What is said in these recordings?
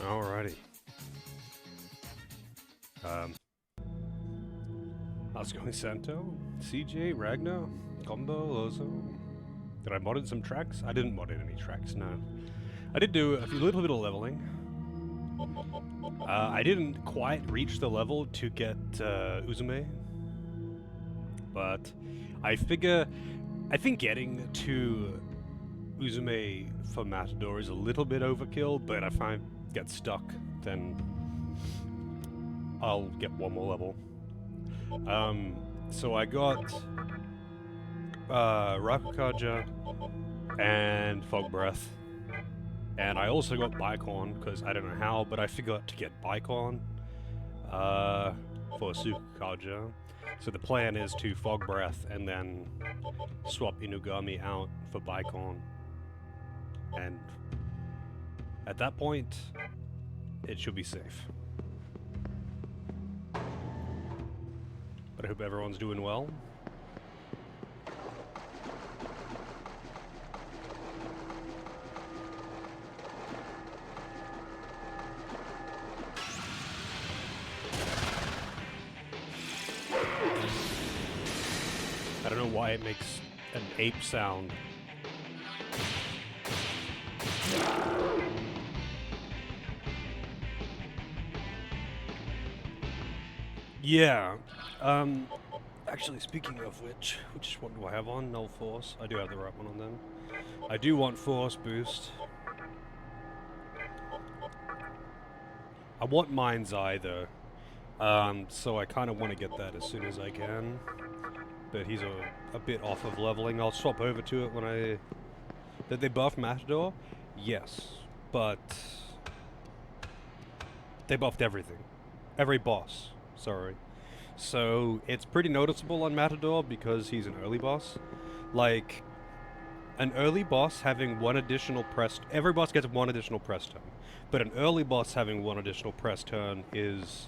Alrighty. How's it going, Santo? CJ, Ragnar, Combo, Lozo. Did I mod some tracks? I didn't mod any tracks, no. I did do a little bit of leveling. I didn't quite reach the level to get Uzume, but I think getting to Uzume for Matador is a little bit overkill, but if I get stuck, then I'll get one more level. So I got Rakukaja and Fog Breath, and I also got Bicon, because I don't know how, but I forgot to get Bicon for Sukukaja. So the plan is to Fog Breath and then swap Inugami out for Bicon. And at that point, it should be safe. But I hope everyone's doing well. I don't know why it makes an ape sound. Yeah. Actually, speaking of which one do I have on? Null Force. I do have the right one on them. I do want Force Boost. I want Mind's Eye, though. So I kind of want to get that as soon as I can. But he's a bit off of leveling. I'll swap over to it when I... Did they buff Matador? Yes. But... they buffed everything. Every boss. Sorry. So, it's pretty noticeable on Matador because he's an early boss. Like, an early boss having one additional press... Every boss gets one additional press turn. But an early boss having one additional press turn is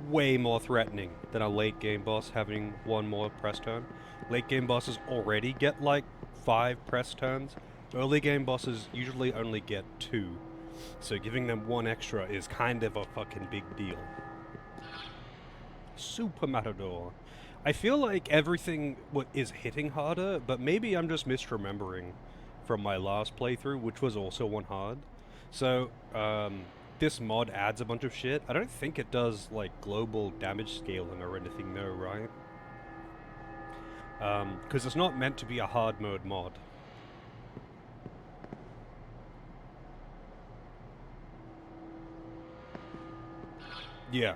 way more threatening than a late game boss having one more press turn. Late game bosses already get like 5 press turns. Early game bosses usually only get 2. So giving them 1 extra is kind of a fucking big deal. Super Matador. I feel like everything is hitting harder, but maybe I'm just misremembering from my last playthrough, which was also on hard. So, this mod adds a bunch of shit. I don't think it does, like, global damage scaling or anything, though, right? Because it's not meant to be a hard mode mod. Yeah,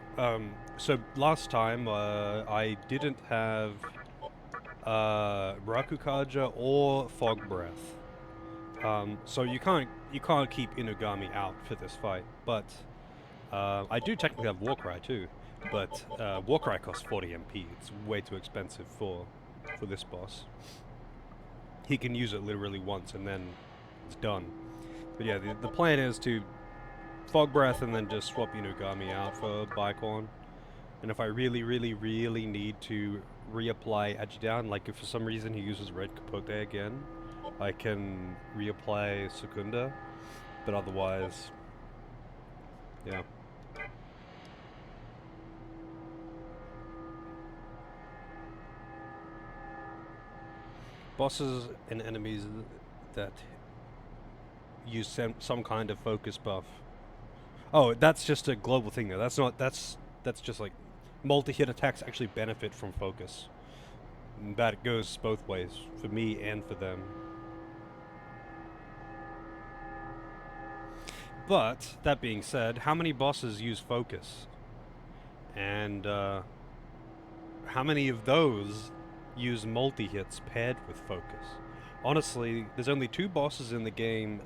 so last time, I didn't have, Rakukaja or Fog Breath. So you can't keep Inugami out for this fight, but, I do technically have Warcry too, but, Warcry costs 40 MP, it's way too expensive for this boss. He can use it literally once and then it's done. But yeah, the plan is to Fog Breath and then just swap Inugami out for Bicon. And if I really, really, really need to reapply Ajidan, like if for some reason he uses Red Capote again, I can reapply Secunda, but otherwise, yeah. Bosses and enemies that use some kind of focus buff. Oh, that's just a global thing though. That's just like multi-hit attacks actually benefit from focus. That goes both ways, for me and for them. But, that being said, how many bosses use focus? And, how many of those use multi-hits paired with focus? Honestly, there's only 2 bosses in the game.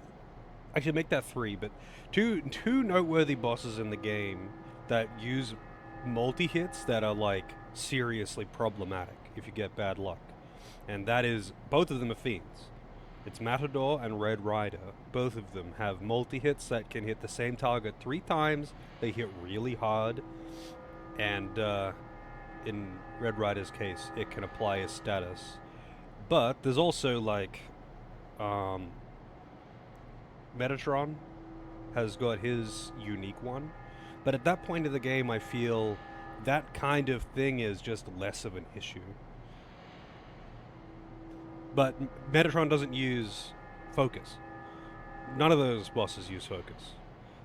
Actually, make that 3, but two noteworthy bosses in the game that use multi-hits that are, like, seriously problematic if you get bad luck. And that is, both of them are fiends. It's Matador and Red Rider. Both of them have multi-hits that can hit the same target 3 times. They hit really hard. And in Red Rider's case, it can apply a status. But there's also like Metatron has got his unique one. But at that point of the game, I feel that kind of thing is just less of an issue. But Metatron doesn't use focus. None of those bosses use focus.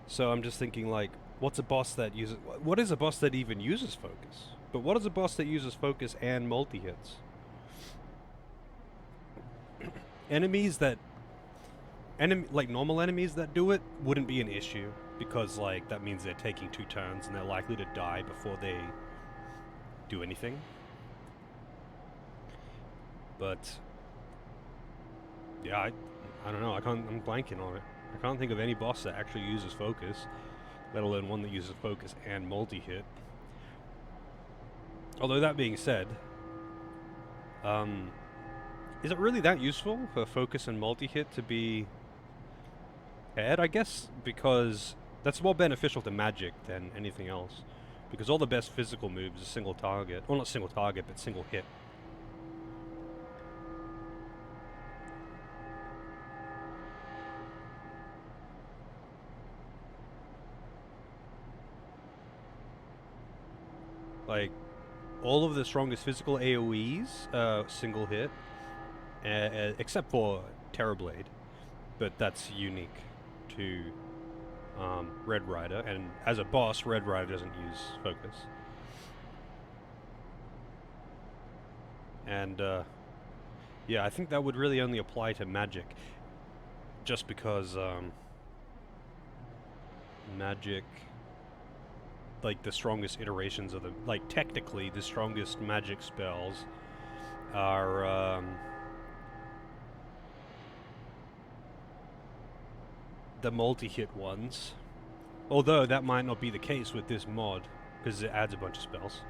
So I'm just thinking, like, what's a boss that uses... What is a boss that even uses focus? But what is a boss that uses focus and multi-hits? Enemies that... like, normal enemies that do it wouldn't be an issue. Because, like, that means they're taking 2 turns and they're likely to die before they do anything. But... yeah, I don't know. I'm blanking on it. I can't think of any boss that actually uses focus, let alone one that uses focus and multi-hit. Although that being said, is it really that useful for focus and multi-hit to be paired? I guess because that's more beneficial to magic than anything else. Because all the best physical moves are single target. Well, not single target, but single hit. Like, all of the strongest physical AoEs, single hit, except for Terrorblade, but that's unique to Red Rider, and as a boss, Red Rider doesn't use focus. And, yeah, I think that would really only apply to magic, just because, magic... like, the strongest iterations of the... like, technically, the strongest magic spells are, the multi-hit ones. Although, that might not be the case with this mod, because it adds a bunch of spells.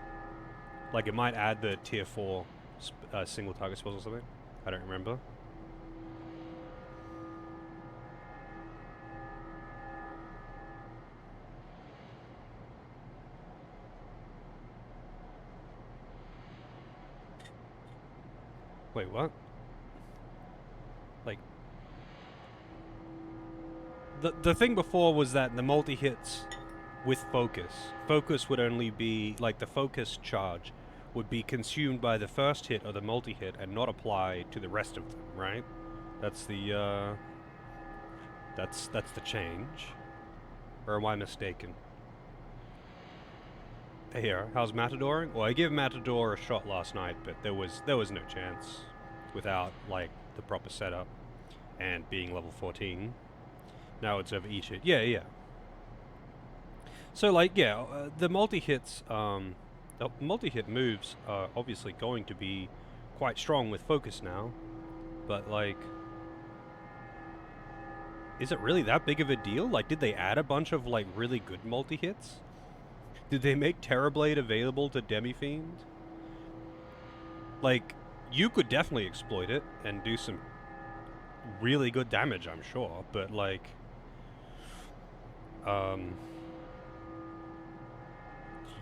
Like, it might add the tier 4 single target spells or something. I don't remember. Wait, what? Like... The thing before was that the multi-hits with focus. Focus would only be... like, the focus charge would be consumed by the first hit of the multi-hit and not apply to the rest of them, right? That's the, That's the change. Or am I mistaken? Here, how's Matador? Well, I gave Matador a shot last night, but there was no chance without, like, the proper setup and being level 14. Now it's over each hit. Yeah. So, like, yeah, the multi-hits, the multi-hit moves are obviously going to be quite strong with focus now, but, like, is it really that big of a deal? Like, did they add a bunch of, like, really good multi-hits? Did they make Terrorblade available to Demi-Fiend? Like, you could definitely exploit it and do some really good damage, I'm sure, but, like,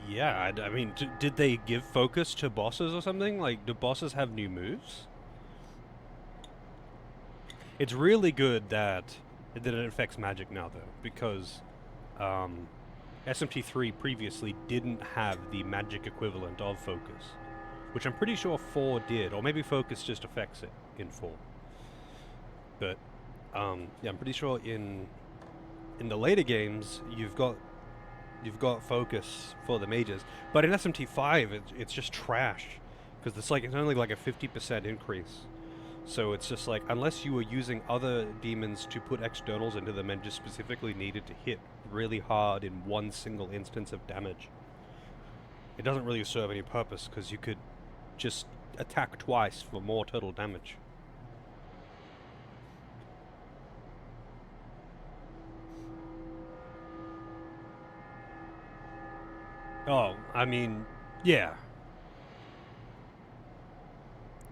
yeah, I mean, did they give focus to bosses or something? Like, do bosses have new moves? It's really good that it affects magic now, though, because, SMT3 previously didn't have the magic equivalent of focus, which I'm pretty sure 4 did, or maybe focus just affects it in 4. But, yeah, I'm pretty sure in the later games, you've got focus for the mages, but in SMT5 it's just trash, because it's only like a 50% increase. So it's just like, unless you were using other demons to put externals into them and just specifically needed to hit really hard in one single instance of damage, it doesn't really serve any purpose, because you could just attack twice for more total damage. Oh, I mean, yeah.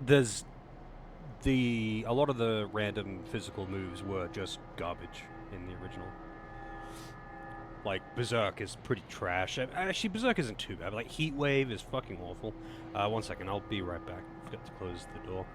There's a lot of the random physical moves were just garbage in the original. Like, Berserk is pretty trash. Actually, Berserk isn't too bad. Like, Heat Wave is fucking awful. 1 second, I'll be right back. Forgot to close the door.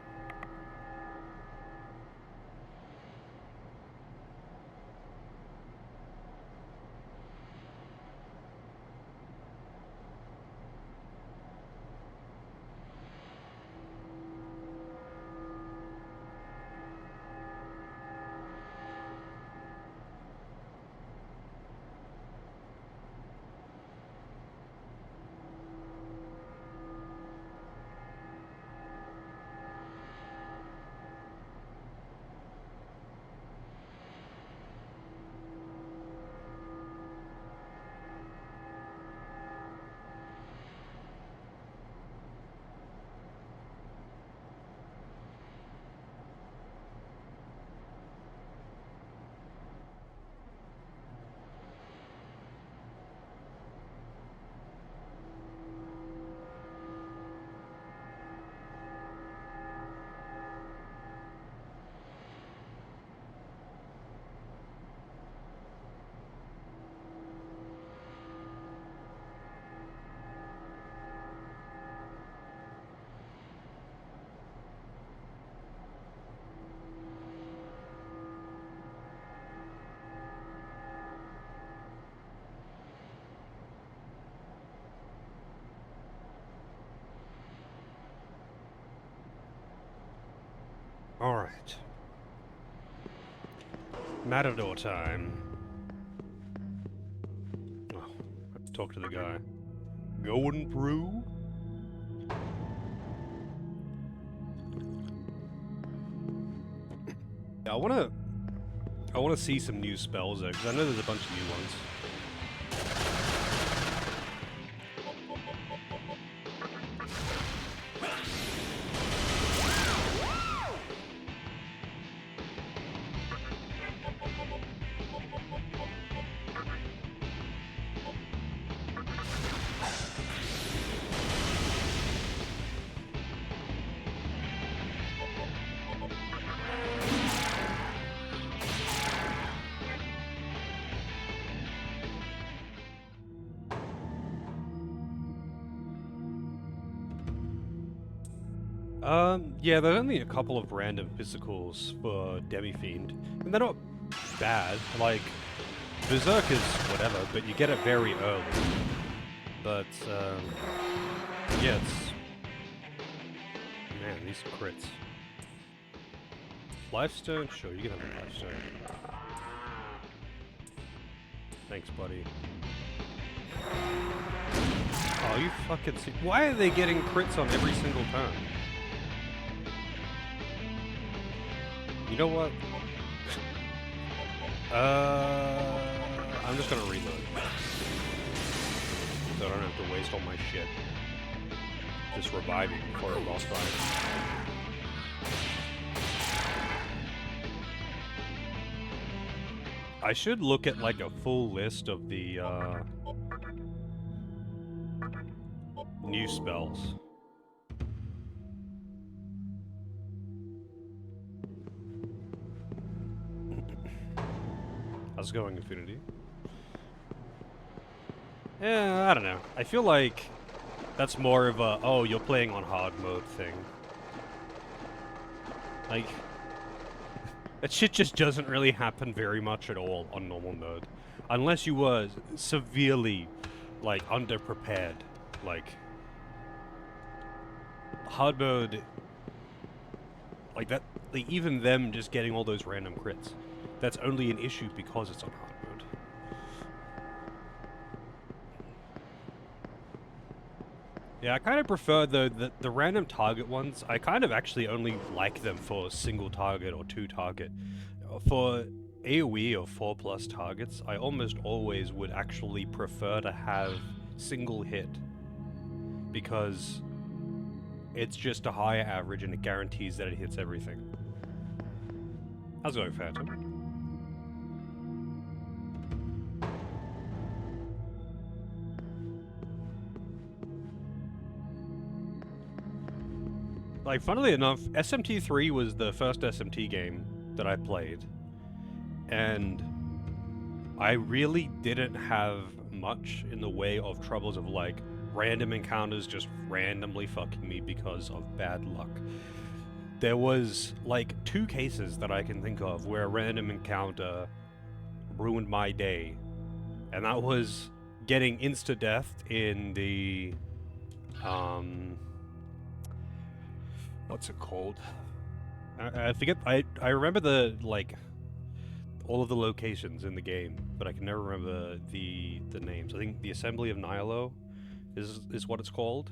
Alright. Matador time. Oh, I have to talk to the guy. Going through? Yeah, I wanna see some new spells though, because I know there's a bunch of new ones. Yeah, there's only a couple of random physicals for Demi-Fiend, and they're not bad. Like, Berserk is whatever, but you get it very early. But, yeah, it's... Man, these crits. Lifestone? Sure, you can have a Lifestone. Thanks, buddy. Oh, you fucking see... Why are they getting crits on every single turn? You know what? I'm just gonna reload. So I don't have to waste all my shit. Just reviving before a boss fight. I should look at like a full list of the new spells. How's it going, Infinity? Yeah, I don't know. I feel like that's more of a, oh, you're playing on hard mode thing. Like, that shit just doesn't really happen very much at all on normal mode. Unless you were severely, like, underprepared. Like, hard mode, like that, like, even them just getting all those random crits. That's only an issue because it's on hard mode. Yeah, I kind of prefer the random target ones. I kind of actually only like them for single target or two target. For AoE or 4+ targets, I almost always would actually prefer to have single hit. Because it's just a higher average and it guarantees that it hits everything. How's it going, Phantom? Like, funnily enough, SMT3 was the first SMT game that I played. And I really didn't have much in the way of troubles of, like, random encounters just randomly fucking me because of bad luck. There was, like, 2 cases that I can think of where a random encounter ruined my day. And that was getting insta-death in the, what's it called? I forget, I remember the, like, all of the locations in the game, but I can never remember the names. I think the Assembly of Nihilo is what it's called.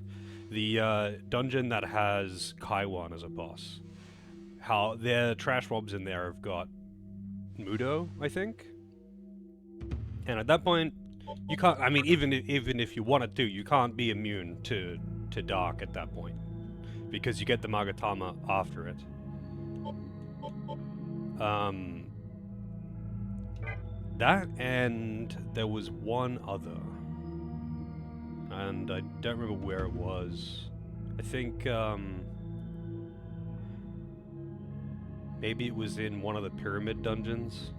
The dungeon that has Kaiwan as a boss. How their trash mobs in there have got Mudo, I think. And at that point, you can't, I mean, even if you wanted to, you can't be immune to Dark at that point. Because you get the Magatama after it. That, and there was one other. And I don't remember where it was. I think, maybe it was in one of the pyramid dungeons.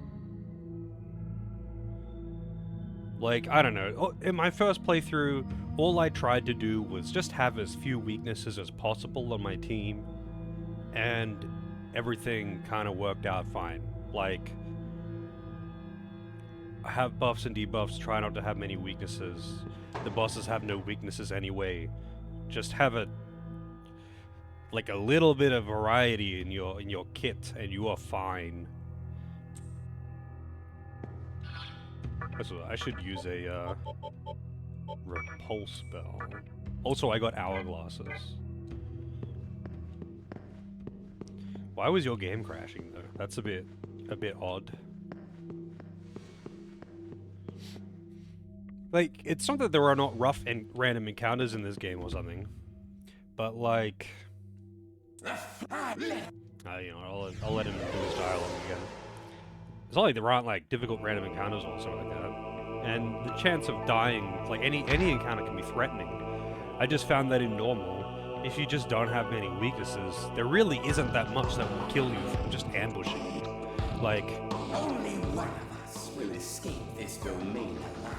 Like, I don't know. In my first playthrough, all I tried to do was just have as few weaknesses as possible on my team, and everything kind of worked out fine. Like, I have buffs and debuffs, try not to have many weaknesses. The bosses have no weaknesses anyway. Just have a like a little bit of variety in your kit, and you are fine. So I should use a repulse spell. Also, I got hourglasses. Why was your game crashing though? That's a bit odd. Like, it's not that there are not rough and random encounters in this game or something, but like, you know, I'll let him do his dialogue again. It's not like there aren't like difficult random encounters or something like that, and the chance of dying, like any encounter can be threatening. I just found that in normal, if you just don't have many weaknesses, there really isn't that much that will kill you from just ambushing you. Like, only one of us will escape this domain alive.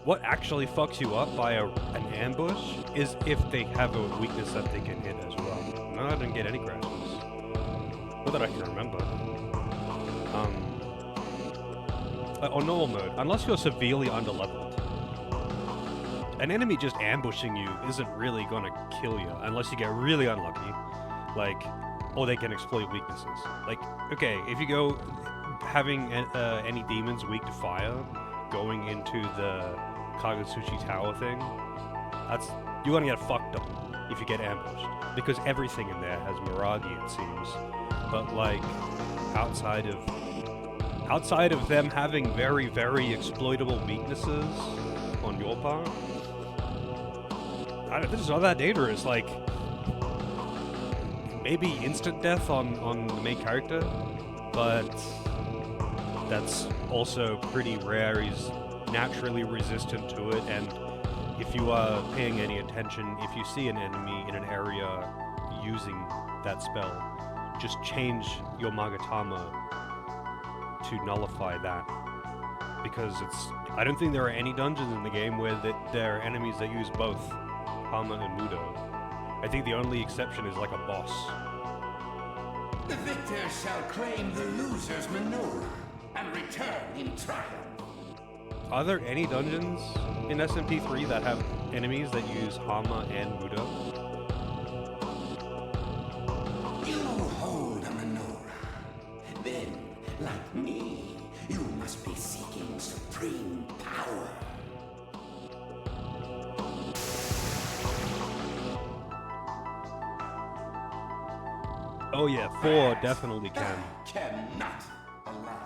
What actually fucks you up by an ambush is if they have a weakness that they can hit as well. No, I didn't get any crashes. Not that I can remember. On normal mode, unless you're severely underleveled, an enemy just ambushing you isn't really gonna kill you unless you get really unlucky, like, or they can exploit weaknesses. Like, okay, if you go having any demons weak to fire, going into the Kagetsuchi Tower thing, you're gonna get fucked up if you get ambushed, because everything in there has Miragi, it seems. But like, outside of them having very, very exploitable weaknesses on your part, this is not that dangerous. Like, maybe instant death on the main character, but that's also pretty rare. He's naturally resistant to it, and if you are paying any attention, if you see an enemy in an area using that spell, just change your Magatama to nullify that, because I don't think there are any dungeons in the game where there are enemies that use both Hama and Mudo. I think the only exception is like a boss. The victor shall claim the loser's menorah and return in triumph. Are there any dungeons in SMT3 that have enemies that use Hama and Mudo? You hold a menorah. Then, like me, you must be seeking supreme power. Oh yeah, 4 definitely can. Cannot allow.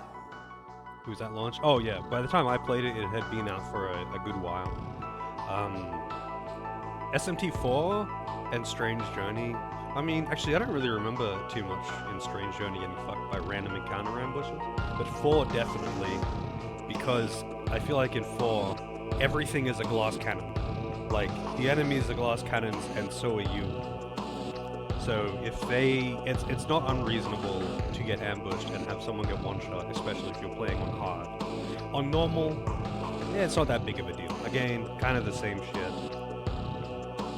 Who's that launch? Oh yeah, by the time I played it, it had been out for a good while. SMT4 and Strange Journey. I mean, actually, I don't really remember too much in Strange Journey getting fucked by random encounter ambushes, but 4 definitely, because I feel like in 4, everything is a glass cannon. Like, the enemies are glass cannons, and so are you. So if it's not unreasonable to get ambushed and have someone get one shot, especially if you're playing on hard. On normal, yeah, it's not that big of a deal. Again, kind of the same shit.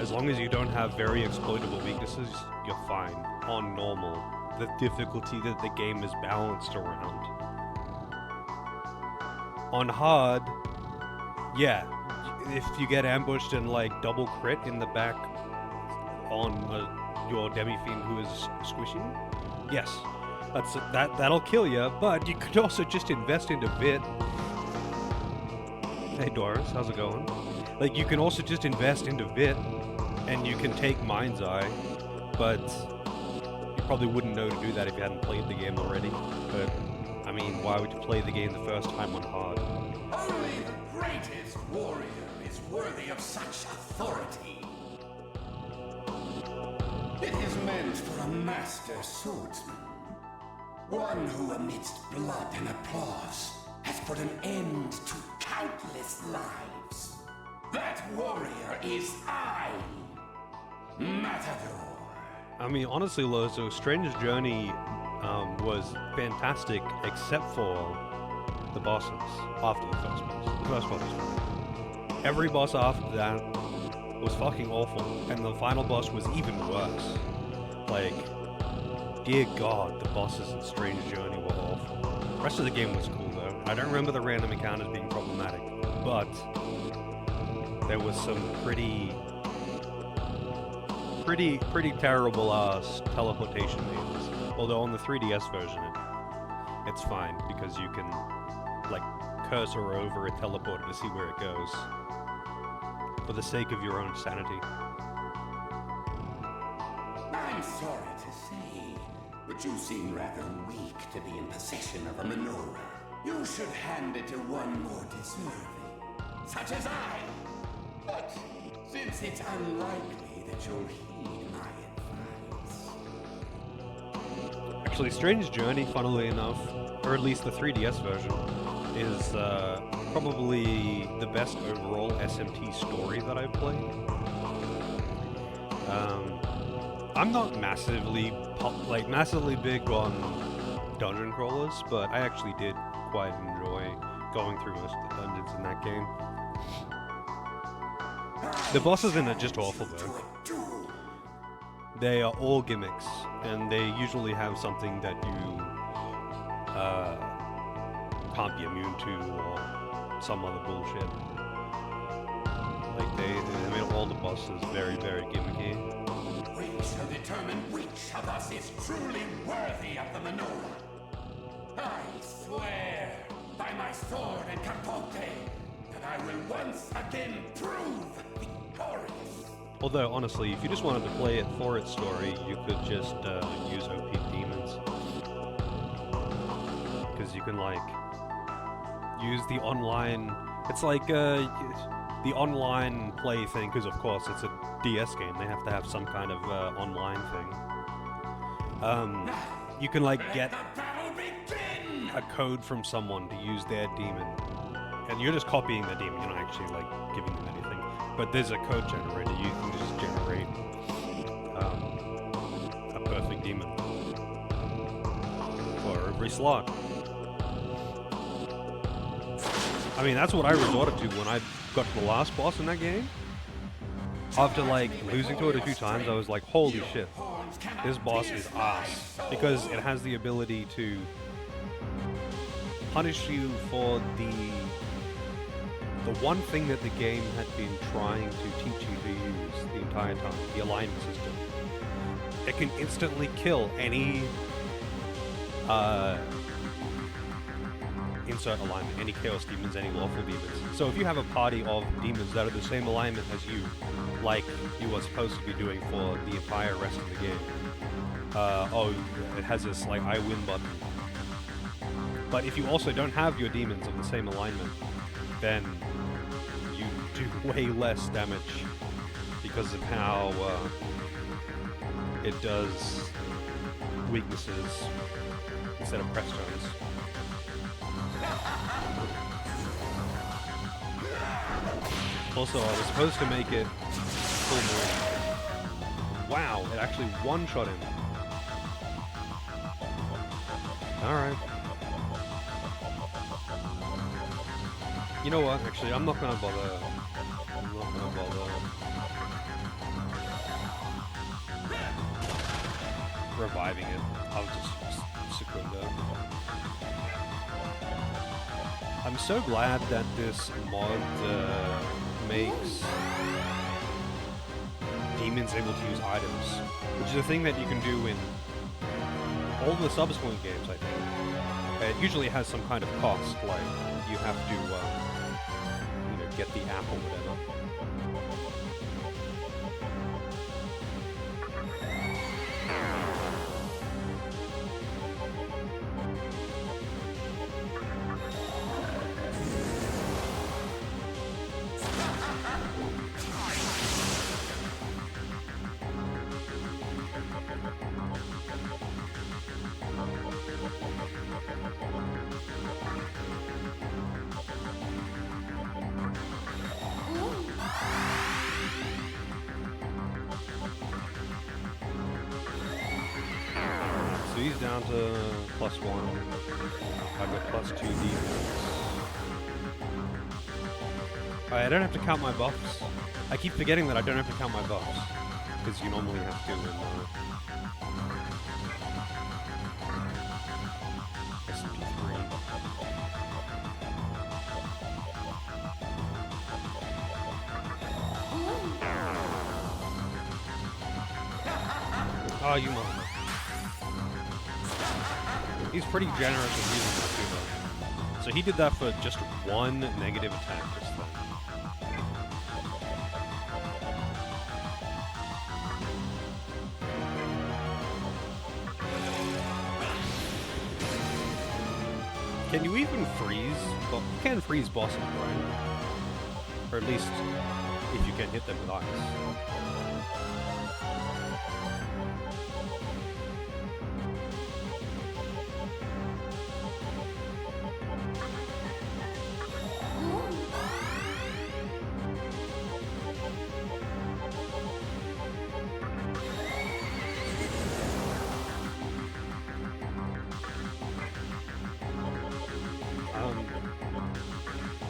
As long as you don't have very exploitable weaknesses, you're fine. On normal, the difficulty that the game is balanced around. On hard, yeah, if you get ambushed and like double crit in the back on your demi-fiend who is squishy, yes, that'll kill you, but you could also just invest into Vit. Hey Doris, how's it going? Like, you can also just invest into Vit, and you can take Mind's Eye, but you probably wouldn't know to do that if you hadn't played the game already. But, I mean, why would you play the game the first time on hard? Only the greatest warrior is worthy of such authority. It is meant for a master swordsman. One who amidst blood and applause has put an end to countless lives. That warrior is I, Matador. I mean, honestly, Lozo, Strange Journey was fantastic, except for the bosses after the first boss. The first boss was fine. Every boss after that was fucking awful, and the final boss was even worse. Like, dear God, the bosses in Strange Journey were awful. The rest of the game was cool, though. I don't remember the random encounters being problematic, but there was some pretty pretty terrible teleportation means. Although on the 3DS version, it's fine because you can like cursor over a teleporter to see where it goes for the sake of your own sanity. I'm sorry to say, but you seem rather weak to be in possession of a menorah. You should hand it to one more deserving, such as I. But since it's unlikely that you'll heed my advice... Actually, Strange Journey, funnily enough, or at least the 3DS version, is probably the best overall SMT story that I've played. I'm not massively big on dungeon crawlers, but I actually did quite enjoy going through most of the dungeons in that game. The bosses in it are just awful though. They are all gimmicks, and they usually have something that you can't be immune to, or some other bullshit. Like they made all the bosses very, very gimmicky. We shall determine which of us is truly worthy of the menorah. I swear by my sword and capote that I will once again prove victorious. Although, honestly, if you just wanted to play it for its story, you could just use OP demons. Because you can, like, use the online... It's like the online play thing, because of course it's a DS game, they have to have some kind of online thing. You can, like, get a code from someone to use their demon. And you're just copying the demon, you're not actually, like, giving them anything. But there's a code generator, you can just generate a perfect demon for every slot. I mean, that's what I resorted to when I got to the last boss in that game. After, like, losing to it a few times, I was like, holy shit, this boss is ass. Because it has the ability to punish you for the one thing that the game had been trying to teach you to use the entire time, the alignment system. It can instantly kill any insert alignment, any chaos demons, any lawful demons. So if you have a party of demons that are the same alignment as you, like you were supposed to be doing for the entire rest of the game, it has this like I win button. But if you also don't have your demons of the same alignment, then you do way less damage because of how it does weaknesses instead of press turns. Also, I was supposed to make it full move. Wow, it actually one-shot him. Alright. You know what, actually, I'm not gonna bother reviving it. I'll just Secunda. I'm so glad that this mod makes demons able to use items, which is a thing that you can do in all the subsequent games, I think. It usually has some kind of cost, like you have to get the app or whatever. So he's down to +1. I've got +2 defense. Alright, I don't have to count my buffs. I keep forgetting that I don't have to count my buffs. Because you normally have to in SMT3. Oh, you mother. He's pretty generous with using that too, though. So he did that for just one negative attack this time. Can you even freeze? Well, you can freeze bosses, right? Or at least if you can hit them with ice.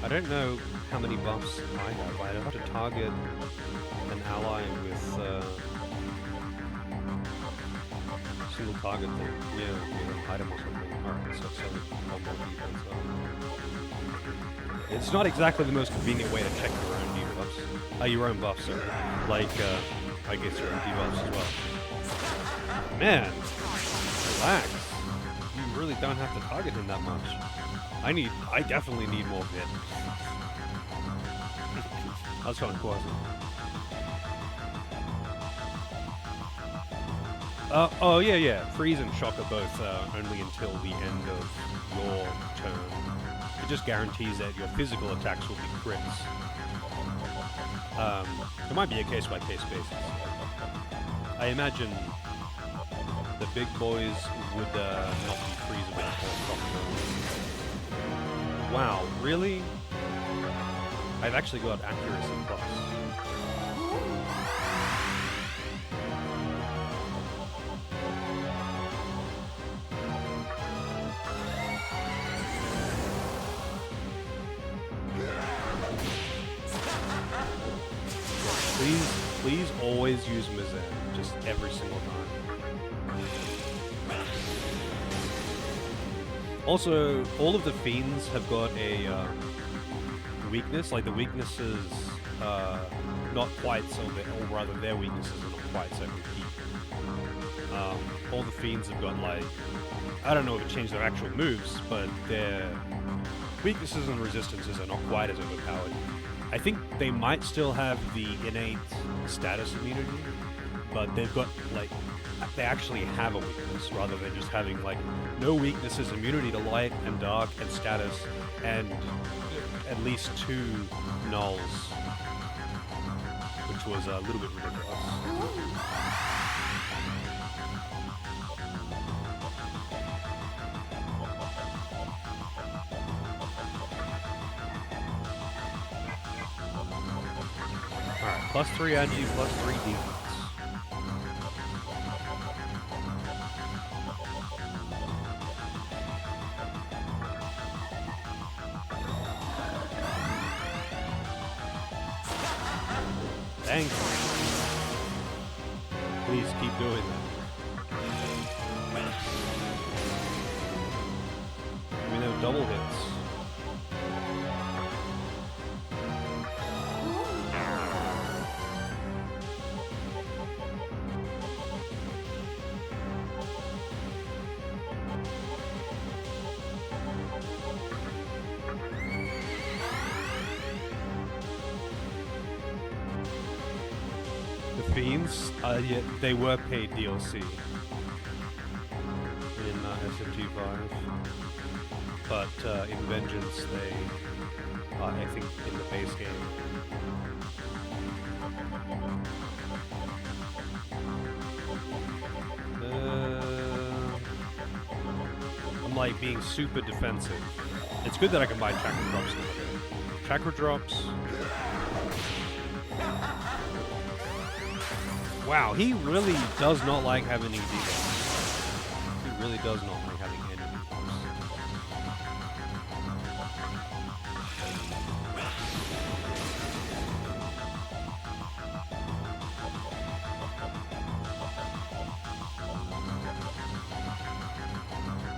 I don't know how many buffs I have. I'd have to target an ally with single target thing. Yeah, with an item or something. Alright, so more defense. It's not exactly the most convenient way to check your own debuffs. Your own buffs, sorry. Like, I guess your own debuffs as well. Man, relax. You really don't have to target him that much. I definitely need more bit. That's kind of cool. Oh yeah. Freeze and shock are both only until the end of your turn. It just guarantees that your physical attacks will be crits. It might be a case-by-case basis. I imagine the big boys would not be freezable or shockable. Wow, really? I've actually got accuracy plus. Please always use Mizan, just every single time. Also, all of the fiends have got a weakness. Like the weaknesses, not quite so, or rather, their weaknesses are not quite so weak. All the fiends have got like, I don't know if it changed their actual moves, but their weaknesses and resistances are not quite as overpowered. I think they might still have the innate status immunity, but they've got like, they actually have a weakness rather than just having like no weaknesses, immunity to light and dark and status, and at least 2 nulls, which was a little bit ridiculous. Alright, +3 agi, +3 defense. Thanks. Please keep doing that. We know double hits. Fiends, yeah, they were paid DLC in SMT3, but in Vengeance they, I think, in the base game. I'm like being super defensive. It's good that I can buy chakra drops now. Chakra drops. Wow, he really does not like having any debuffs. He really does not like having any debuffs.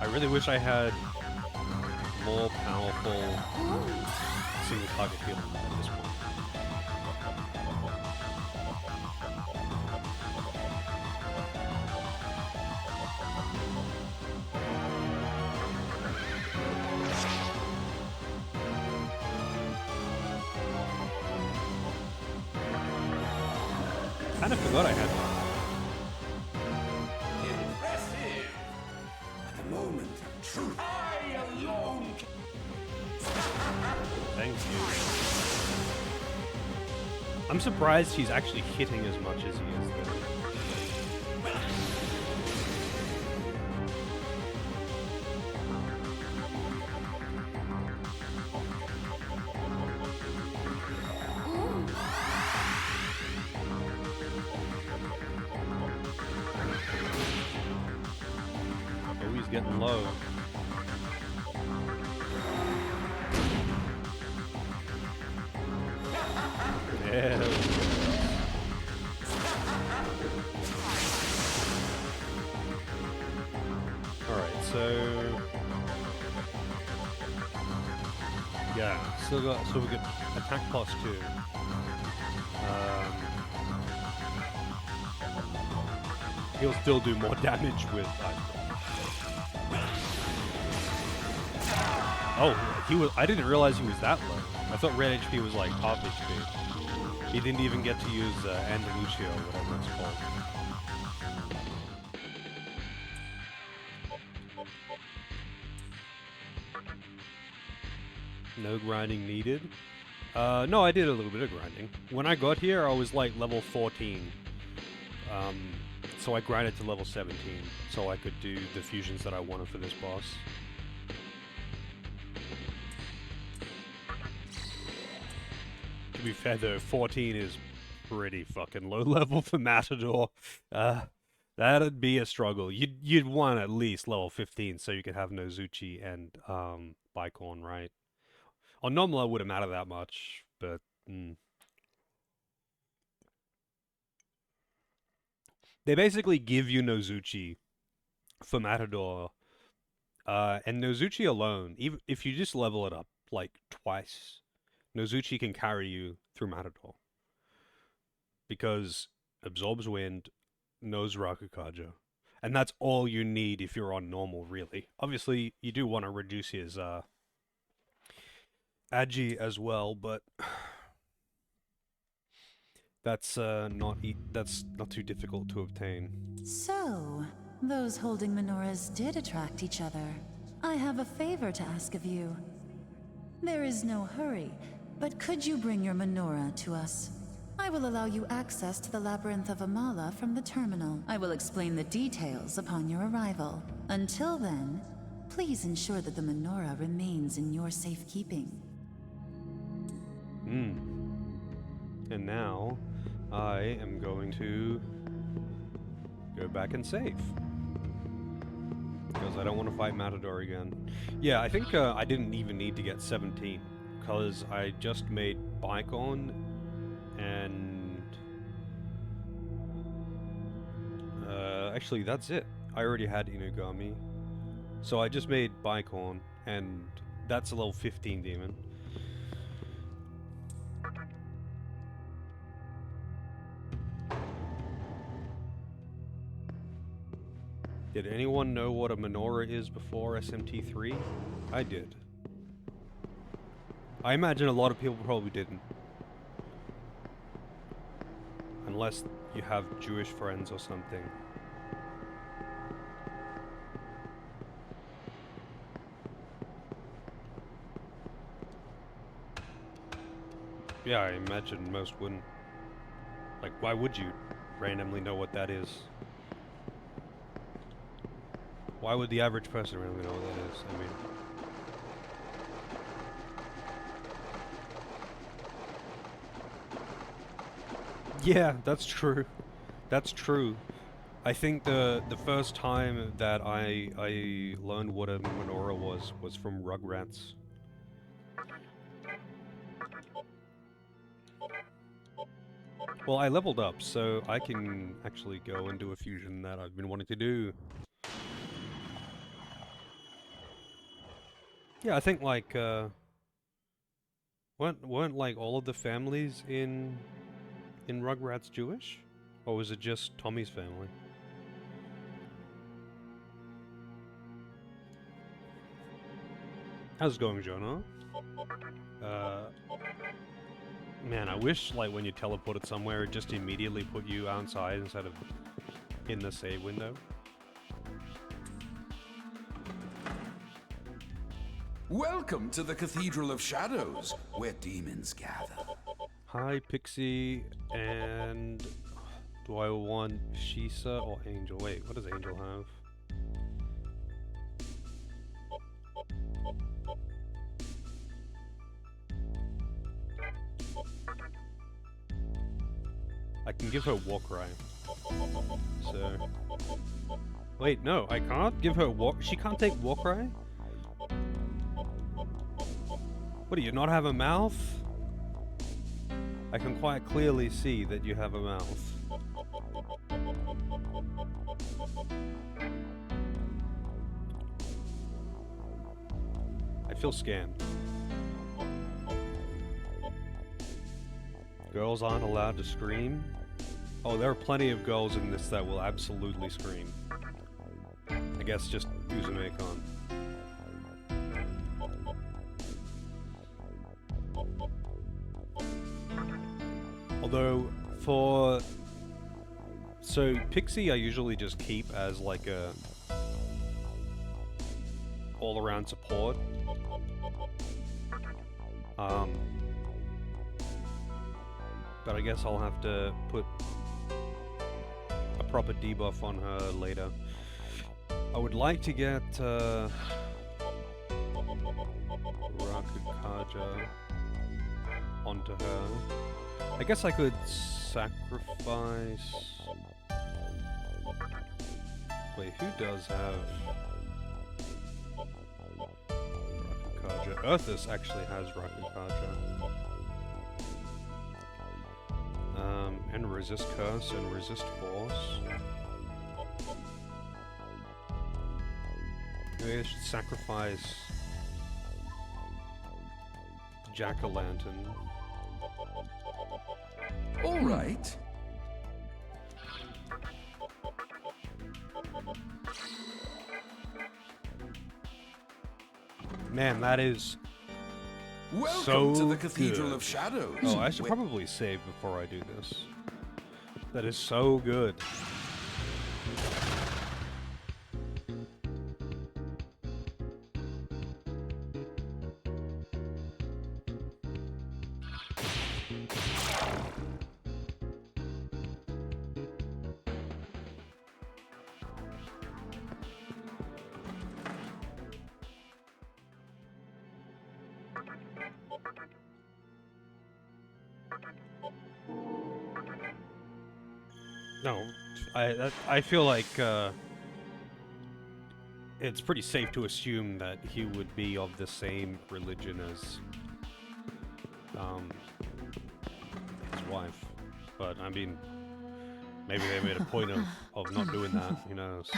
I really wish I had more powerful single target healing at this point. kind of forgot I had one. Impressive! At the moment of truth, I alone can... Thank you. I'm surprised he's actually hitting as much as he is though. Oh, he's getting low. Yeah. Alright, so yeah, so we get attack plus 2. He'll still do more damage with oh, I didn't realize he was that low. I thought red HP was like half HP. He didn't even get to use Andalusia or whatever it's called. No grinding needed. No, I did a little bit of grinding. When I got here, I was like level 14. So I grinded to level 17, so I could do the fusions that I wanted for this boss. To be fair though, 14 is pretty fucking low level for Matador. That'd be a struggle. You'd want at least level 15 so you could have Nozuchi and Bicorn, right? On normal, it wouldn't matter that much, but they basically give you Nozuchi for Matador, and Nozuchi alone, even if you just level it up like twice, Nozuchi can carry you through Matador because absorbs wind, knows Rakukaja, and that's all you need if you're on normal, really. Obviously, you do want to reduce his Agi as well, but that's not too difficult to obtain. So, those holding menorahs did attract each other. I have a favor to ask of you. There is no hurry, but could you bring your menorah to us? I will allow you access to the Labyrinth of Amala from the terminal. I will explain the details upon your arrival. Until then, please ensure that the menorah remains in your safekeeping. And now, I am going to go back and save. Because I don't want to fight Matador again. Yeah, I think I didn't even need to get 17. Because I just made Bicorn and... actually, that's it. I already had Inugami. So I just made Bicorn, and that's a level 15 demon. Did anyone know what a menorah is before SMT3? I did. I imagine a lot of people probably didn't. Unless you have Jewish friends or something. Yeah, I imagine most wouldn't. Like, why would you randomly know what that is? Why would the average person randomly know what that is? I mean... Yeah, that's true. That's true. I think the first time that I learned what a menorah was from Rugrats. Well, I leveled up, so I can actually go and do a fusion that I've been wanting to do. Yeah, I think like weren't like all of the families in Rugrats Jewish? Or was it just Tommy's family? How's it going, Jonah? Man, I wish, like, when you teleported somewhere, it just immediately put you outside instead of in the save window. Welcome to the Cathedral of Shadows, where demons gather. Hi, Pixie, and do I want Shisa or Angel? Wait, what does Angel have? I can give her Warcry. So... Wait, no, I can't give her She can't take Warcry? What, do you not have a mouth? I can quite clearly see that you have a mouth. I feel scammed. Girls aren't allowed to scream? Oh, there are plenty of girls in this that will absolutely scream. I guess just Uzume can't. Although, so Pixie I usually just keep as like a all-around support. But I guess I'll have to put a proper debuff on her later. I would like to get Rakukaja onto her. I guess I could sacrifice... Wait, who does have Rakukaja? Earthus actually has Rakukaja. And resist curse and resist force. Maybe I should sacrifice Jack-o'-lantern. All right. Man, that is Welcome so to the Cathedral good. of Shadows. Oh, I should probably save before I do this. That is so good. No, I feel like it's pretty safe to assume that he would be of the same religion as his wife. But I mean, maybe they made a point of not doing that. Who knows?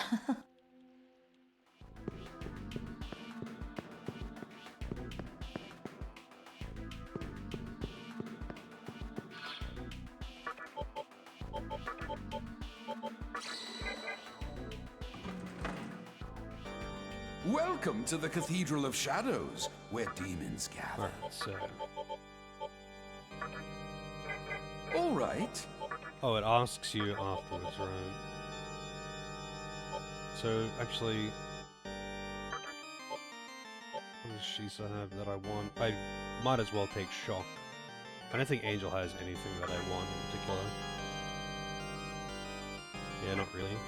Welcome to the Cathedral of Shadows, where demons gather. Alright, so... All right. Oh, it asks you afterwards, right? So, actually... What does Shisa have that I want? I might as well take Shock. I don't think Angel has anything that I want in particular. Yeah, not really.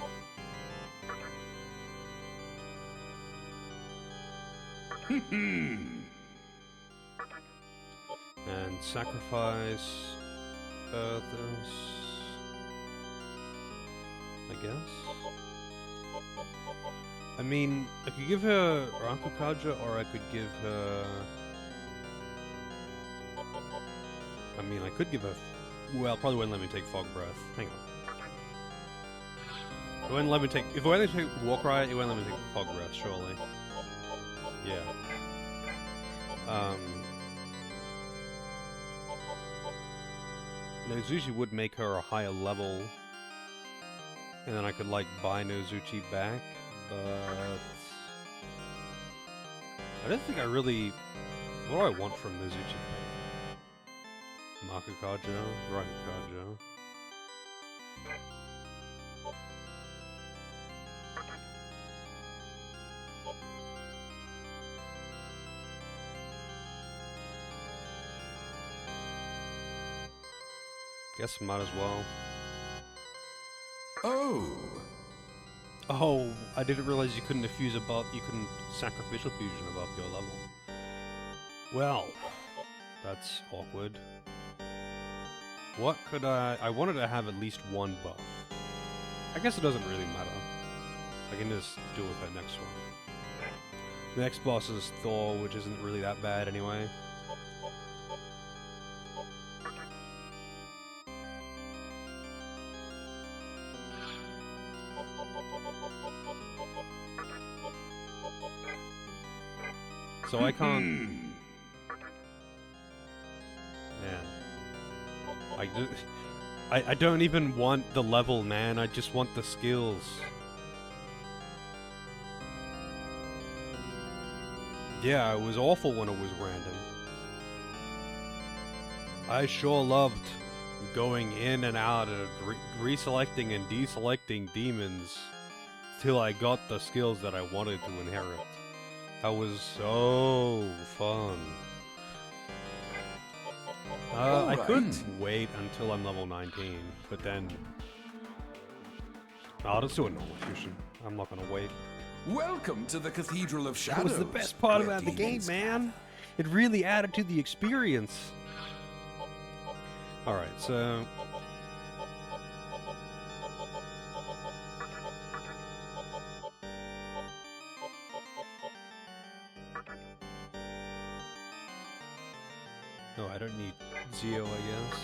And sacrifice Earthus, I guess. I mean, I could give her Rakukaja, or I could give her... I mean, I could give her... Well, probably wouldn't let me take Fog Breath. Hang on. It wouldn't let me take... If it wouldn't let me take Warcry, it wouldn't let me take Fog Breath, surely. Yeah. Nozuchi would make her a higher level, and then I could, like, buy Nozuchi back, but... I don't think I really... What do I want from Nozuchi? Makukajo, Rakukajo. Guess might as well. Oh, I didn't realize you couldn't fuse above. You couldn't sacrificial fusion above your level. Well, that's awkward. What could I wanted to have at least one buff. I guess it doesn't really matter. I can just deal with that next one. The next boss is Thor, which isn't really that bad anyway. So I can't... Man. I don't even want the level, man. I just want the skills. Yeah, it was awful when it was random. I sure loved going in and out of reselecting and deselecting demons till I got the skills that I wanted to inherit. That was so fun. I could wait until I'm level 19, but then... I'll just do a normal fusion. I'm not gonna wait. Welcome to the Cathedral of Shadows. That was the best part about the game, man. It really added to the experience. Alright, so... No, I don't need Zio, I guess.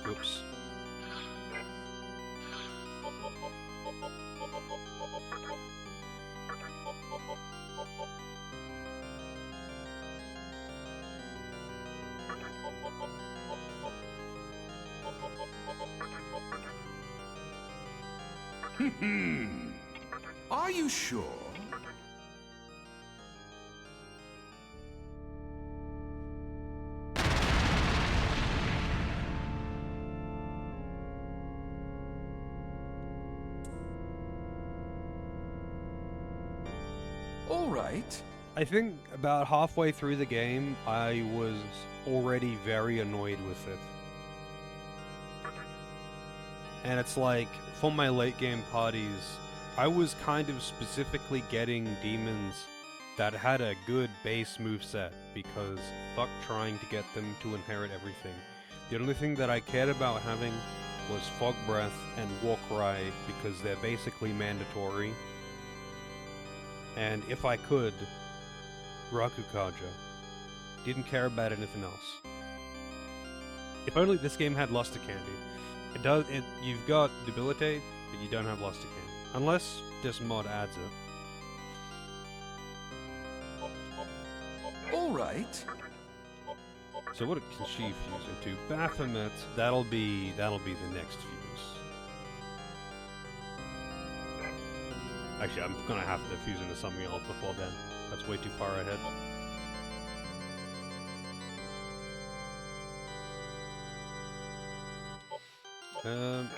Oops. Are you sure? All right. I think about halfway through the game, I was already very annoyed with it. And it's like, for my late game parties, I was kind of specifically getting demons that had a good base moveset, because fuck trying to get them to inherit everything. The only thing that I cared about having was Fog Breath and Warcry, because they're basically mandatory. And if I could, Rakukaja. Didn't care about anything else. If only this game had Luster Candy. You've got Debilitate, but you don't have Luster Candy. Unless this mod adds it. Alright. So what can she fuse into? Baphomet, that'll be the next fuse. Actually, I'm gonna have to fuse into something else before then. That's way too far ahead. Alright.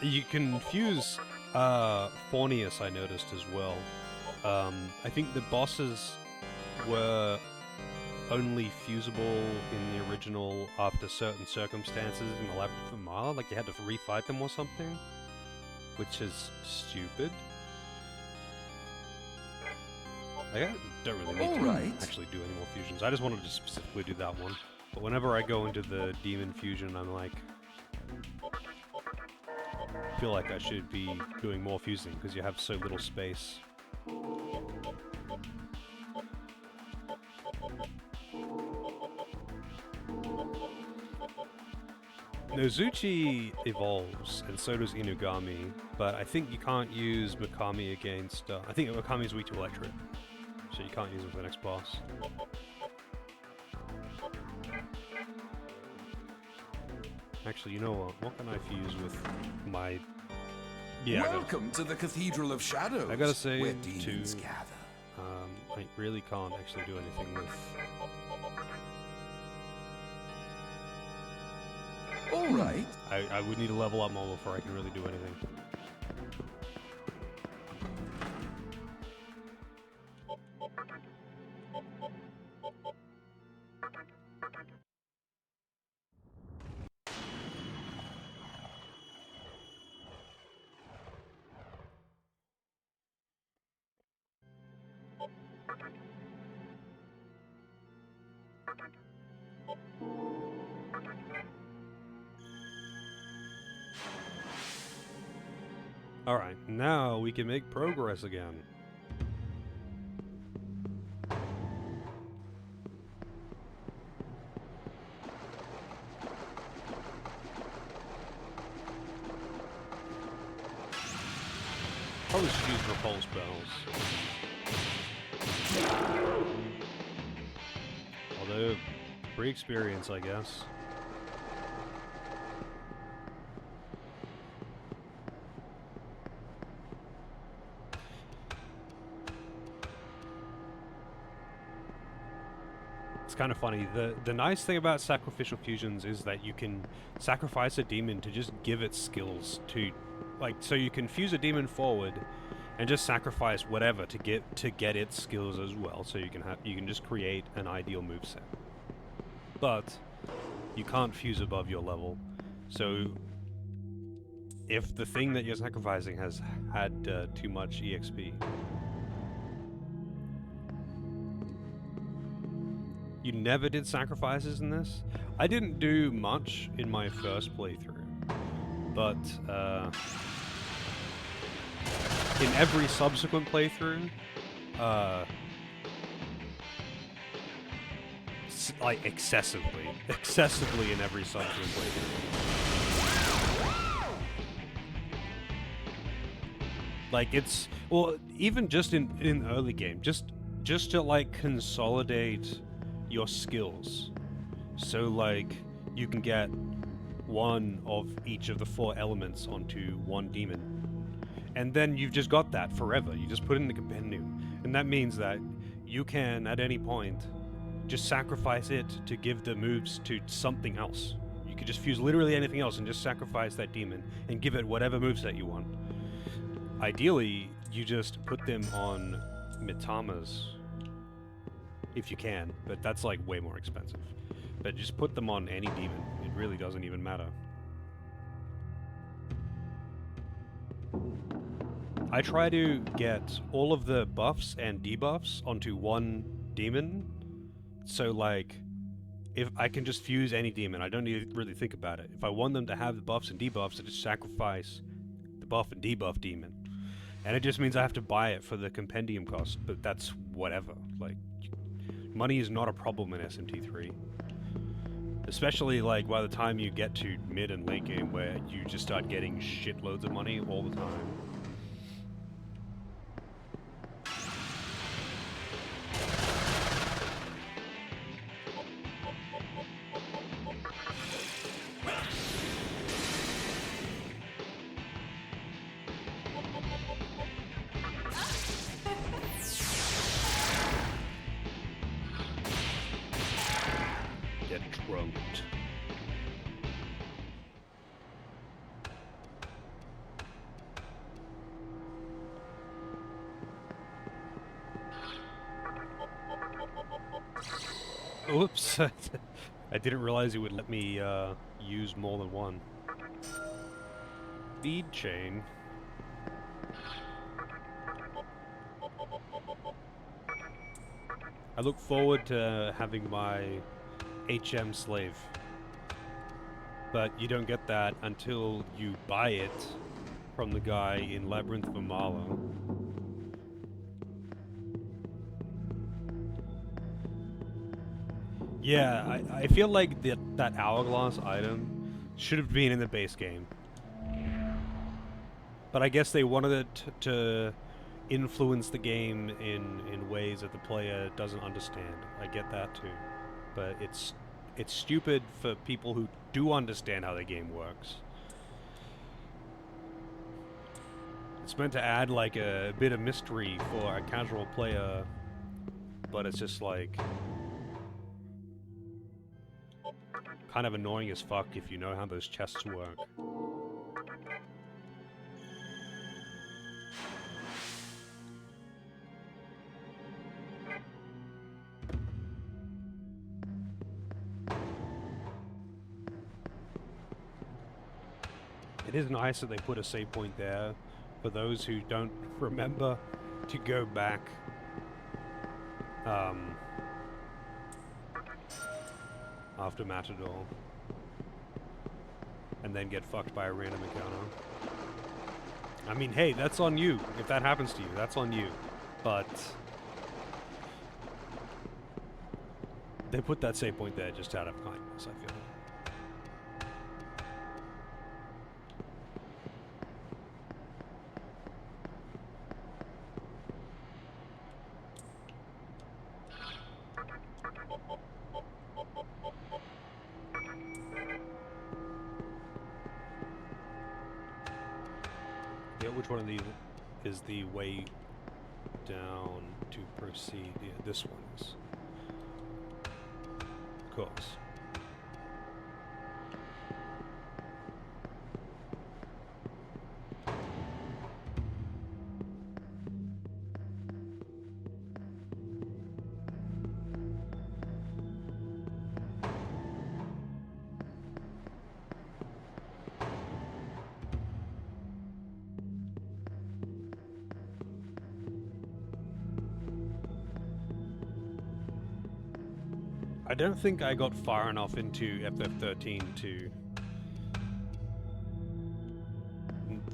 You can fuse Fornius, I noticed as well. I think the bosses were only fusible in the original after certain circumstances in the Labyrinth of Mara, like you had to refight them or something, which is stupid. I don't really need to actually do any more fusions. I just wanted to specifically do that one. But whenever I go into the demon fusion, I'm like... I feel like I should be doing more fusing, because you have so little space. Nozuchi evolves, and so does Inugami, but I think you can't use Mikami against... I think Mikami is weak to Electric, so you can't use him for the next boss. Actually, you know what? What can I fuse with my... Yeah, Welcome to the Cathedral of Shadows, I gotta say where demons gather. I really can't actually do anything with... All right. I would need to level up more before I can really do anything. Alright, now we can make progress again. Probably should use repulse bells. Although, free experience, I guess. It's kind of funny. The nice thing about sacrificial fusions is that you can sacrifice a demon to just give it skills to, like, so you can fuse a demon forward and just sacrifice whatever to get its skills as well. So you can just create an ideal moveset. But you can't fuse above your level. So if the thing that you're sacrificing has had too much EXP, you never did sacrifices in this? I didn't do much in my first playthrough, but in every subsequent playthrough, like excessively in every subsequent playthrough. Like it's, well, even just in early game, just to like consolidate your skills, so like you can get one of each of the 4 elements onto one demon, and then you've just got that forever. You just put it in the compendium, and that means that you can at any point just sacrifice it to give the moves to something else. You could just fuse literally anything else and just sacrifice that demon and give it whatever moveset you want. Ideally, you just put them on Mitamas if you can, but that's like way more expensive. But just put them on any demon. It really doesn't even matter. I try to get all of the buffs and debuffs onto one demon, so like if I can just fuse any demon, I don't need to really think about it. If I want them to have the buffs and debuffs, I just sacrifice the buff and debuff demon. And it just means I have to buy it for the compendium cost, but that's whatever. Like, money is not a problem in SMT3. Especially, like, by the time you get to mid and late game where you just start getting shitloads of money all the time. Get drunked. Oops. I didn't realize it would let me use more than one. Feed chain. I look forward to having my HM slave. But you don't get that until you buy it from the guy in Labyrinth of Amala. Yeah, I feel like that hourglass item should have been in the base game. But I guess they wanted it to influence the game in ways that the player doesn't understand. I get that too. But it's stupid for people who do understand how the game works. It's meant to add like a bit of mystery for a casual player, but it's just like kind of annoying as fuck if you know how those chests work. It is nice that they put a save point there for those who don't remember to go back after Matador and then get fucked by a random encounter. I mean, hey, that's on you. If that happens to you, that's on you. But they put that save point there just out of kindness, I feel. Which one of these is the way down to proceed? Yeah, this one is. Of course. I don't think I got far enough into FF13 to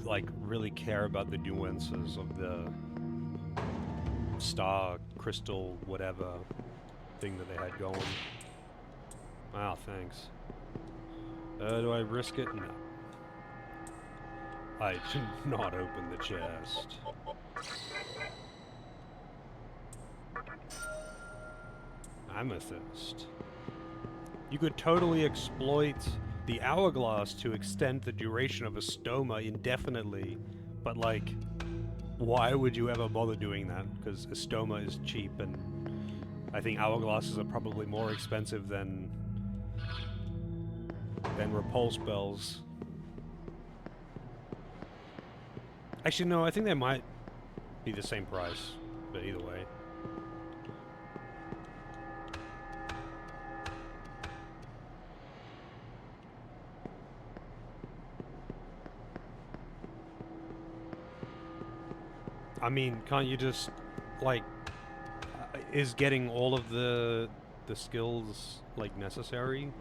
like really care about the nuances of the star, crystal, whatever thing that they had going. Wow, thanks. Do I risk it? No. I should not open the chest. Amethyst. You could totally exploit the hourglass to extend the duration of a stoma indefinitely, but like, why would you ever bother doing that? Because a stoma is cheap, and I think hourglasses are probably more expensive than repulse spells. Actually, no, I think they might be the same price, but either way. I mean, can't you just, like, is getting all of the skills, like, necessary?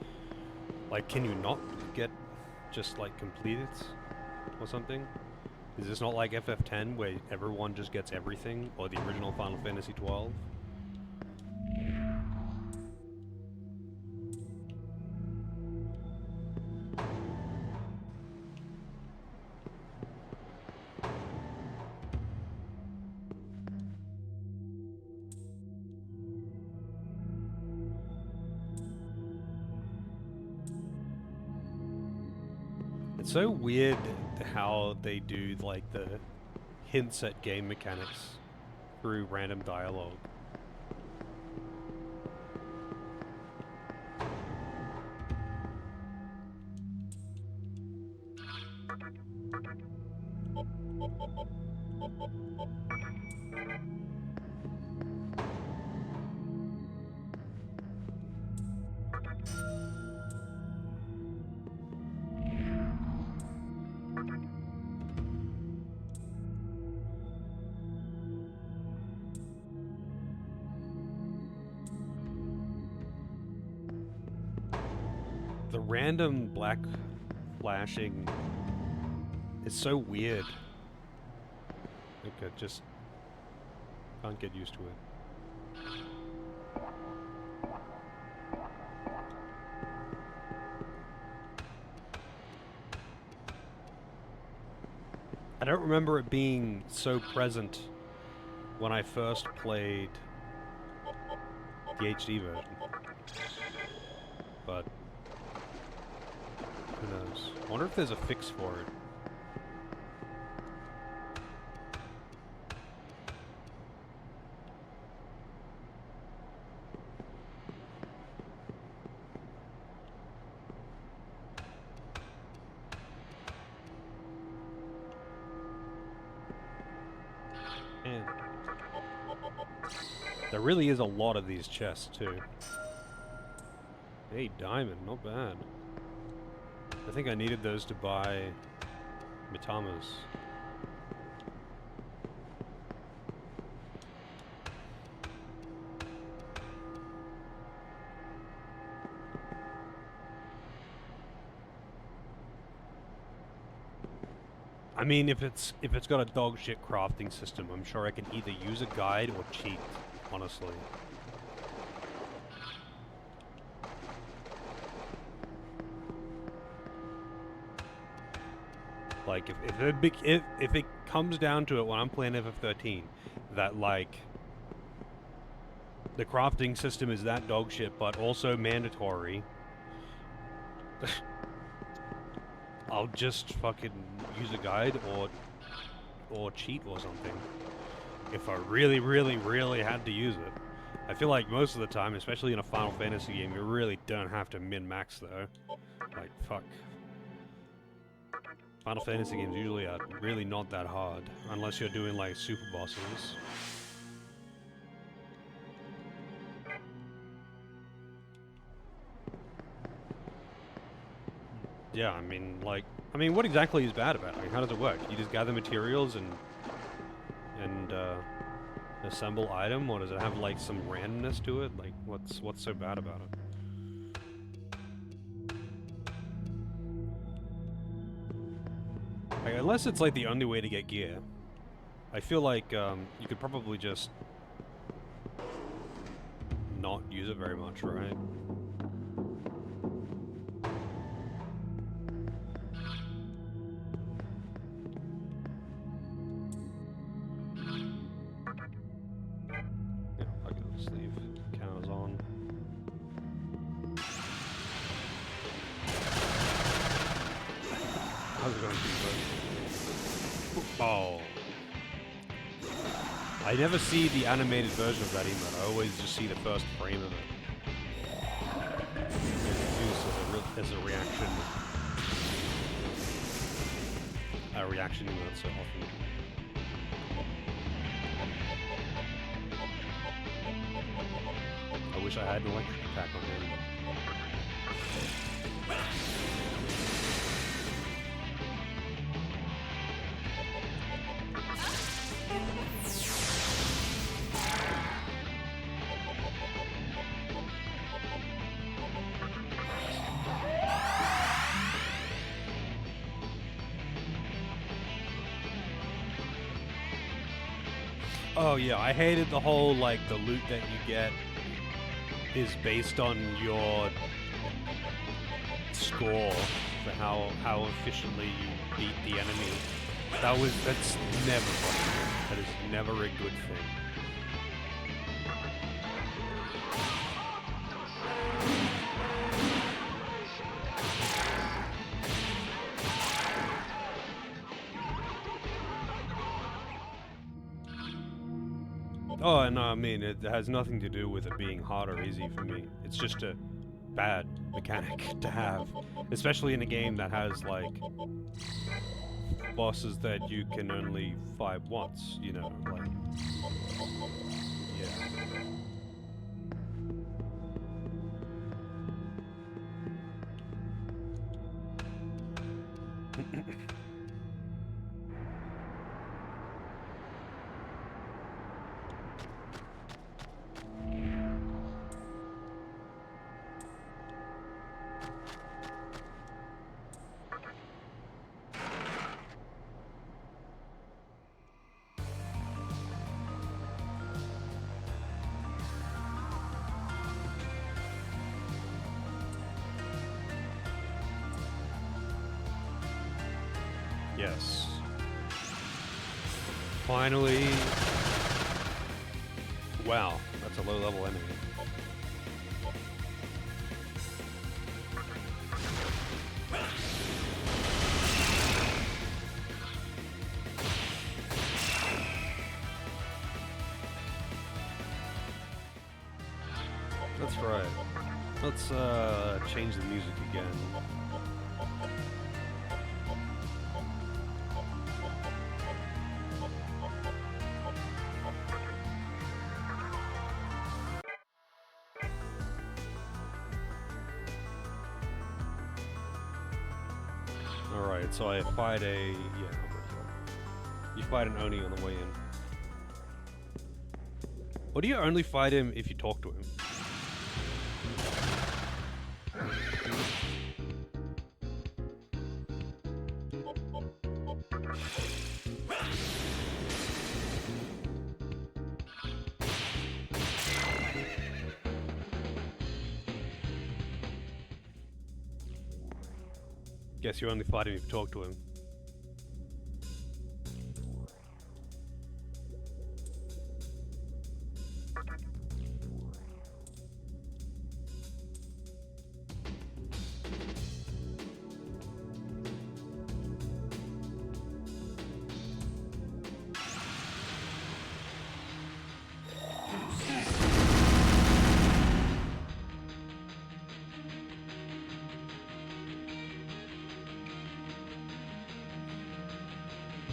Like, can you not get, just, like, complete it or something? Is this not like FF10 where everyone just gets everything, or the original Final Fantasy 12? It's so weird how they do, like, the hints at game mechanics through random dialogue. The random black flashing is so weird. Like, I just can't get used to it. I don't remember it being so present when I first played the HD version. but who knows? I wonder if there's a fix for it. Man. There really is a lot of these chests, too. Hey, diamond, not bad. I think I needed those to buy Mitamas. I mean, if it's got a dog shit crafting system, I'm sure I can either use a guide or cheat, honestly. Like, if it comes down to it when I'm playing FF13, that, like, the crafting system is that dog shit, but also mandatory, I'll just fucking use a guide or cheat or something. If I really, really, really had to use it. I feel like most of the time, especially in a Final Fantasy game, you really don't have to min-max, though. Like, fuck. Final Fantasy games usually are really not that hard, unless you're doing, like, super bosses. Yeah, I mean, what exactly is bad about it? Like, how does it work? You just gather materials and assemble item, or does it have, like, some randomness to it? Like, what's so bad about it? Like, unless it's, like, the only way to get gear. I feel like, you could probably just not use it very much, right? Yeah, fuck it, I'll just leave counters on. How's it going, people? Oh. I never see the animated version of that emote. I always just see the first frame of it. It's used as a reaction. A reaction emote so often. I wish I had an electric attack on him. Oh yeah, I hated the whole, like, the loot that you get is based on your score for how efficiently you beat the enemy. That's never fun. That is never a good thing. Oh, and I mean, it has nothing to do with it being hard or easy for me. It's just a bad mechanic to have. Especially in a game that has, like, bosses that you can only fight once, you know, like... Yeah. Yes. Finally. Wow, that's a low-level enemy. right. Let's change the music again. Alright, so I fight a... yeah, you fight an Oni on the way in. Or do you only fight him if you talk to him? Guess you only fight him if you talk to him.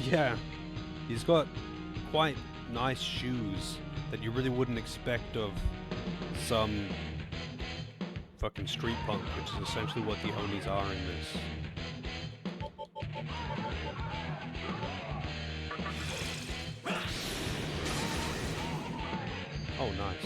Yeah, he's got quite nice shoes that you really wouldn't expect of some fucking street punk, which is essentially what the Onis are in this. Oh, nice.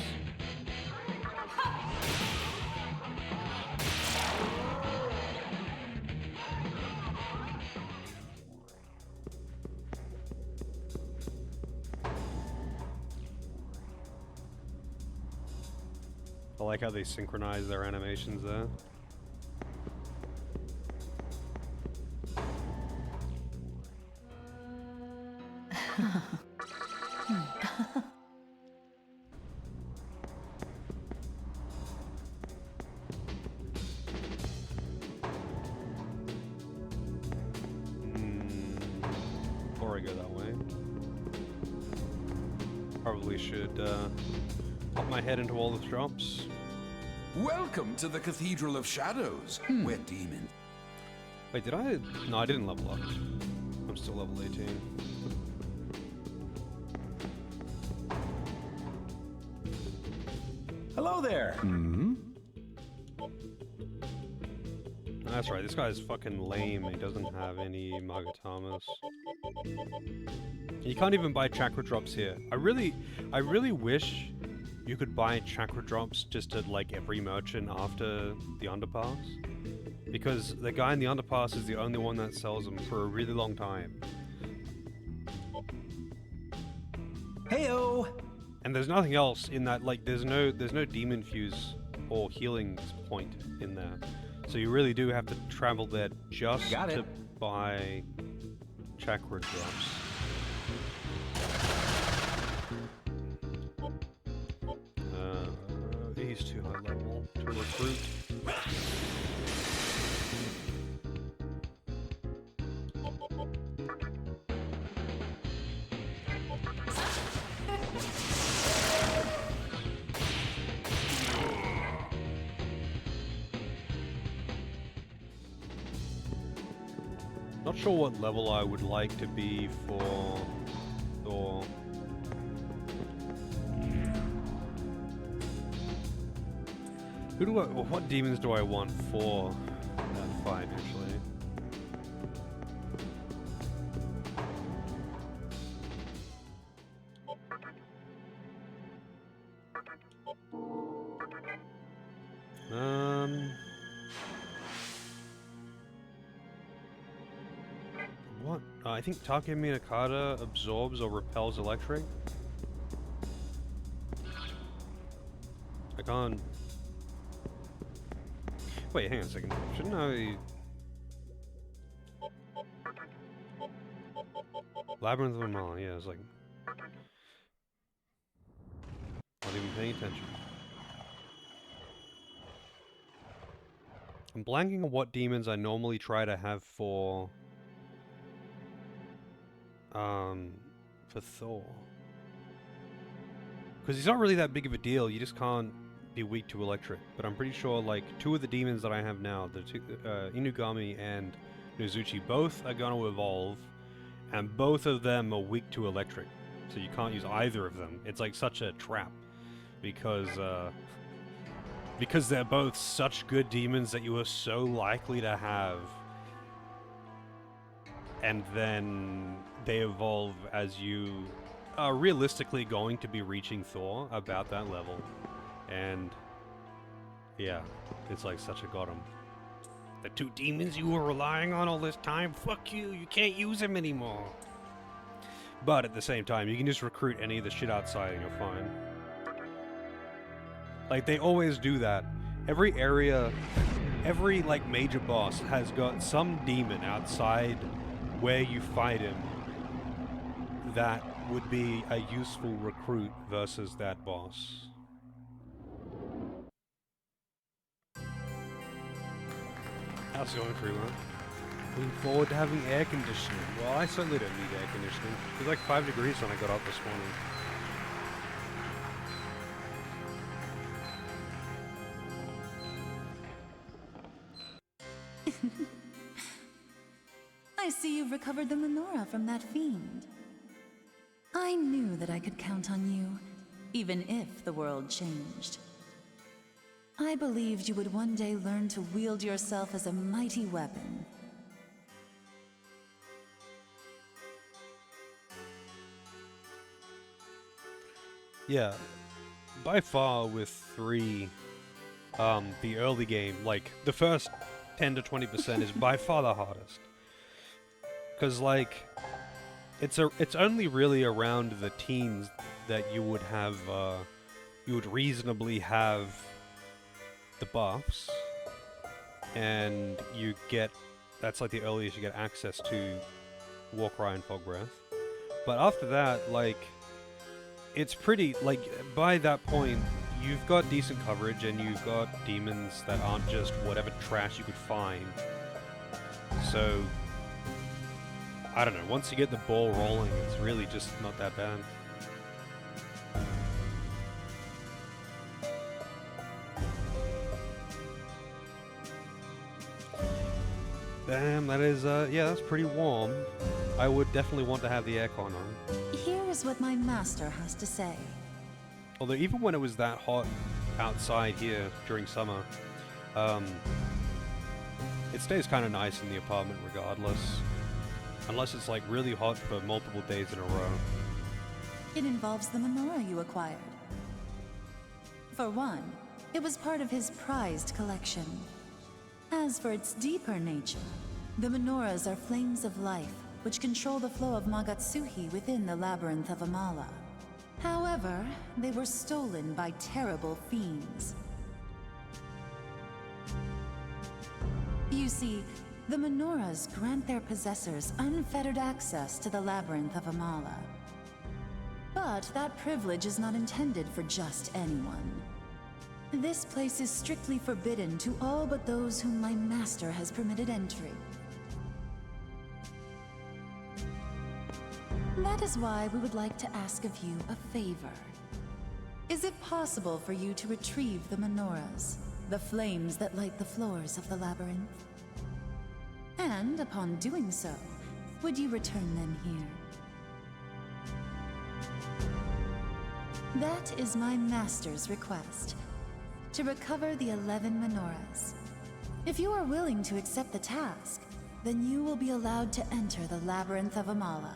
I like how they synchronize their animations there. Before I go that way, probably should pop my head into all the drops. Welcome to the Cathedral of Shadows, where demons... Wait, did I? No, I didn't level up. I'm still level 18. Hello there. That's right, this guy's fucking lame. He doesn't have any Magatamas. You can't even buy chakra drops here. I really wish you could buy chakra drops just at like every merchant after the underpass. Because the guy in the underpass is the only one that sells them for a really long time. Heyo. And there's nothing else in that, like there's no demon fuse or healing point in there. So you really do have to travel there just to buy chakra drops. He's too high level to recruit. Not sure what level I would like to be for Thor. What demons do I want for that fight, actually? What? I think Take Minakata absorbs or repels electric. I can't... Wait, hang on a second. Shouldn't I... Labyrinth of Amal, yeah, it's like... Not even paying attention. I'm blanking on what demons I normally try to have for Thor. Because he's not really that big of a deal, you just can't be weak to electric, but I'm pretty sure like 2 of the demons that I have now, the two, Inugami and Nozuchi, both are going to evolve, and both of them are weak to electric, so you can't use either of them. It's like such a trap, because they're both such good demons that you are so likely to have, and then they evolve as you are realistically going to be reaching Thor about that level. And yeah, it's like such a got 'em. The 2 demons you were relying on all this time, fuck you, you can't use them anymore. But at the same time, you can just recruit any of the shit outside and you're fine. Like, they always do that. Every area, every like major boss has got some demon outside where you fight him that would be a useful recruit versus that boss. How's it going for you, man? Looking forward to having air conditioning. Well, I certainly don't need air conditioning. It was like 5 degrees when I got up this morning. I see you've recovered the menorah from that fiend. I knew that I could count on you, even if the world changed. I believed you would one day learn to wield yourself as a mighty weapon. Yeah, by far with 3, the early game, like, the first 10 to 20% is by far the hardest. Because, like, it's only really around the teens that you would have, you would reasonably have the buffs, and you get, that's like the earliest you get access to Warcry and Fog Breath. But after that, like, it's pretty, like, by that point, you've got decent coverage and you've got demons that aren't just whatever trash you could find. So, I don't know, once you get the ball rolling, it's really just not that bad. Damn, that is, yeah, that's pretty warm. I would definitely want to have the aircon on. Here is what my master has to say. Although even when it was that hot outside here during summer, it stays kind of nice in the apartment regardless. Unless it's like really hot for multiple days in a row. It involves the menorah you acquired. For one, it was part of his prized collection. As for its deeper nature, the menorahs are flames of life, which control the flow of Magatsuhi within the labyrinth of Amala. However, they were stolen by terrible fiends. You see, the menorahs grant their possessors unfettered access to the labyrinth of Amala. But that privilege is not intended for just anyone. This place is strictly forbidden to all but those whom my master has permitted entry. That is why we would like to ask of you a favor. Is it possible for you to retrieve the menorahs, the flames that light the floors of the labyrinth? And upon doing so, would you return them here? That is my master's request. To recover the 11 menorahs. If you are willing to accept the task, then you will be allowed to enter the labyrinth of Amala.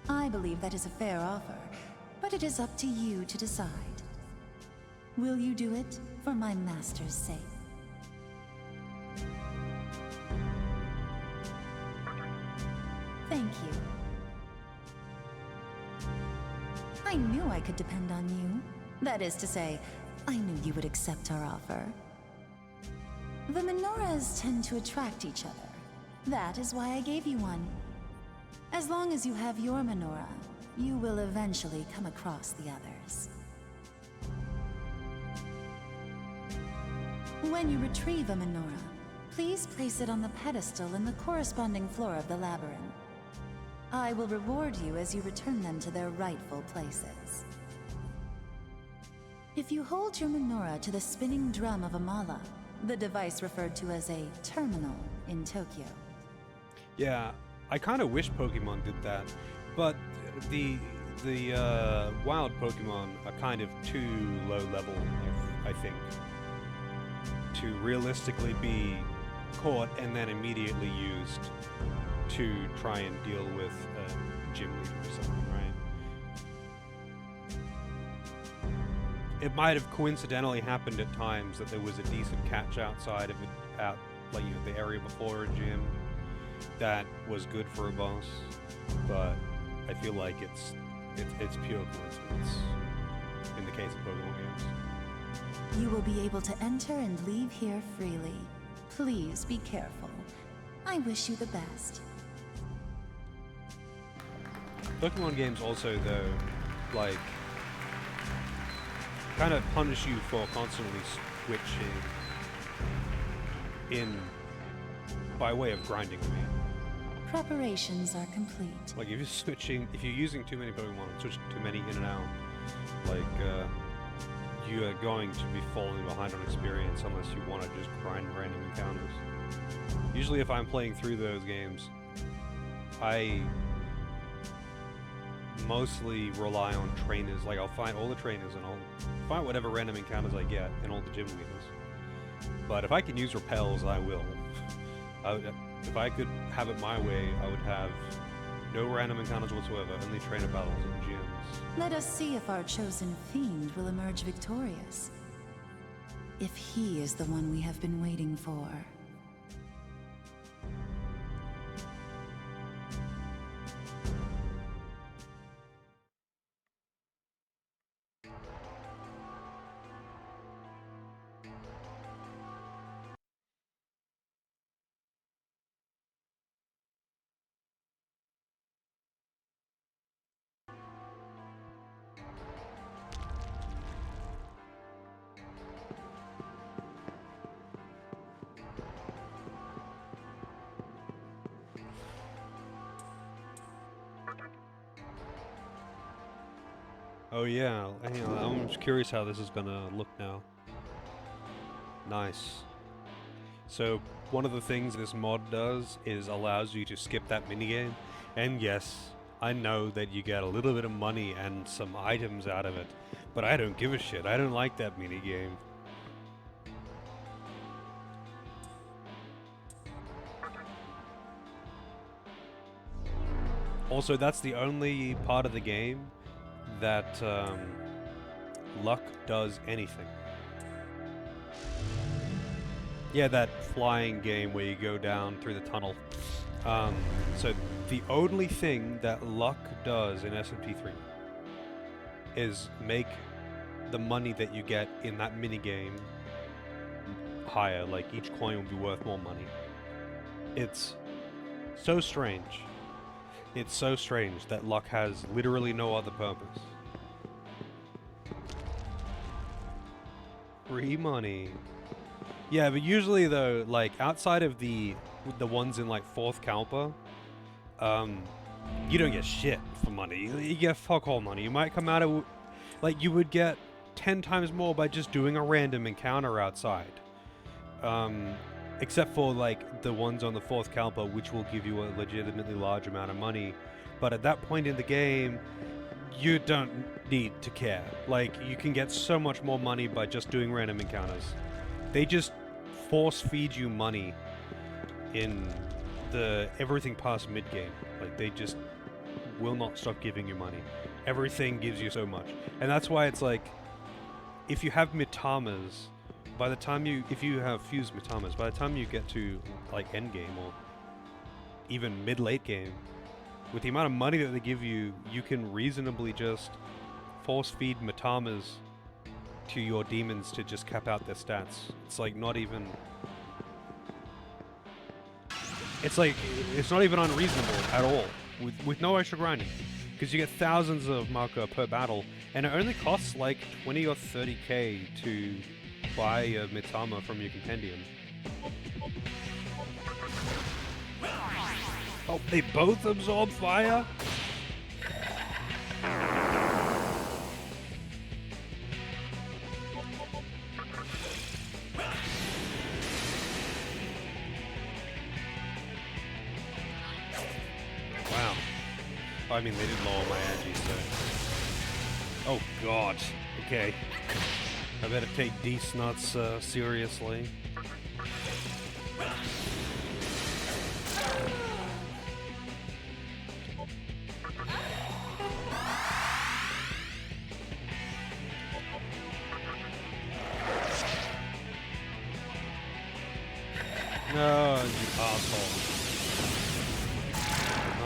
I believe that is a fair offer, but it is up to you to decide. Will you do it for my master's sake? Thank you. I knew I could depend on you. That is to say, I knew you would accept our offer. The menorahs tend to attract each other. That is why I gave you one. As long as you have your menorah, you will eventually come across the others. When you retrieve a menorah, please place it on the pedestal in the corresponding floor of the labyrinth. I will reward you as you return them to their rightful places. If you hold your menorah to the spinning drum of a mala, the device referred to as a terminal in Tokyo. Yeah, I kind of wish Pokemon did that, but the wild Pokemon are kind of too low level, I think, to realistically be caught and then immediately used to try and deal with a gym leader or something, right? It might have coincidentally happened at times that there was a decent catch outside of it, like the area before a gym that was good for a boss, but I feel like it's pure coincidence in the case of Pokemon games. You will be able to enter and leave here freely. Please be careful. I wish you the best. Pokemon games also, though, like, kind of punish you for constantly switching in by way of grinding, I mean. Preparations are complete. Like, if you're using too many Pokemon and switching too many in and out, like, you are going to be falling behind on experience unless you want to just grind random encounters. Usually if I'm playing through those games, I mostly rely on trainers. Like, I'll find all the trainers and I'll find whatever random encounters I get in all the gym leaders. But if I can use repels, I will. If I could have it my way, I would have no random encounters whatsoever, only trainer battles in gyms. Let us see if our chosen fiend will emerge victorious. If he is the one we have been waiting for. Oh yeah, I'm just curious how this is gonna look now. Nice. So, one of the things this mod does is allows you to skip that minigame, and yes, I know that you get a little bit of money and some items out of it, but I don't give a shit. I don't like that minigame. Also, that's the only part of the game that luck does anything. Yeah, that flying game where you go down through the tunnel. So the only thing that luck does in SMT3 is make the money that you get in that minigame higher. Like, each coin will be worth more money. It's so strange. It's so strange that luck has literally no other purpose. Free money. Yeah, but usually though, like, outside of the ones in, like, 4th Kalpa, you don't get shit for money. You get fuck all money. You might come out of, like, you would get 10 times more by just doing a random encounter outside. Except for, like, the ones on the 4th Kalpa, which will give you a legitimately large amount of money. But at that point in the game, you don't need to care. Like, you can get so much more money by just doing random encounters. They just force feed you money in the everything past mid-game. Like, they just will not stop giving you money. Everything gives you so much. And that's why it's like, if you have Mitamas, by the time if you have fused Mitamas, by the time you get to, like, endgame or even mid-late game, with the amount of money that they give you, you can reasonably just force feed Mitamas to your demons to just cap out their stats. It's like not even... It's like, it's not even unreasonable at all, with no extra grinding. Because you get thousands of marker per battle, and it only costs like 20 or 30k to buy a Mitama from your compendium. Oh, they both absorb fire? I mean, they did lower my agi, so... Oh, God. Okay. I better take these nuts seriously. No, you asshole.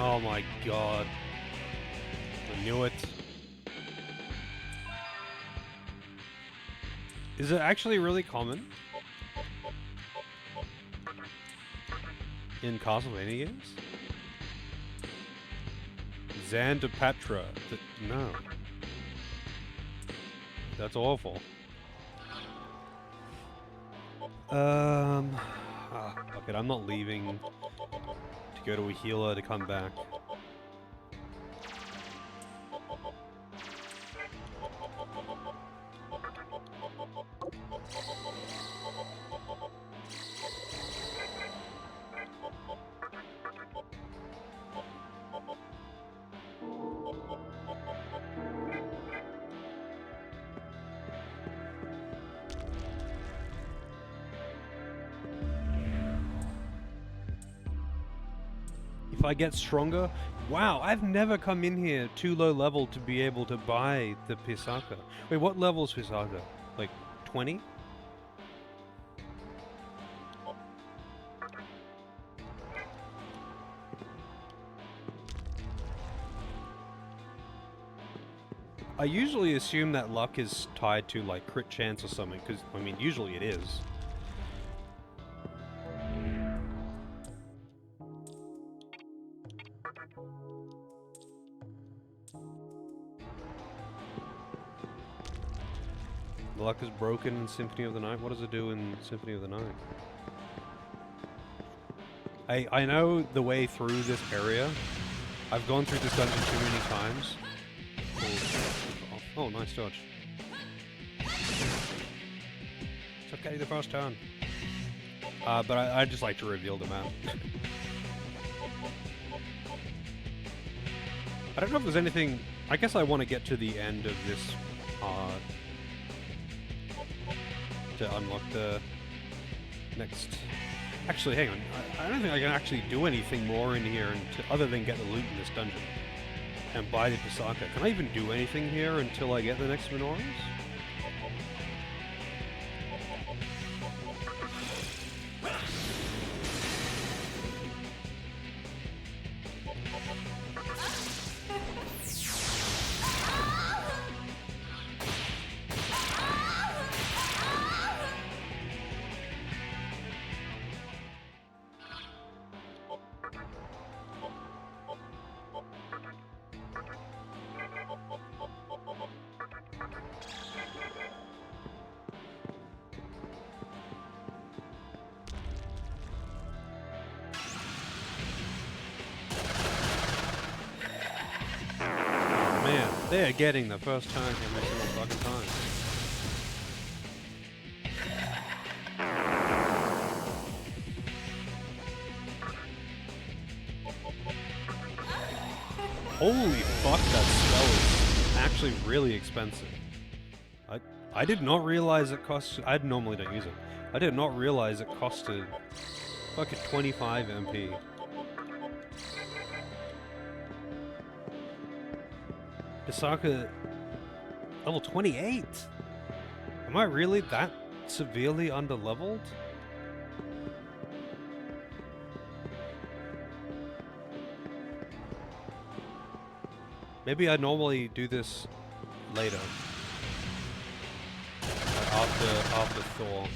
Oh my god. I knew it. Is it actually really common in Castlevania games? Xandapatra. No. That's awful. Fuck it, I'm not leaving to go to a healer to come back. If I get stronger... Wow, I've never come in here too low level to be able to buy the Pisaka. Wait, what level is Pisaka? Like, 20? I usually assume that luck is tied to, like, crit chance or something, because, I mean, usually it is. The luck is broken in Symphony of the Night. What does it do in Symphony of the Night? I know the way through this area. I've gone through this dungeon too many times. Oh, nice dodge. It's okay, the first turn. But I'd just like to reveal the map. I don't know if there's anything... I guess I want to get to the end of this part to unlock the next... Actually, hang on. I don't think I can actually do anything more in here other than get the loot in this dungeon and buy the Pisaka. Can I even do anything here until I get the next menorahs? They're getting the first time every single fucking time. Holy fuck, that spell is actually really expensive. I did not realize it cost... I normally don't use it. I did not realize it costed fucking 25 MP. Pisaka level 28? Am I really that severely underleveled? Maybe I normally do this later. After Thor.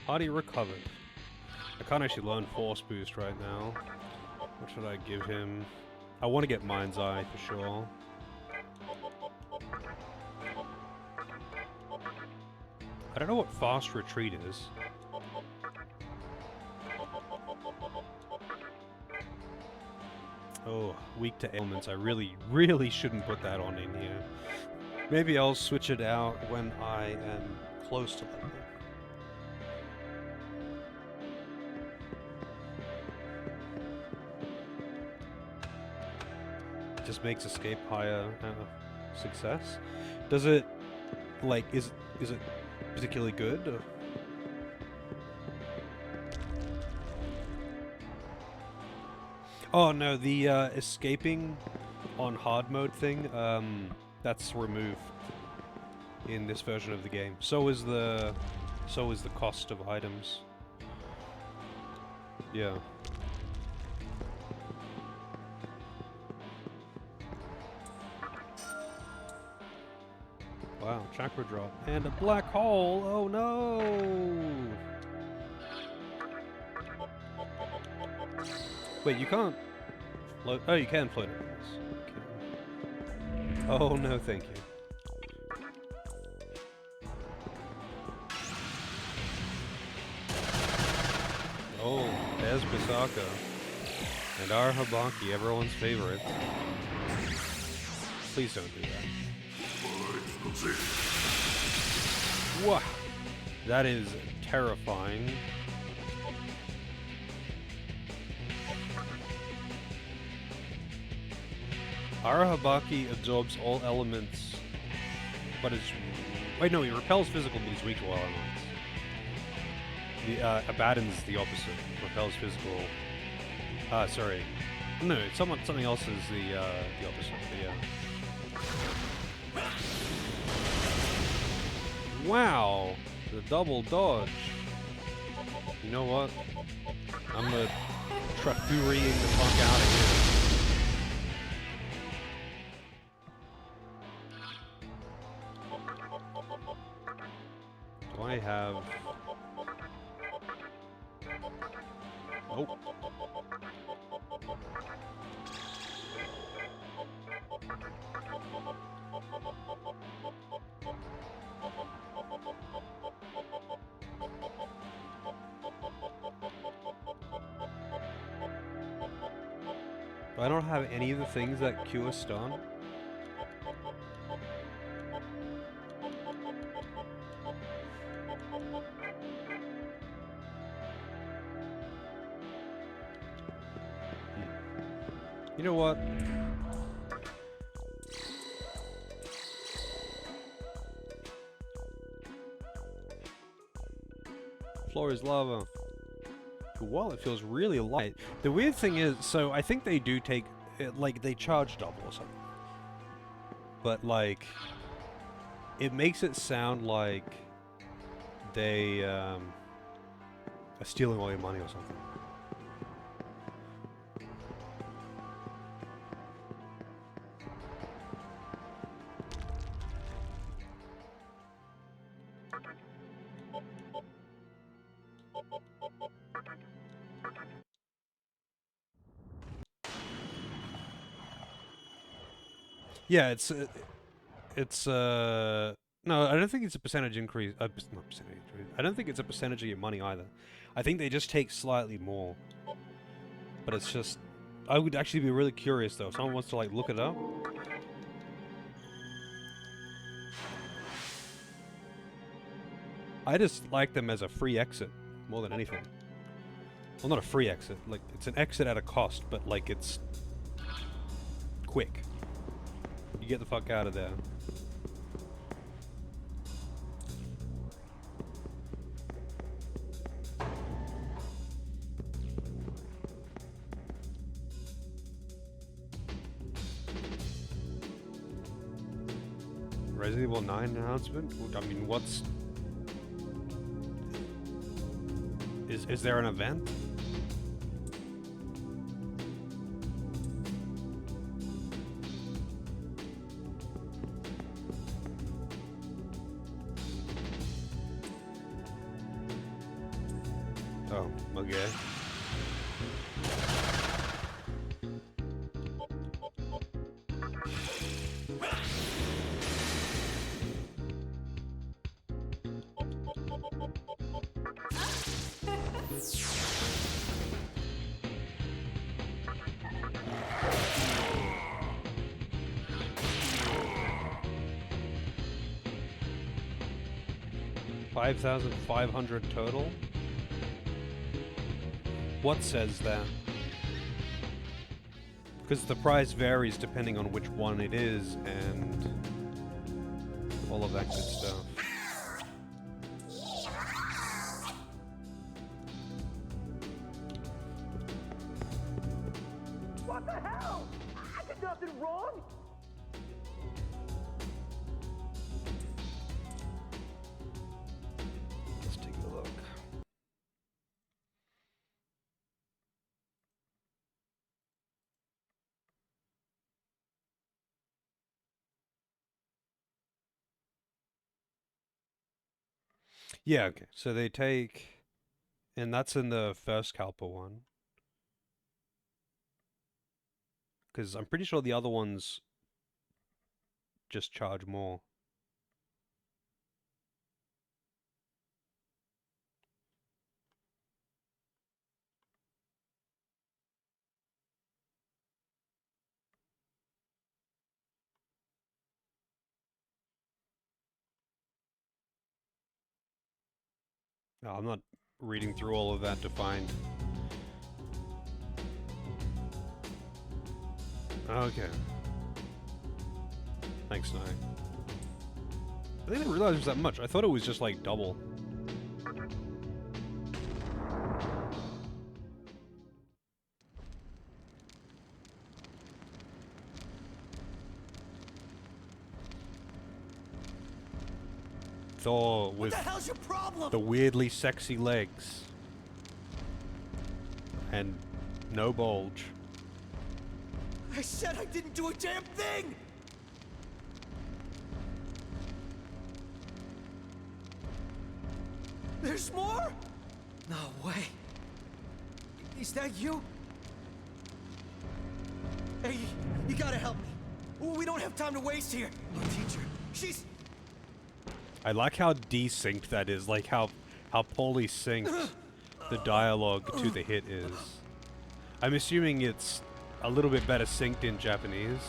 Hardy recovered. I can't actually learn Force Boost right now. What should I give him? I want to get Mind's Eye for sure. I don't know what Fast Retreat is. Oh, weak to ailments. I really, really shouldn't put that on in here. Maybe I'll switch it out when I am close to level. Just makes escape higher success. Does it, like, is it particularly good? Or? Oh no, the escaping on hard mode thing, that's removed in this version of the game. So is the cost of items. Yeah. Wow, chakra drop. And a black hole! Oh no! Wait, you can't float. Oh, you can float it. Okay. Oh no, thank you. Oh, there's Bisaka. And our Habaki, everyone's favorite. Please don't do that. Whoa! That is terrifying. Arahabaki absorbs all elements, but is... Wait, no, he repels physical, but he's weak to all elements. The, Abaddon's the opposite. Repels physical... sorry. No, something else is the opposite, but yeah. Wow! The double dodge. You know what? I'm gonna Trafuriing the fuck out of here. Do I have... Nope. I don't have any of the things that cure stun. You know what? Floor is lava. Well, it feels really light. The weird thing is, so I think they do take, like, they charge double or something. But, like, it makes it sound like they are stealing all your money or something. Yeah, no, I don't think it's a percentage increase. Not percentage increase. I don't think it's a percentage of your money either. I think they just take slightly more. But it's just, I would actually be really curious though. If someone wants to like look it up. I just like them as a free exit more than anything. Well, not a free exit. Like it's an exit at a cost, but like it's quick. You get the fuck out of there. Resident Evil 9 announcement? I mean, what's... Is there an event? Oh, okay. $5,500 total? What says that? Because the price varies depending on which one it is and all of that good stuff. What the hell? I did nothing wrong. Let's take a look. Yeah, okay. So they take, and that's in the first Calpa one. Because I'm pretty sure the other ones just charge more. No, I'm not reading through all of that to find. Okay. Thanks, Nye. I didn't realize it was that much. I thought it was just like double. Thor with What the hell's your problem? the weirdly sexy legs. And no bulge. I said I didn't do a damn thing! There's more? No way. Is that you? Hey, you gotta help me. We don't have time to waste here. Our teacher, she's... I like how desynced that is, like how poorly synced the dialogue to the hit is. I'm assuming it's a little bit better synced in Japanese.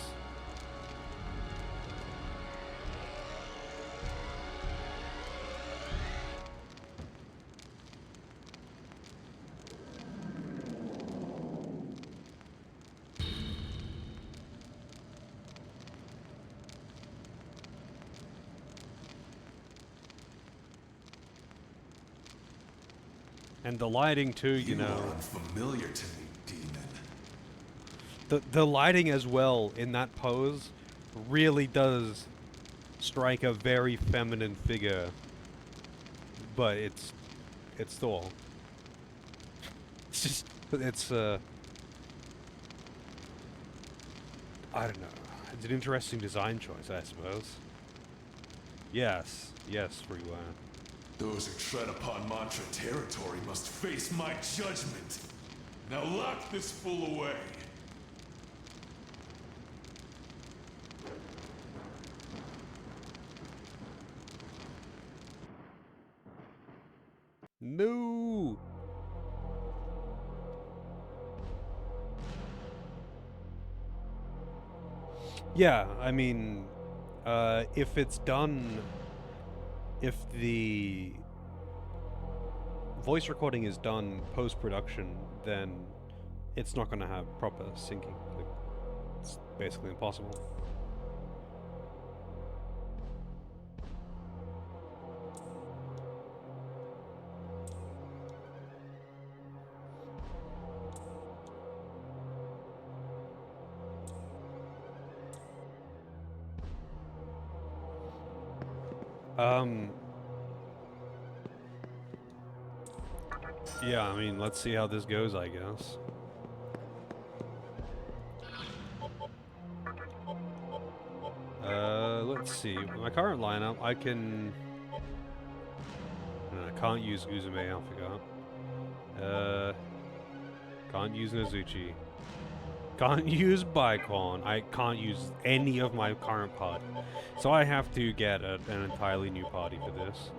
And the lighting too, you know. are unfamiliar to me, demon. The lighting as well in that pose really does strike a very feminine figure. But it's Thor. It's just I don't know. It's an interesting design choice, I suppose. Yes, Freeware. Those who tread upon Mantra territory must face my judgment. Now lock this fool away. No. Yeah, I mean, if it's done, if the voice recording is done post-production, then it's not going to have proper syncing. Like, it's basically impossible. Yeah, I mean, let's see how this goes, I guess. Let's see. My current lineup, I can... No, I can't use Uzume, I forgot. Can't use Nezuchi. Can't use Bicon. I can't use any of my current party. So I have to get an entirely new party for this.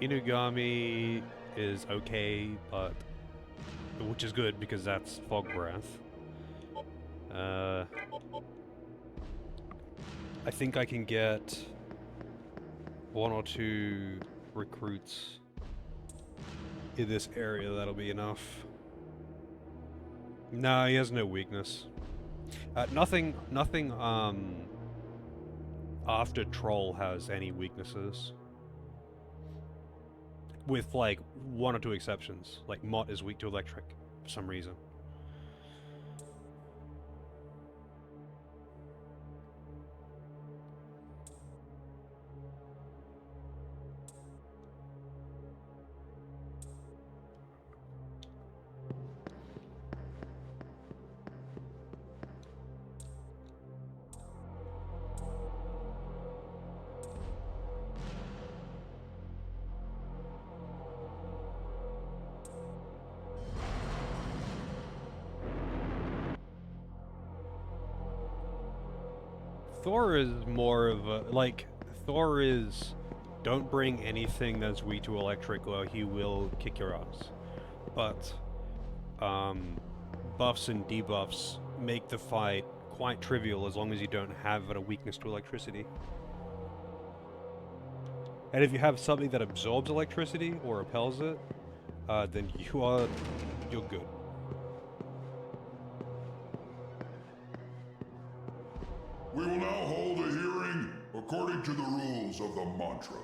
Inugami is okay, but... which is good, because that's Fog Breath. I think I can get 1 or 2 recruits in this area, that'll be enough. No, he has no weakness. Nothing after Troll has any weaknesses. With, like, 1 or 2 exceptions. Like, Mott is weak to electric, for some reason. Thor is more of a, like, Thor is, don't bring anything that's weak to electric or he will kick your ass. But, buffs and debuffs make the fight quite trivial as long as you don't have a weakness to electricity. And if you have something that absorbs electricity or repels it, then you're good. We will now hold a hearing according to the rules of the mantra.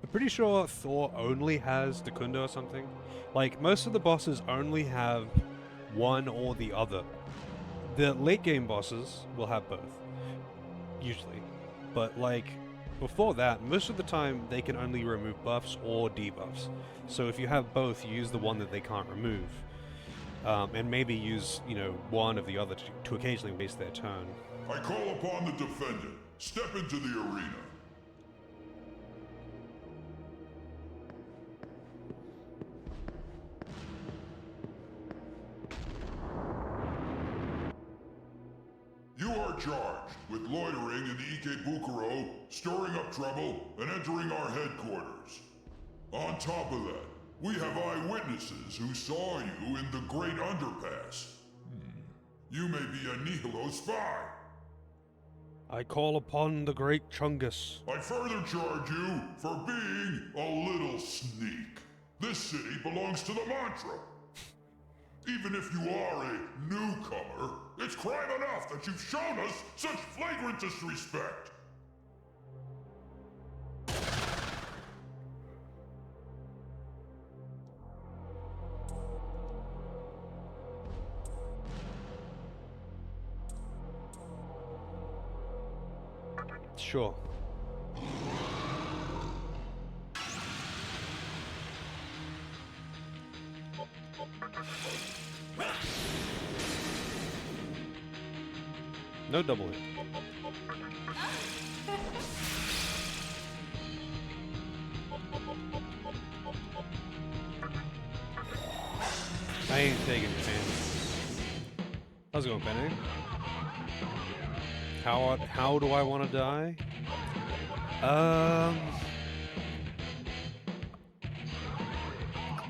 I'm pretty sure Thor only has Dakunda or something. Like, most of the bosses only have one or the other. The late game bosses will have both, usually. But, like, before that, most of the time they can only remove buffs or debuffs. So if you have both, you use the one that they can't remove. And maybe use, you know, one of the other to occasionally waste their turn. I call upon the defendant. Step into the arena. You are charged with loitering in the Ikebukuro, stirring up trouble, and entering our headquarters. On top of that, we have eyewitnesses who saw you in the Great Underpass. You may be a Nihilo spy. I call upon the great Chungus. I further charge you for being a little sneak. This city belongs to the mantra. Even if you are a newcomer, it's crime enough that you've shown us such flagrant disrespect. Sure. No double hit. I ain't taking your hand. How's it going, Penny? How do I want to die?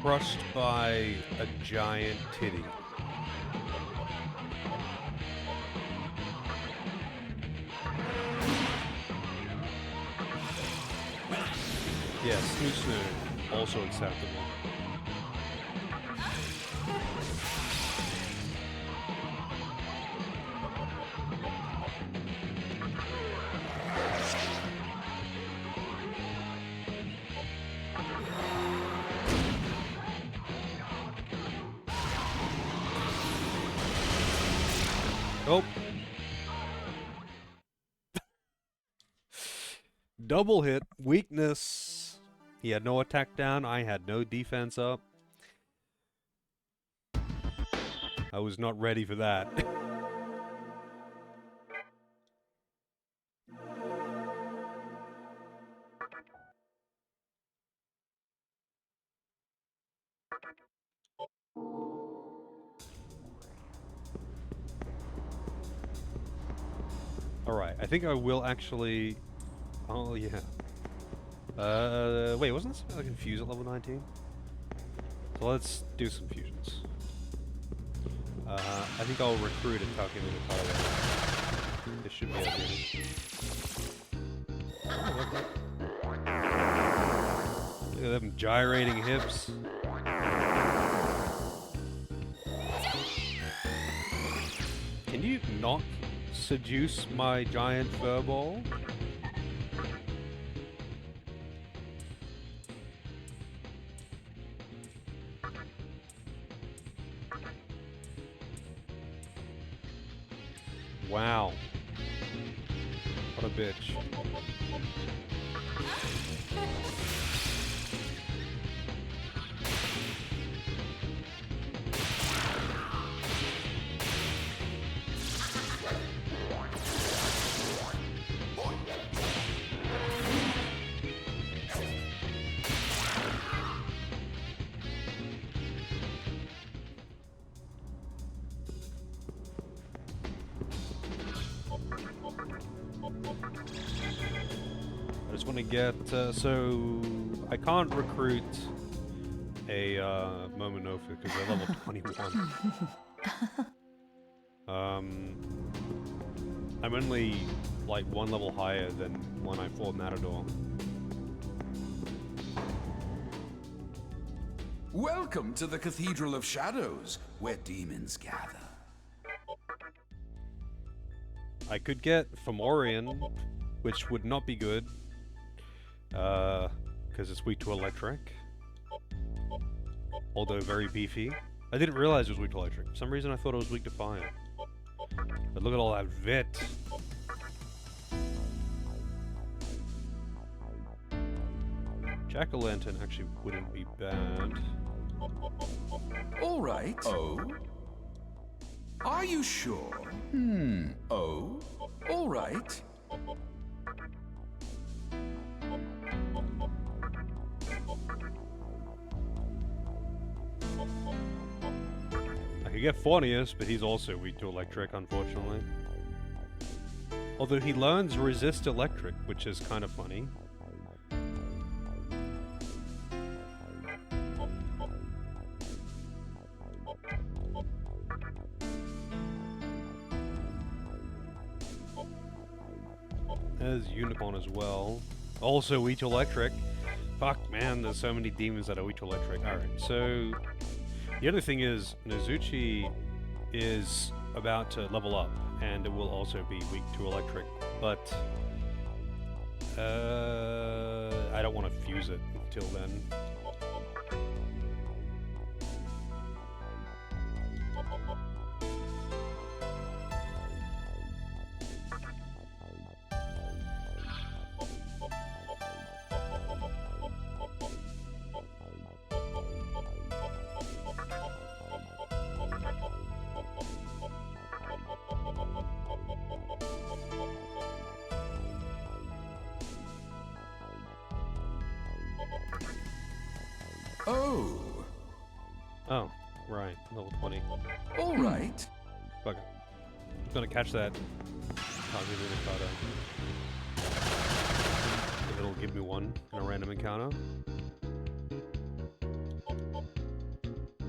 Crushed by a giant titty. Yeah, Snoo also acceptable. Oh. Double hit. Weakness. He had no attack down. I had no defense up. I was not ready for that. Alright, I think I will actually... Oh, yeah. Wait, wasn't this like a fuse at level 19? So let's do some fusions. I think I'll recruit a calculated pilot. This should be okay. Look at them gyrating hips. Can you not seduce my giant furball? Wow. What a bitch. I just want to get, so I can't recruit a Momonofa because they're level 21. I'm only like one level higher than when I fought Matador. Welcome to the Cathedral of Shadows, where demons gather. I could get Fomorian, which would not be good, because it's weak to electric. Although very beefy. I didn't realize it was weak to electric. For some reason I thought it was weak to fire. But look at all that vit. Jack-o'-lantern actually wouldn't be bad. All right. Oh? Are you sure? Oh? All right. I could get Fornius, but he's also weak to electric, unfortunately. Although he learns resist electric, which is kind of funny. There's Unicorn as well. Also weak to electric. Fuck, man, there's so many demons that are weak to electric. Alright, so... The other thing is, Nozuchi is about to level up, and it will also be weak to electric, but... I don't want to fuse it until then. Oh. Oh, right, level 20. All right. Fuck it. I'm gonna catch that. If it'll give me one in a random encounter.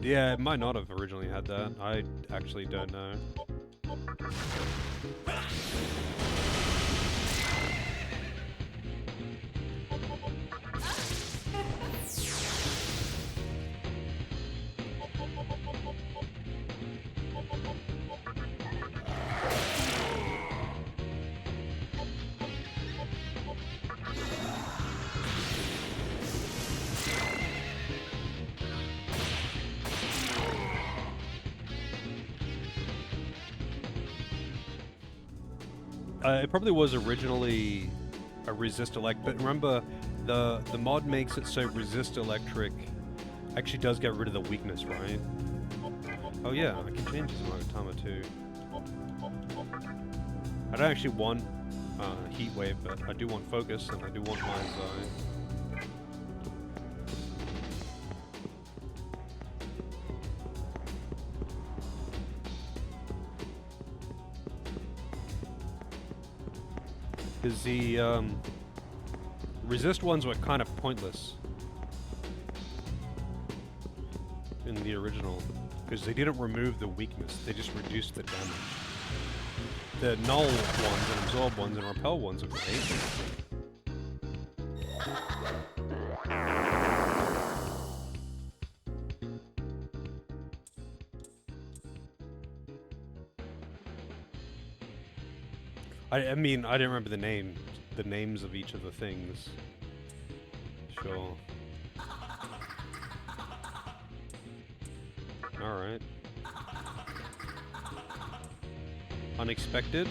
Yeah, it might not have originally had that. I actually don't know. It probably was originally a resist elect, but remember the mod makes it so resist electric actually does get rid of the weakness, right? Oh yeah, I can change his Magatama too. I don't actually want Heat Wave, but I do want Focus and I do want Mind's Eye. Because the resist ones were kind of pointless in the original. Because they didn't remove the weakness, they just reduced the damage. The null ones and absorb ones and repel ones are great. I mean, I didn't remember the names of each of the things. Sure. Alright. Unexpected?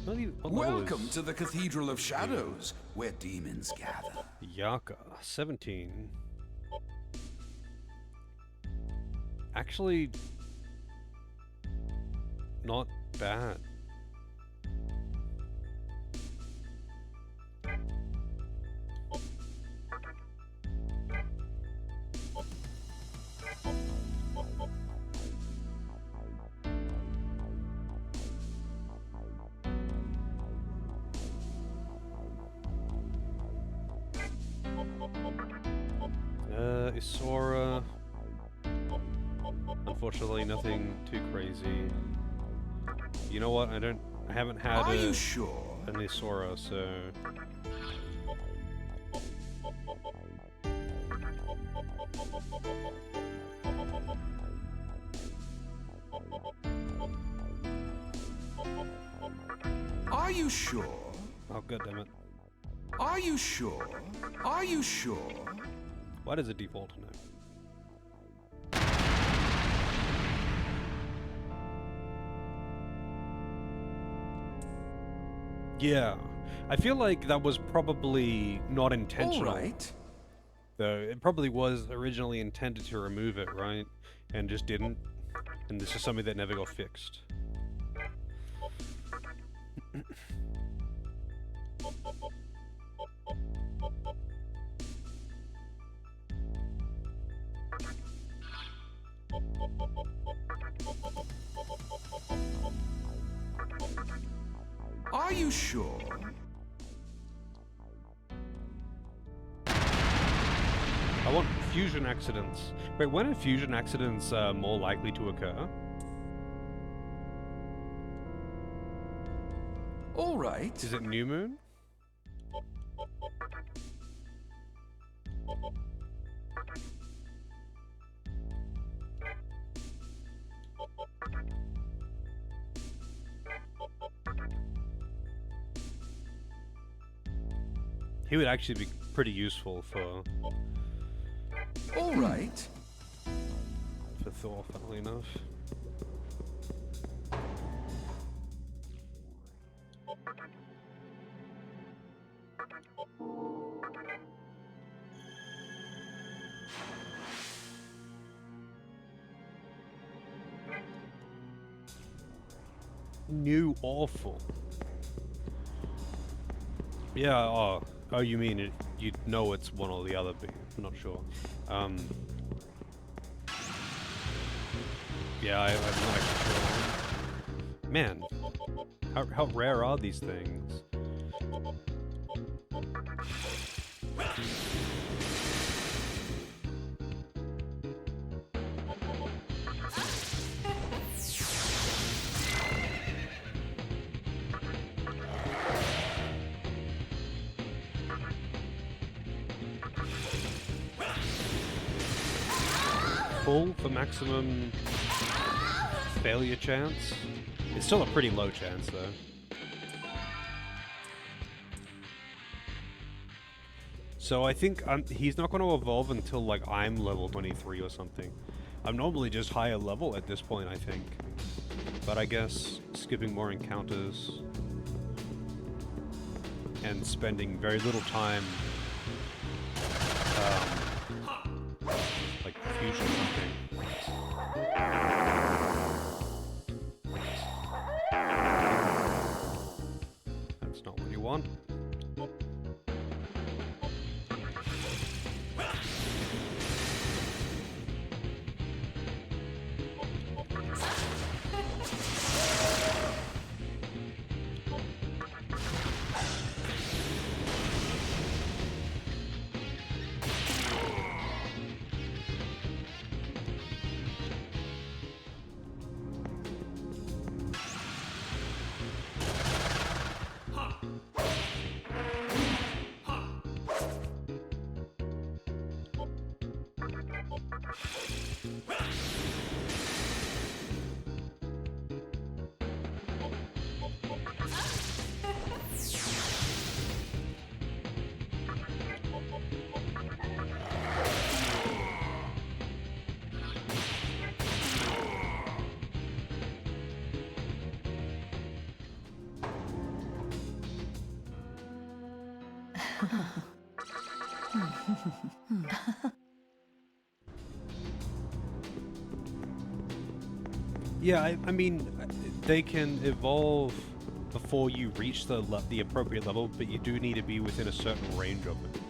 What level Welcome is to the Cathedral of Shadows, where demons gather. Yaka? 17. Actually, not bad. Isora. Unfortunately, nothing too crazy. You know what? I haven't had Are you sure? an Isora, so. Are you sure? Oh, goddammit. Are you sure? Are you sure? Why does it default to no? Yeah, I feel like that was probably not intentional. All right. Though it probably was originally intended to remove it, right? And just didn't. And this is something that never got fixed. Are you sure? I want fusion accidents. Wait, when are fusion accidents more likely to occur? All right. Is it new moon? He would actually be pretty useful for All right. Thor, funnily enough. New awful. Yeah, oh, you mean it, you know it's one or the other, but I'm not sure. Yeah, I'm not actually sure. Man, how rare are these things? Full for maximum failure chance. It's still a pretty low chance, though. So I think he's not going to evolve until, like, I'm level 23 or something. I'm normally just higher level at this point, I think. But I guess skipping more encounters and spending very little time like fusion hunting. That's not what you want. Yeah, I mean, they can evolve before you reach the appropriate level, but you do need to be within a certain range of it.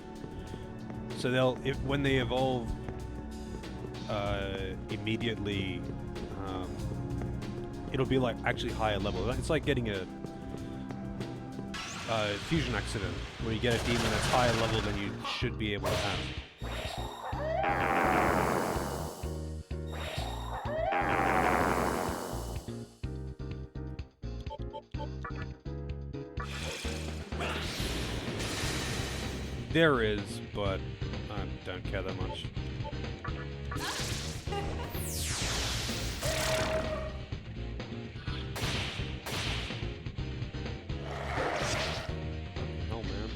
So when they evolve immediately, it'll be like actually higher level. It's like getting a fusion accident, where you get a demon that's higher level than you should be able to have. There is, but I don't care that much. Oh man.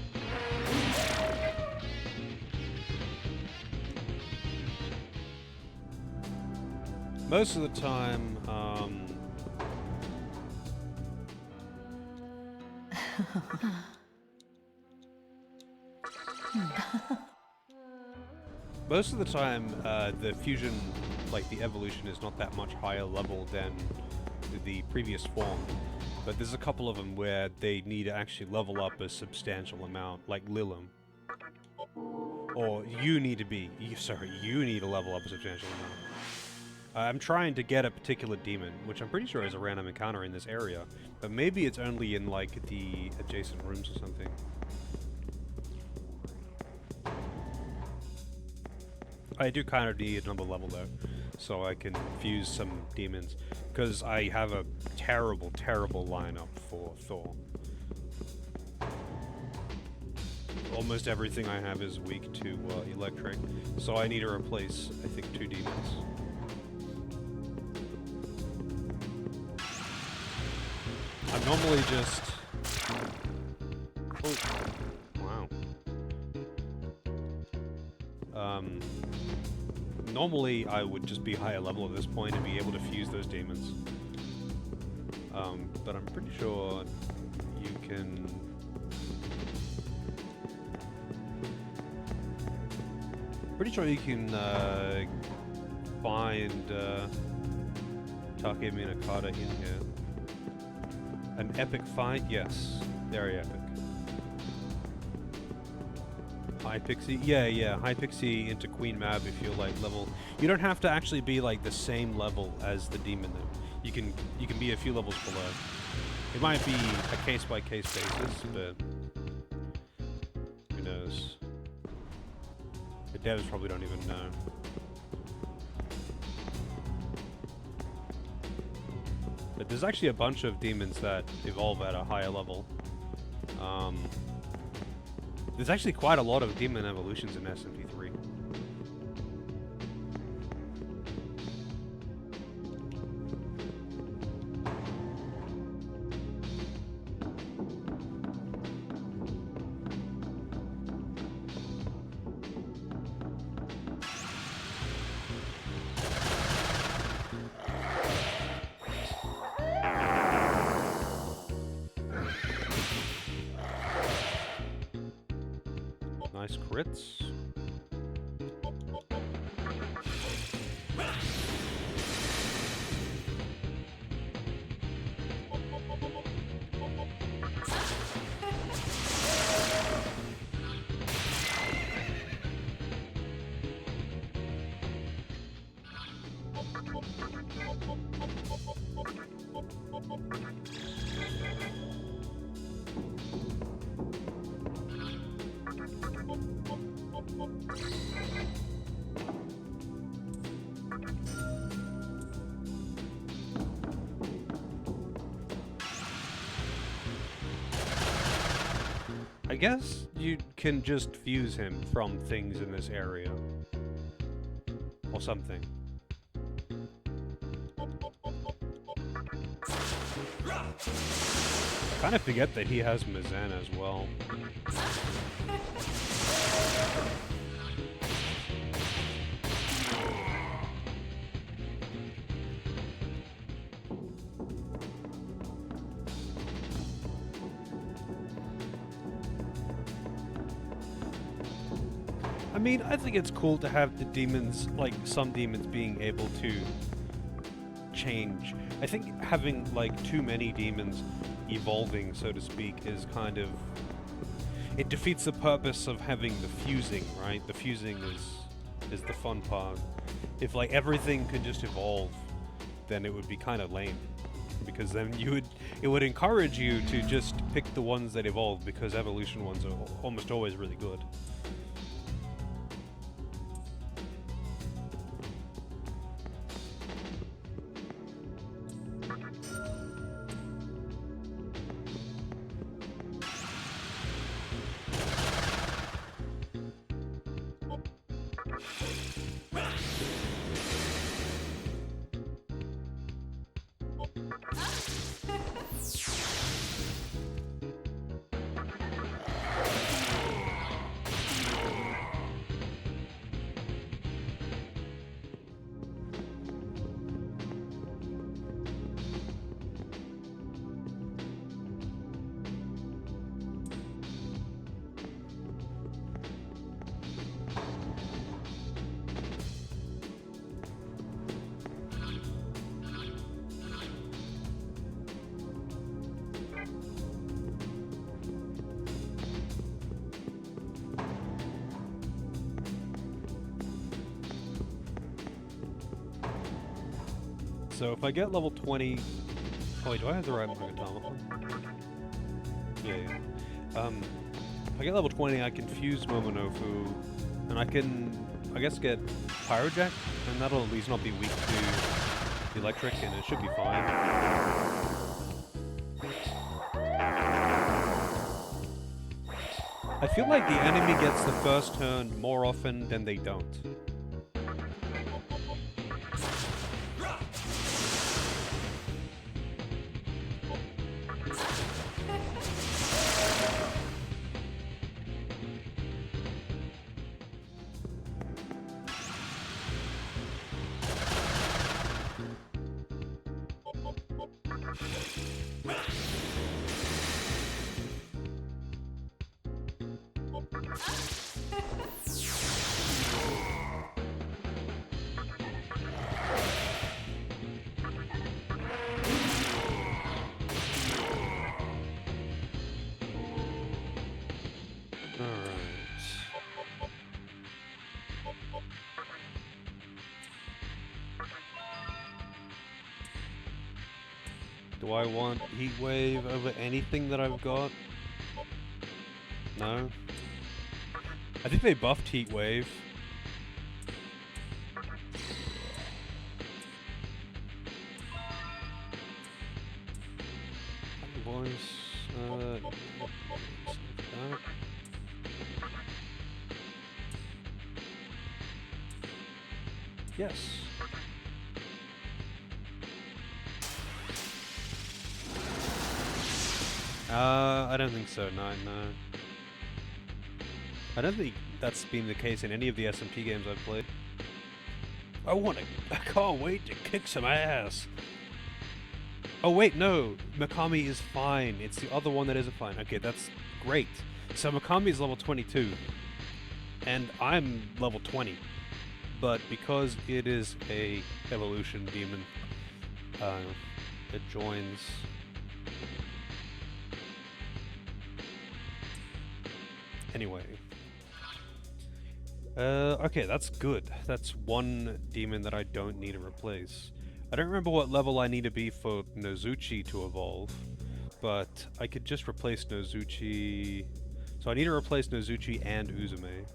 Most of the time, most of the time, the fusion, like the evolution, is not that much higher level than the previous form. But there's a couple of them where they need to actually level up a substantial amount, like Lilum. Or you need to level up a substantial amount. I'm trying to get a particular demon, which I'm pretty sure is a random encounter in this area. But maybe it's only in, like, the adjacent rooms or something. I do kind of need another level though, so I can fuse some demons, because I have a terrible, terrible lineup for Thor. Almost everything I have is weak to electric, so I need to replace, I think, 2 demons. I'm normally just... Oh, wow. Normally, I would just be higher level at this point and be able to fuse those demons. But I'm pretty sure you can... Pretty sure you can find Take Minakata in here. An epic fight? Yes. Very epic. High Pixie? Yeah, High Pixie into Queen Mab if you're like level... You don't have to actually be like the same level as the demon though. You can be a few levels below. It might be a case-by-case basis, but... Who knows? The devs probably don't even know. But there's actually a bunch of demons that evolve at a higher level. There's actually quite a lot of demon evolutions in SMT3. Nice crits. I guess you can just fuse him from things in this area. Or something. I kind of forget that he has Mizan as well. I mean, I think it's cool to have the demons, like some demons being able to change. I think having like too many demons evolving, so to speak, is kind of... it defeats the purpose of having the fusing, right? The fusing is the fun part. If like everything could just evolve, then it would be kind of lame. Because then it would encourage you to just pick the ones that evolve, because evolution ones are almost always really good. So if I get level 20... oh wait, do I have the right Magatama? Yeah. If I get level 20, I can fuse Momonofu, and I can, I guess, get Pyrojack, and that'll at least not be weak to the electric, and it should be fine. I feel like the enemy gets the first turn more often than they don't. Do I want Heat Wave over anything that I've got? No? I think they buffed Heat Wave. Voice, yes. I don't think so, no. I don't think that's been the case in any of the SMT games I've played. I can't wait to kick some ass. Oh wait, no, Mikami is fine. It's the other one that isn't fine. Okay, that's great. So Mikami is level 22, and I'm level 20. But because it is a evolution demon, it joins... Anyway. Okay, that's good. That's one demon that I don't need to replace. I don't remember what level I need to be for Nozuchi to evolve, but I could just replace Nozuchi... So I need to replace Nozuchi and Uzume.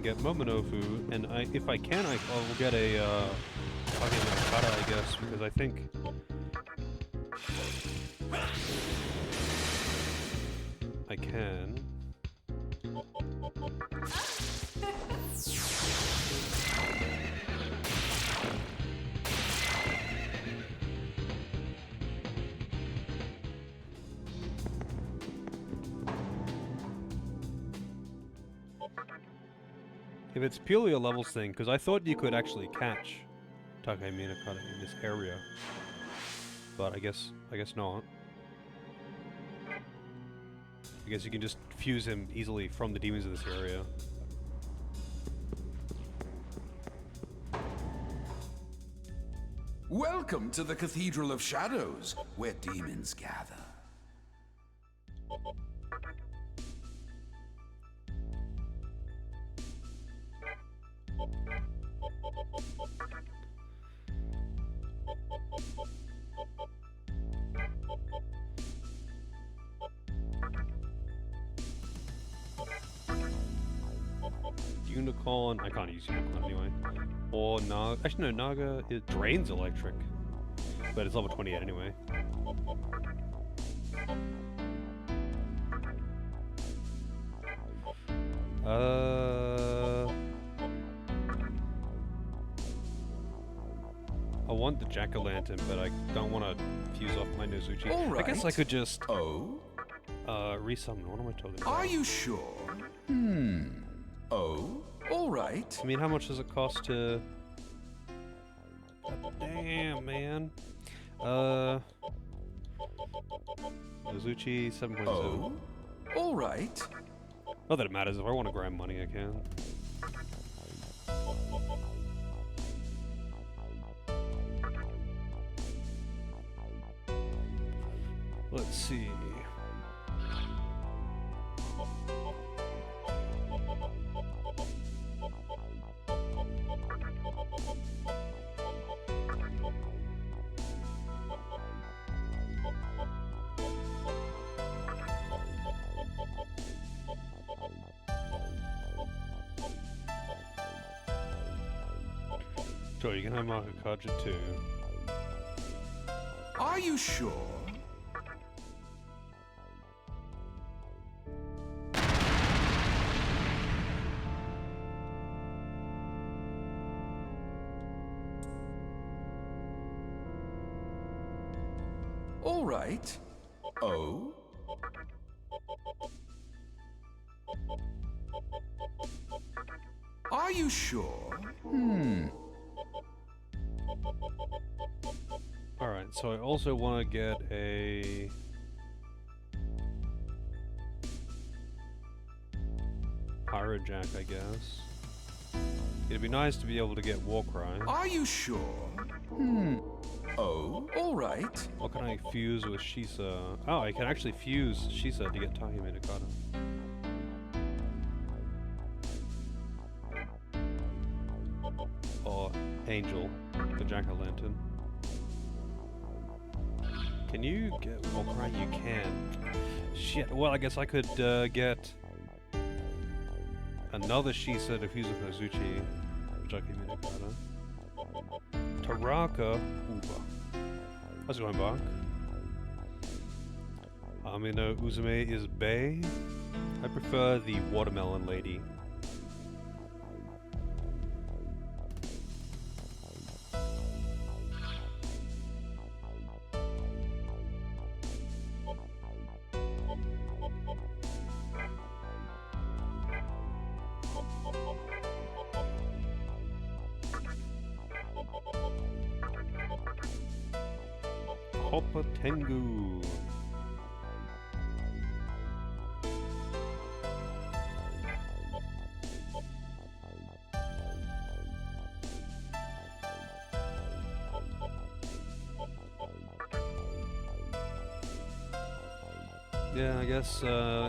get Momonofu, and if I can, I will get a Kage no Kata, I guess, because I think I can. If it's purely a levels thing, because I thought you could actually catch Takemi no Kata in this area, but I guess not. I guess you can just fuse him easily from the demons of this area. Welcome to the Cathedral of Shadows, where demons gather. Unicorn, I can't use Unicorn anyway. Or Naga, actually no, Naga, it drains electric. But it's level 28 anyway. I want the Jack-o'-lantern, but I don't want to fuse off my Nozuchi. All I guess I right. could just Oh? resummon. What am I talking about? Are you sure? Oh? All right. I mean, how much does it cost to... God damn, man. Nozuchi 7.0. Oh? All right. Not that it matters. If I want to grind money, I can. Let's see. Sure, you can have Market Kaja too. Are you sure? All right. Oh? Are you sure? Alright, so I also want to get a... Pirate Jack, I guess. It'd be nice to be able to get Warcry. Are you sure? Oh, all right. What can I fuse with Shisa? Oh, I can actually fuse Shisa to get Tahime Nakata. Or Angel, the Jack-o'-lantern. Can you get Warcry? You can. Shit, well I guess I could get another Shisa to fuse with Nozuchi, Tahime Nakata. Taraka Uba. How's it going, Bach? Amino Uzume is Bay. I prefer the Watermelon Lady. Hoppa Tengu. Yeah, I guess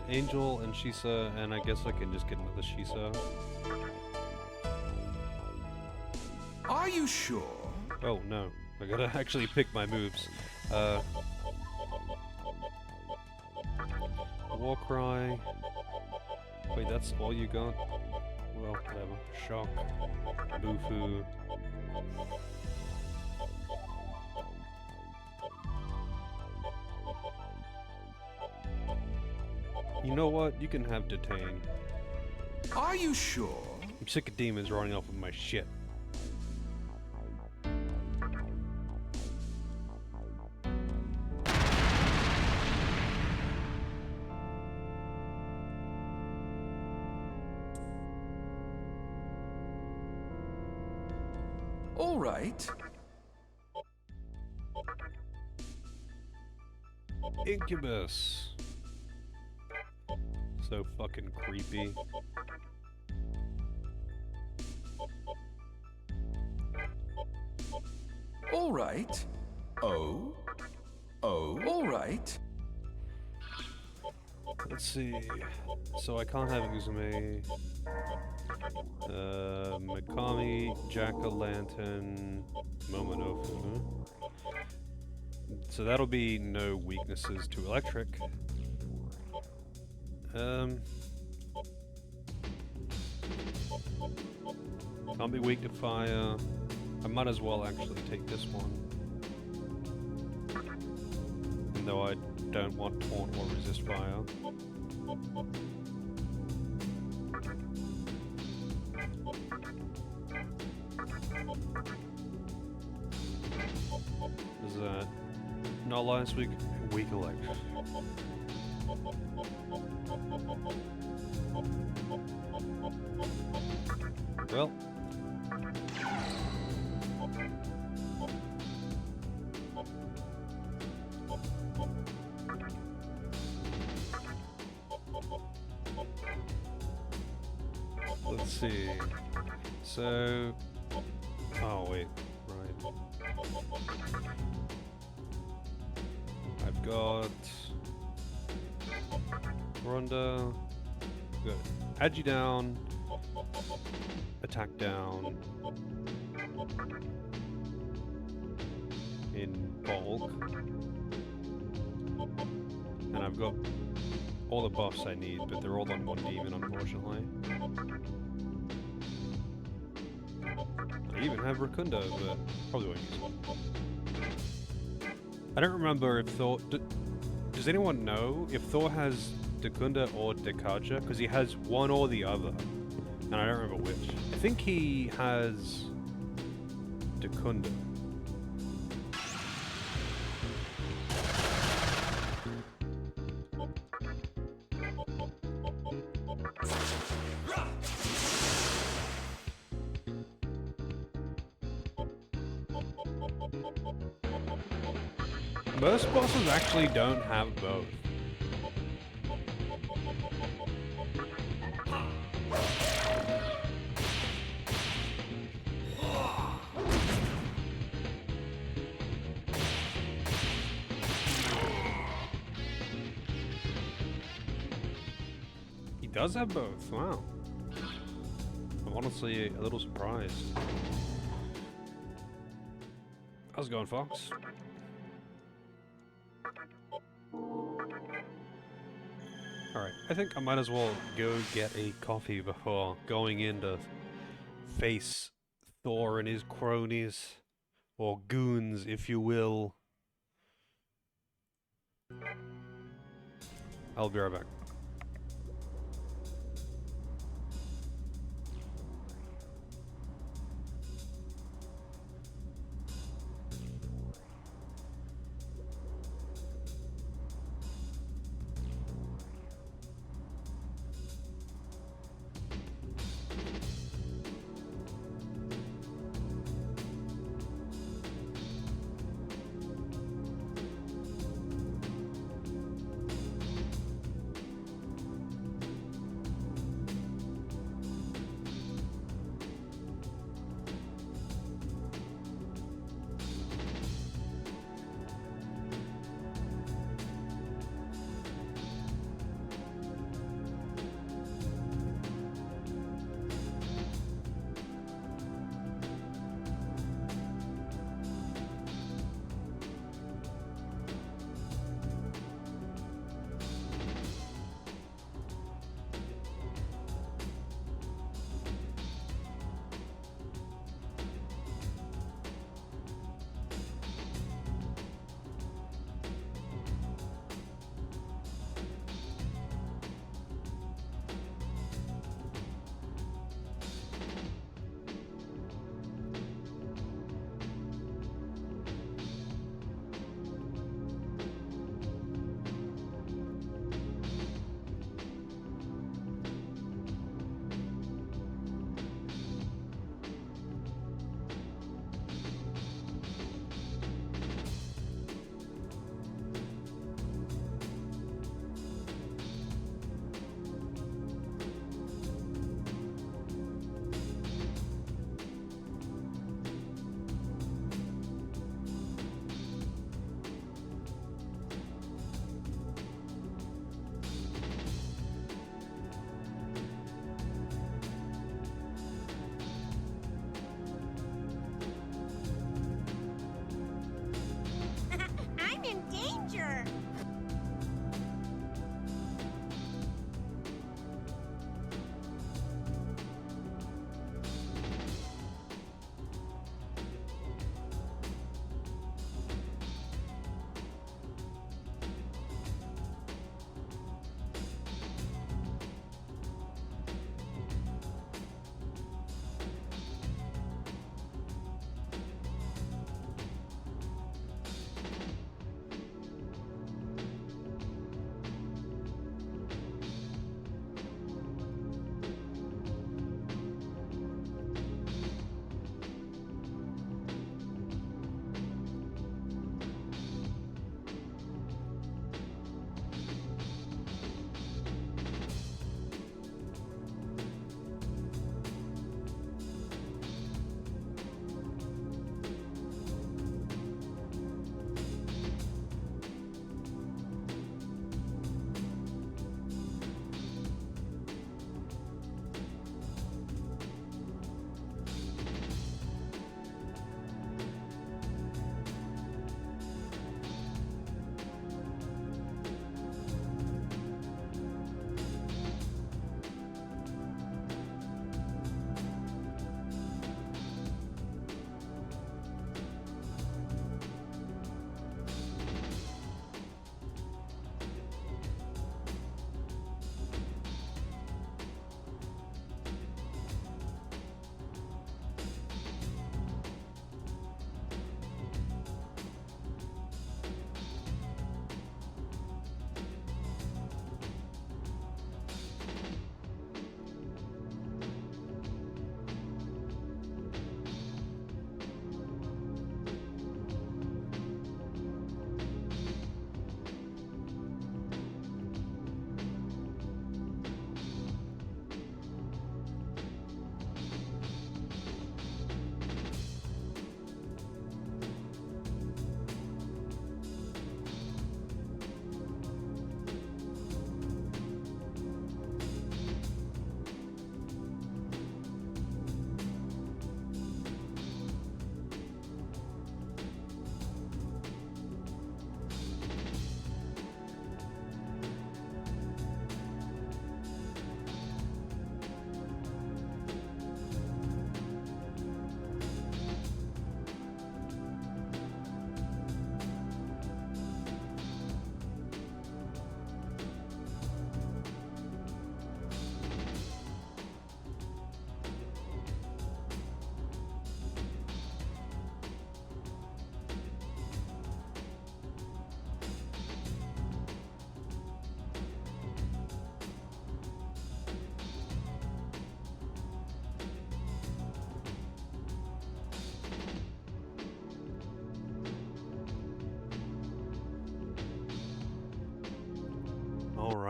Angel and Shisa, and I guess I can just get another Shisa. Are you sure? Oh no, I gotta actually pick my moves. Warcry. Wait, that's all you got? well, whatever. Shock. Bufu. You know what? You can have detain. Are you sure? I'm sick of demons running off with my shit. All right. Incubus. So fucking creepy. All right. Oh. All right. Let's see. So I can't have Uzume. Mikami, Jack-o'-lantern, Momonofu. So that'll be no weaknesses to electric. Can't be weak to fire. I might as well actually take this one. Even though I don't want taunt or resist fire. Is that not last week? Weak electric. Well. Let's see. So... Oh, wait. Right. I've got... Ronda. Good. Agi down. Attack down. In bulk. And I've got all the buffs I need, but they're all on one demon, unfortunately. I even have Rakunda, but probably won't use it. I don't remember if Thor... Does anyone know if Thor has Dakunda or Dekaja? Because he has one or the other. And I don't remember which. I think he has Dakunda. Most bosses actually don't have both. He does have both, wow. I'm honestly a little surprised. How's it going, Fox? Alright, I think I might as well go get a coffee before going in to face Thor and his cronies, or goons, if you will. I'll be right back.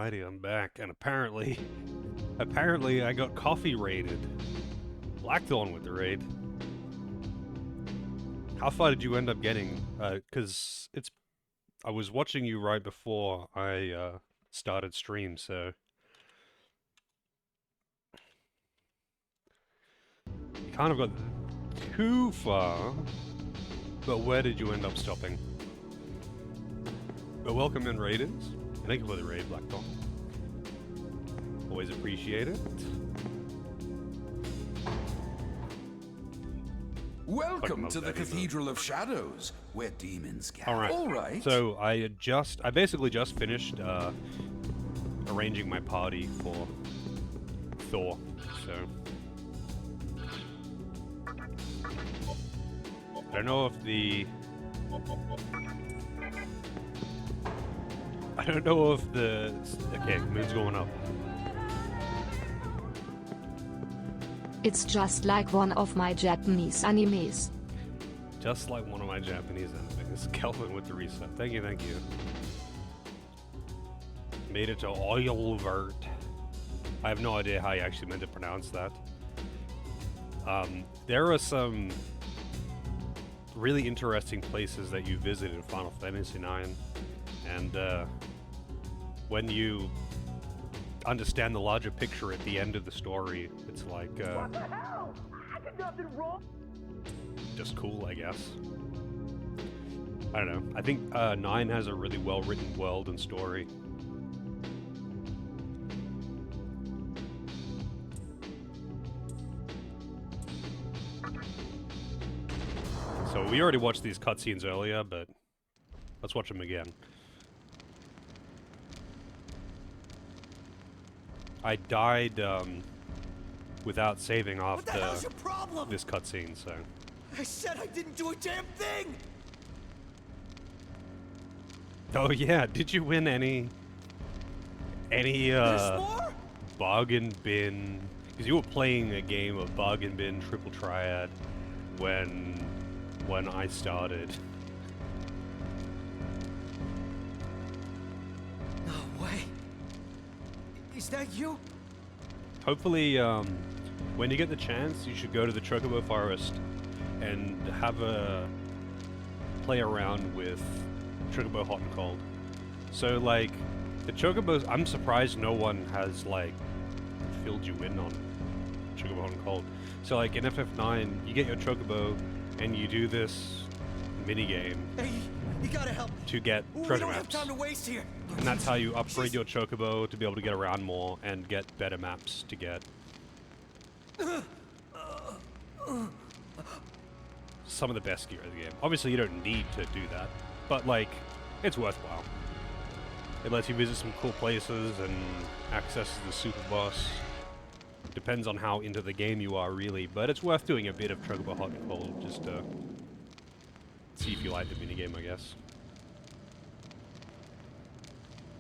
Alrighty, I'm back, and apparently I got coffee raided. Blackthorn with the raid. How far did you end up getting? Cause I was watching you right before I started stream, so you kind of got too far. But where did you end up stopping? But welcome in, raiders. Thank you for the raid, Blackthorn. Always appreciate it. Welcome to the Cathedral of Shadows, where demons gather. All right. So I basically just finished arranging my party for Thor. So I don't know if the okay, mood's going up. It's just like one of my Japanese animes. Just like one of my Japanese animes. Kelvin with the reset. Thank you, thank you. Made it to Oilvert. I have no idea how you actually meant to pronounce that. There are some really interesting places that you visit in Final Fantasy IX, and when you understand the larger picture at the end of the story, it's like What the hell? I did nothing wrong. just cool, I guess. I don't know. I think 9 has a really well-written world and story. So we already watched these cutscenes earlier, but let's watch them again. I died without saving off What the hell's your problem? this cutscene, so... I said I didn't do a damn thing! Oh yeah, did you win any There's more? bargain bin? Because you were playing a game of bargain bin triple triad when I started. No way. Is that you? Hopefully, when you get the chance, you should go to the Chocobo Forest and have a play around with Chocobo Hot and Cold. So, like, the Chocobos, I'm surprised no one has, like, filled you in on Chocobo Hot and Cold. So, like, in FF9, you get your Chocobo and you do this minigame Hey, you gotta help me. to get We treasure don't have maps. time to waste here. And that's how you upgrade your Chocobo to be able to get around more and get better maps to get some of the best gear of the game. Obviously, you don't need to do that, but, like, it's worthwhile. It lets you visit some cool places and access the super boss. Depends on how into the game you are, really, but it's worth doing a bit of Chocobo Hot and Cold just to see if you like the minigame, I guess.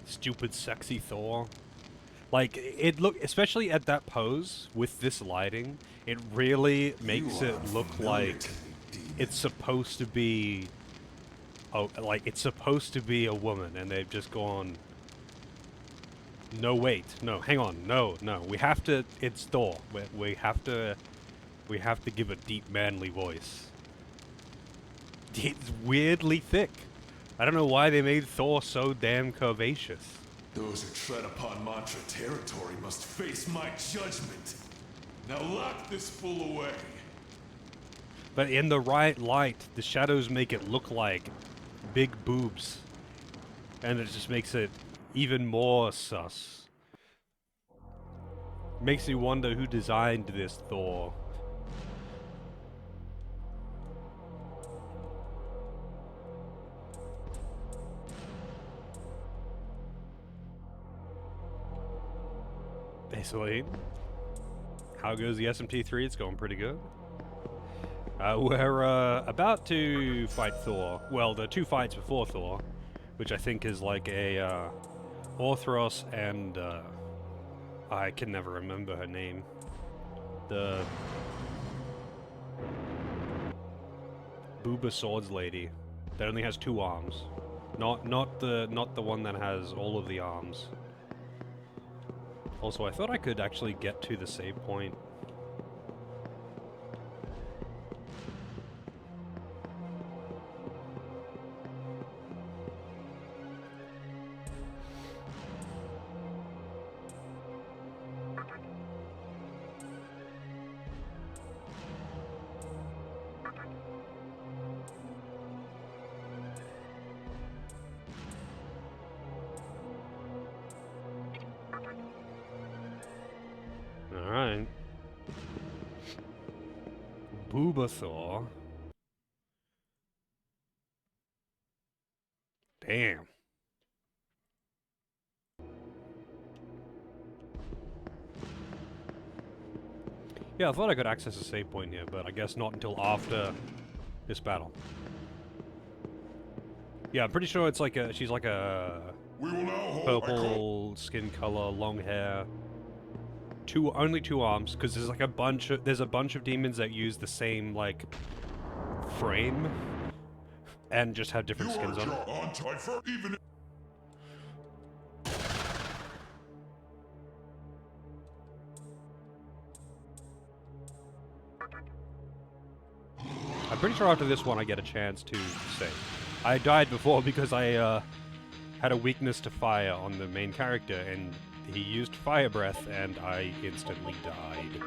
Stupid, sexy Thor. Like, it look, especially at that pose with this lighting, it really makes it look like it's supposed to be, like it's supposed to be a woman, and they've just gone, no, wait, no, hang on, no, we have to, it's Thor. We have to give a deep, manly voice. It's weirdly thick. I don't know why they made Thor so damn curvaceous. Those who tread upon Mantra territory must face my judgment. Now lock this fool away. But in the right light, the shadows make it look like big boobs. And it just makes it even more sus. Makes me wonder who designed this Thor. Basically, how goes the SMT3? It's going pretty good. We're about to fight Thor. Well, the two fights before Thor, which I think is like a Orthros and I can never remember her name. The Booba Swords lady that only has 2 arms. Not the one that has all of the arms. Also, I thought I could actually get to the save point. Alright. Bulbasaur. Damn. Yeah, I thought I could access a save point here, but I guess not until after this battle. Yeah, I'm pretty sure it's like a, she's like a We will now hold. purple skin color, long hair. Only two arms, because there's like a bunch of demons that use the same like frame and just have different skins on it. On time for even. I'm pretty sure after this one I get a chance to save. I died before because I had a weakness to fire on the main character, and he used fire breath, and I instantly died.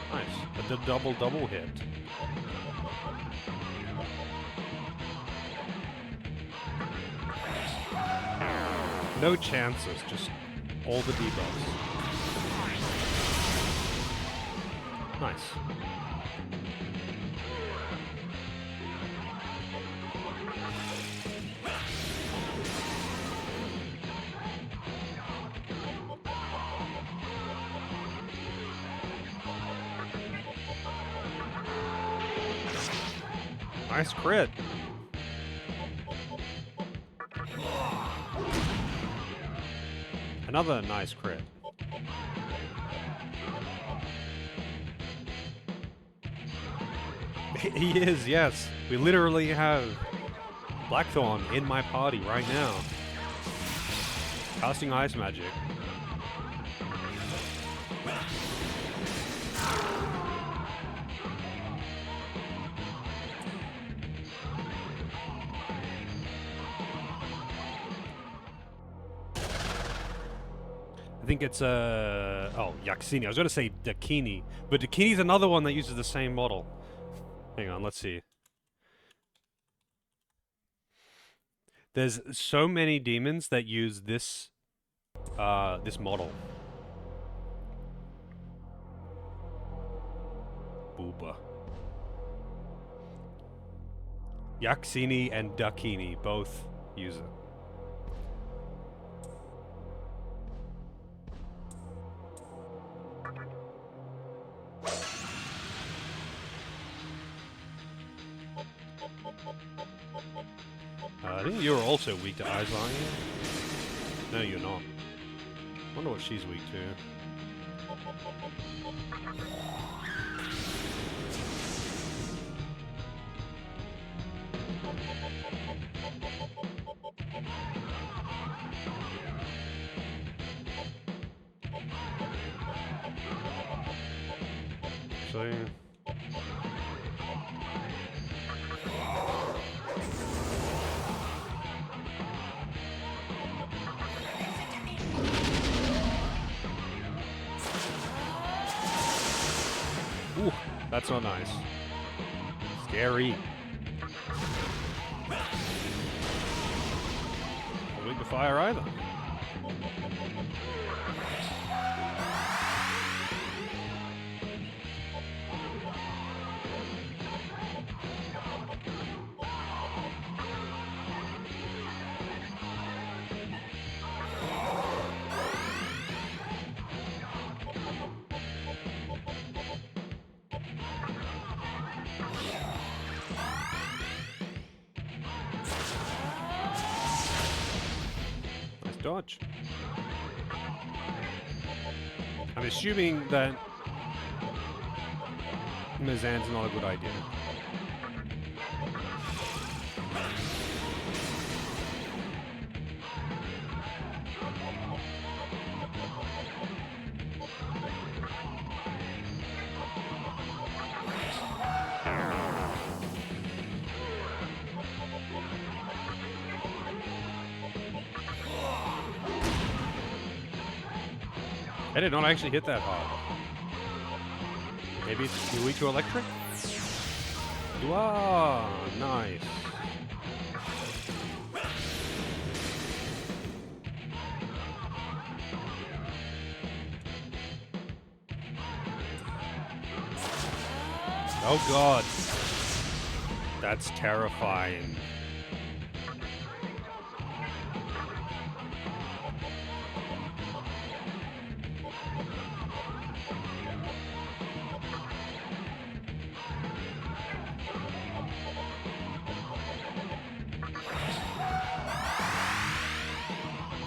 Nice. The double hit. No chances, just all the debuffs. Nice. Nice crit. Another nice crit. He is, yes. We literally have Blackthorn in my party right now. Casting ice magic. I think it's oh, Yaxini. I was going to say Dakini, but Dakini's another one that uses the same model. Hang on, let's see. There's so many demons that use this this model. Booba. Yaxini and Dakini both use it. I think you're also weak to eyes, aren't you? No, you're not. Wonder what she's weak to. Actually... Ooh, that's not nice. Scary. Not weak to fire either. dodge. I'm assuming that Mizan's not a good idea. I did not actually hit that hard. Maybe it's weak to electric? Wow, nice. Oh god. That's terrifying.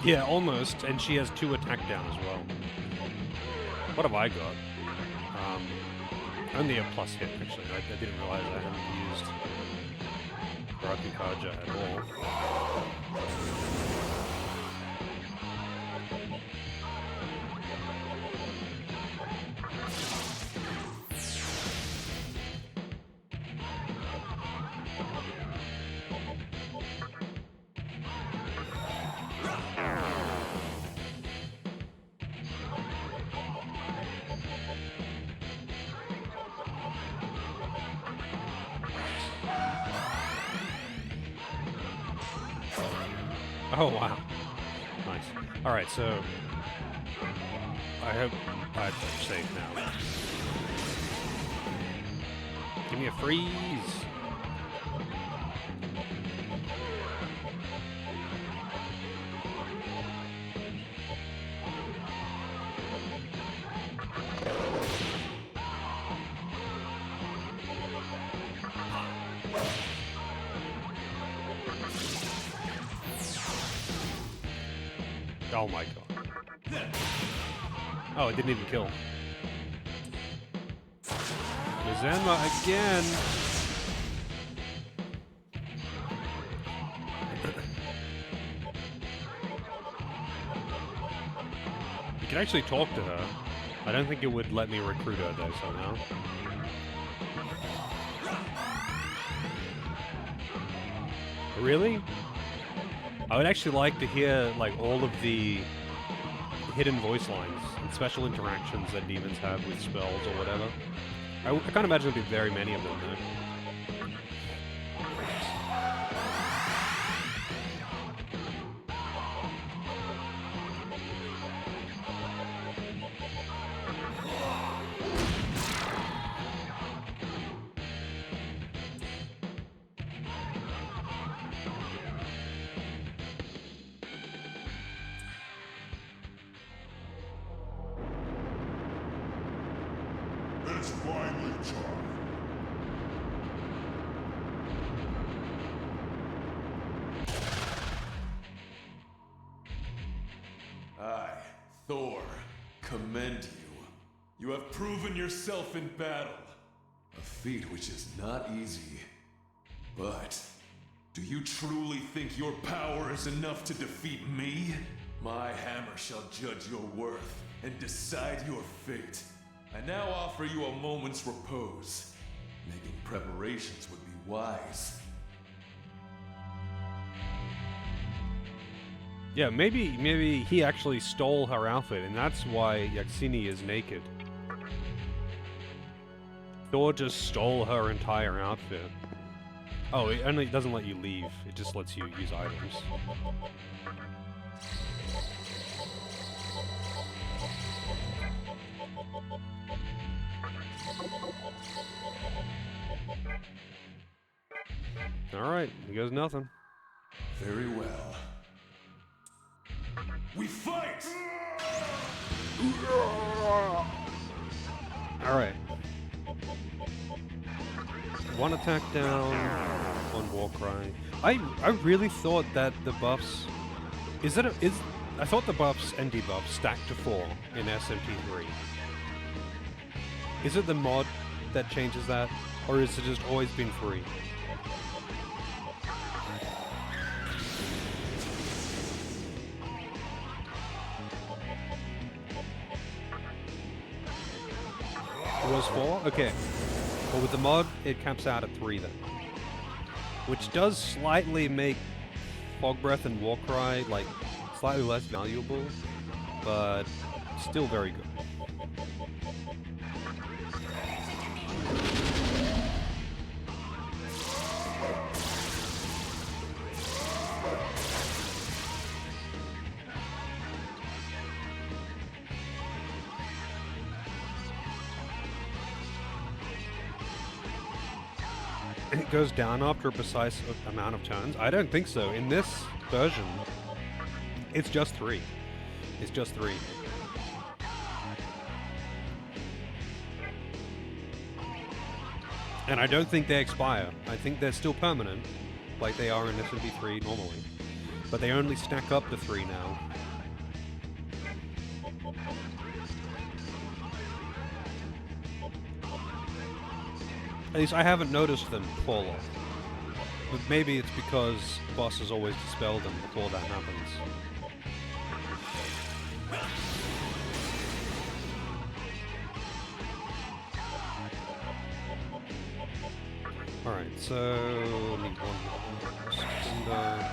Yeah, almost, and she has 2 attack down as well. What have I got? Only a plus hit, actually. I didn't realize I hadn't used Rakukaja at all. Oh, wow. Nice. Alright, so... I hope I'm safe now. Give me a freeze! Oh my god. Oh, it didn't even kill. Mizanma again! You can actually talk to her. I don't think it would let me recruit her though somehow. Really? I would actually like to hear, like, all of the hidden voice lines and special interactions that demons have with spells or whatever. I can't imagine there'd be very many of them, though. It's finally time. I, Thor, commend you. You have proven yourself in battle. A feat which is not easy. But, do you truly think your power is enough to defeat me? My hammer shall judge your worth and decide your fate. I now offer you a moment's repose. Making preparations would be wise. Yeah, maybe he actually stole her outfit, and that's why Yaxini is naked. Thor just stole her entire outfit. Oh, it only doesn't let you leave. It just lets you use items. Alright, he goes nothing. Very well. We fight! Alright. 1 attack down, 1 war cry. I really thought that the buffs... I thought the buffs and debuffs stacked to 4 in SMT3. Is it the mod that changes that, or has it just always been 3? It was 4? Okay. Well, with the mod, it caps out at 3 then. Which does slightly make Fog Breath and Warcry, like, slightly less valuable, but still very good. It goes down after a precise amount of turns? I don't think so. In this version, it's just 3. It's just 3. And I don't think they expire. I think they're still permanent, like they are in SMT3 normally. But they only stack up to 3 now. At least I haven't noticed them fall off. But maybe it's because bosses always dispel them before that happens. Alright, so... need one more. Suspender.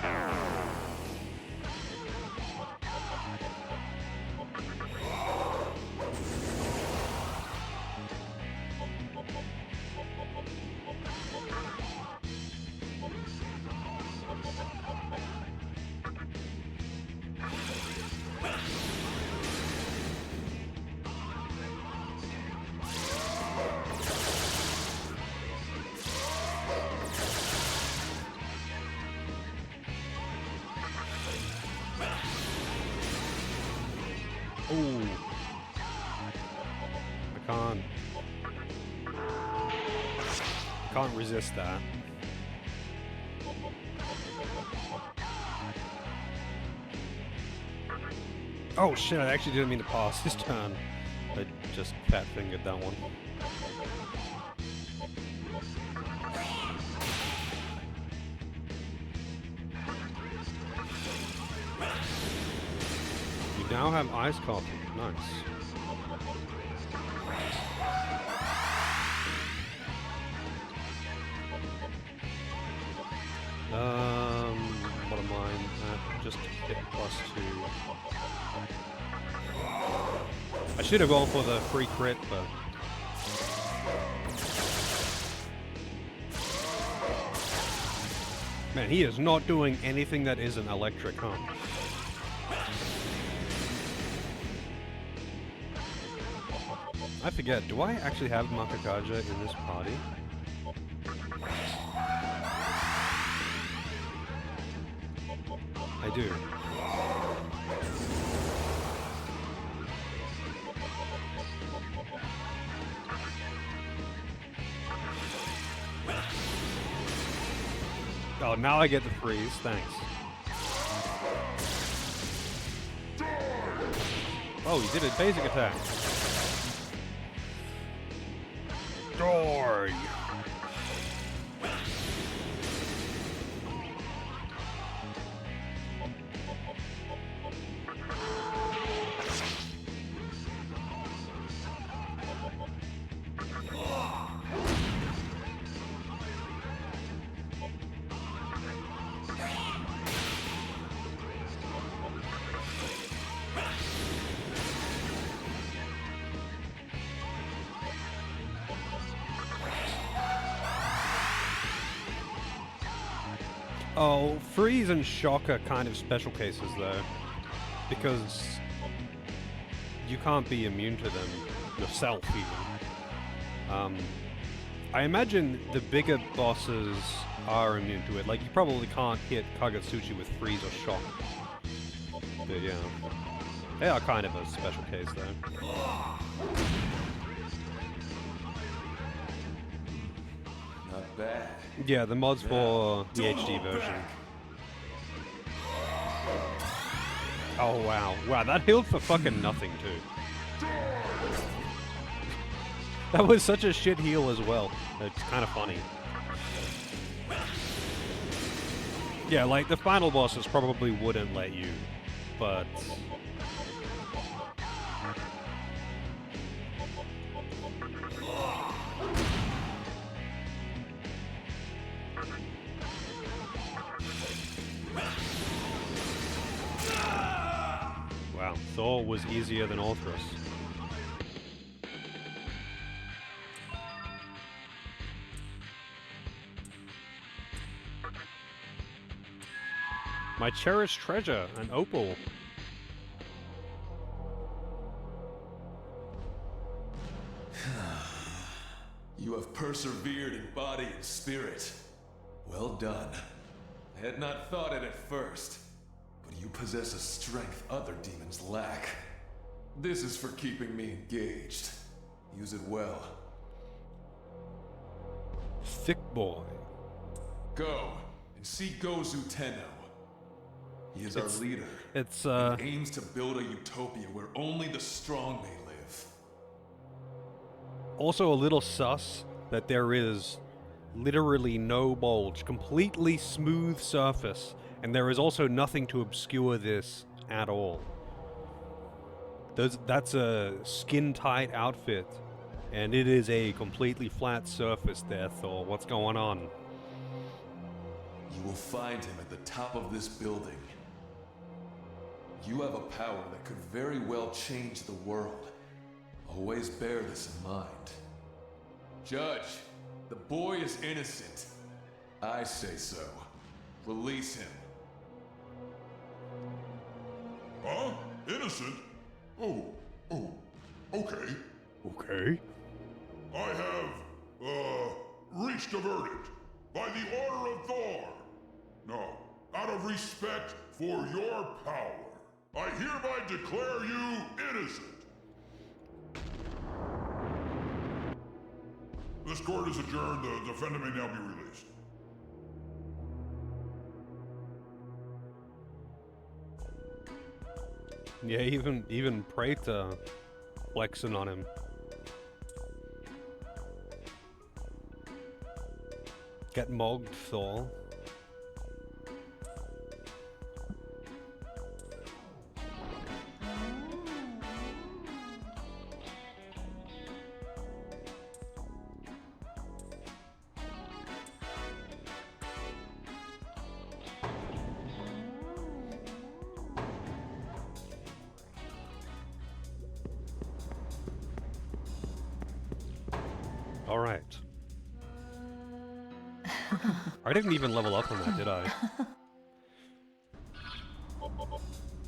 Ooh. I can't resist that. Oh shit, I actually didn't mean to pass this turn. I just fat-fingered that one. You now have ice coffee. Nice. What am I at? Just hit +2. I should have gone for the free crit, but... Man, he is not doing anything that isn't electric, huh? I forget, do I actually have Makakaja in this party? I do. Oh, now I get the freeze, thanks. Oh, he did a basic attack. Die! Oh, freeze and shock are kind of special cases though, because you can't be immune to them yourself even. I imagine the bigger bosses are immune to it, like you probably can't hit Kagetsuchi with freeze or shock. But yeah, they are kind of a special case though. Not bad. Yeah, the mods for the HD version. Oh, wow. Wow, that healed for fucking nothing, too. That was such a shit heal as well. It's kind of funny. Yeah, like, the final bosses probably wouldn't let you, but... Wow, Thor was easier than Orthrus. My cherished treasure, an opal. You have persevered in body and spirit. Well done. I had not thought it at first, but you possess a strength other demons lack. This is for keeping me engaged. Use it well. Thick boy. Go and see Gozu Tenno. He is our leader. It's, and aims to build a utopia where only the strong may live. also a little sus that there is literally no bulge, completely smooth surface, and there is also nothing to obscure this at all. That's a skin-tight outfit, and it is a completely flat surface there, Thor. What's going on? You will find him at the top of this building. You have a power that could very well change the world. Always bear this in mind. Judge, the boy is innocent. I say so. Release him. Huh? Innocent? Oh, okay. Okay. I have, reached a verdict. By the order of Thor. No, out of respect for your power, I hereby declare you innocent. This court is adjourned. The defendant may now be released. Yeah, even Praetor flexing on him. Get mogged, Thor. All right. I didn't even level up on that, did I?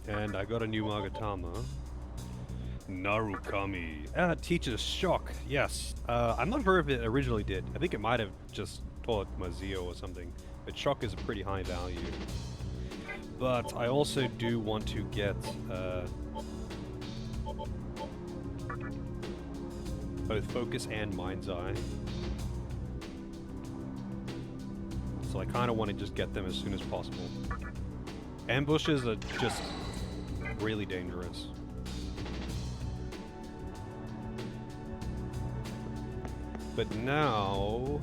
And I got a new Magatama. Narukami. Teaches Shock. Yes. I'm not sure if it originally did. I think it might have just taught Mazio or something. But Shock is a pretty high value. But I also do want to get both Focus and Mind's Eye. So I kind of want to just get them as soon as possible. Ambushes are just really dangerous. But now,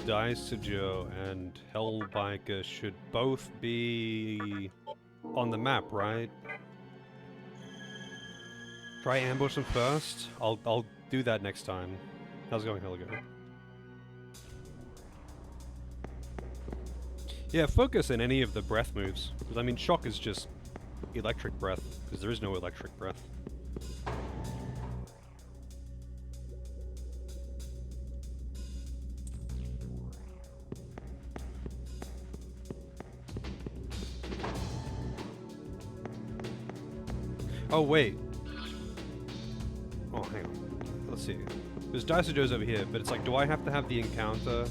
Daisujo and Hellbiker should both be on the map, right? Try ambush them first. I'll do that next time. How's it going, Helga? Yeah, focus in any of the breath moves. Because I mean, Shock is just electric breath, because there is no electric breath. Oh, wait. Oh, hang on. Let's see. There's Daisujo's over here, but it's like, do I have to have the encounter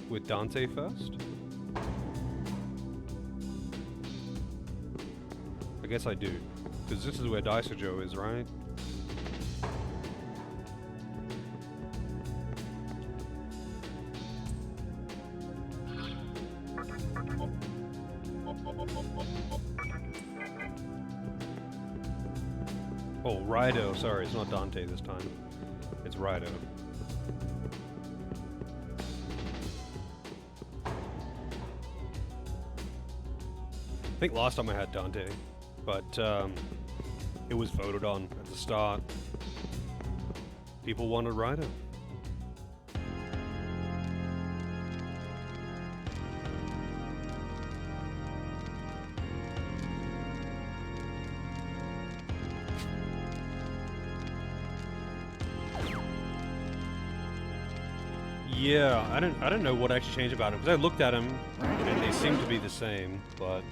with Dante first? I guess I do. Because this is where Daisujo is, right? Oh, Rido. Sorry, it's not Dante this time. It's Rido. I think last time I had Dante, but it was voted on at the start. People wanted Rido. Yeah, I don't know what actually changed about him, because I looked at him and they seem to be the same, but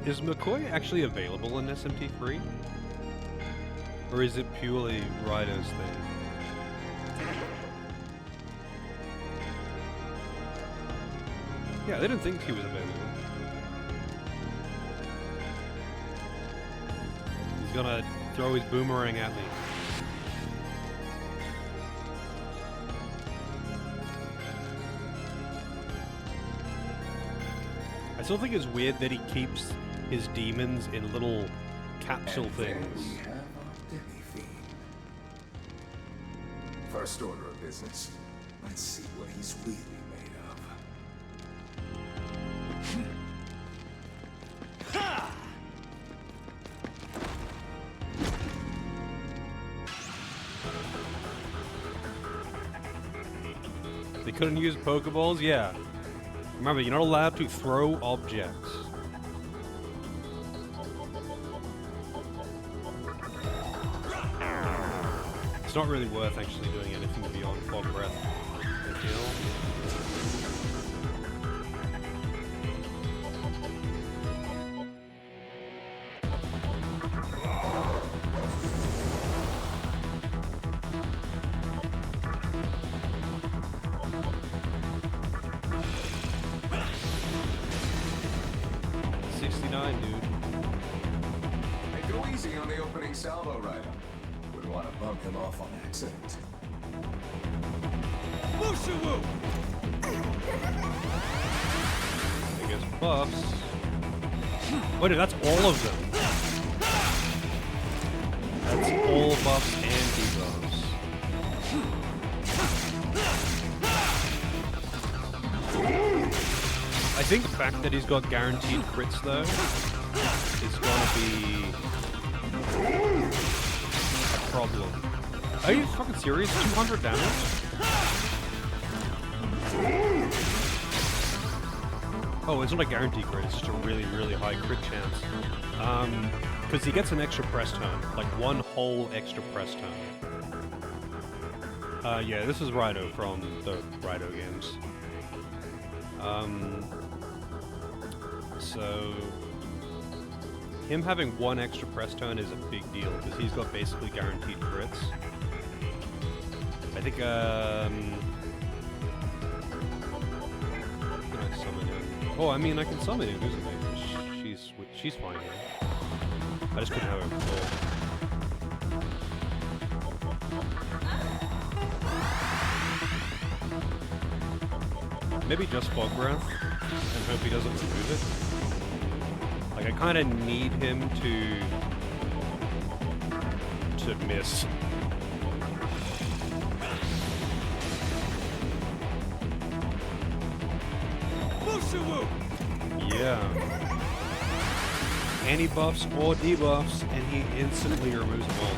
is McCoy actually available in SMT3? Or is it purely Rido's thing? Yeah, I didn't think he was available. He's gonna throw his boomerang at me. I still think it's weird that he keeps his demons in little capsule things. We have our demi-fiend. First order of business. Let's see what he's really made of. They couldn't use Pokeballs? Yeah. Remember, you're not allowed to throw objects. It's not really worth actually doing anything beyond Fog Breath. Kill. Hey, go easy on the opening salvo rider. Wouldn't want to bump him off on accident. I guess buffs. Wait, that's all of them. That's all buffs and debuffs. I think the fact that he's got guaranteed crits though is gonna be a problem. Are you fucking serious? 200 damage? Oh, it's not a guaranteed crit, it's just a really, really high crit chance. Because he gets an extra press turn, like one whole extra press turn. Yeah, this is Rido from the Rido games. So him having one extra press turn is a big deal, because he's got basically guaranteed crits. I think, can I summon him? Oh, I mean, I can summon him, isn't I? She's fine here. I just couldn't have her before. Maybe just Fog Breath, and hope he doesn't remove it. Like, I kind of need him to miss. Yeah. Any buffs or debuffs, and he instantly removes them all.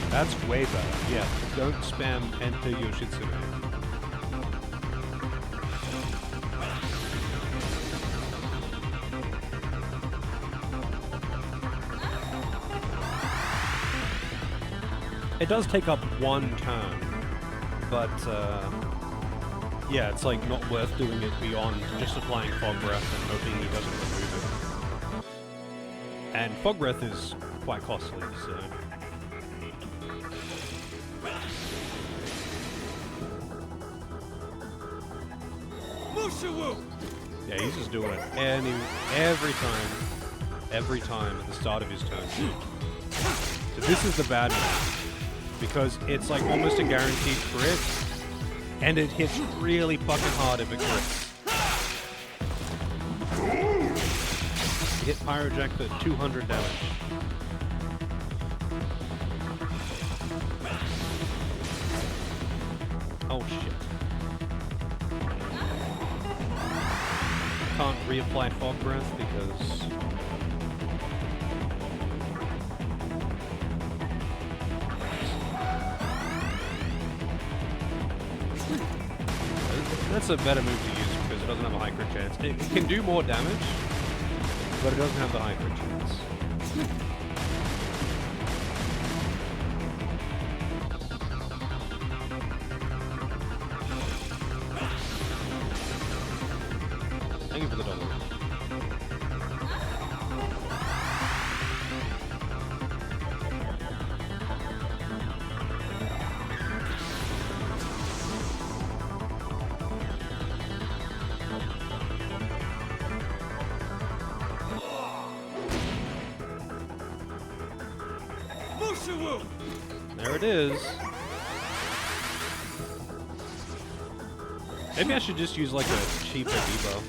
That's way better. Yeah, don't spam enter Yoshitsune. It does take up one turn, but yeah, it's like not worth doing it beyond just applying Fog Breath and hoping he doesn't remove it. And Fog Breath is quite costly, so... Yeah, he's just doing it every time at the start of his turn. So this is the bad move, because it's like almost a guaranteed crit, and it hits really fucking hard if it crits. Hit Pyrojack for 200 damage. Oh shit. Can't reapply Fog Breath because... That's a better move to use because it doesn't have a high crit chance. It can do more damage, but it doesn't have the high crit chance. Thank you for the double. There it is. Maybe I should just use like a cheaper debuff.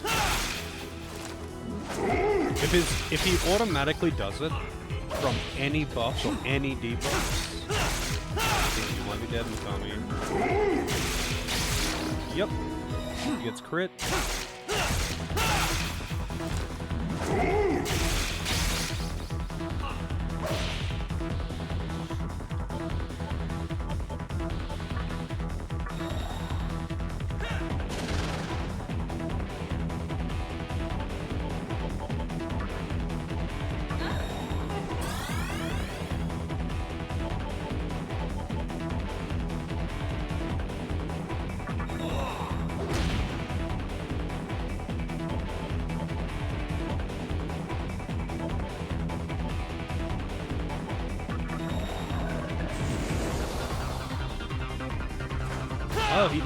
If he automatically does it from any buffs or any debuffs, I think he might be dead in Kami. Yep. He gets crit. Oh, he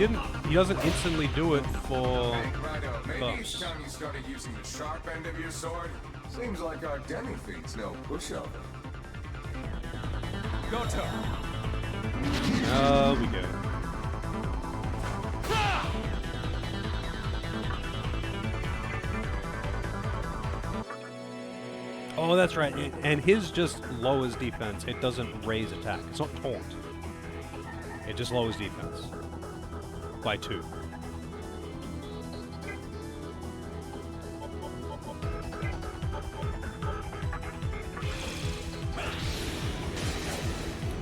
doesn't instantly do it for Maybe buffs. it's time you started using the sharp end of your sword. Seems like our demi feat's no pushover. Go to. Oh, we go. Oh, that's right. And his just lowers defense. It doesn't raise attack. It's not taunt. It just lowers defense. By 2.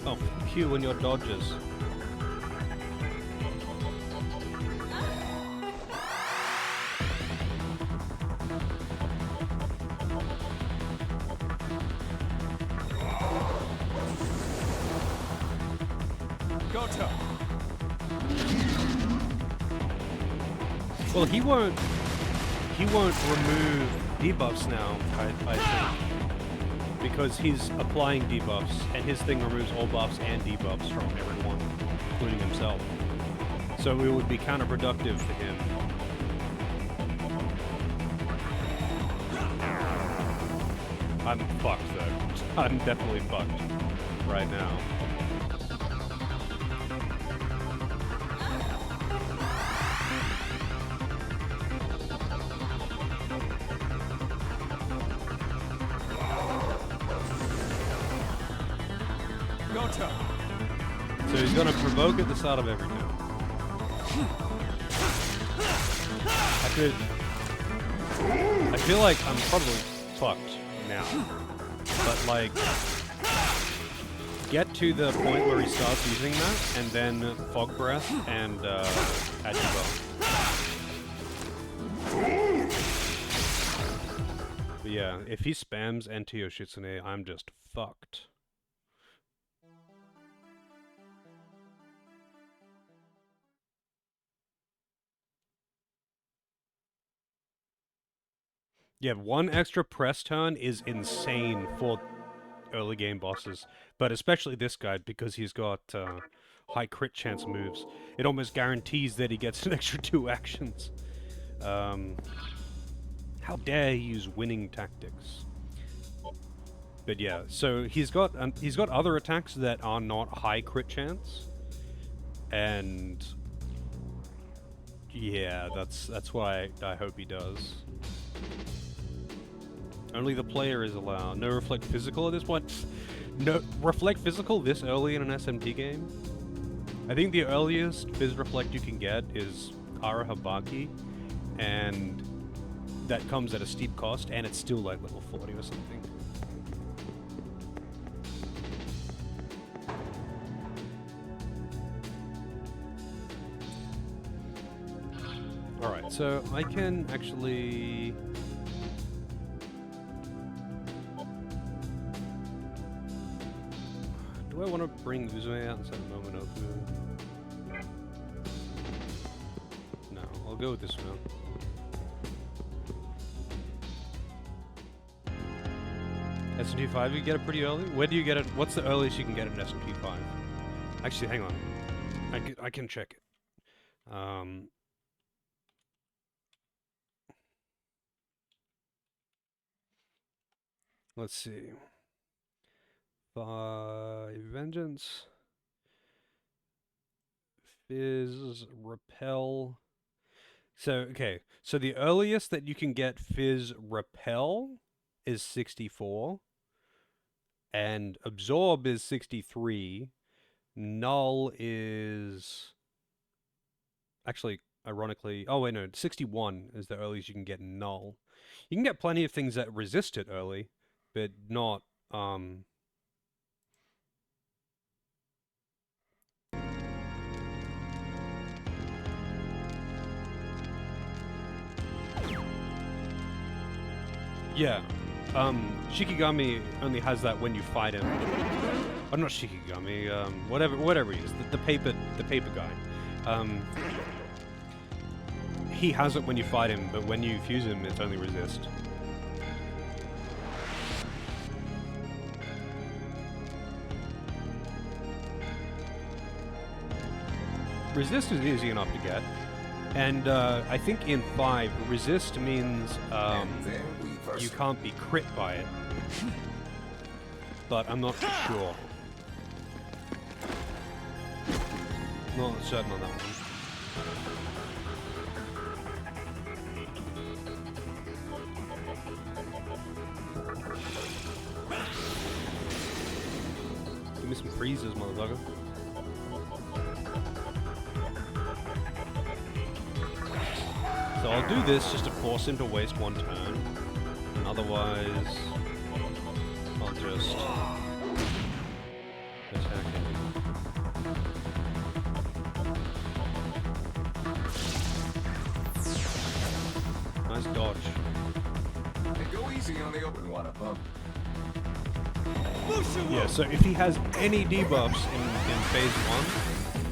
Oh, Q and your dodges. Go to. Well, he won't remove debuffs now, I think, because he's applying debuffs, and his thing removes all buffs and debuffs from everyone, including himself. So it would be counterproductive for him. I'm fucked though. I'm definitely fucked right now. So he's gonna provoke at the start of every turn. I feel like I'm probably fucked now. But like, get to the point where he starts using that, and then Fog Breath and Agibo. But yeah, if he spams Enti Yoshitsune, I'm just fucked. Yeah, 1 extra press turn is insane for early game bosses, but especially this guy because he's got high crit chance moves. It almost guarantees that he gets an extra 2 actions. How dare he use winning tactics? But yeah, so he's got other attacks that are not high crit chance, and yeah, that's why I hope he does. Only the player is allowed. No reflect physical at this point. No reflect physical this early in an SMT game. I think the earliest Fizz reflect you can get is Kara Habaki, and that comes at a steep cost, and it's still like level 40 or something. Alright, so I can actually... Do I want to bring Uzume out instead of Momonoku? No, I'll go with this one. SMT5 you get it pretty early? Where do you get it? What's the earliest you can get an SMT5? Actually, hang on. I can check it. Let's see. 5 Vengeance. Fizz, Repel. So, okay. So the earliest that you can get Fizz Repel is 64. And Absorb is 63. Null is... Actually, ironically... Oh, wait, no. 61 is the earliest you can get Null. You can get plenty of things that resist it early, but not... Yeah. Shikigami only has that when you fight him. Oh, not Shikigami. Whatever he is, the paper guy. He has it when you fight him, but when you fuse him, it's only resist. Resist is easy enough to get, and I think in 5, resist means you can't be crit by it, but I'm not too sure. Not certain on that one. Give me some freezes, motherfucker. So I'll do this just to force him to waste one turn, and otherwise I'll just attack him. Nice dodge. And go easy on the open water pump. Yeah, so if he has any debuffs in phase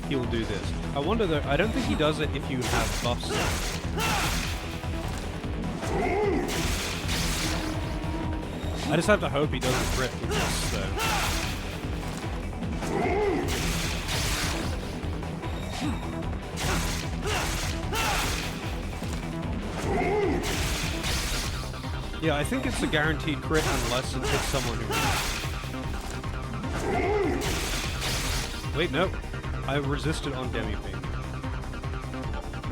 1, he'll do this. I wonder though, I don't think he does it if you have buffs. I just have to hope he doesn't crit with this, so. Yeah, I think it's a guaranteed crit unless it hits someone who... Wait, no. I resisted on Demiping.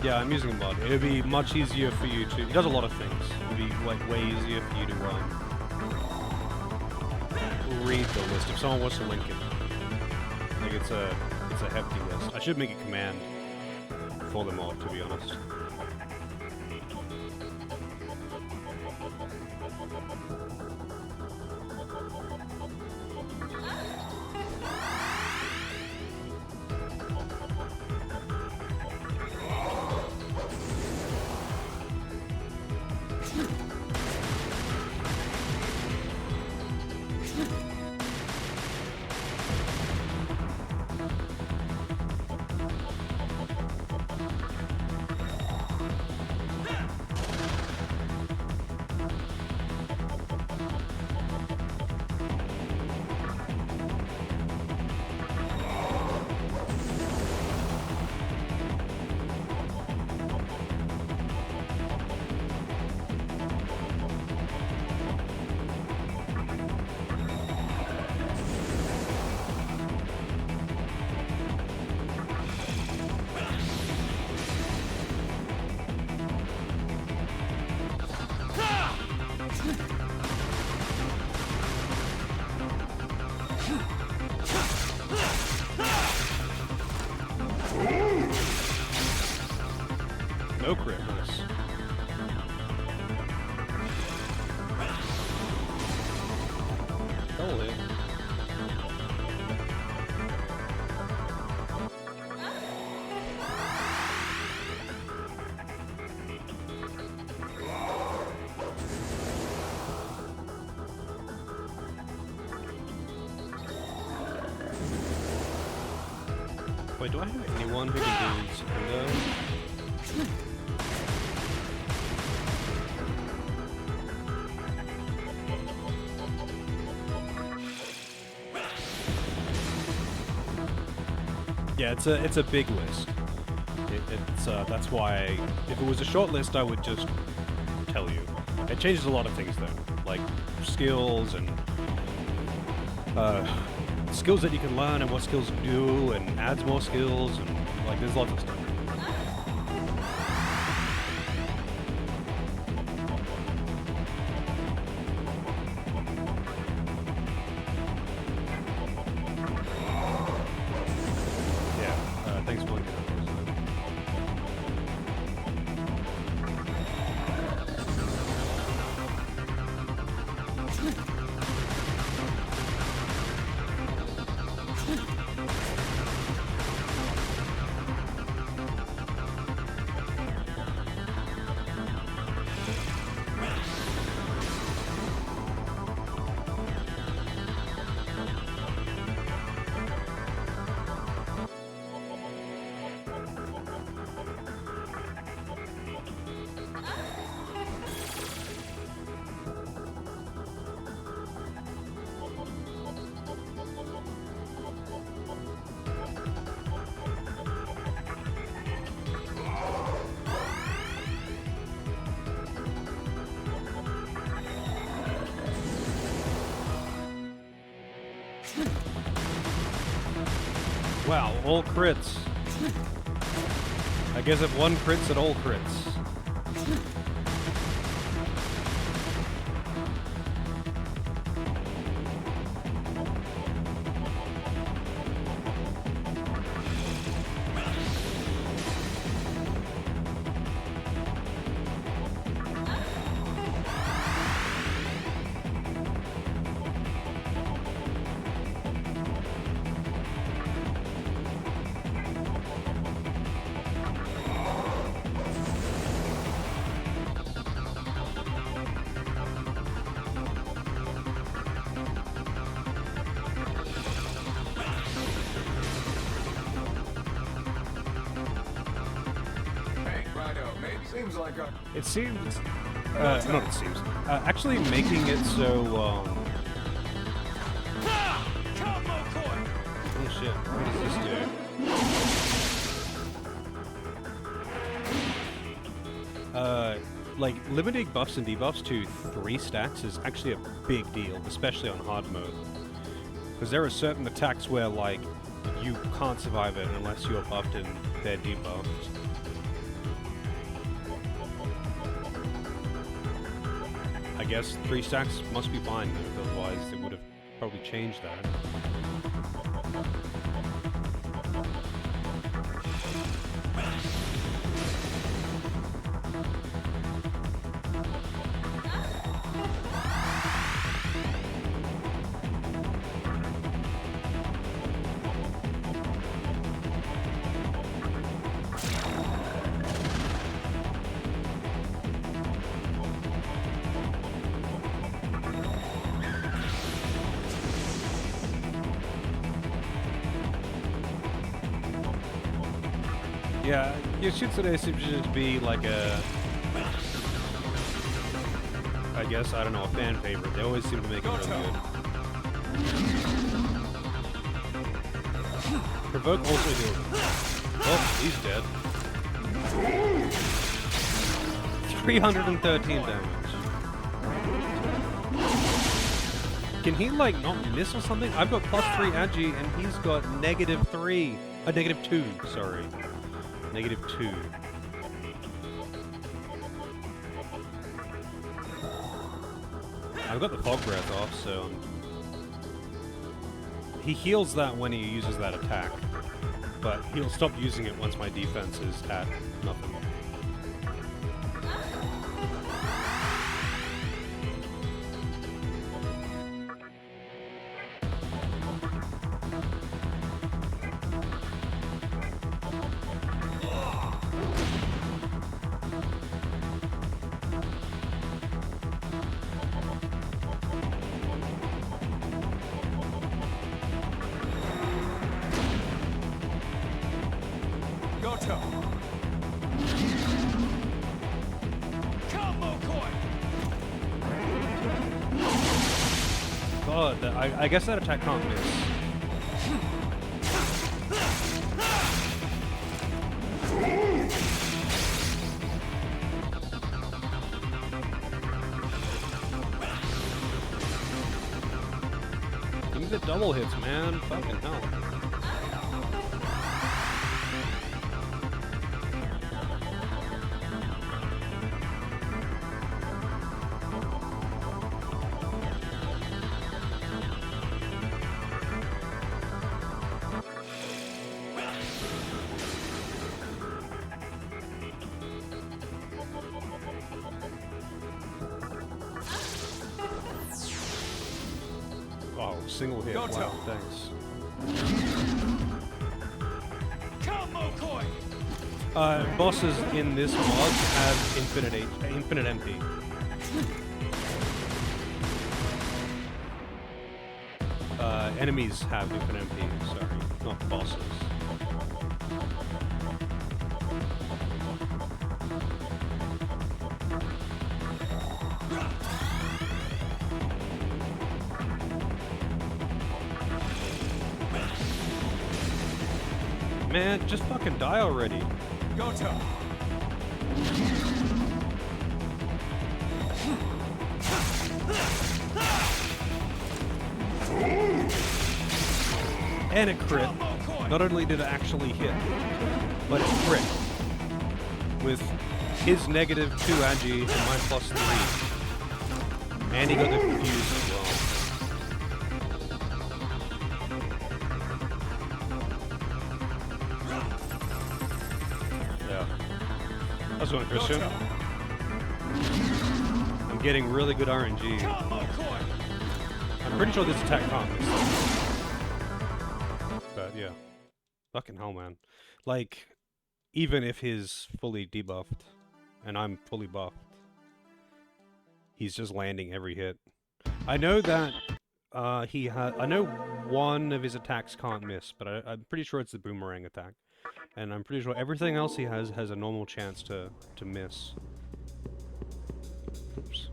Yeah, I'm using a mod. It'd be much easier for you to... He does a lot of things. It'd be like way easier for you to read the list if someone wants to link it. Like it's a hefty list. I should make a command for the mod, to be honest. No crit, nice. Holy. Wait, do I have anyone who can do Segundo? Yeah, it's a big list. That's why if it was a short list, I would just tell you. It changes a lot of things though, like skills and skills that you can learn and what skills do, and adds more skills, and like there's lots of stuff. Yeah, thanks for looking at those. Wow, all crits. I guess if one crits, it all crits. Hey, Rhino, mate, seems like a... It seems, not it seems, actually making it so, oh shit, what does this do? Like, limiting buffs and debuffs to 3 stacks is actually a big deal, especially on hard mode. Because there are certain attacks where, like, you can't survive it unless you're buffed and they're debuffed. I guess 3 stacks must be fine though, otherwise they would have probably changed that. Yeah, Yoshitsune seems to just be like a... I guess, I don't know, a fan favorite. They always seem to make it really good. Provoke also heals. Oh, he's dead. 313 damage. Can he, like, not miss or something? I've got +3 agi, and he's got -3. -2, sorry. -2. I've got the fog breath off, so he heals that when he uses that attack, but he'll stop using it once my defense is at nothing. Oh, I guess that attack can't miss. Give me the double hits, man. Fucking hell. Oh, single hit. Go, Wow, Toe. thanks. Come, Mokoi! Bosses in this mod have infinite MP. Enemies have infinite MP, sorry, not bosses. Man, just fucking die already. Go, Toe. And it crit. Not only did it actually hit, but it crit. With his -2 agi and my +3. And he got the confused as well. Yeah. How's it going, Christian? I'm getting really good RNG. I'm pretty sure this attack can't miss. But yeah. Fucking hell, man. Like, even if he's fully debuffed, and I'm fully buffed, he's just landing every hit. I know that I know one of his attacks can't miss, but I'm pretty sure it's the boomerang attack. And I'm pretty sure everything else he has a normal chance to miss. Oops.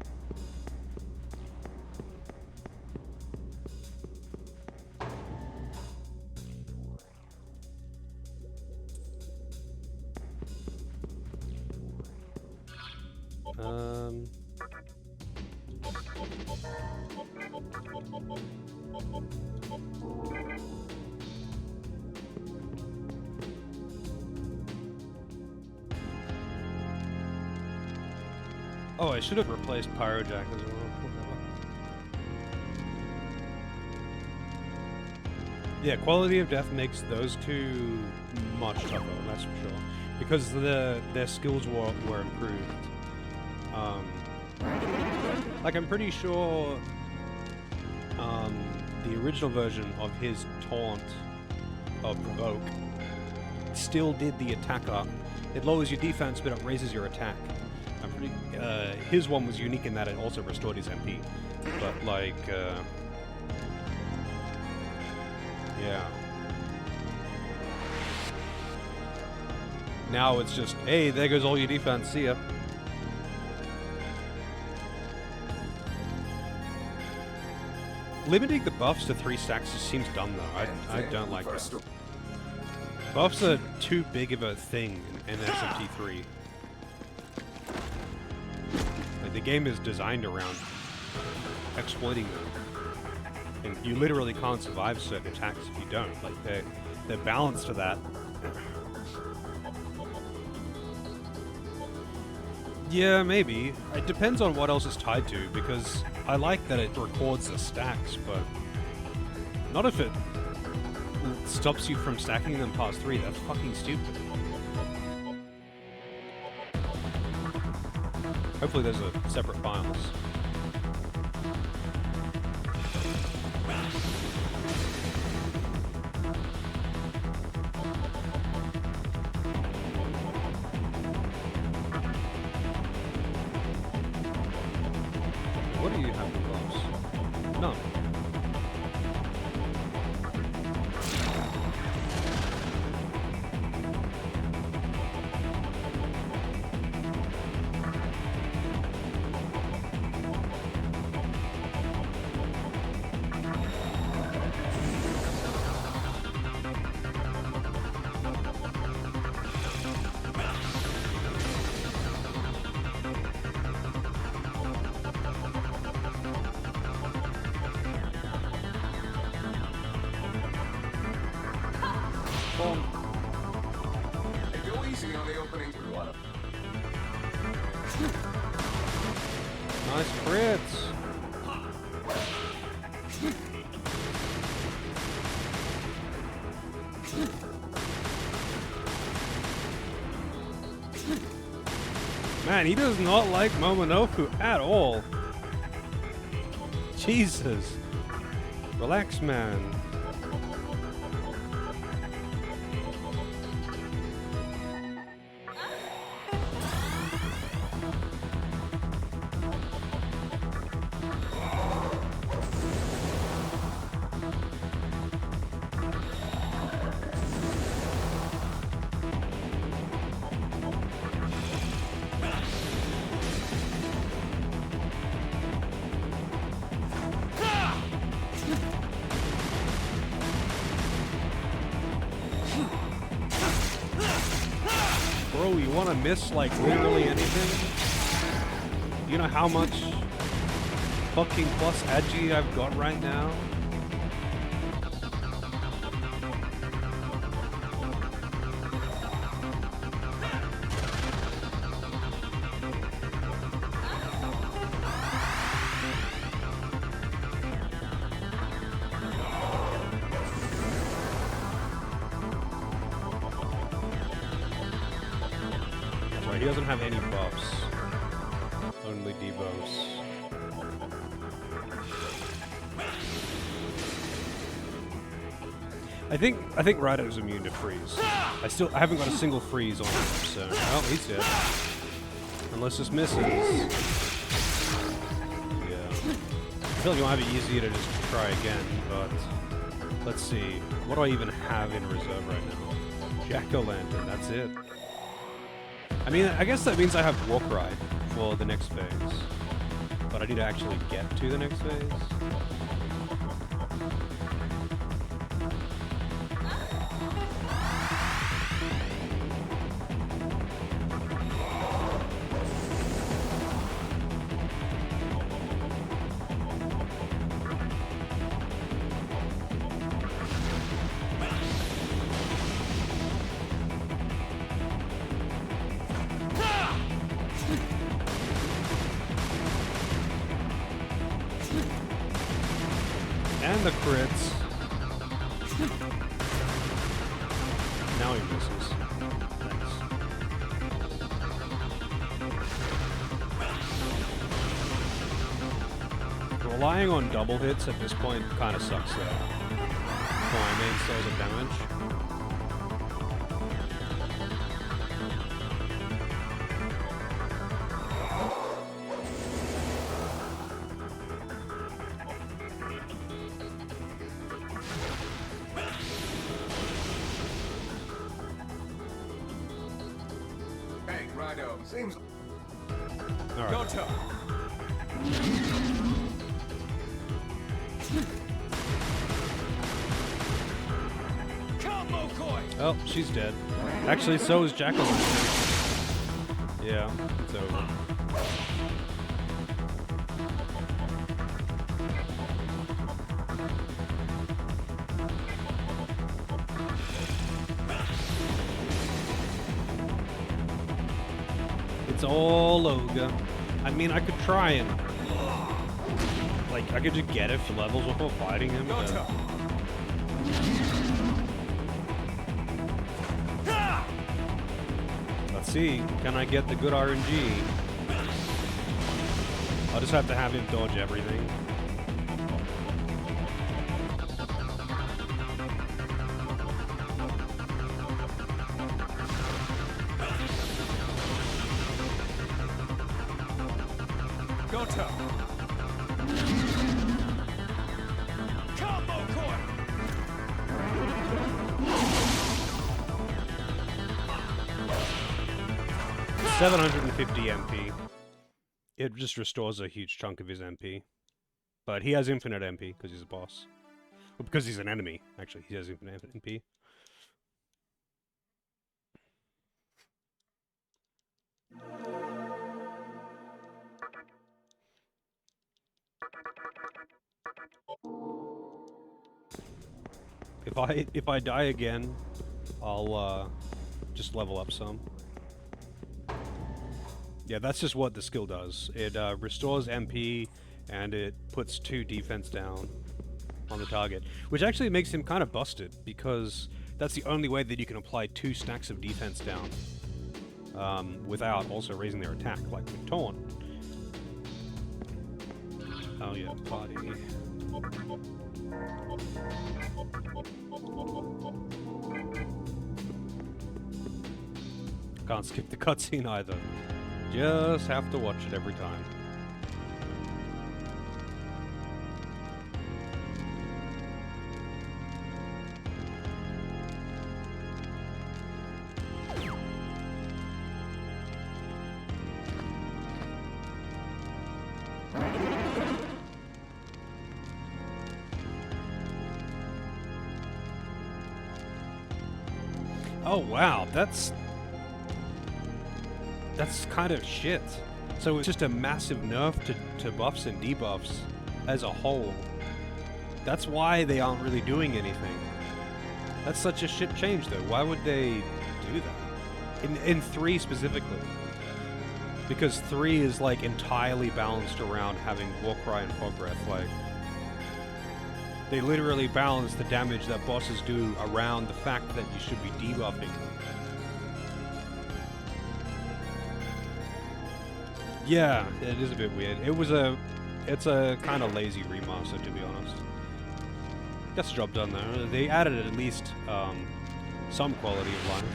Oh, I should have replaced Pyrojack as well. Yeah, Quality of Death makes those two much tougher, that's for sure. Because their skills were improved. Like, I'm pretty sure the original version of his taunt of Provoke still did the attack up. It lowers your defense, but it raises your attack. I'm pretty. His one was unique in that it also restored his MP. But, like, yeah. Now it's just, hey, there goes all your defense, see ya. Limiting the buffs to 3 stacks just seems dumb, though. I don't like that. Buffs are too big of a thing in SMT3. Like, the game is designed around exploiting them. And you literally can't survive certain attacks if you don't. Like, they're balanced to that. Yeah, maybe. It depends on what else it's tied to, because I like that it records the stacks, but not if it stops you from stacking them past 3. That's fucking stupid. Hopefully those are separate files. What do you have for buffs? None. Nice crits. Man, he does not like Momonoku at all. Jesus. Relax, man. Bro, you want to miss like literally anything? You know how much fucking plus agi I've got right now? He doesn't have any buffs, only debuffs. I think Rado's immune to freeze. I haven't got a single freeze on him, so oh, he's dead. Unless this misses. Yeah. I feel like it might be easier to just try again, but let's see. What do I even have in reserve right now? Jack-o'-lantern, that's it. I mean, I guess that means I have Walk Ride for the next phase. But I need to actually get to the next phase. And the crits. Now he misses. Nice. Relying on double hits at this point kind of sucks though. For my main cells of damage. Seems. All right. Go to. Oh, she's dead. Actually, so is Jack-o'-lantern. Yeah, it's over. It's all Olga. I mean, I could try and like I could just get it for levels before fighting him. But... Let's see, can I get the good RNG? I'll just have to have him dodge everything. Go to. Combo core. 750 MP. It just restores a huge chunk of his MP. But he has infinite MP because he's a boss. Well, because he's an enemy, actually. He has infinite MP. If I die again, I'll just level up some. Yeah, that's just what the skill does. It restores MP, and it puts 2 defense down on the target, which actually makes him kind of busted, because that's the only way that you can apply 2 stacks of defense down without also raising their attack, like with Taunt. Oh yeah, party. Can't skip the cutscene either. Just have to watch it every time. Oh wow, that's kind of shit. So it's just a massive nerf to buffs and debuffs as a whole. That's why they aren't really doing anything. That's such a shit change though. Why would they do that? In 3 specifically. Because 3 is like entirely balanced around having Warcry and Fog Breath. Like, they literally balance the damage that bosses do around the fact that you should be debuffing them. Yeah, it is a bit weird. It's a kind of lazy remaster, to be honest. Gets the job done though. They added at least some quality of life.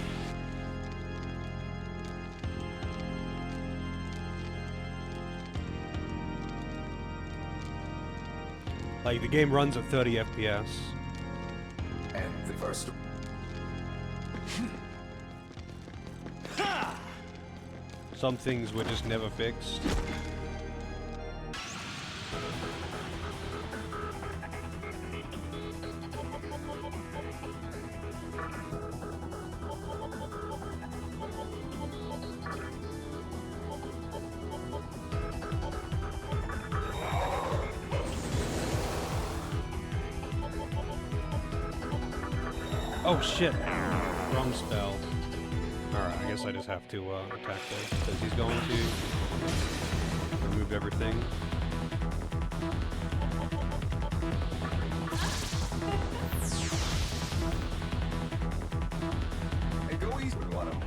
Like, the game runs at 30 FPS. And the first. Some things were just never fixed. Oh shit! Wrong spell. Alright, I guess I just have to attack this, because he's going to remove everything. Hey, go easy. Want him.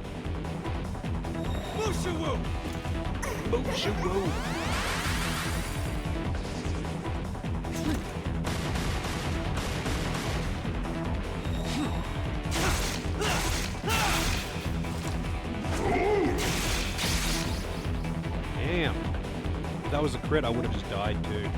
Mushu-woo! Mushu-woo! Damn. If that was a crit, I would have just died too.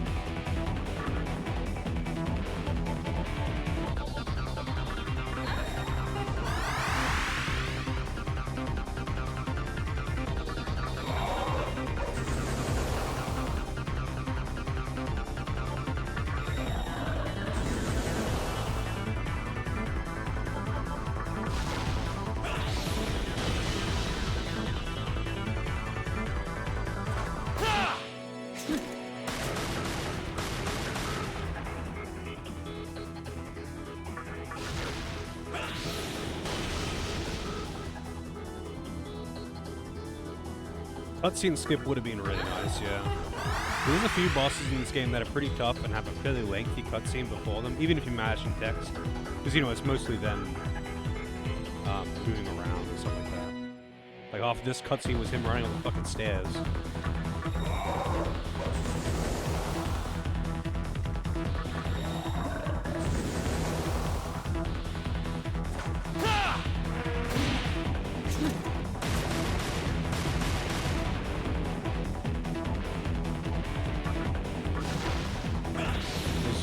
Cutscene skip would have been really nice, yeah. There's a few bosses in this game that are pretty tough and have a fairly lengthy cutscene before them, even if you mash in text. Because, you know, it's mostly them moving around and stuff like that. Like, half this cutscene was him running up the fucking stairs.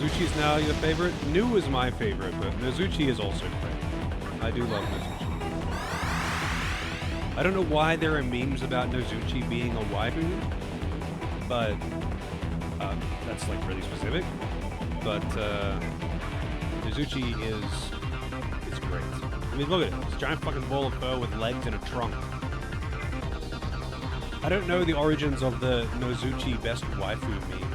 Nozuchi's now your favorite? New is my favorite, but Nozuchi is also great. I do love Nozuchi. I don't know why there are memes about Nozuchi being a waifu, but that's like really specific. But Nozuchi is great. I mean, look at it. This giant fucking ball of fur with legs and a trunk. I don't know the origins of the Nozuchi best waifu meme.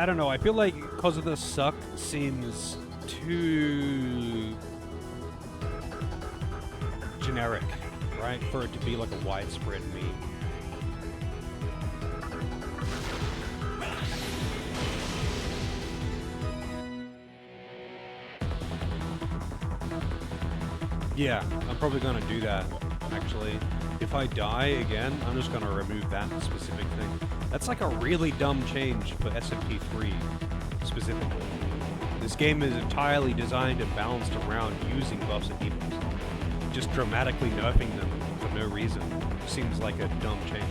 I don't know. I feel like because of the suck seems too generic, right? For it to be like a widespread meme. Yeah, I'm probably gonna do that, actually. If I die again, I'm just gonna remove that specific thing. That's like a really dumb change for SMT3, specifically. This game is entirely designed and balanced around using buffs and debuffs. Just dramatically nerfing them for no reason seems like a dumb change.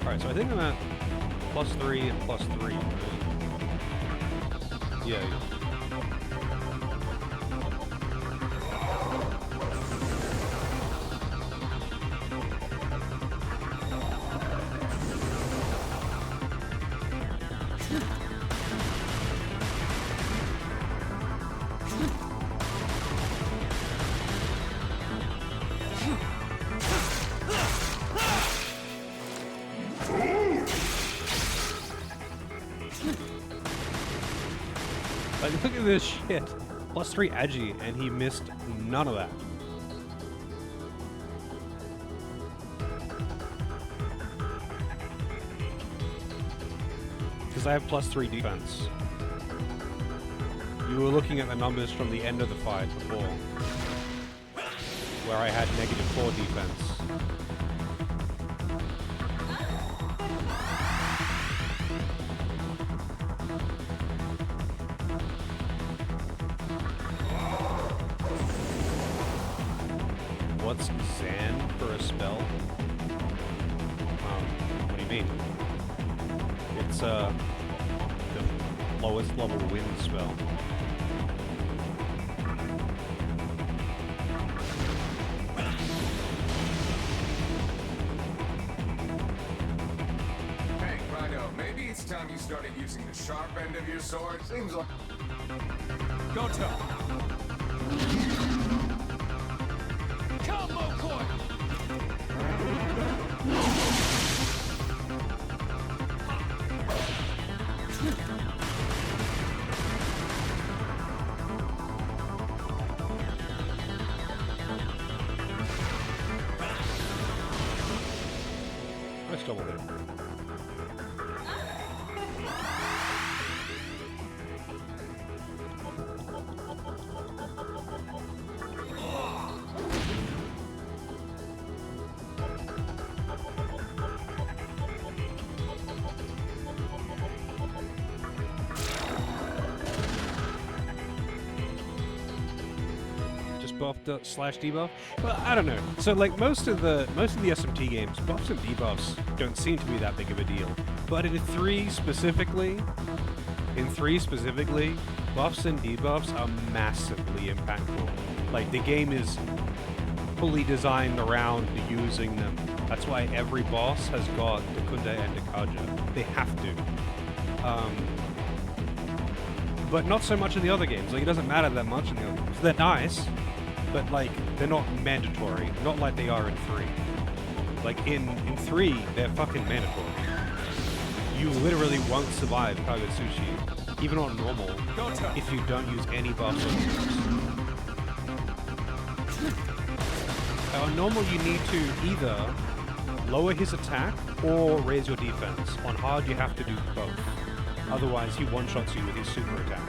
Alright, so I think I'm at +3 and +3. Yeah. Like, look at this shit. +3 Agi, and he missed none of that. Because I have +3 defense. You were looking at the numbers from the end of the fight before, where I had -4 defense. What's Zan for a spell? What do you mean? It's the lowest level wind spell. Hey, Rhino, maybe it's time you started using the sharp end of your sword. Seems like... Go to. Combo coin! Nice double hit. Buffed slash debuff. Well, I don't know. So like most of the SMT games, buffs and debuffs don't seem to be that big of a deal. But in 3 specifically, buffs and debuffs are massively impactful. Like the game is fully designed around using them. That's why every boss has got Dakunde and Dakaja. They have to. But not so much in the other games. Like it doesn't matter that much in the other games. They're nice. But, like, they're not mandatory. Not like they are in 3. Like, in 3, they're fucking mandatory. You literally won't survive Kagetsuchi, even on normal, if you don't use any buffs or debuffs. On normal, you need to either lower his attack or raise your defense. On hard, you have to do both. Otherwise, he one-shots you with his super attack.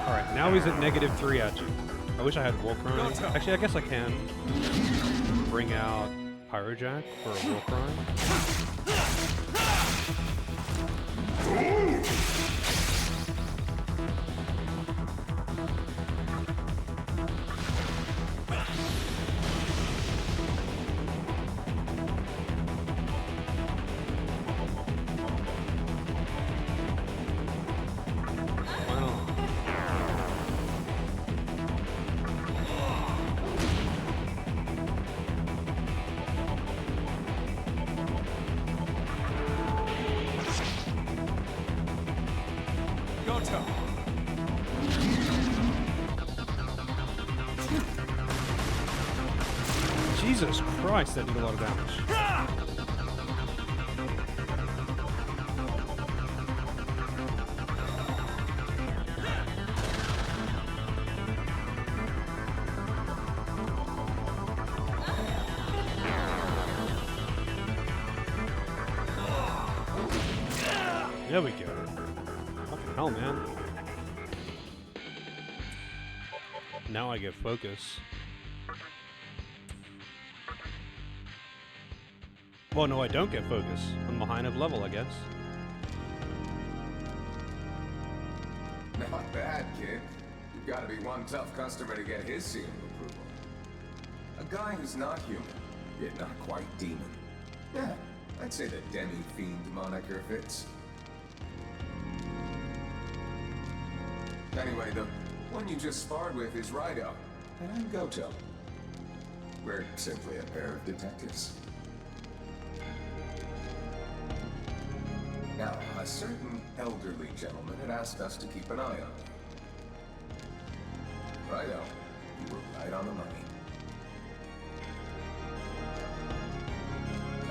Alright, now he's at -3 Agi. I wish I had War Crime. Actually, I guess I can bring out Pyrojack for a War Crime. Goto! Jesus Christ, that did a lot of damage. There we go. Fucking hell, man. Now I get focus. Well, no, I don't get focus. I'm behind of level, I guess. Not bad, kid. You've got to be one tough customer to get his seal of approval. A guy who's not human, yet not quite demon. Yeah, I'd say the demi-fiend moniker fits. Anyway, the one you just sparred with is Raido, and I'm Goto. We're simply a pair of detectives. Now, a certain elderly gentleman had asked us to keep an eye on you. Raido, you were right on the money.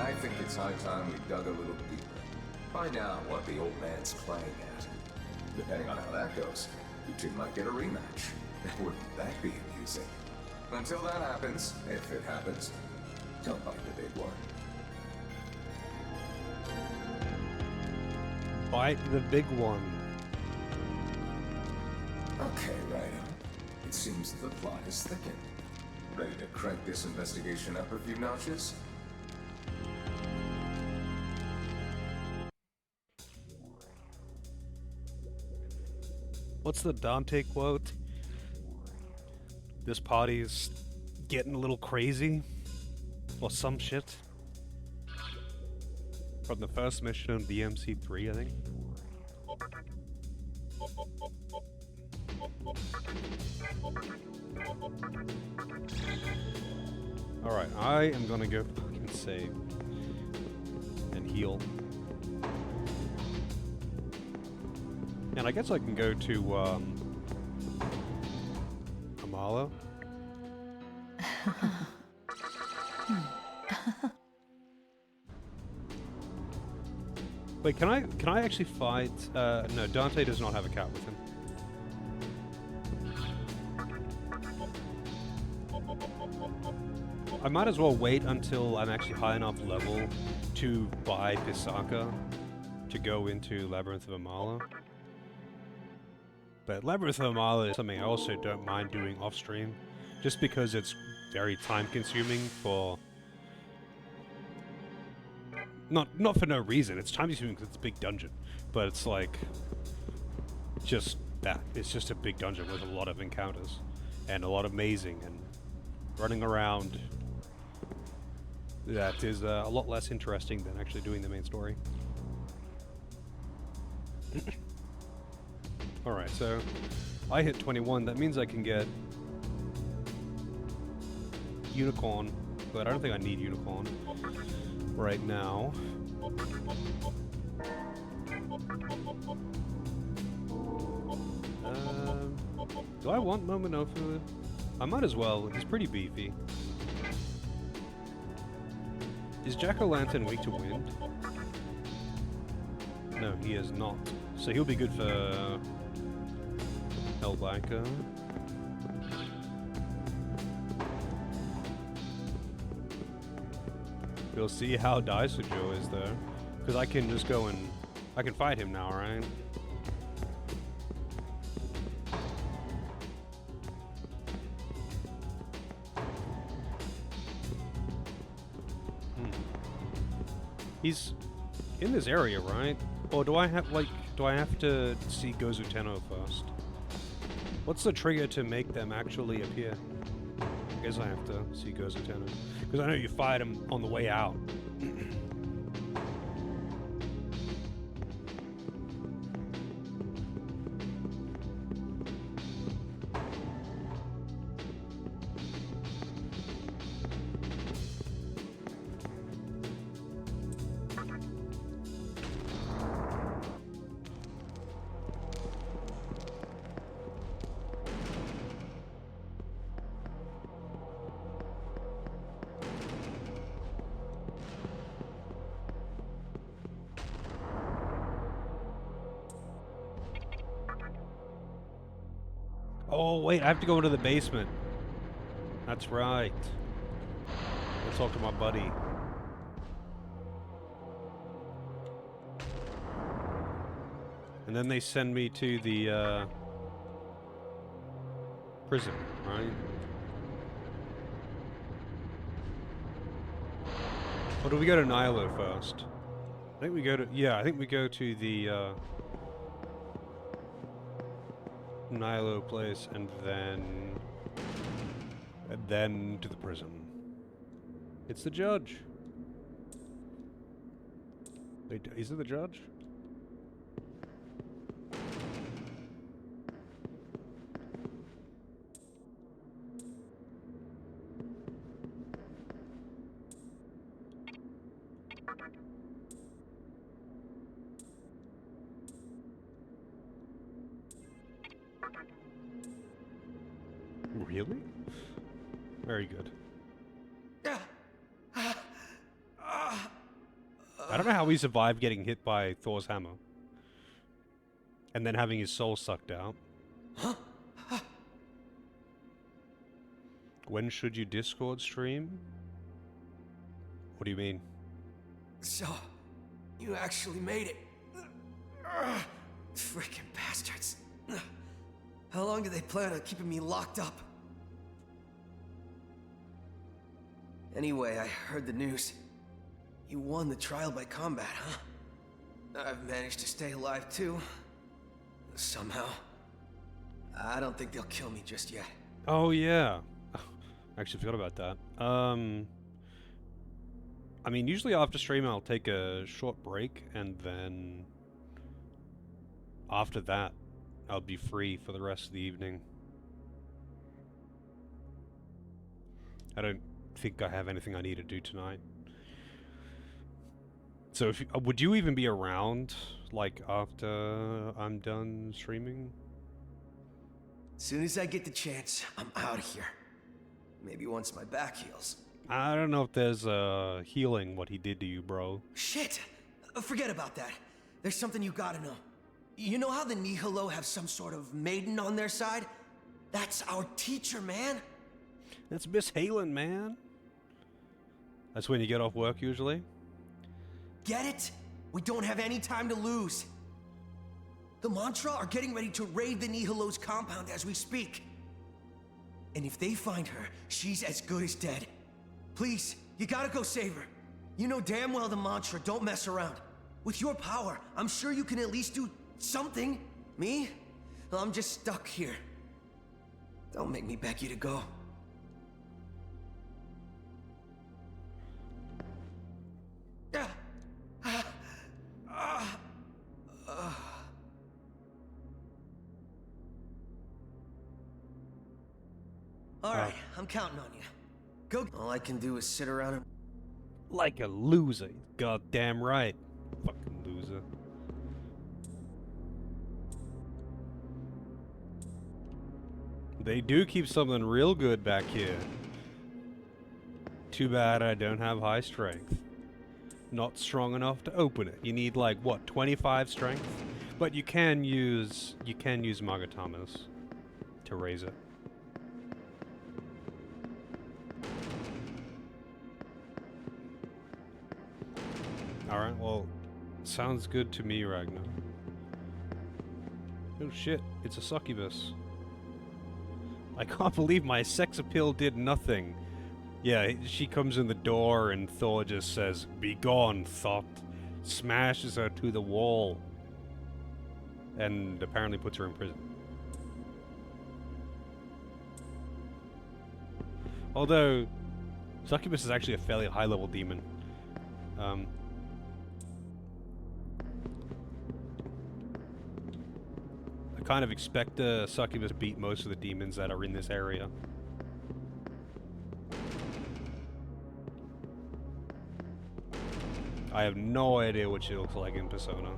I think it's high time we dug a little deeper. Find out what the old man's playing at. Depending on how that goes, you two might get a rematch. Wouldn't that be amusing? Until that happens, if it happens, don't bite the big one. Bite the big one. Okay, Raido. It seems the plot is thickened. Ready to crank this investigation up a few notches? What's the Dante quote? This party's getting a little crazy. Or some shit. From the first mission of the SMT3, I think. Alright, I am gonna go fucking save. And heal. And I guess I can go to, Amalo. Wait, can I actually fight, no, Dante does not have a cat with him. I might as well wait until I'm actually high enough level to buy Pisaka to go into Labyrinth of Amala. But Labyrinth of Amala is something I also don't mind doing off-stream, just because it's very time-consuming for... Not for no reason, it's time-consuming because it's a big dungeon, but it's like... just that. It's just a big dungeon with a lot of encounters, and a lot of mazing, and running around. That is a lot less interesting than actually doing the main story. Alright, so I hit 21. That means I can get Unicorn, but I don't think I need Unicorn right now. Do I want Momonofu? I might as well. He's pretty beefy. Is Jack-o'-lantern weak to wind? No, he is not. So he'll be good for Hellblanca. We'll see how Daisujo is though. Because I can just go and... I can fight him now, right? He's in this area, right? Or do I have, like, do I have to see Gozu Tenno first? What's the trigger to make them actually appear? I guess I have to see Gozu Tenno. Because I know you fight him on the way out. Oh, wait, I have to go into the basement. That's right. Let's talk to my buddy. And then they send me to the, prison, right? Or do we go to Nilo first? I think we go to... Yeah, I think we go to the, Nilo place and then to the prison. It's the judge. Wait, is it the judge? Really? Very good. I don't know how he survived getting hit by Thor's hammer. And then having his soul sucked out. When should you Discord stream? What do you mean? So, you actually made it. Freaking bastards. How long do they plan on keeping me locked up? Anyway, I heard the news. You won the trial by combat, huh? I've managed to stay alive too. Somehow. I don't think they'll kill me just yet. Oh yeah. I actually forgot about that. I mean, usually after stream I'll take a short break and then after that I'll be free for the rest of the evening. I don't think I have anything I need to do tonight. So if would you even be around like after I'm done streaming? As soon as I get the chance, I'm out of here. Maybe once my back heals. I don't know if there's healing what he did to you, bro. Shit! Forget about that. There's something you gotta know. You know how the Nihilo have some sort of maiden on their side? That's our teacher, man. That's Miss Halen, man. That's when you get off work usually? Get it? We don't have any time to lose. The Mantra are getting ready to raid the Nihilo's compound as we speak. And if they find her, she's as good as dead. Please, you gotta go save her. You know damn well the Mantra don't mess around. With your power, I'm sure you can at least do something. Me? Well, I'm just stuck here. Don't make me beg you to go. All right, I'm counting on you. Go. All I can do is sit around and... Like a loser. Goddamn right. Fucking loser. They do keep something real good back here. Too bad I don't have high strength. Not strong enough to open it. You need like what, 25 strength? But you can use Magatamas to raise it. Alright, well, sounds good to me, Ragnar. Oh shit, it's a succubus. I can't believe my sex appeal did nothing. Yeah, she comes in the door and Thor just says, "Be gone, thought." Smashes her to the wall. And apparently puts her in prison. Although, succubus is actually a fairly high-level demon. I kind of expect the succubus to beat most of the demons that are in this area. I have no idea what she looks like in Persona.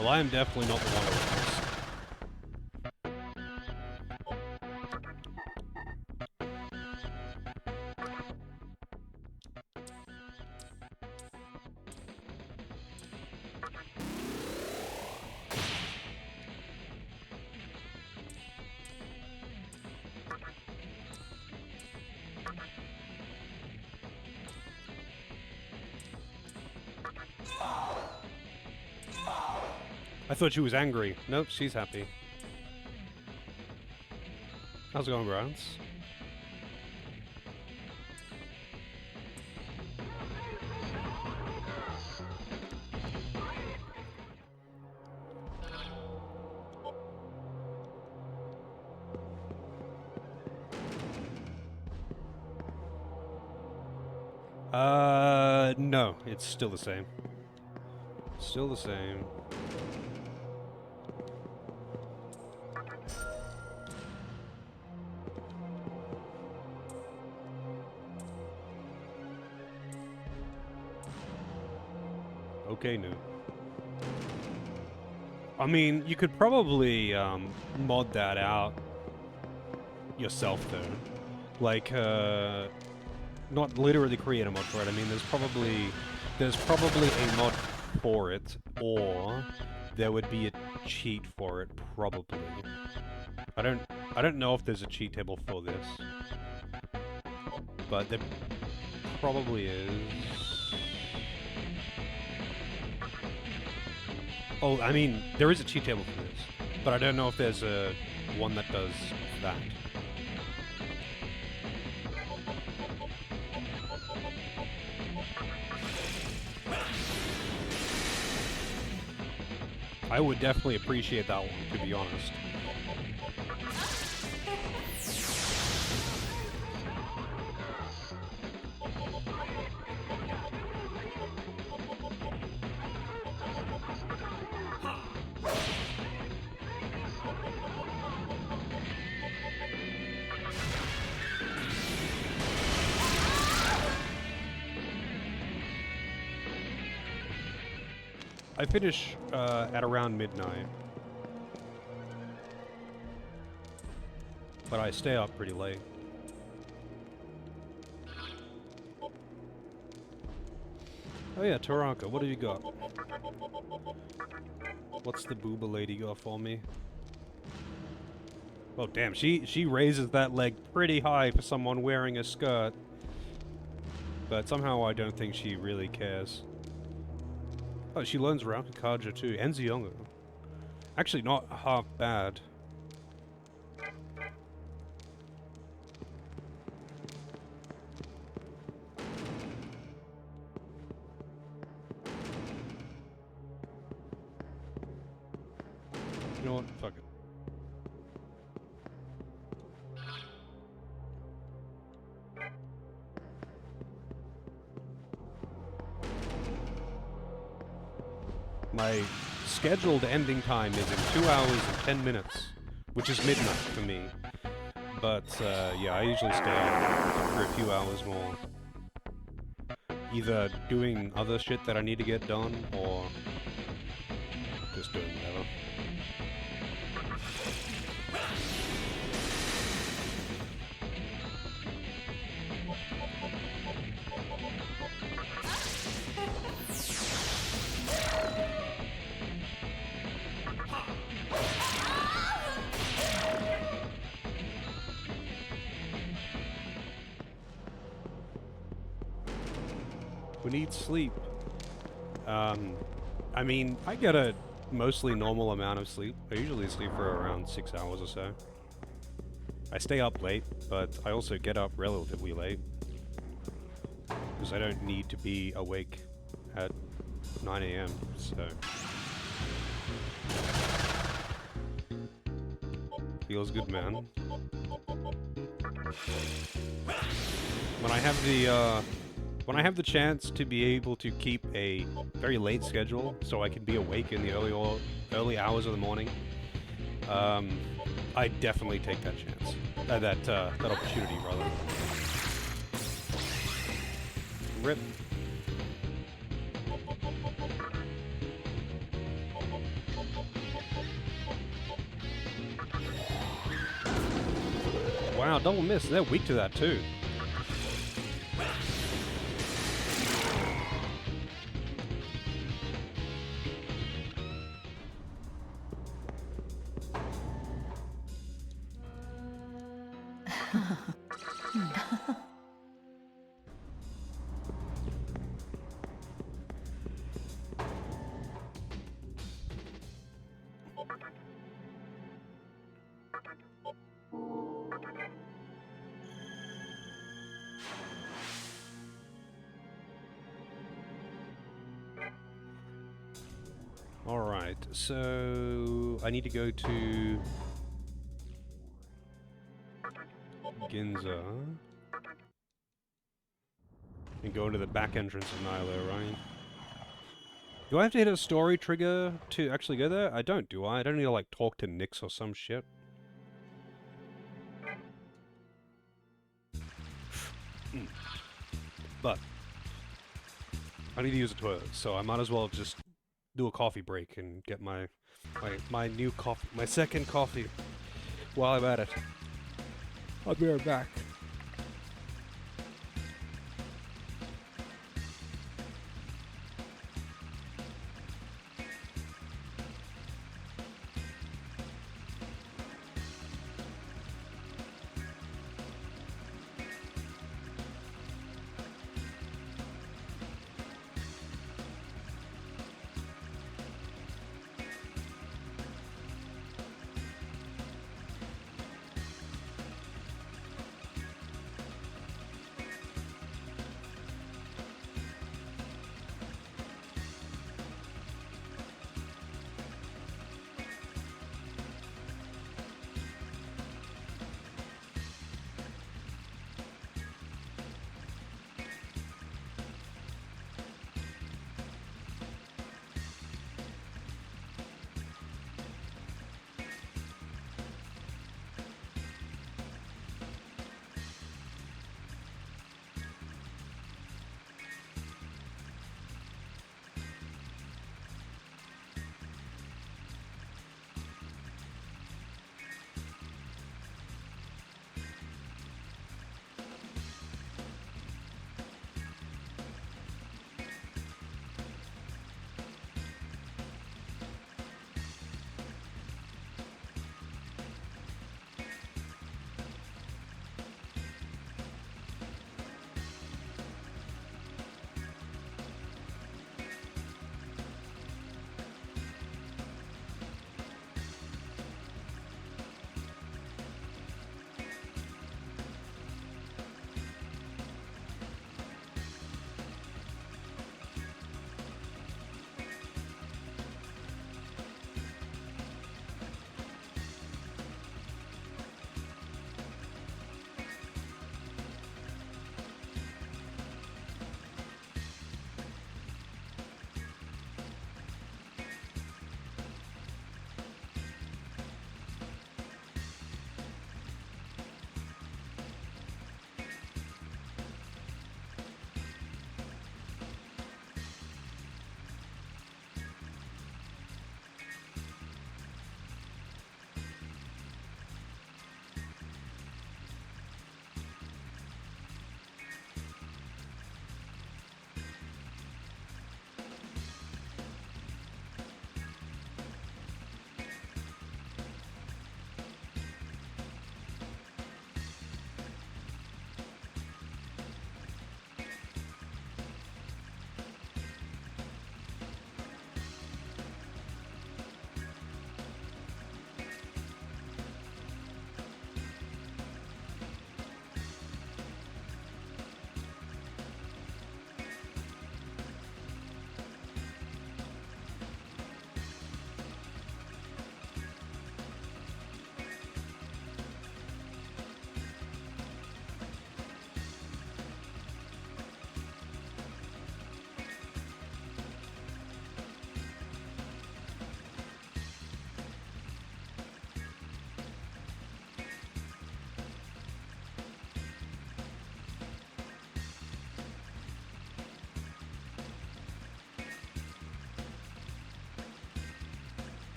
Well, I am definitely not the one who wants. I thought she was angry. Nope, she's happy. How's it going, Browns? No, it's still the same. Still the same. Okay, no. I mean, you could probably mod that out yourself, though. Like, not literally create a mod for it. I mean, there's probably a mod for it, or there would be a cheat for it, probably. I don't know if there's a cheat table for this, but there probably is. Oh, I mean, there is a cheat table for this, but I don't know if there's a one that does that. I would definitely appreciate that one, to be honest. I finish at around midnight, but I stay up pretty late. Oh yeah, Taranka, what have you got? What's the booba lady got for me? Oh damn, she raises that leg pretty high for someone wearing a skirt. But somehow I don't think she really cares. Oh, she learns Raukakaja too, and Ziongo. Actually, not half bad. You know what? Fuck it. My scheduled ending time is in 2 hours and 10 minutes, which is midnight for me. But, yeah, I usually stay up for a few hours more. Either doing other shit that I need to get done, or just doing whatever. We need sleep. I mean, I get a mostly normal amount of sleep. I usually sleep for around 6 hours or so. I stay up late, but I also get up relatively late. Because I don't need to be awake at 9 AM, so... Feels good, man. When I have the chance to be able to keep a very late schedule, so I can be awake in the early hours of the morning, I definitely take that chance, that opportunity, rather. Rip. Wow, double miss. They're weak to that too. Alright, so I need to go to Ginza and go into the back entrance of Nilo, right? Do I have to hit a story trigger to actually go there? I don't, do I? I don't need to like talk to Nyx or some shit. But I need to use a toilet, so I might as well just do a coffee break and get my new coffee, my second coffee while I'm at it. I'll be right back.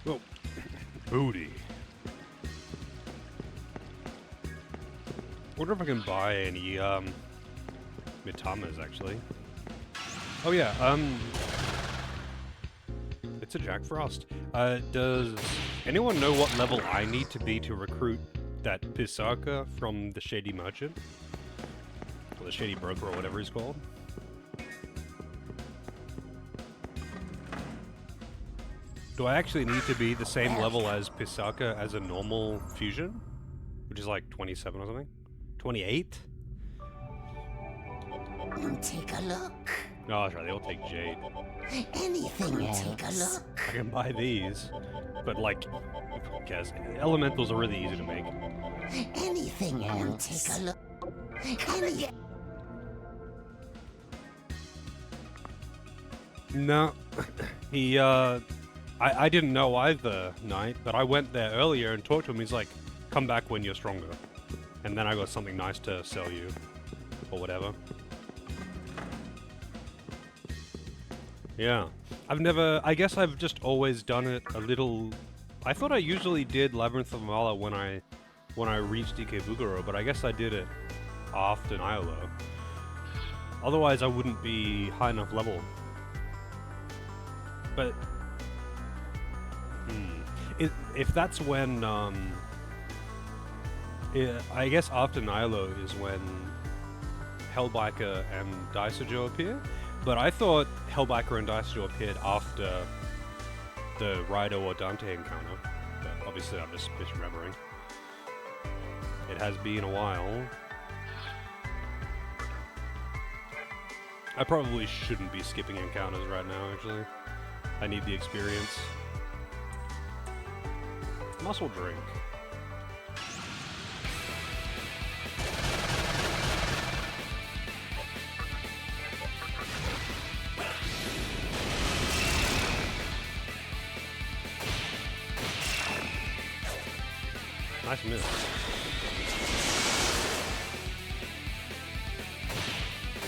Oh, booty. Wonder if I can buy any Mitamas actually. Oh yeah, it's a Jack Frost. Does anyone know what level I need to be to recruit that Pisarca from the Shady Merchant? Or the Shady Broker or whatever he's called? Do I actually need to be the same level as Pisarca as a normal fusion? Which is like 27 or something? 28? Take a look. Oh, that's right, they all take Jade. Anything else? Take a look. I can buy these, but like, who cares? Elementals are really easy to make. Anything else? Take a look. No, he, I didn't know either, Knight, but I went there earlier and talked to him. He's like, come back when you're stronger. And then I got something nice to sell you, or whatever. Yeah. I guess I've just always done it a little... I thought I usually did Labyrinth of Mala when I reached Ikebukuro, but I guess I did it after Nylo. Otherwise I wouldn't be high enough level. But... If that's when, I guess after Nylo is when Hellbiker and Daisajo appear, but I thought Hellbiker and Daisajo appeared after the Raido or Dante encounter, but obviously I'm just misremembering. It has been a while. I probably shouldn't be skipping encounters right now, actually. I need the experience. Muscle drink. Nice miss.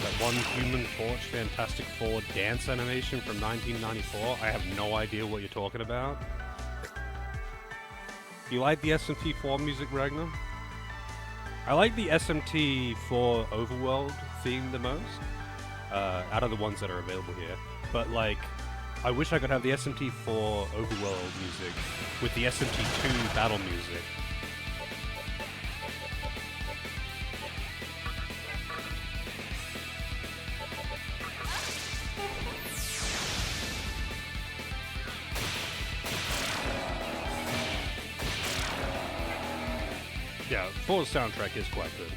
That one Human Torch Fantastic Four dance animation from 1994. I have no idea what you're talking about. Do you like the SMT4 music, Ragnar? I like the SMT4 Overworld theme the most, out of the ones that are available here. But, like, I wish I could have the SMT4 Overworld music with the SMT2 battle music. Yeah, 4's soundtrack is quite good.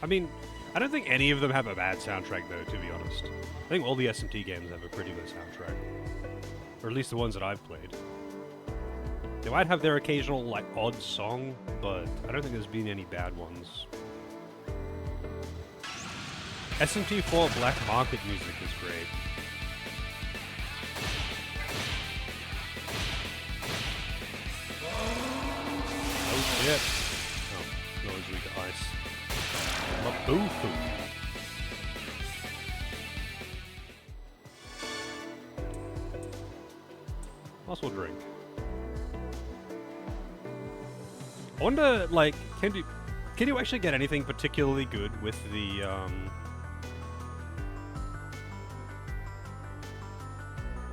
I mean, I don't think any of them have a bad soundtrack, though, to be honest. I think all the SMT games have a pretty good soundtrack. Or at least the ones that I've played. They might have their occasional, like, odd song, but I don't think there's been any bad ones. SMT4 Black Market music is great. Oh shit. No one's weak to ice. Mabufu. Muscle drink. I wonder, like, can you actually get anything particularly good with the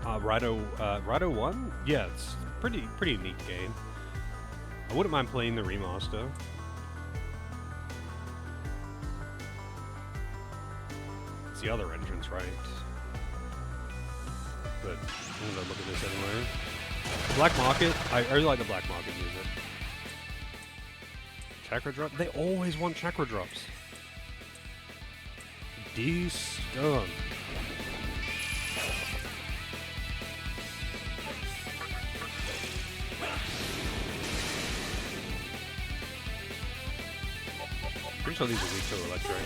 Raido 1? Yeah, it's pretty neat game. I wouldn't mind playing the remaster. It's the other entrance, right? But I'm gonna look at this anyway. Black Market, I really like the Black Market music. Chakra drop? They always want chakra drops. D-stun. Pretty sure these are weak to electric.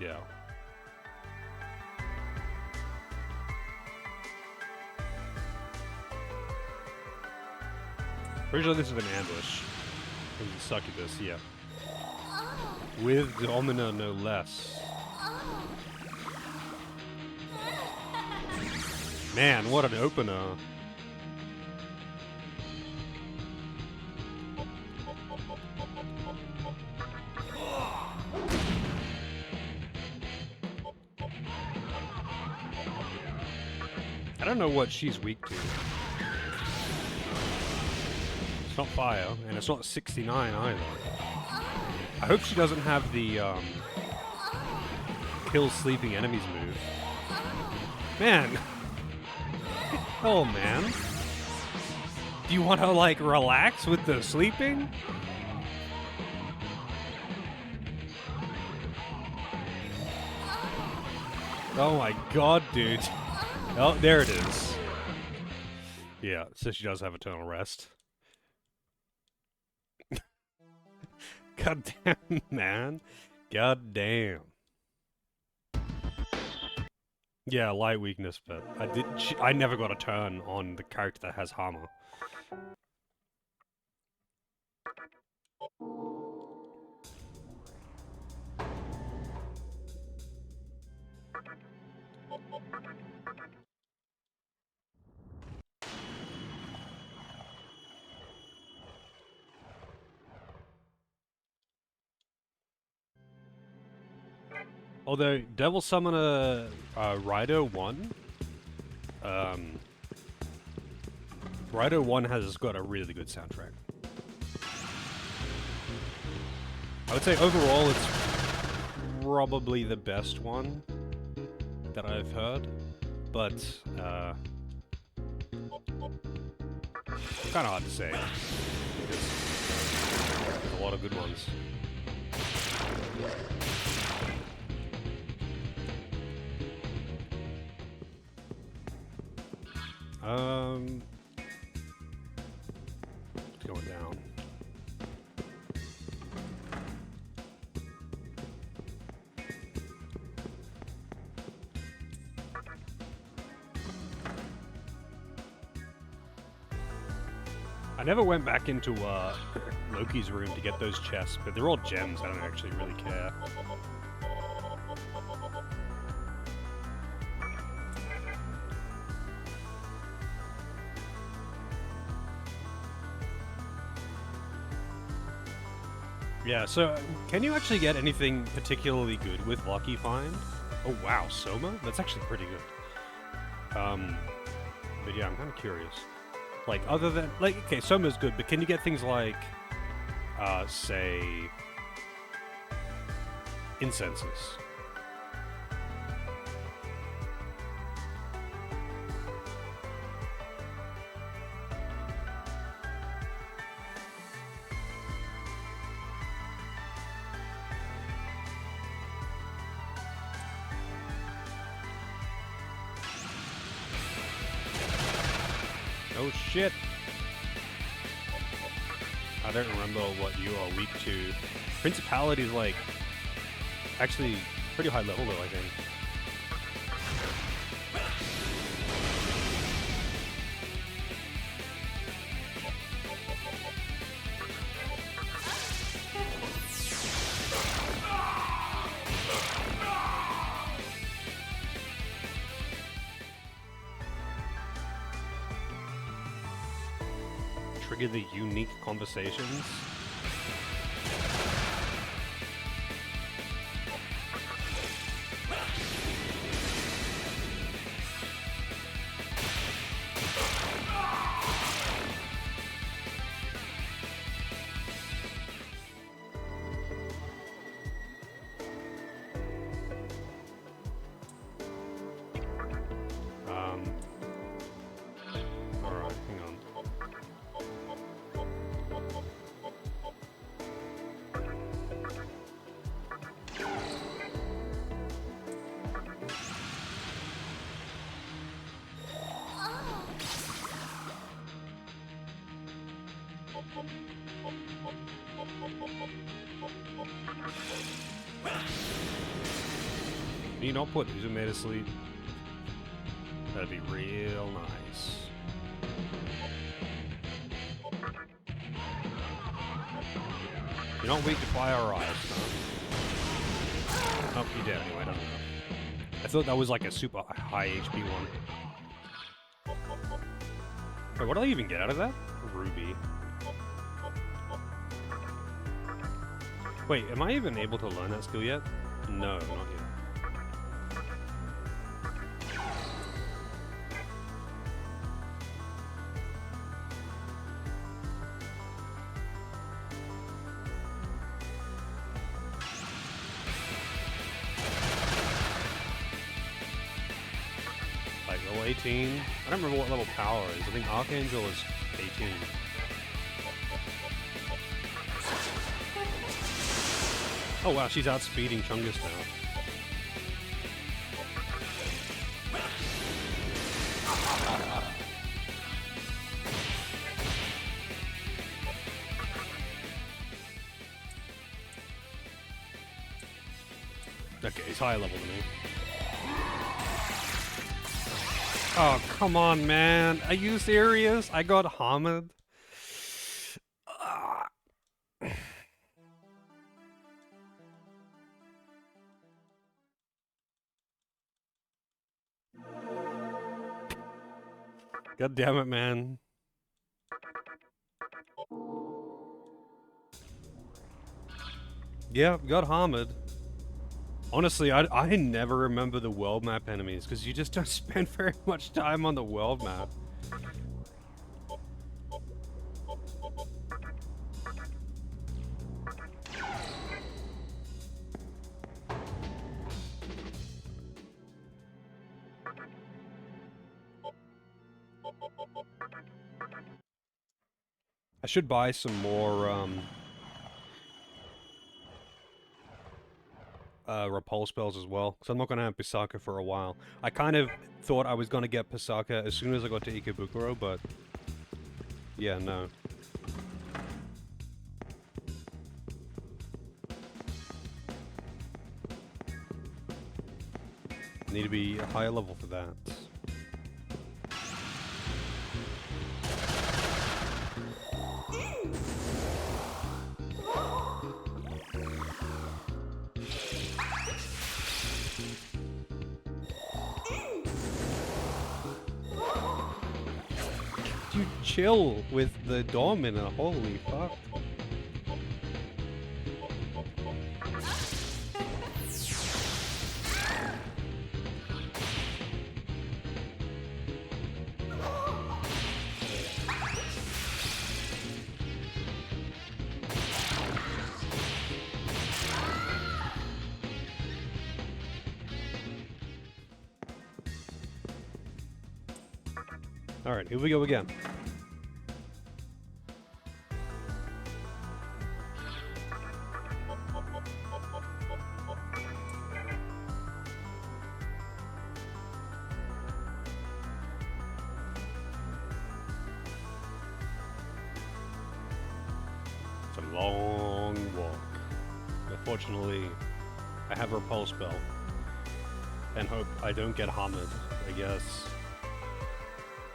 Yeah. Pretty sure this is an ambush. From the succubus, yeah. With the Omina, no less. Man, what an opener. I don't know what she's weak to. It's not fire, and it's not 69 either. I hope she doesn't have the kill sleeping enemies move. Man! Oh man. Do you want to like relax with the sleeping? Oh my god, dude. Oh, there it is. Yeah, so she does have eternal rest. God damn, man. God damn. Yeah, light weakness, but I never got a turn on the character that has Hammer. Although Devil Summoner Rider 1, Rider 1 has got a really good soundtrack. I would say overall it's probably the best one that I've heard, but kind of hard to say because there's a lot of good ones. It's going down. I never went back into Loki's room to get those chests, but they're all gems. I don't actually really care. Yeah, so can you actually get anything particularly good with Lucky Find? Oh wow, Soma? That's actually pretty good. But yeah, I'm kind of curious. Like, other than, like, okay, Soma's good, but can you get things like, say, incenses? Oh shit! I don't remember what you are weak to. Principality is like actually pretty high level though, I think. Trigger the unique conversations. Alright, hang on. Can you not put Uzume to sleep? That'd be real nice. You're not weak to fire or ice, huh? Oh, you did anyway, I don't know. I thought that was like a super high HP one. Wait, what do I even get out of that? A ruby. Wait, am I even able to learn that skill yet? No, not yet. Like level 18? I don't remember what level power is. I think Archangel is 18. Oh wow, she's outspeeding Chungus now. Okay, he's higher level than me. Oh, come on, man. Are you serious? I got hammered? God damn it, man. Yeah, got hammered. Honestly, I never remember the world map enemies, because you just don't spend very much time on the world map. I should buy some more, repulse spells as well, because I'm not going to have Pisaka for a while. I kind of thought I was going to get Pisaka as soon as I got to Ikebukuro, but yeah, no. Need to be a higher level for that. You chill with the Domina, holy fuck. Alright, here we go again. It's a long walk. Unfortunately, I have a repulse spell. And hope I don't get hammered, I guess.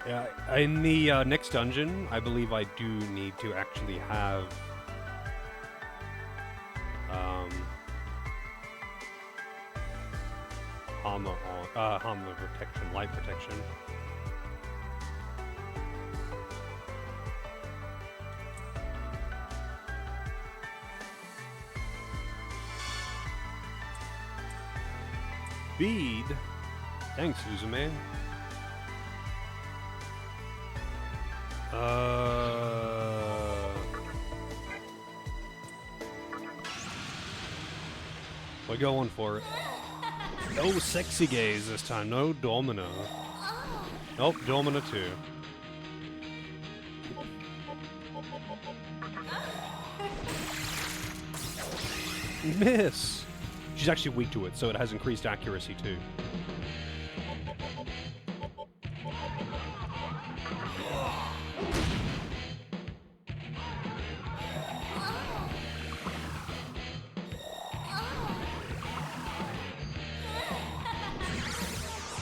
Yeah, in the next dungeon, I believe I do need to actually have armor on, armor protection, light protection. Bead? Thanks, Uzuman. We're going for it. No sexy gaze this time. No Domino. Nope, Domino 2. Miss! She's actually weak to it, so it has increased accuracy too.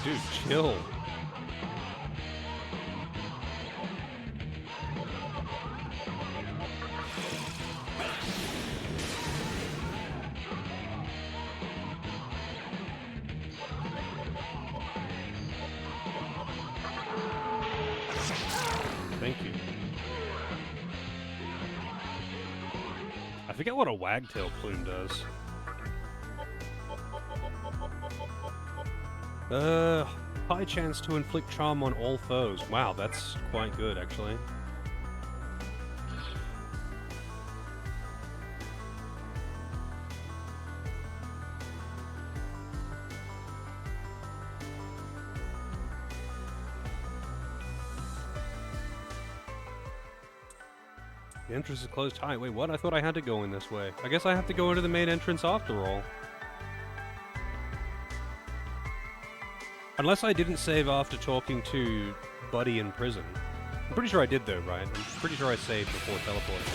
Dude, chill. forget what a wagtail plume does. High chance to inflict charm on all foes. Wow, that's quite good, actually. The entrance is closed tight. Wait, what? I thought I had to go in this way. I guess I have to go into the main entrance after all. Unless I didn't save after talking to Buddy in prison. I'm pretty sure I did though, right? I'm pretty sure I saved before teleporting.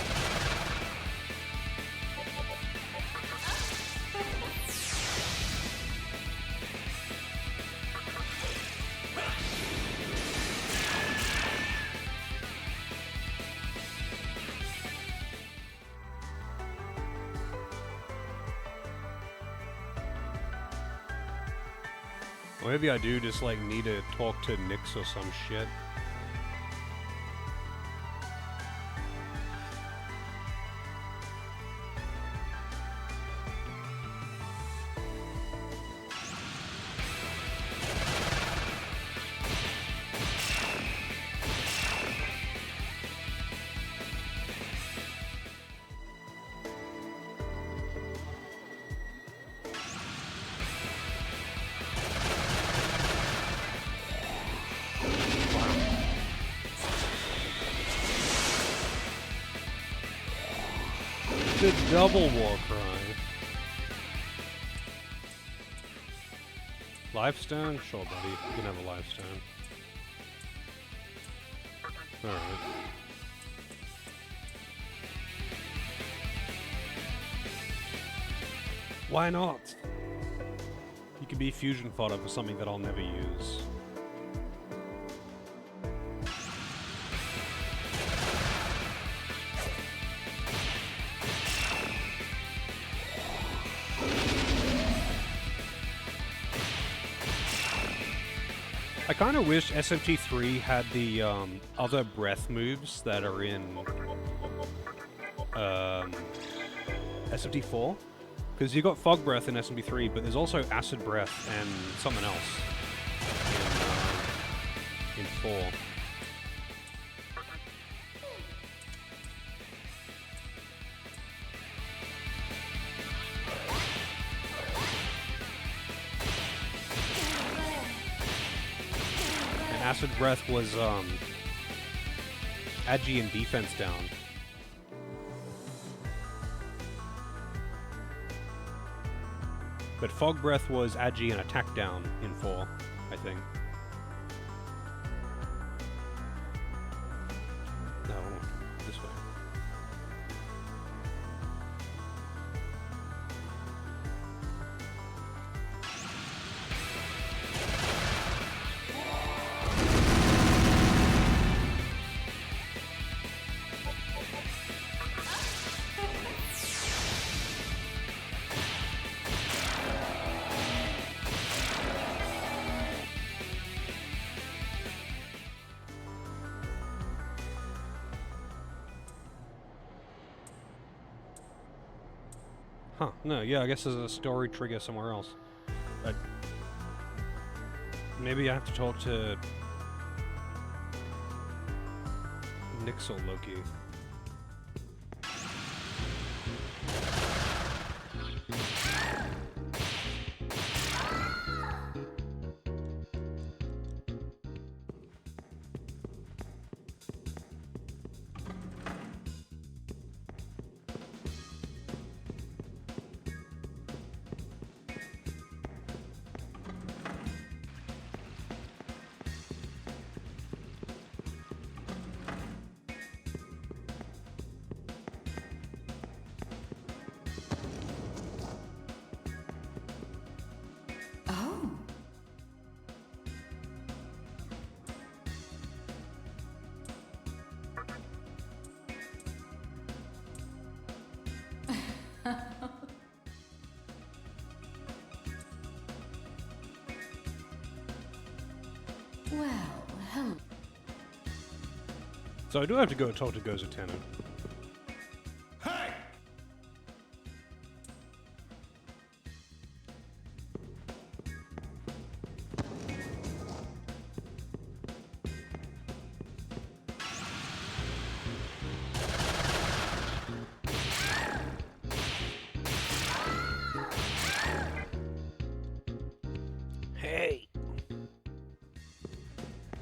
Or maybe I do just like need to talk to Nyx or some shit. The double war cry. Lifestone? Sure, buddy. You can have a lifestone. Alright. Why not? You could be fusion fodder for something that I'll never use. I kind of wish SMT3 had the other breath moves that are in SMT4. Because you got Fog Breath in SMT3, but there's also Acid Breath and something else in 4. Acid Breath was Agi and defense down. But Fog Breath was Agi and attack down in 4, I think. No, this way. Huh, no, yeah, I guess there's a story trigger somewhere else. But maybe I have to talk to Nyx or Loki. Oh. Well, hello. So I do have to go talk to Gozo Tenno. Hey!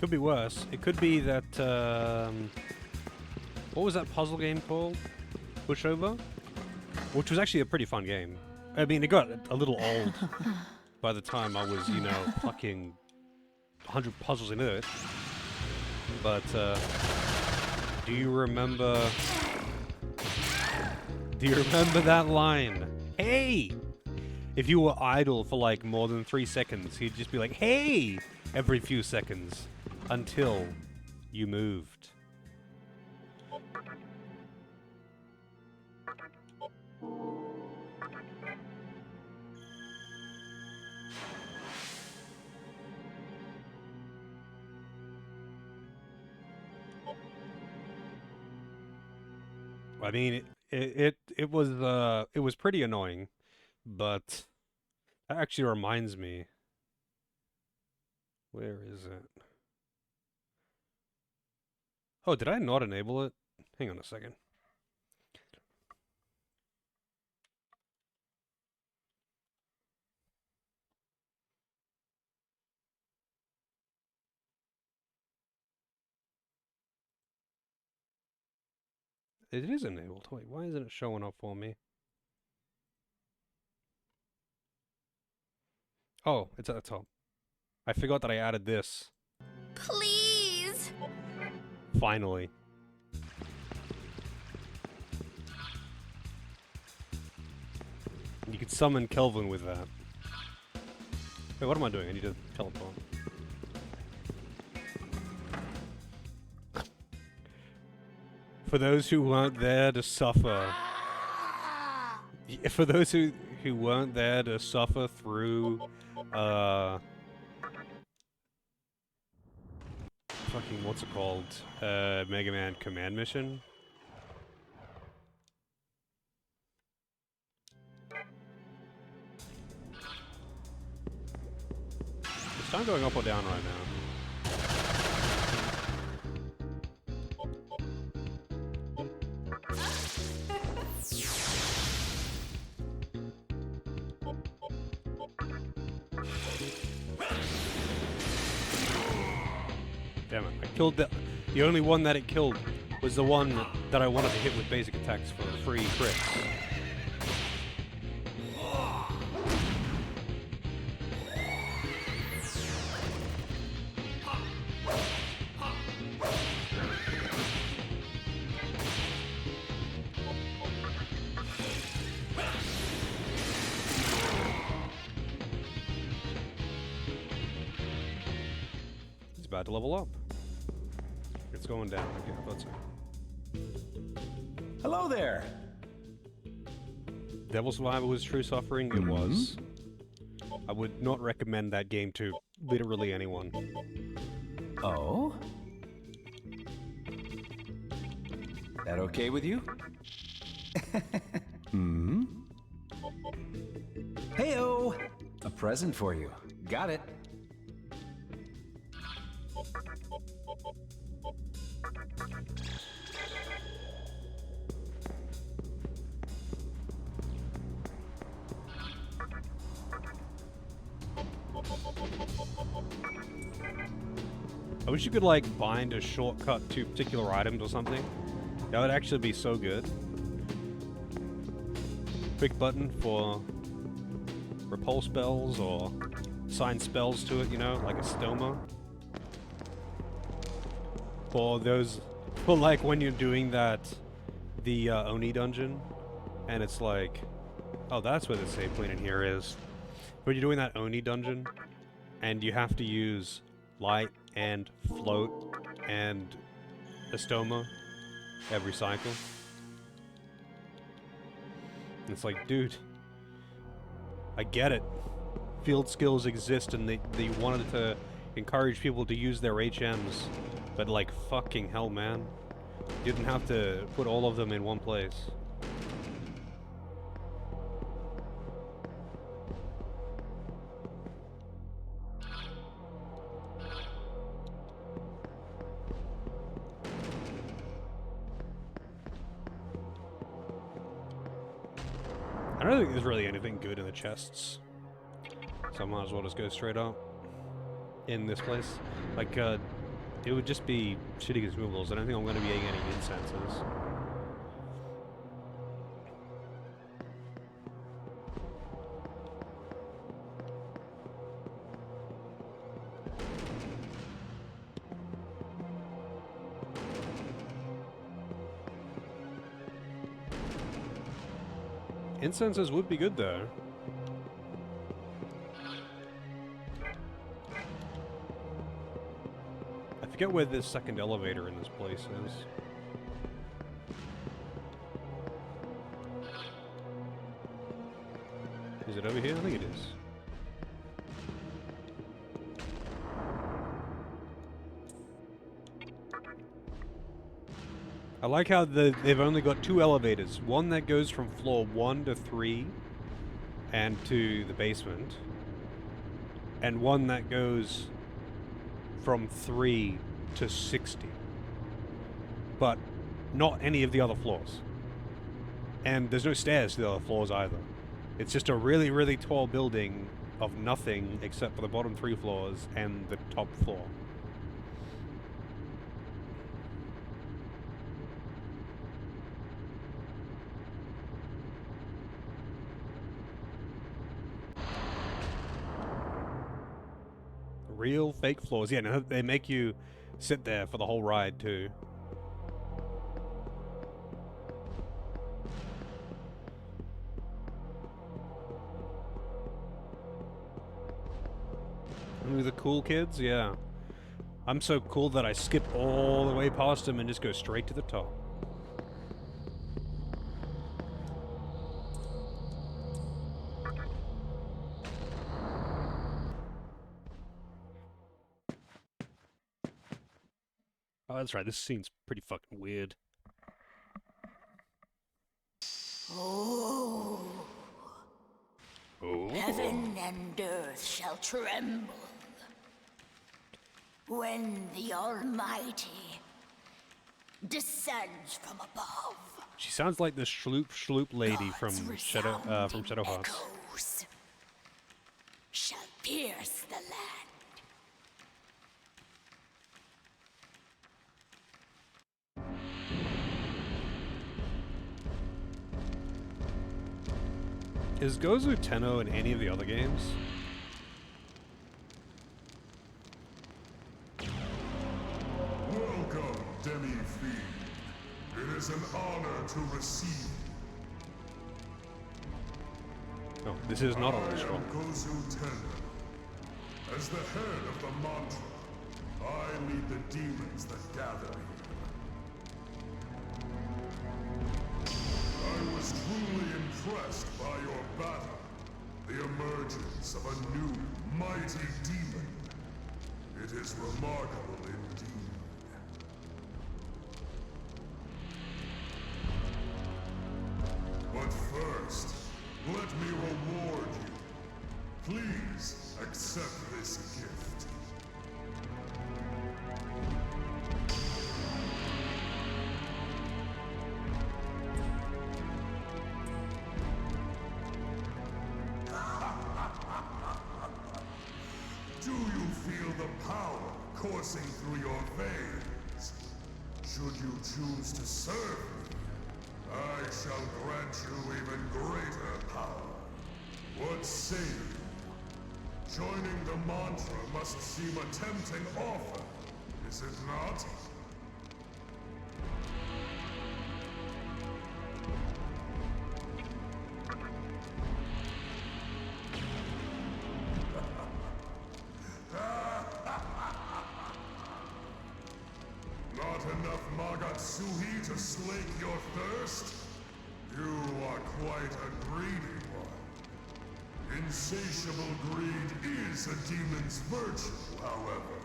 Could be worse. It could be that, what was that puzzle game called? Pushover? Which was actually a pretty fun game. I mean, it got a little old by the time I was, you know, fucking 100 puzzles into it. But, do you remember that line? Hey! If you were idle for like more than 3 seconds, he'd just be like, hey! Every few seconds. Until you moved. I mean, it was pretty annoying, but that actually reminds me. Where is it? Oh, did I not enable it? Hang on a second. It is enabled. Wait, why isn't it showing up for me? Oh, it's at the top. I forgot that I added this. Please! Finally. You could summon Kelvin with that. Wait, what am I doing? I need to teleport. For those who weren't there to suffer... For those who weren't there to suffer through, fucking, what's it called? Mega Man Command Mission? Is time going up or down right now? Damn it, I killed the only one that it killed was the one that I wanted to hit with basic attacks for free crits. It's about to level up. It's going down. Okay, I thought so. Hello there. Devil Survivor was true suffering. It was. I would not recommend that game to literally anyone. Oh? That okay with you? Heyo! A present for you. Got it. I wish you could, like, bind a shortcut to particular items or something. That would actually be so good. Quick button for repel spells or assign spells to it, you know, like a stoma. For those, for like when you're doing that, the Oni dungeon, and it's like, oh, that's where the save point in here is. When you're doing that Oni dungeon, and you have to use light and float and a stoma every cycle. And it's like, dude, I get it. Field skills exist and they wanted to encourage people to use their HMs, but like fucking hell, man. You didn't have to put all of them in one place. I don't think there's really anything good in the chests, so I might as well just go straight up in this place. Like, It would just be shitty consumables. I don't think I'm going to be getting any incenses. Incenses would be good though. I forget where this second elevator in this place is. Is it over here? I think it is. I like how they've only got 2 elevators. One that goes from floor 1 to 3 and to the basement. And one that goes from 3 to 60. But not any of the other floors. And there's no stairs to the other floors either. It's just a really, really tall building of nothing except for the bottom 3 floors and the top floor. Real fake floors. Yeah, no, they make you sit there for the whole ride too. Only the cool kids? Yeah. I'm so cool that I skip all the way past them and just go straight to the top. Oh, that's right. This scene's pretty fucking weird. Oh. Oh. Heaven and earth shall tremble when the Almighty descends from above. She sounds like the Shloop lady from Shadow Hearts. Echoes shall pierce the land. Is Gozu Tenno in any of the other games? Welcome, Demi-Fiend. It is an honor to receive. Oh, this is not on the scroll. I am Gozu Tenno. As the head of the mantra, I lead the demons that gather here. I was truly impressed by your battle. The emergence of a new, mighty demon. It is remarkable indeed. But first, let me reward you. Please accept this gift. Do you feel the power coursing through your veins? Should you choose to serve me, I shall grant you even greater power. What say you? Joining the mantra must seem a tempting offer, is it not? Not enough Magatsuhi to slake your thirst? You are quite a greedy one. Insatiable greed is a demon's virtue, however.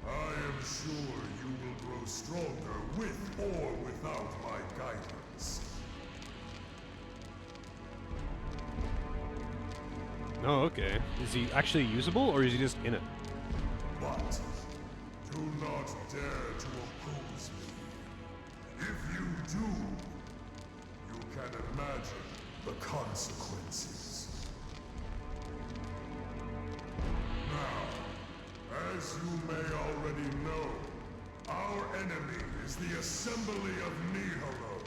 I am sure you will grow stronger with or without my guidance. Oh, okay. Is he actually usable, or is he just in it? But do not dare to oppose me. If you do, you can imagine the consequences. Now, as As you may already know, our enemy is the Assembly of Nihilo.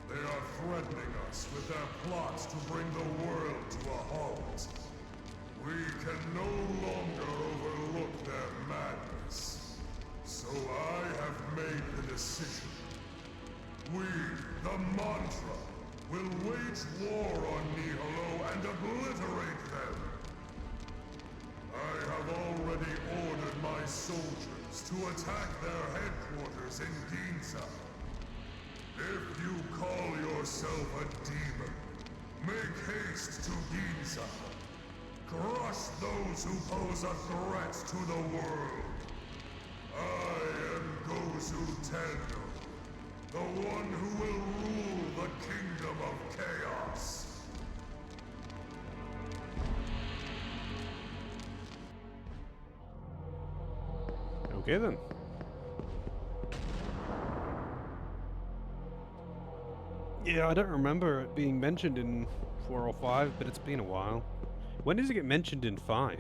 They are threatening us with their plots to bring the world to a halt. We can no longer overlook their madness. So I have made the decision. We, the Mantra, will wage war on Nihilo and obliterate them. I have already ordered my soldiers to attack their headquarters in Ginza. If you call yourself a demon, make haste to Ginza. Crush those who pose a threat to the world. I am Gozu Tendo, the one who will rule the Kingdom of Chaos. Okay then. Yeah, I don't remember it being mentioned in 4 or 5, but it's been a while. When does it get mentioned in 5?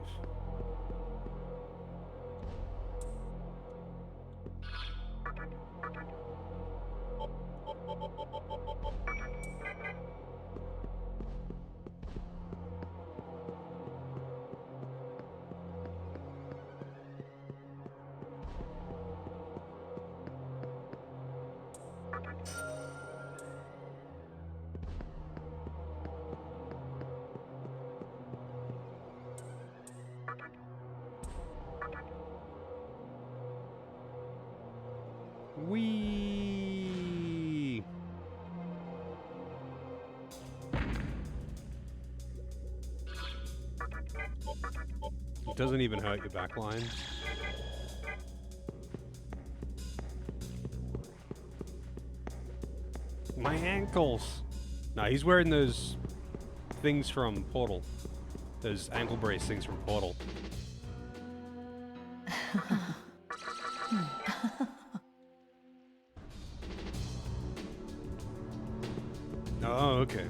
Whee! It doesn't even hurt your backline. My ankles! Nah, he's wearing those things from Portal. Those ankle brace things from Portal. Oh, okay.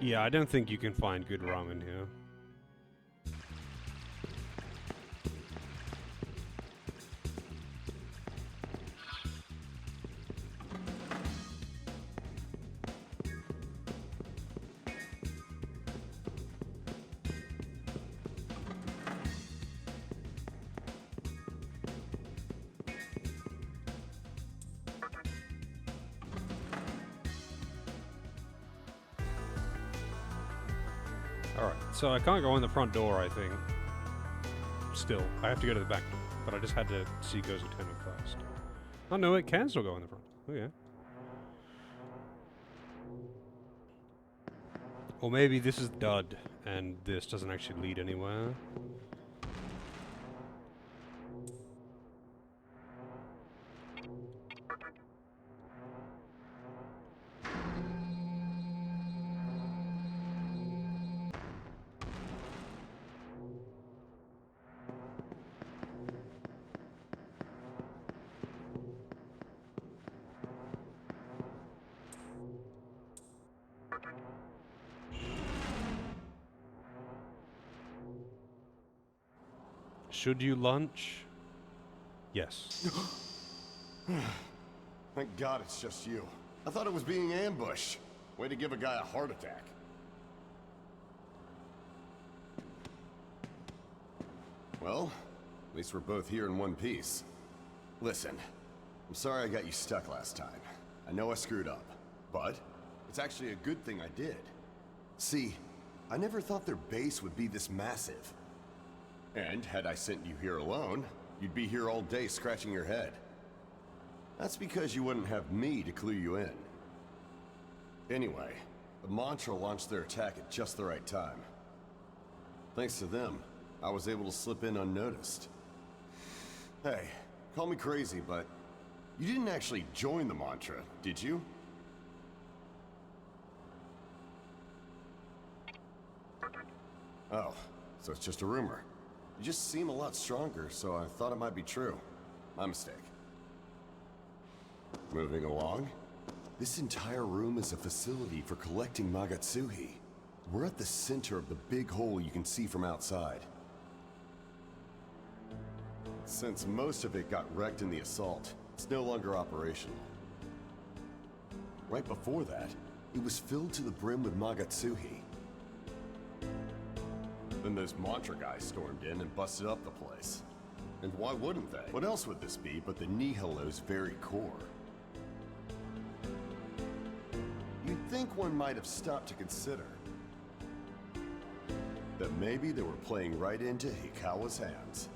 Yeah, I don't think you can find good ramen here. Alright, so I can't go in the front door, I think. Still, I have to go to the back door. But I just had to see Gozu Tendo first. Oh no, it can still go in the front. Oh yeah. Or maybe this is dud, and this doesn't actually lead anywhere. Should you lunch? Yes. Thank God it's just you. I thought it was being ambushed. Way to give a guy a heart attack. Well, at least we're both here in one piece. Listen, I'm sorry I got you stuck last time. I know I screwed up, but it's actually a good thing I did. See, I never thought their base would be this massive. And had I sent you here alone, you'd be here all day scratching your head. That's because you wouldn't have me to clue you in. Anyway, the Mantra launched their attack at just the right time. Thanks to them, I was able to slip in unnoticed. Hey, call me crazy, but you didn't actually join the Mantra, did you? Oh, so it's just a rumor. You just seem a lot stronger, so I thought it might be true. My mistake. Moving along. This entire room is a facility for collecting Magatsuhi. We're at the center of the big hole you can see from outside. Since most of it got wrecked in the assault, it's no longer operational. Right before that, it was filled to the brim with Magatsuhi. Then those Mantra guys stormed in and busted up the place. And why wouldn't they? What else would this be but the Nihilo's very core? You'd think one might have stopped to consider that maybe they were playing right into Hikawa's hands.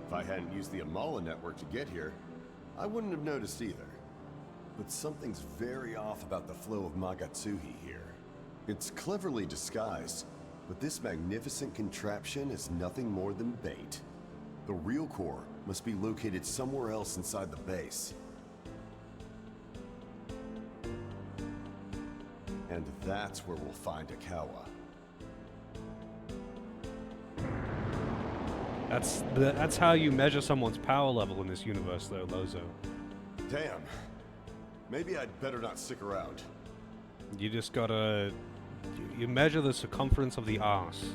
If I hadn't used the Amala network to get here, I wouldn't have noticed either. But something's very off about the flow of Magatsuhi here. It's cleverly disguised, but this magnificent contraption is nothing more than bait. The real core must be located somewhere else inside the base. And that's where we'll find Hikawa. That's how you measure someone's power level in this universe, though, Lozo. Damn. Maybe I'd better not stick around. You just gotta... You measure the circumference of the arse,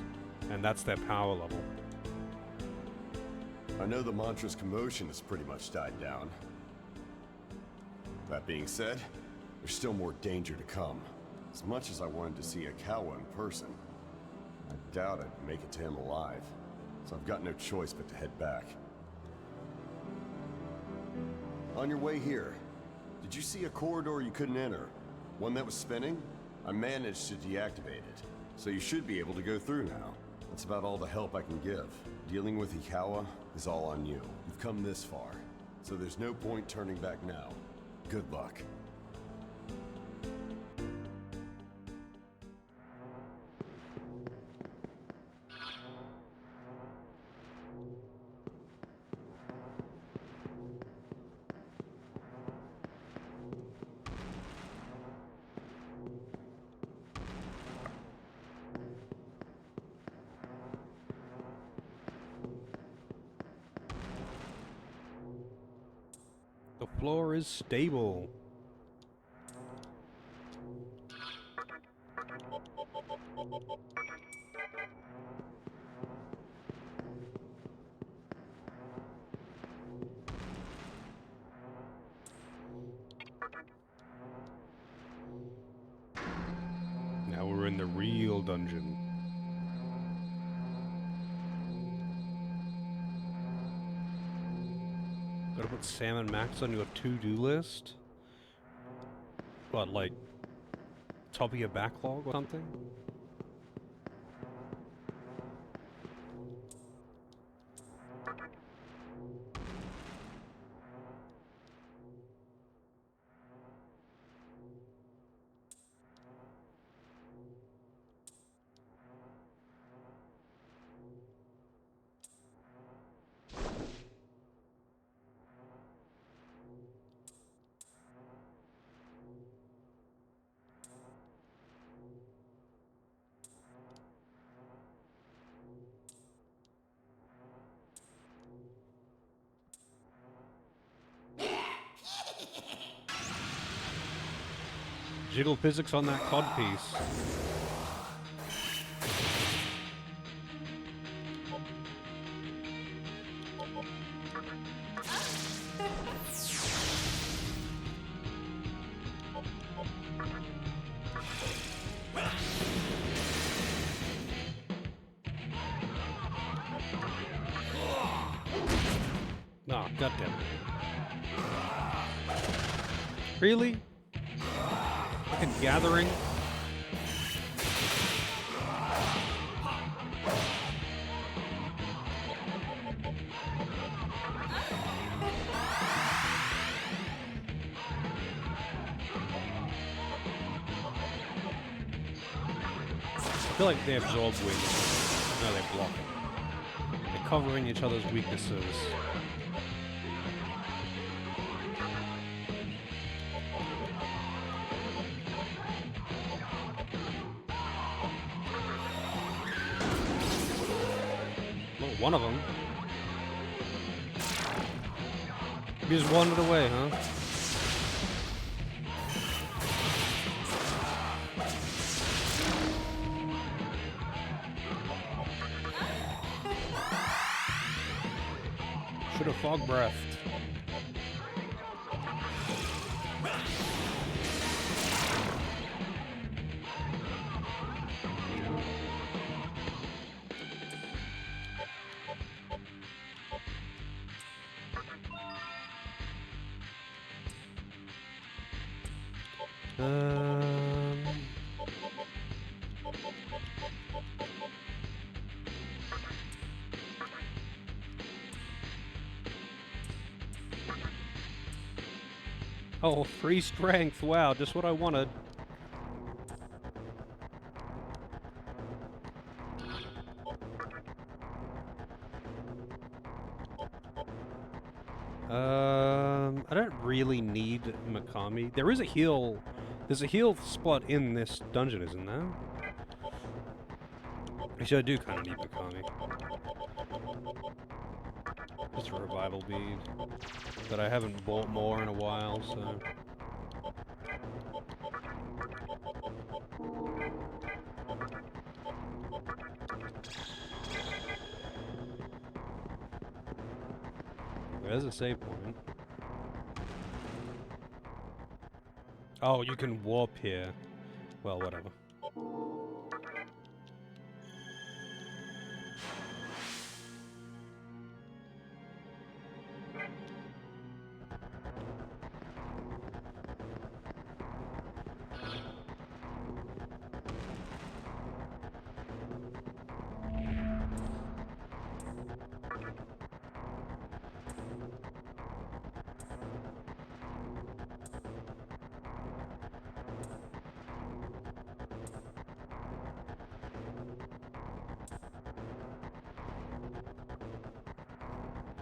and that's their power level. I know the Mantra's commotion has pretty much died down. That being said, there's still more danger to come. As much as I wanted to see Hikawa in person, I doubt I'd make it to him alive. So I've got no choice but to head back. On your way here, did you see a corridor you couldn't enter? One that was spinning? I managed to deactivate it, so you should be able to go through now. That's about all the help I can give. Dealing with Hikawa is all on you. You've come this far, so there's no point turning back now. Good luck. The floor is stable. Now we're in the real dungeon. Gotta put Sam and Max on your to-do list? What, like, top of your backlog or something? Jiggle physics on that codpiece. Oh, goddamn it. Really? Fucking gathering? feel like they absorb weaknesses. No, they block it. They're covering each other's weaknesses. Well, one of them. You just wandered away, huh? Should have fog breathed. Oh, free strength. Wow, just what I wanted. I don't really need Mikami. There is a heal. There's a heal spot in this dungeon, isn't there? Actually, I do kind of need Mikami. Just a revival bead. But I haven't bought more in a while, so... There's a save point. Oh, you can warp here. Well, whatever.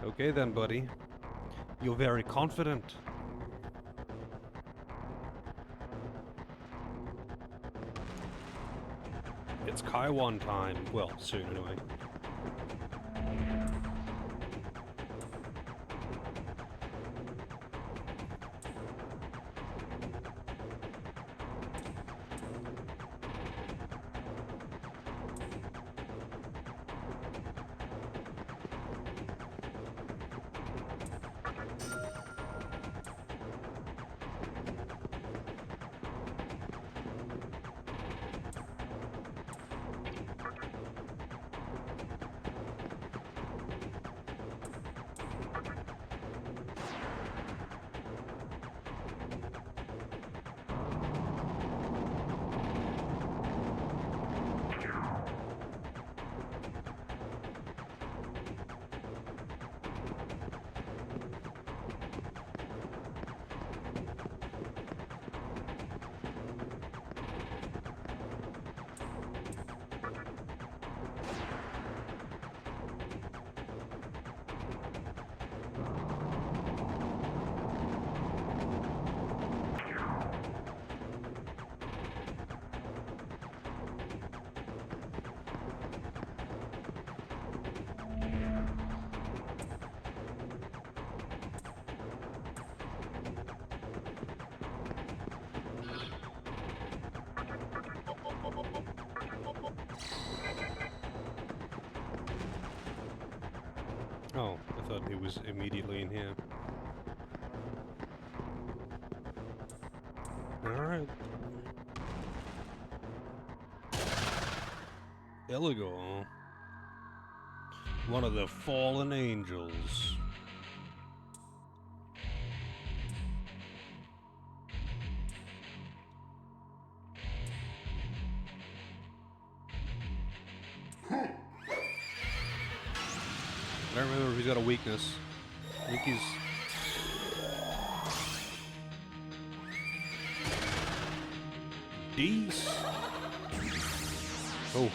Okay then, buddy. You're very confident. It's Kaiwan time. Well, soon anyway. Oh, I thought it was immediately in here. Alright. Illigo. One of the fallen angels. I don't remember if he's got a weakness. I think he's... Dees. Oh.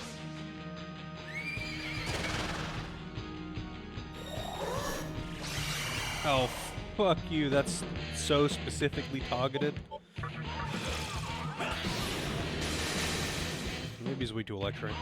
Oh, fuck you. That's so specifically targeted. Maybe he's weak to electric.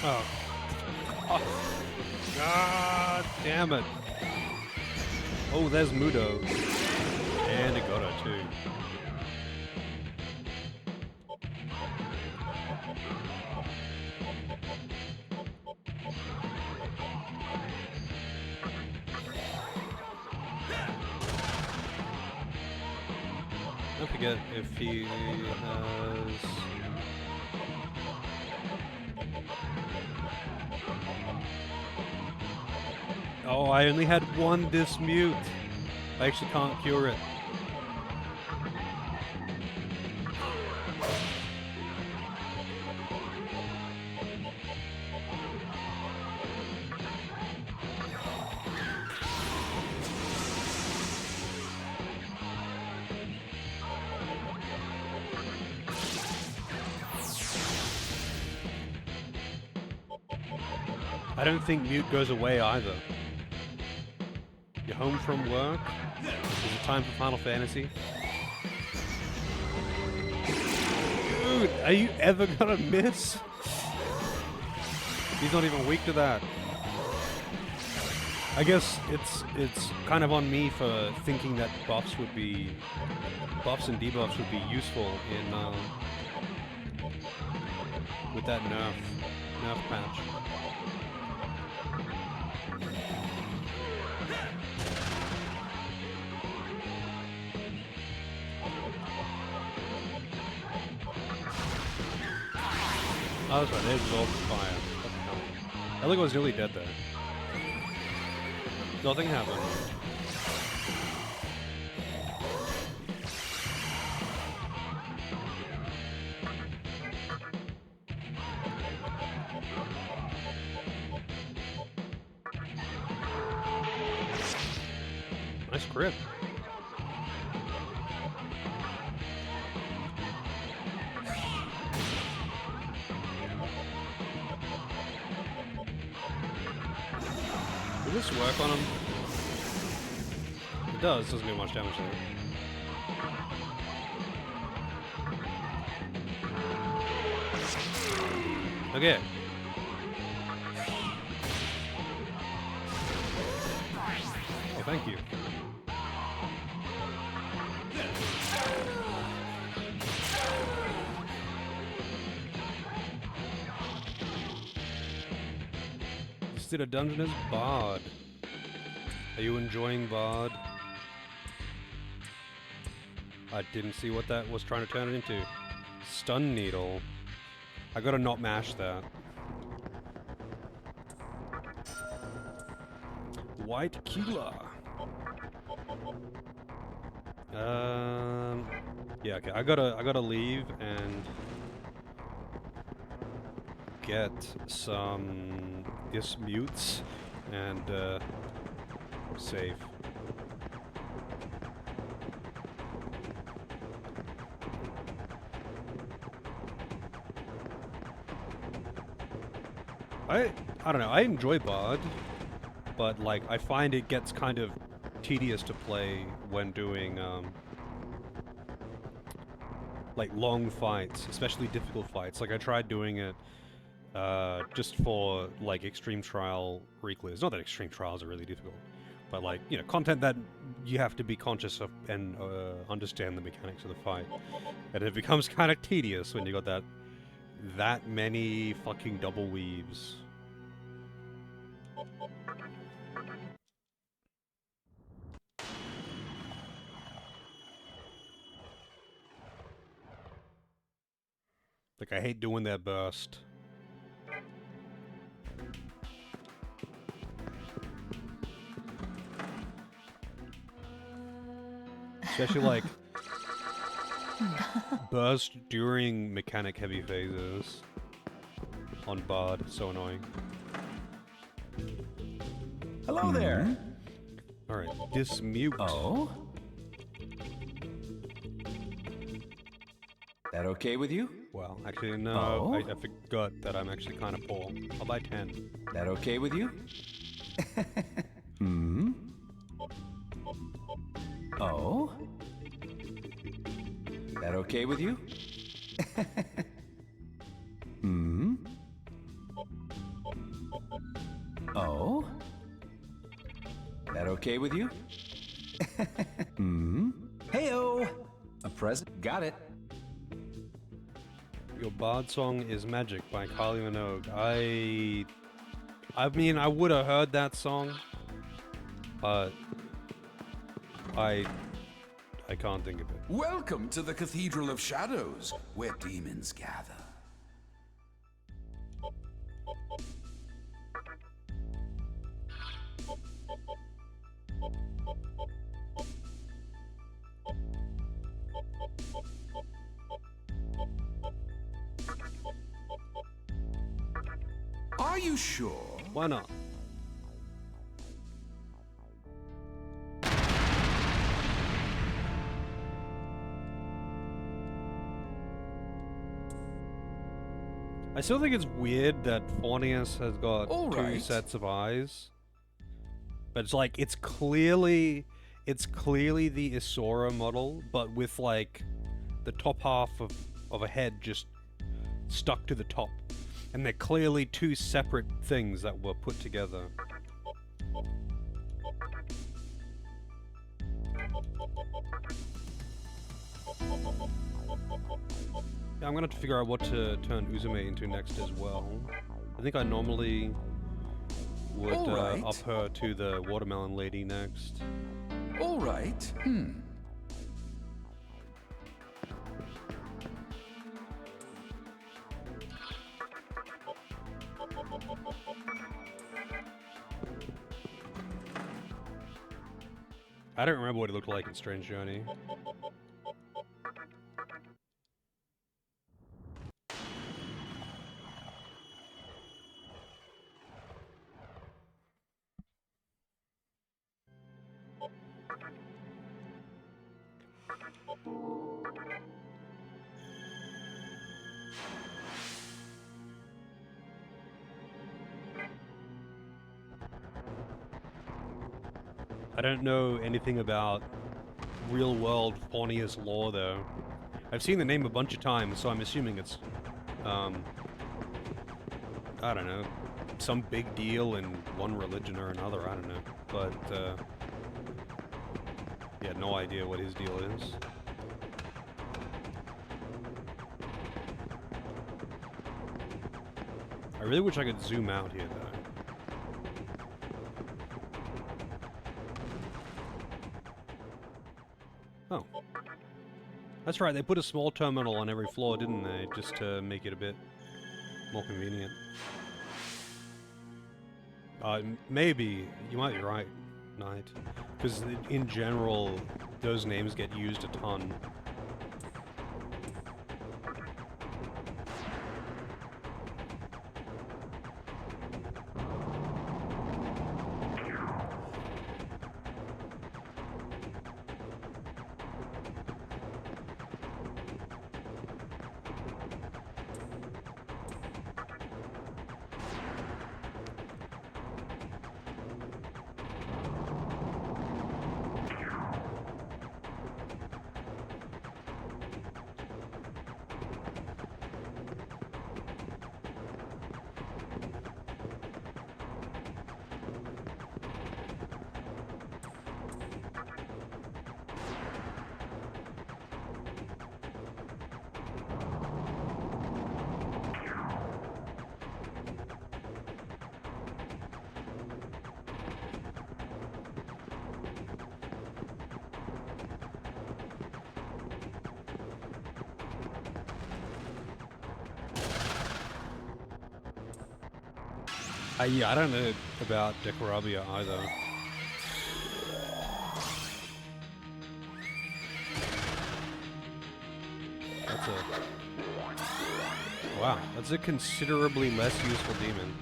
Oh. Oh. God damn it. Oh, there's Mudo. And it got her too. Don't forget if he has... Oh, I only had one dismute. I actually can't cure it. I don't think mute goes away either. You're home from work? Is it time for Final Fantasy? Dude, are you ever gonna miss? He's not even weak to that. I guess it's kind of on me for thinking that buffs and debuffs would be useful in with that nerf patch. Oh, that's right, they absorbed fire. What the hell? I think I was nearly dead there. Nothing happened. Nice grip. Will this work on him? It does, doesn't do much damage there. Okay. Oh, thank you. Did a dungeon as Bard. Are you enjoying Bard? I didn't see what that was trying to turn it into. Stun Needle. I gotta not mash that. White Keeler. Yeah, okay. I gotta leave and get some dismutes and save. I don't know, I enjoy Bard, but like I find it gets kind of tedious to play when doing like long fights, especially difficult fights. Like I tried doing it just for like extreme trial recluse. Not that extreme trials are really difficult, but like, you know, content that you have to be conscious of and understand the mechanics of the fight. And it becomes kind of tedious when you got that many fucking double weaves. Like, I hate doing that burst. Especially like burst during mechanic heavy phases on Bard. So annoying. Hello there. Alright, dismute. Oh? That okay with you? Well, actually, no. Oh? I forgot that I'm actually kind of poor. I'll buy 10. That okay with you? Hmm? Oh? That okay with you? Hmm? Oh? That okay with you? Hmm? Heyo! A present? Got it. Your Bard song is Magic by Kylie Minogue. I mean, I would have heard that song, but I can't think of it. Welcome to the Cathedral of Shadows, where demons gather. Are you sure? Why not? I still think it's weird that Fornius has got two sets of eyes. But it's like, it's clearly the Isora model, but with like the top half of a head just stuck to the top. And they're clearly two separate things that were put together. Yeah, I'm gonna have to figure out what to turn Uzume into next as well. I think I normally would up her to the watermelon lady next. Alright. I don't remember what it looked like in Strange Journey. I don't know anything about real-world Fornius lore, though. I've seen the name a bunch of times, so I'm assuming it's, I don't know, some big deal in one religion or another, I don't know. But, yeah, no idea what his deal is. I really wish I could zoom out here, though. Oh. That's right, they put a small terminal on every floor, didn't they? Just to make it a bit more convenient. Maybe. You might be right, Knight. Because in general, those names get used a ton. Yeah, I don't know about Decorabia either. That's a... Wow, that's a considerably less useful demon.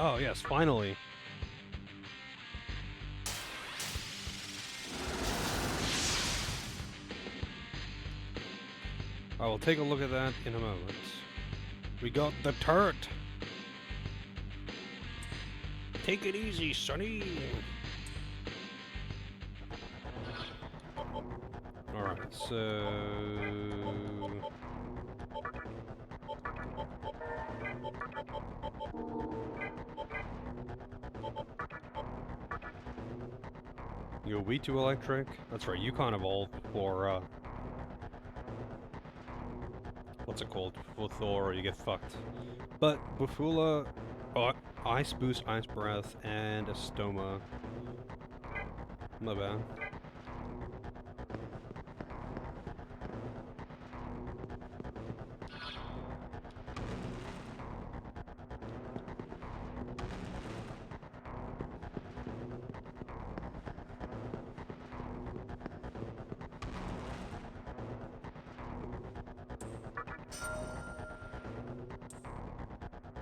Oh, yes, finally. I will take a look at that in a moment. We got the turret. Take it easy, Sonny. Alright, so... You're way too electric? That's right, you can't evolve for, what's it called? For Thor, or you get fucked. But Bufula, Ice Boost, Ice Breath, and a Stoma. Not bad.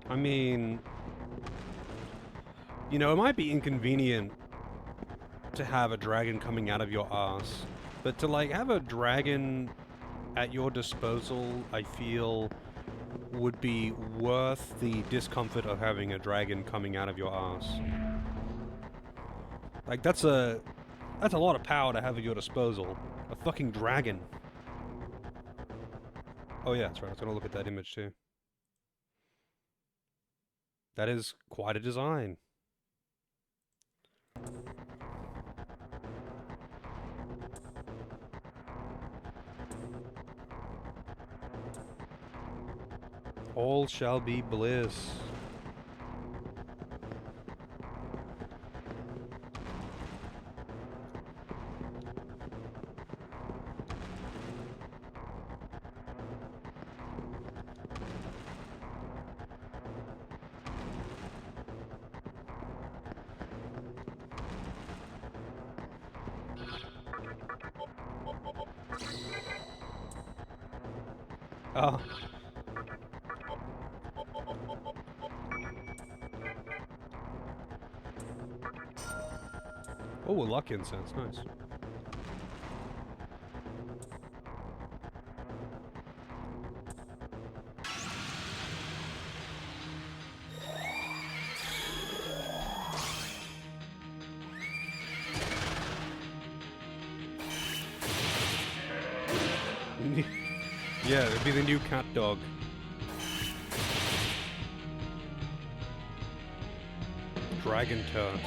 I mean, you know, it might be inconvenient to have a dragon coming out of your ass, but to, like, have a dragon at your disposal, I feel, would be worth the discomfort of having a dragon coming out of your ass. Like, that's a lot of power to have at your disposal. A fucking dragon. Oh yeah, that's right, I was gonna look at that image too. That is quite a design. All shall be bliss. Oh. Oh, a luck incense, nice. Yeah, it'd be the new cat dog. Dragon turd.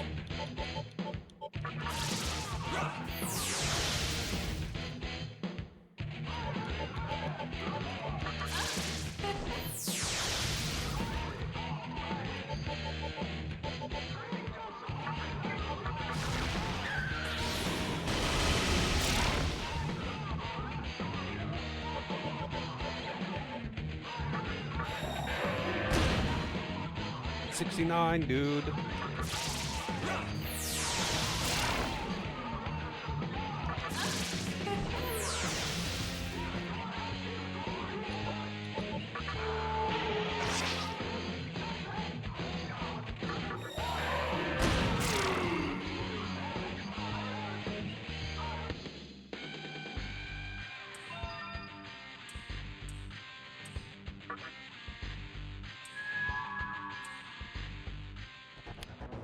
$69, dude.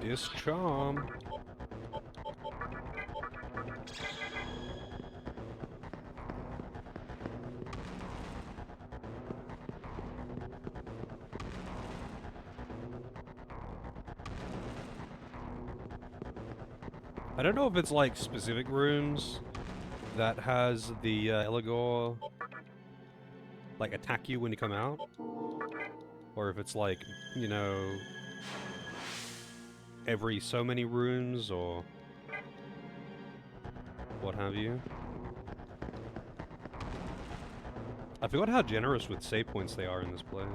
Discharm. I don't know if it's like specific rooms that has the Eligor like attack you when you come out, or if it's like, you know, every so many rooms or what have you. I forgot how generous with save points they are in this place.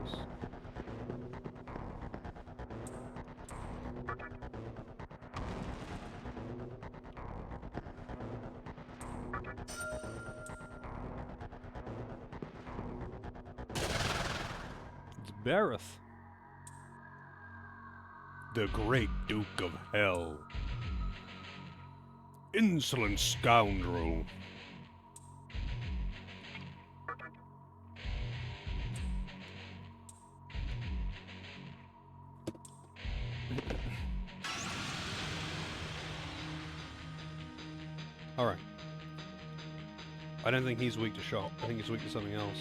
Bareth, the great Duke of Hell. Insolent scoundrel. Alright. I don't think he's weak to shock. I think he's weak to something else.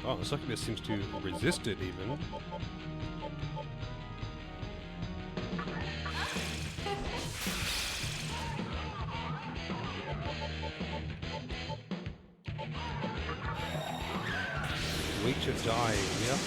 Oh, the succubus seems to resist it even. Weak to dying, yep.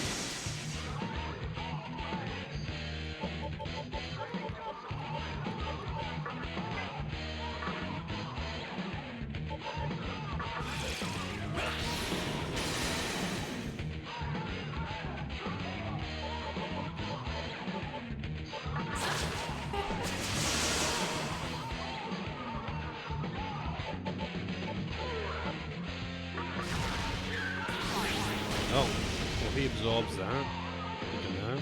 Oh, well he absorbs that. Good to know.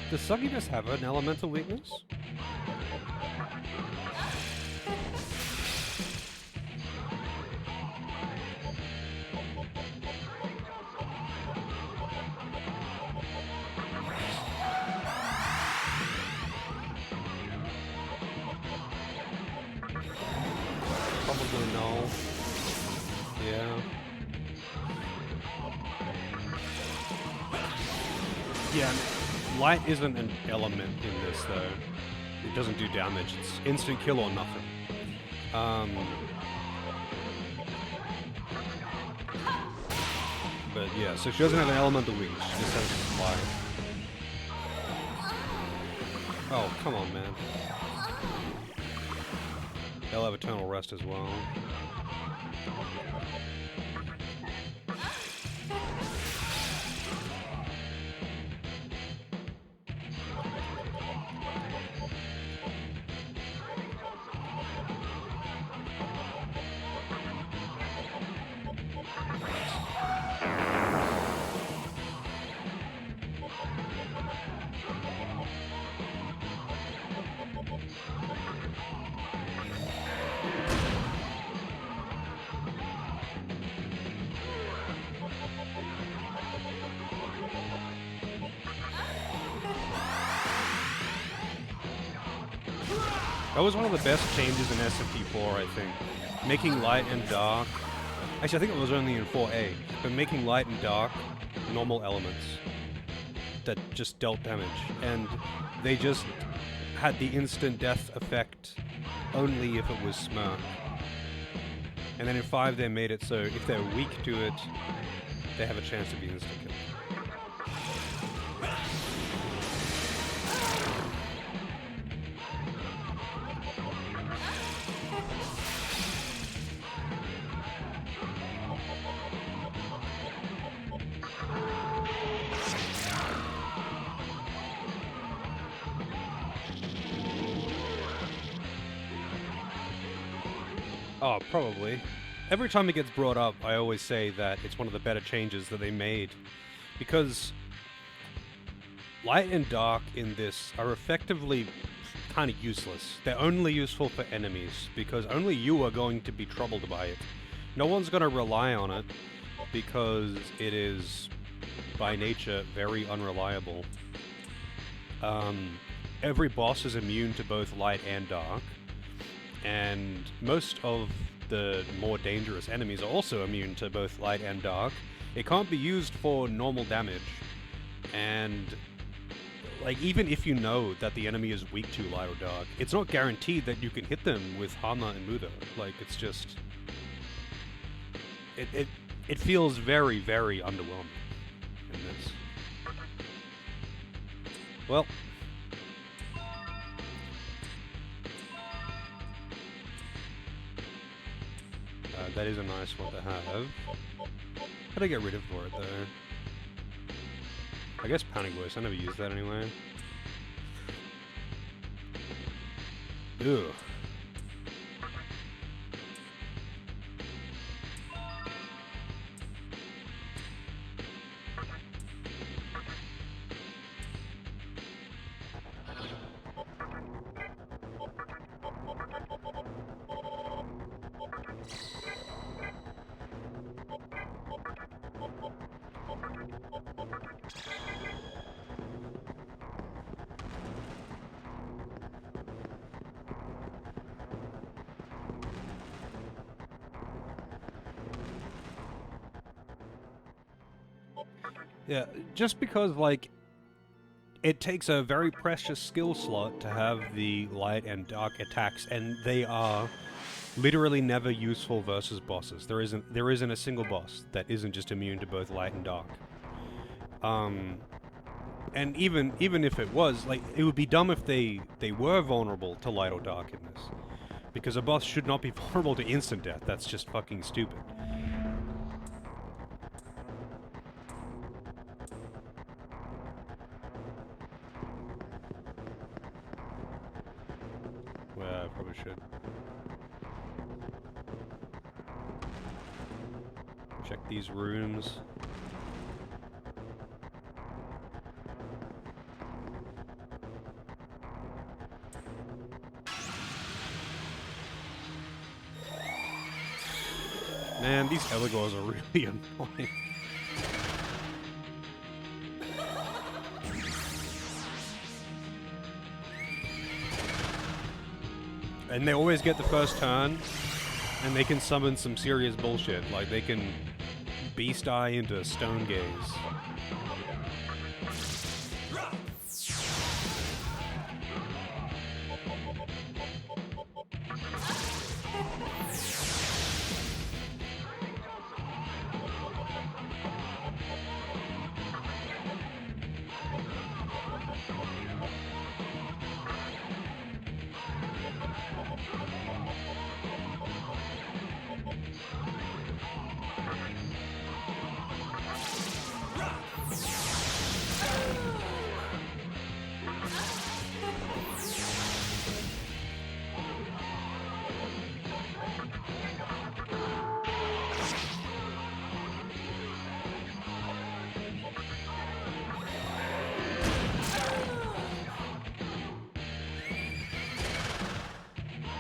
Does Succubus have an elemental weakness? Probably no. Yeah. Yeah, light isn't an element in this though. It doesn't do damage. It's instant kill or nothing. But yeah, so she doesn't have an elemental weakness. She just has light. Oh, come on, man. They'll have eternal rest as well. That was one of the best changes in SMT3, I think. Making light and dark... Actually, I think it was only in 4A. But making light and dark normal elements that just dealt damage. And they just had the instant death effect only if it was Smirk. And then in 5 they made it so if they're weak to it, they have a chance to be instant killed. Oh, probably. Every time it gets brought up, I always say that it's one of the better changes that they made. Because light and dark in this are effectively kind of useless. They're only useful for enemies, because only you are going to be troubled by it. No one's going to rely on it, because it is, by nature, very unreliable. Every boss is immune to both light and dark, and most of the more dangerous enemies are also immune to both light and dark. It can't be used for normal damage, and like, even if you know that the enemy is weak to light or dark, it's not guaranteed that you can hit them with Hama and Muda. Like, it's just... It feels very, very underwhelming in this. Well... that is a nice one to have. How do I get rid of for it, though? I guess Panic Voice. I never used that anyway. Ugh. Yeah, just because, like, it takes a very precious skill slot to have the light and dark attacks, and they are literally never useful versus bosses. There isn't a single boss that isn't just immune to both light and dark. And even if it was, like, it would be dumb if they were vulnerable to light or dark in this. Because a boss should not be vulnerable to instant death. That's just fucking stupid. Well, I probably should. Check these rooms. Man, these Eligors are really annoying. And they always get the first turn, and they can summon some serious bullshit. Like, they can Beast Eye into Stone Gaze.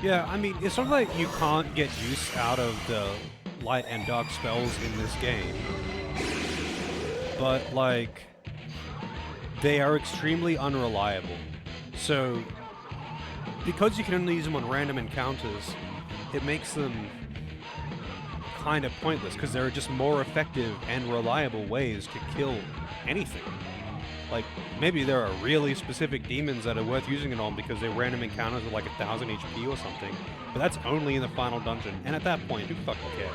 Yeah, I mean, it's not like you can't get use out of the light and dark spells in this game. But, like, they are extremely unreliable. So, because you can only use them on random encounters, it makes them kind of pointless, because there are just more effective and reliable ways to kill anything. Like, maybe there are really specific demons that are worth using it on because they're random encounters with like 1,000 HP or something, but that's only in the final dungeon, and at that point, who fucking cares?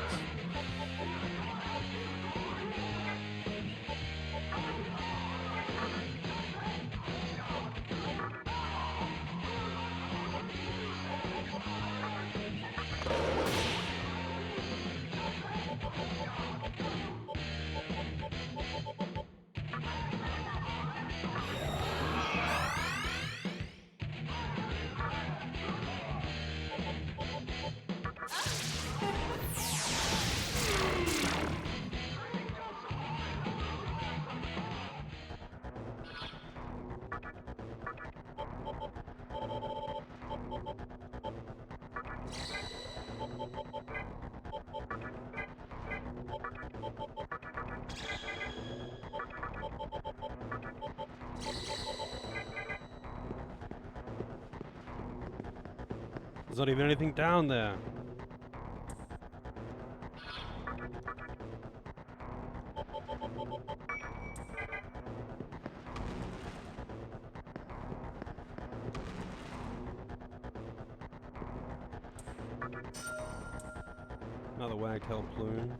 There's not even anything down there. Another wagtail plume.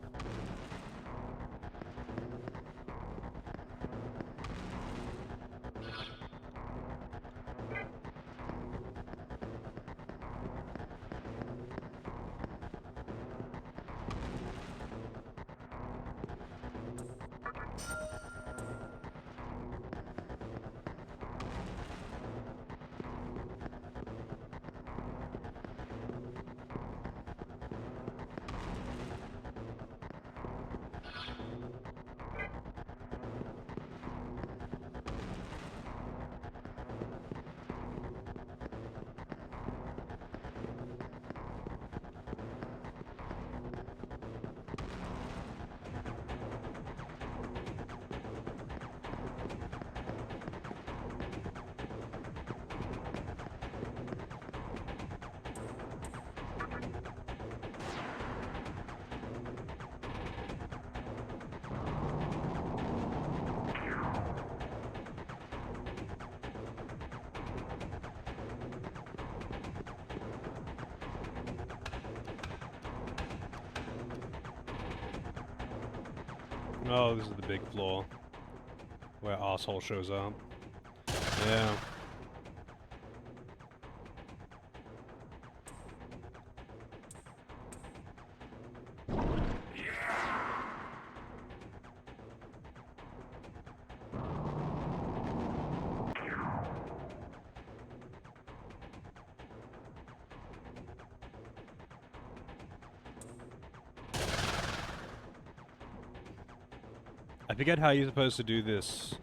Oh, this is the big floor where asshole shows up. Yeah. I forget how you're supposed to do this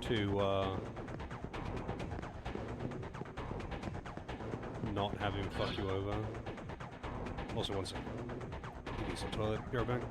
to not have him fuck you over. Also, one second. You need some toilet. Be right back.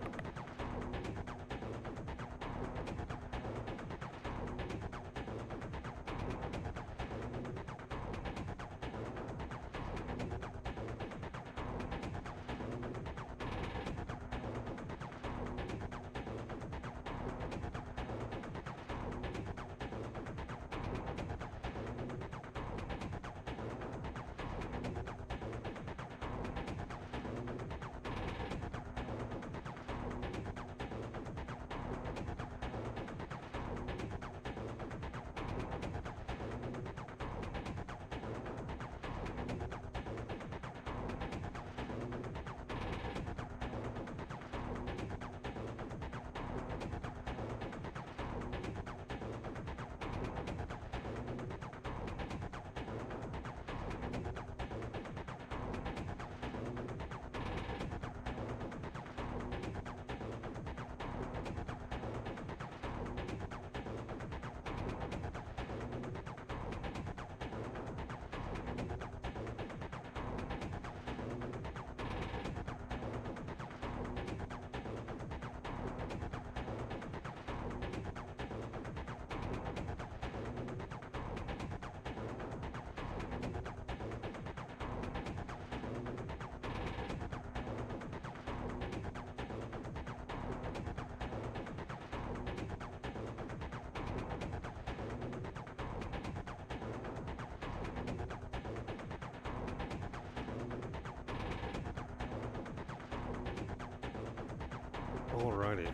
Alrighty.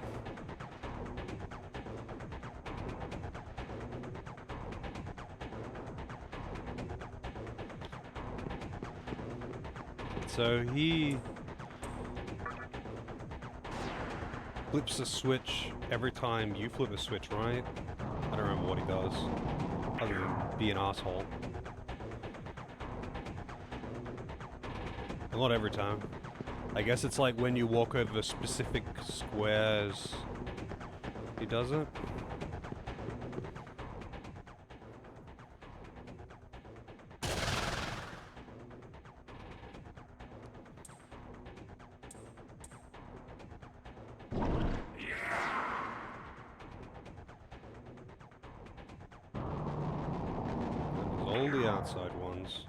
So he flips a switch every time you flip a switch, right? I don't remember what he does, other than be an asshole. Well, not every time. I guess it's like when you walk over specific squares, he does it. All the outside ones.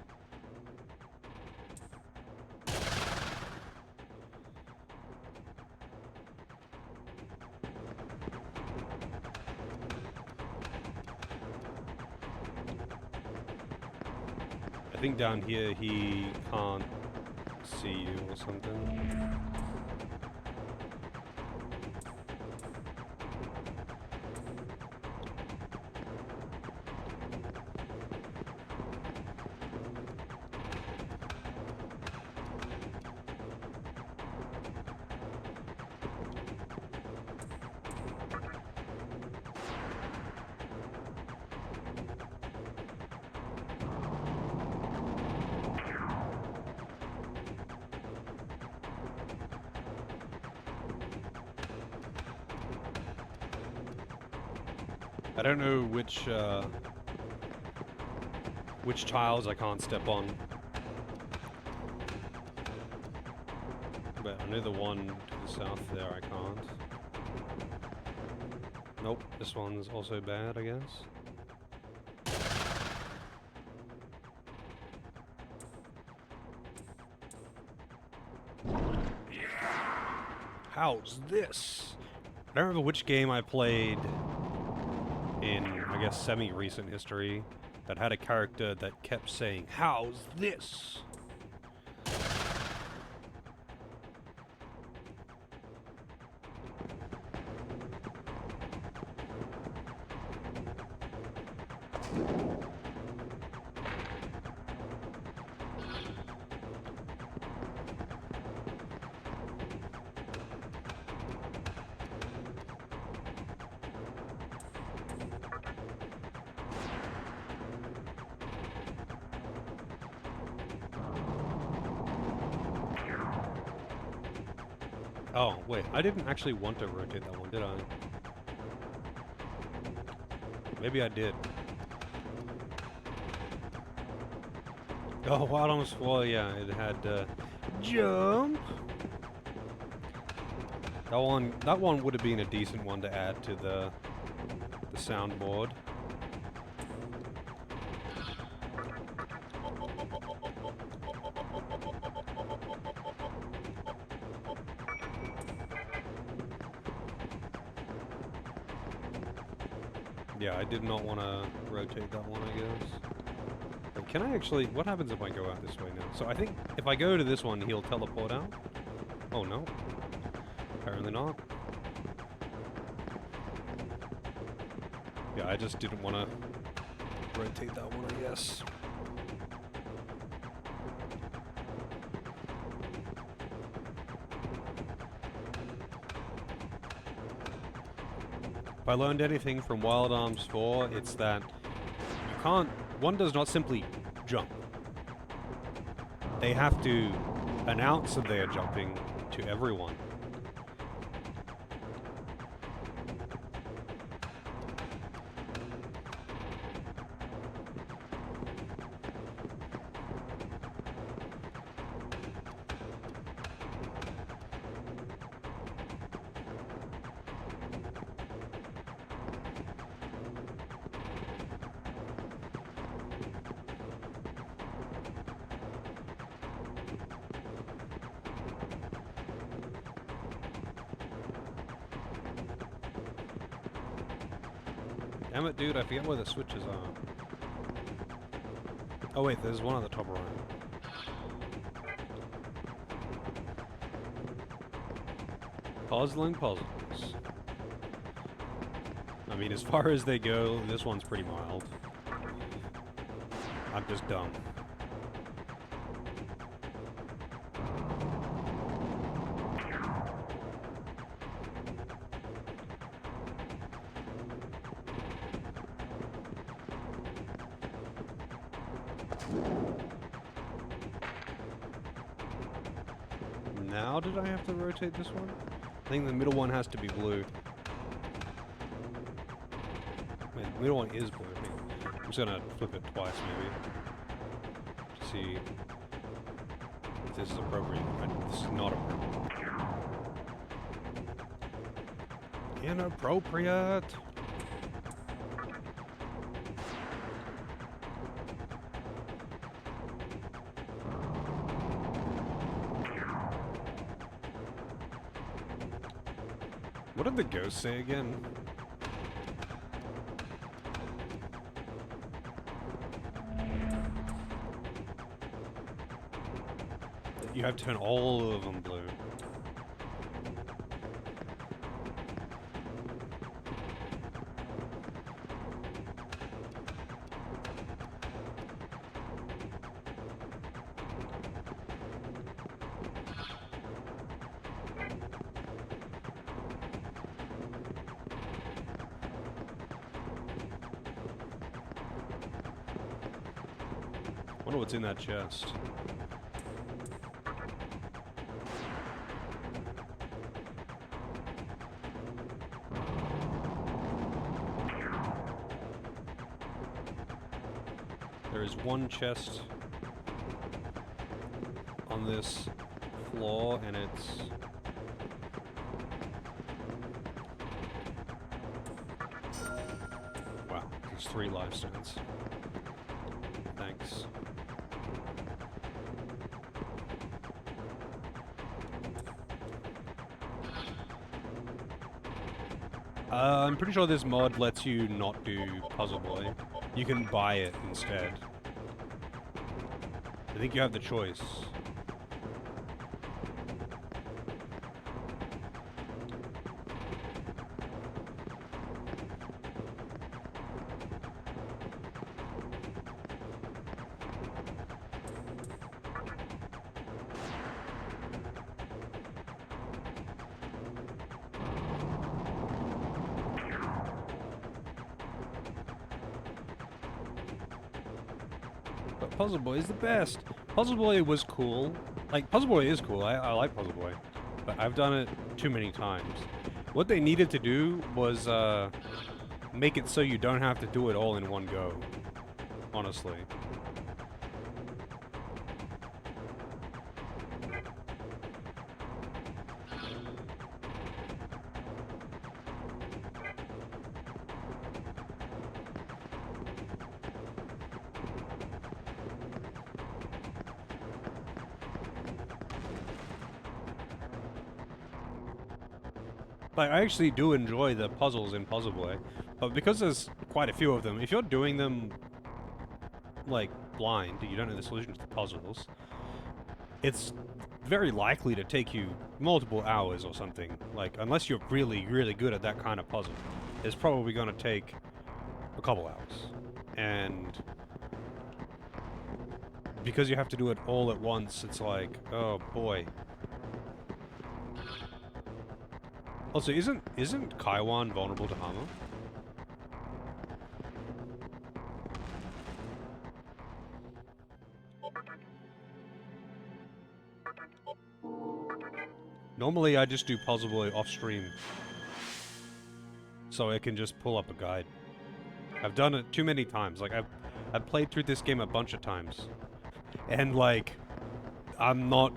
think down here he can't see you or something. I don't know which tiles I can't step on, but I know the one to the south there I can't. Nope, this one's also bad, I guess. How's this? I don't remember which game I played in, I guess, semi-recent history that had a character that kept saying, "How's this?" Oh, wait, I didn't actually want to rotate that one, did I? Maybe I did. Oh, Wild Arms 4, yeah, it had jump. That one would have been a decent one to add to the soundboard. Yeah, I did not want to rotate that one, I guess. Wait, can I actually... What happens if I go out this way now? So I think if I go to this one, he'll teleport out? Oh, no. Apparently not. Yeah, I just didn't want to rotate that one, I guess. If I learned anything from Wild Arms 4, it's that you can't... One does not simply jump. They have to announce that they are jumping to everyone. Damn it, dude, I forget where the switches are. Oh wait, there's one on the top right. Puzzling puzzles. I mean, as far as they go, this one's pretty mild. I'm just dumb. Now did I have to rotate this one? I think the middle one has to be blue. Wait, the middle one is blue, I think. I'm just gonna flip it twice, maybe. To see if this is appropriate. This is not appropriate. Inappropriate! What did the ghost say again? You have to turn all of them blue. Wonder what's in that chest. There is one chest on this floor, and it's... Wow, there's 3 live stones. Thanks. I'm pretty sure this mod lets you not do Puzzle Boy. You can buy it instead. I think you have the choice. But Puzzle Boy is the best. Puzzle Boy was cool. Like, Puzzle Boy is cool. I like Puzzle Boy. But I've done it too many times. What they needed to do was, make it so you don't have to do it all in one go. Honestly. Like, I actually do enjoy the puzzles in Puzzle Boy, but because there's quite a few of them, if you're doing them, like, blind, you don't know the solution to the puzzles, it's very likely to take you multiple hours or something. Like, unless you're really, really good at that kind of puzzle, it's probably gonna take a couple hours. And because you have to do it all at once, it's like, oh boy. Also, isn't Kaiwan vulnerable to armor? Normally, I just do Puzzle Boy off stream, so I can just pull up a guide. I've done it too many times. Like I've played through this game a bunch of times, and like I'm not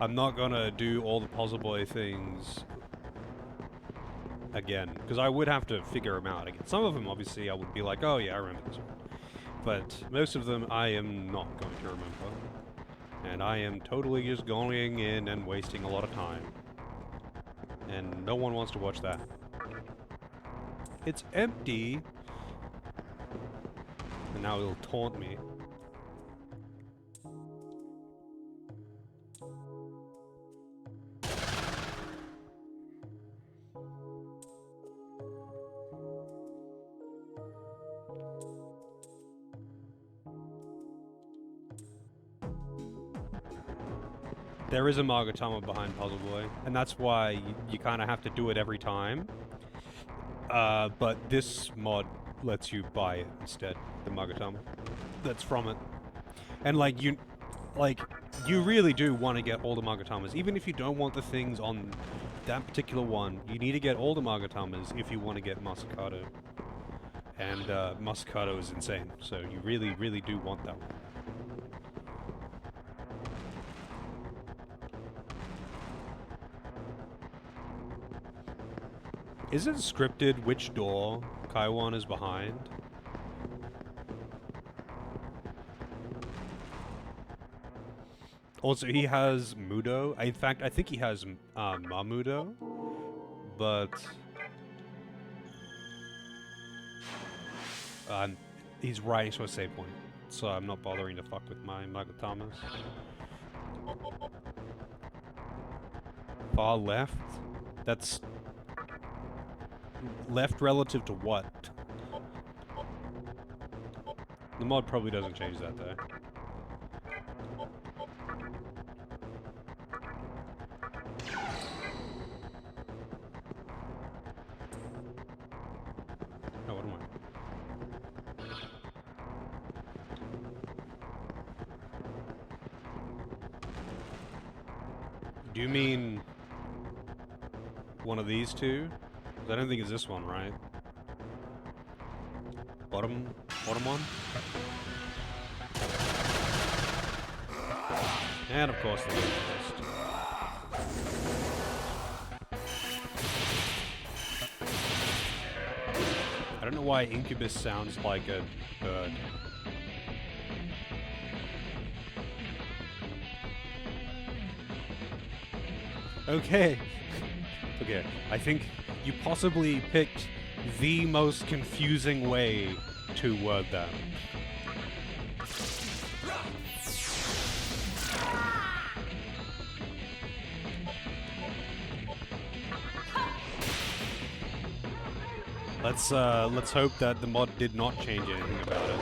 gonna do all the Puzzle Boy things again, because I would have to figure them out again. Some of them, obviously, I would be like, oh yeah, I remember this one. But most of them, I am not going to remember. And I am totally just going in and wasting a lot of time. And no one wants to watch that. It's empty. And now it'll taunt me. There is a Magatama behind Puzzle Boy, and that's why you kind of have to do it every time. But this mod lets you buy it instead, the Magatama. That's from it. And like you really do want to get all the Magatamas. Even if you don't want the things on that particular one, you need to get all the Magatamas if you want to get Masakado. And Masakado is insane, so you really, really do want that one. Is it scripted which door Kaiwan is behind? Also, he has Mudo. In fact, I think he has Mamudo, but he's right next to a save point, so I'm not bothering to fuck with my Magatamas. Far left? That's... left relative to what? The mod probably doesn't change that though. Oh, what am I? Do you mean one of these two? 'Cause I don't think it's this one, right? Bottom one? And of course the first. I don't know why Incubus sounds like a bird. Okay. Okay, I think you possibly picked the most confusing way to word that. Let's hope that the mod did not change anything about it.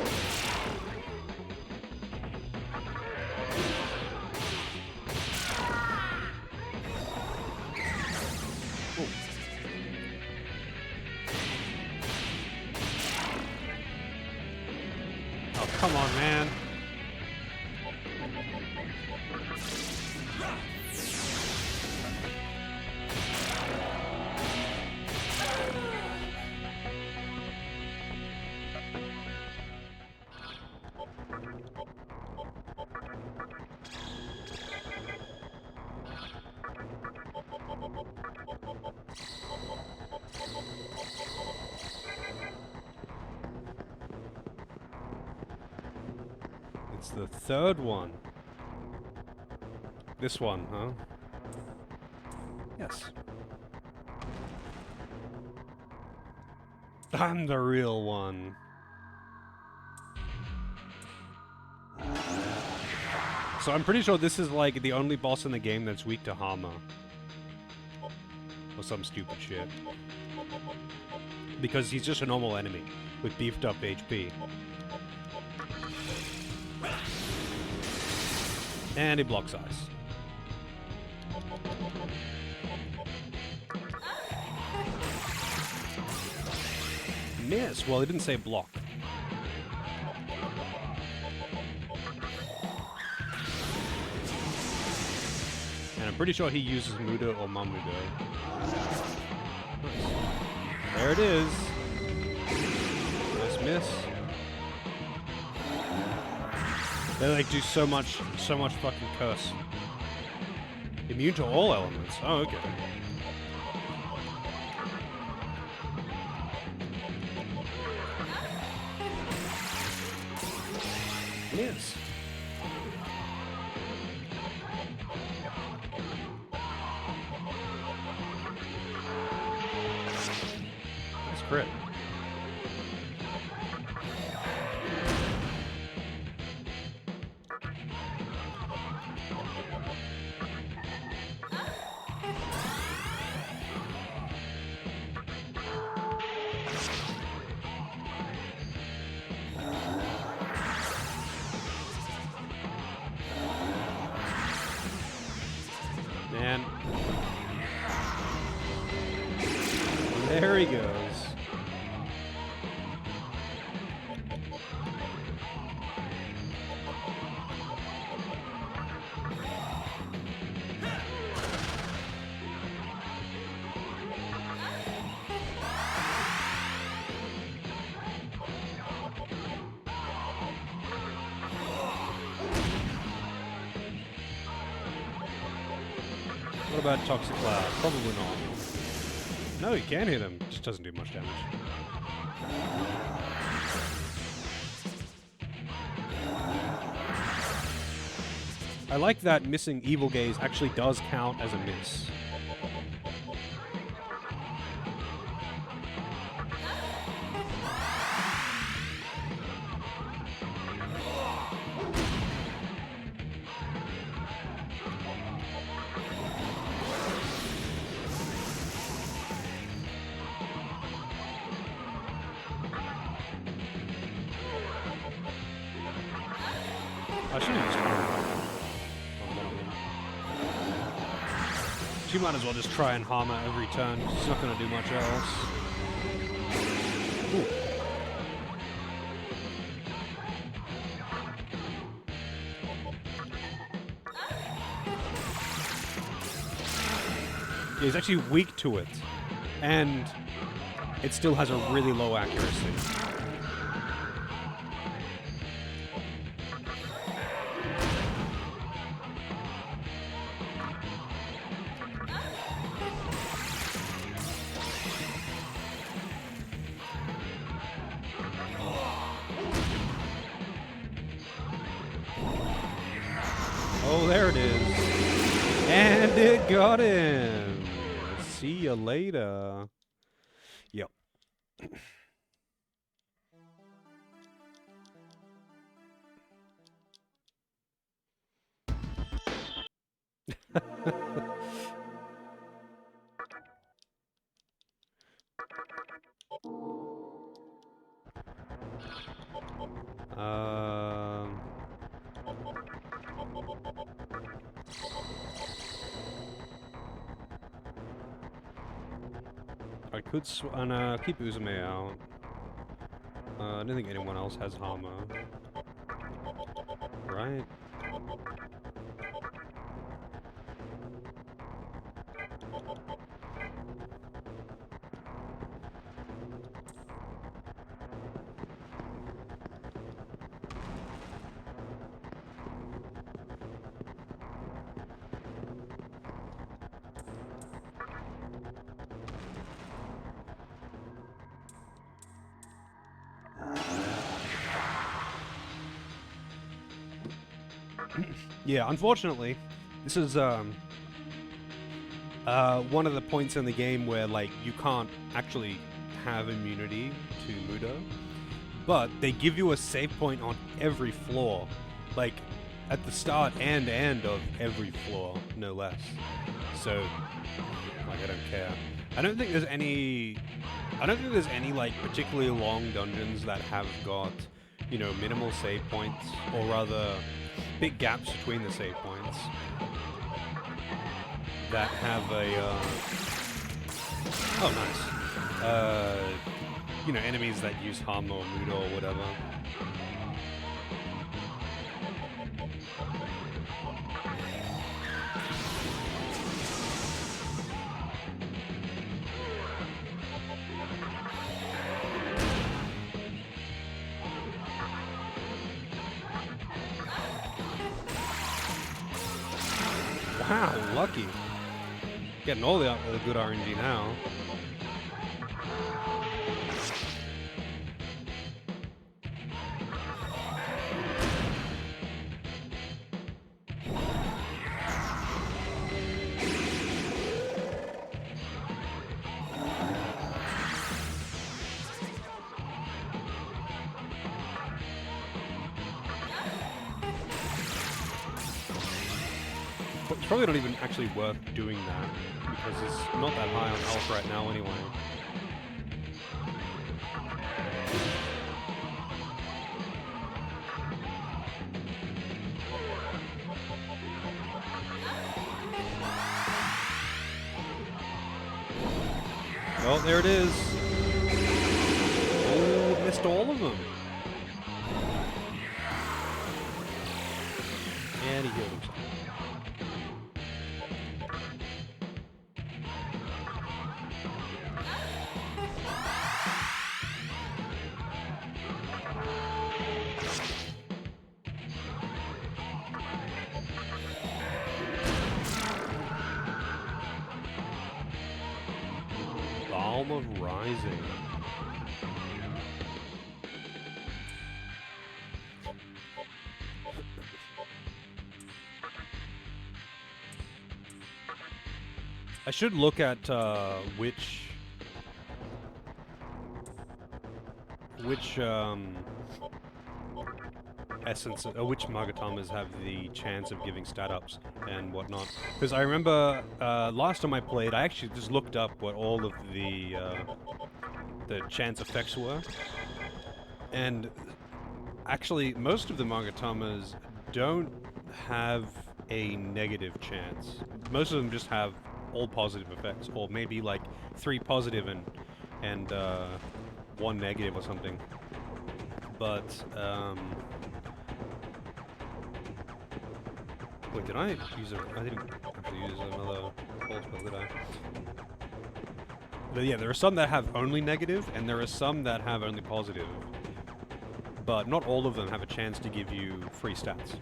Oh, come on, man. It's the third one. This one, huh? Yes. I'm the real one. So I'm pretty sure this is like the only boss in the game that's weak to Hama. Or some stupid shit. Because he's just a normal enemy with beefed up HP. And he blocks ice. Miss. Well, he didn't say block. And I'm pretty sure he uses Mudo or Mamudo. There it is. Nice miss. They like do so much fucking curse. Immune to all elements. Oh, okay. Yes. Nice crit. Man. There he goes. What about Toxic Cloud? Probably not. No, you can hit him. Just doesn't do much damage. I like that missing Evil Gaze actually does count as a miss. I should have just tried on one of them. She might as well just try and harm her every turn. She's not going to do much else. Ooh. Yeah, he's actually weak to it. And it still has a really low accuracy. Oh, there it is. And it got him. See you later. Yep. I could keep Uzume out. I don't think anyone else has Hama. Right? Yeah, unfortunately, this is one of the points in the game where like you can't actually have immunity to Mudo, but they give you a save point on every floor, like at the start and end of every floor, no less. So, like, I don't care. I don't think there's any like particularly long dungeons that have got, you know, minimal save points, or rather big gaps between the save points that have a oh nice you know, enemies that use Hama or Mudo or whatever. Wow, lucky. Getting all the good RNG now. It's probably not even actually worth doing that, because it's not that high on health right now anyway. Oh, there it is. Oh, missed all of them. And he healed himself. Balm of Rising. I should look at which essence, which Magatamas have the chance of giving stat ups and whatnot. Because I remember last time I played, I actually just looked up what all of the chance effects were, and actually most of the Magatamas don't have a negative chance. Most of them just have all positive effects, or maybe like 3 positive and 1 negative or something. But wait, did I use a? I didn't actually use another pulse spell, did I? But yeah, there are some that have only negative, and there are some that have only positive. But not all of them have a chance to give you free stats.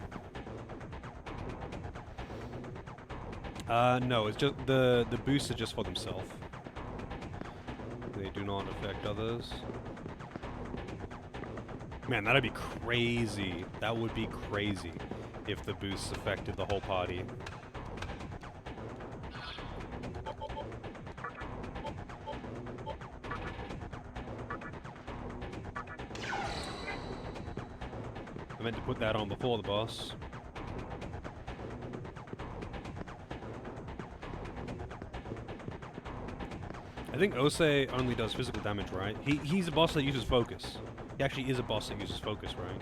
No, it's just the boosts are just for themselves. They do not affect others. Man, that'd be crazy. That would be crazy if the boosts affected the whole party. I meant to put that on before the boss. I think Ose only does physical damage, right? He's a boss that uses focus. He actually is a boss that uses focus, right?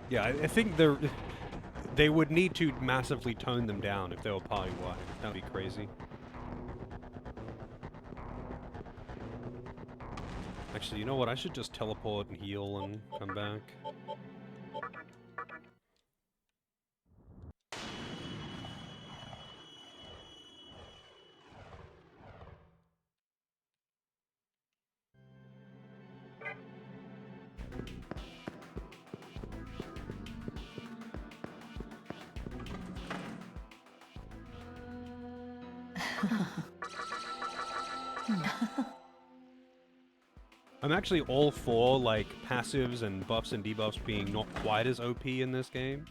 Yeah, I think they would need to massively tone them down if they were party-wide. That'd be crazy. Actually, you know what? I should just teleport and heal and come back. I'm actually all for, like, passives and buffs and debuffs being not quite as OP in this game,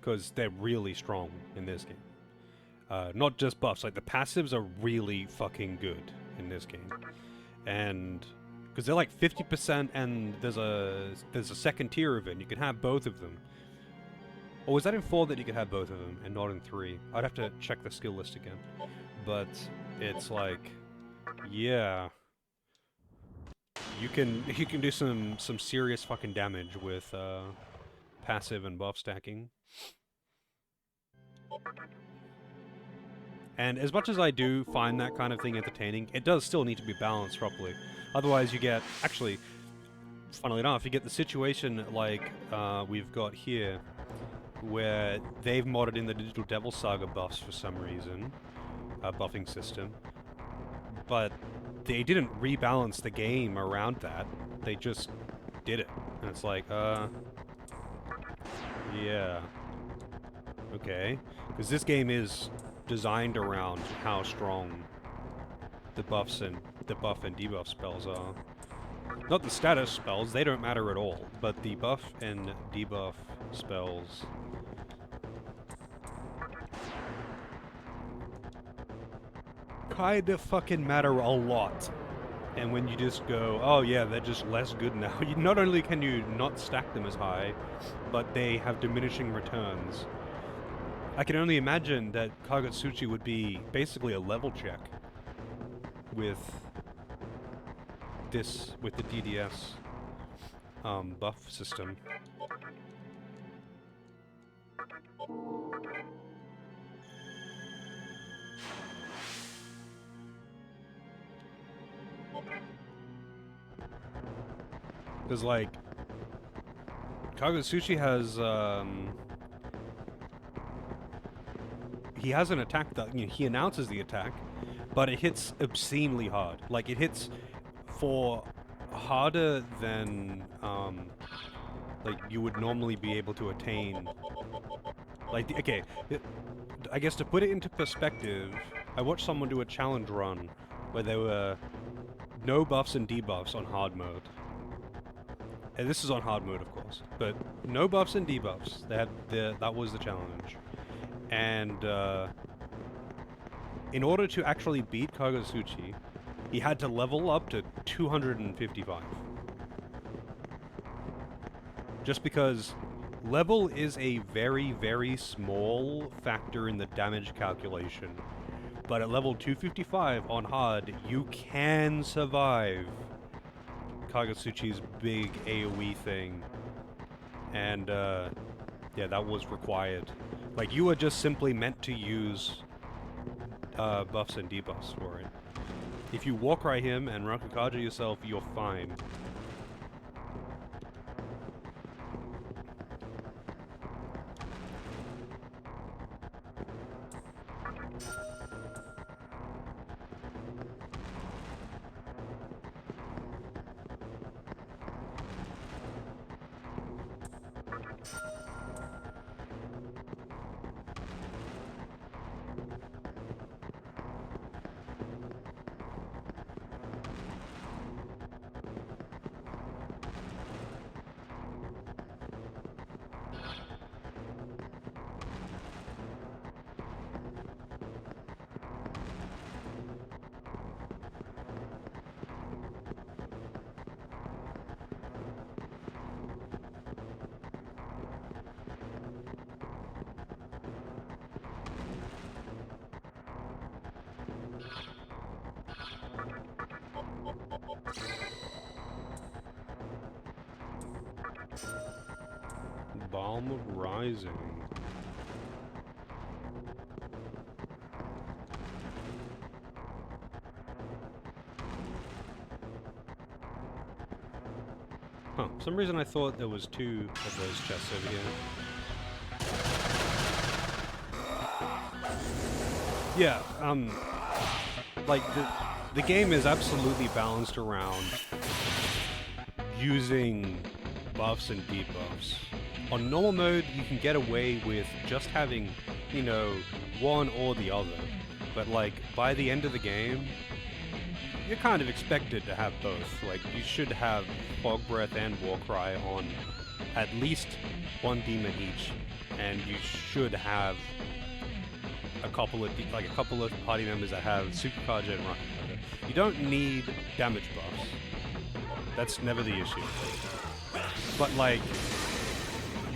because they're really strong in this game. Not just buffs, like, the passives are really fucking good in this game. And, because they're like 50% and there's a second tier of it, and you can have both of them. Or was that in 4 that you could have both of them, and not in 3? I'd have to check the skill list again. But, it's like, yeah... You can do some serious fucking damage with passive and buff stacking. And as much as I do find that kind of thing entertaining, it does still need to be balanced properly. Otherwise you get, actually, funnily enough, you get the situation like we've got here, where they've modded in the Digital Devil Saga buffs for some reason, buffing system, but they didn't rebalance the game around that. They just did it. And it's like, yeah. Okay. Because this game is designed around how strong the buff and debuff spells are. Not the status spells, they don't matter at all, but the buff and debuff spells kind of fucking matter a lot. And when you just go, oh yeah, they're just less good now, not only can you not stack them as high, but they have diminishing returns. I can only imagine that Kagutsuchi would be basically a level check with this, with the DDS buff system. Because, like, Kagutsuchi has, he has an attack that, you know, he announces the attack, but it hits obscenely hard. Like, it hits for harder than, like, you would normally be able to attain. Like, okay, I guess to put it into perspective, I watched someone do a challenge run where there were no buffs and debuffs on hard mode. And this is on hard mode, of course, but no buffs and debuffs. That was the challenge. And in order to actually beat Kagutsuchi, he had to level up to 255. Just because level is a very, very small factor in the damage calculation. But at level 255 on hard, you can survive Kagetsuchi's big AoE thing. And, yeah, that was required. Like, you were just simply meant to use buffs and debuffs for it. If you walk right him and Rakukaja yourself, you're fine. Balm of Rising. Huh, for some reason I thought there was 2 of those chests over here. Yeah, like, the game is absolutely balanced around using buffs and debuffs. On normal mode, you can get away with just having, you know, one or the other. But, like, by the end of the game, you're kind of expected to have both. Like, you should have Fog Breath and Warcry on at least one demon each, and you should have a couple of party members that have Tsukukaja and Rakukaja. You don't need damage buffs. That's never the issue. But, like,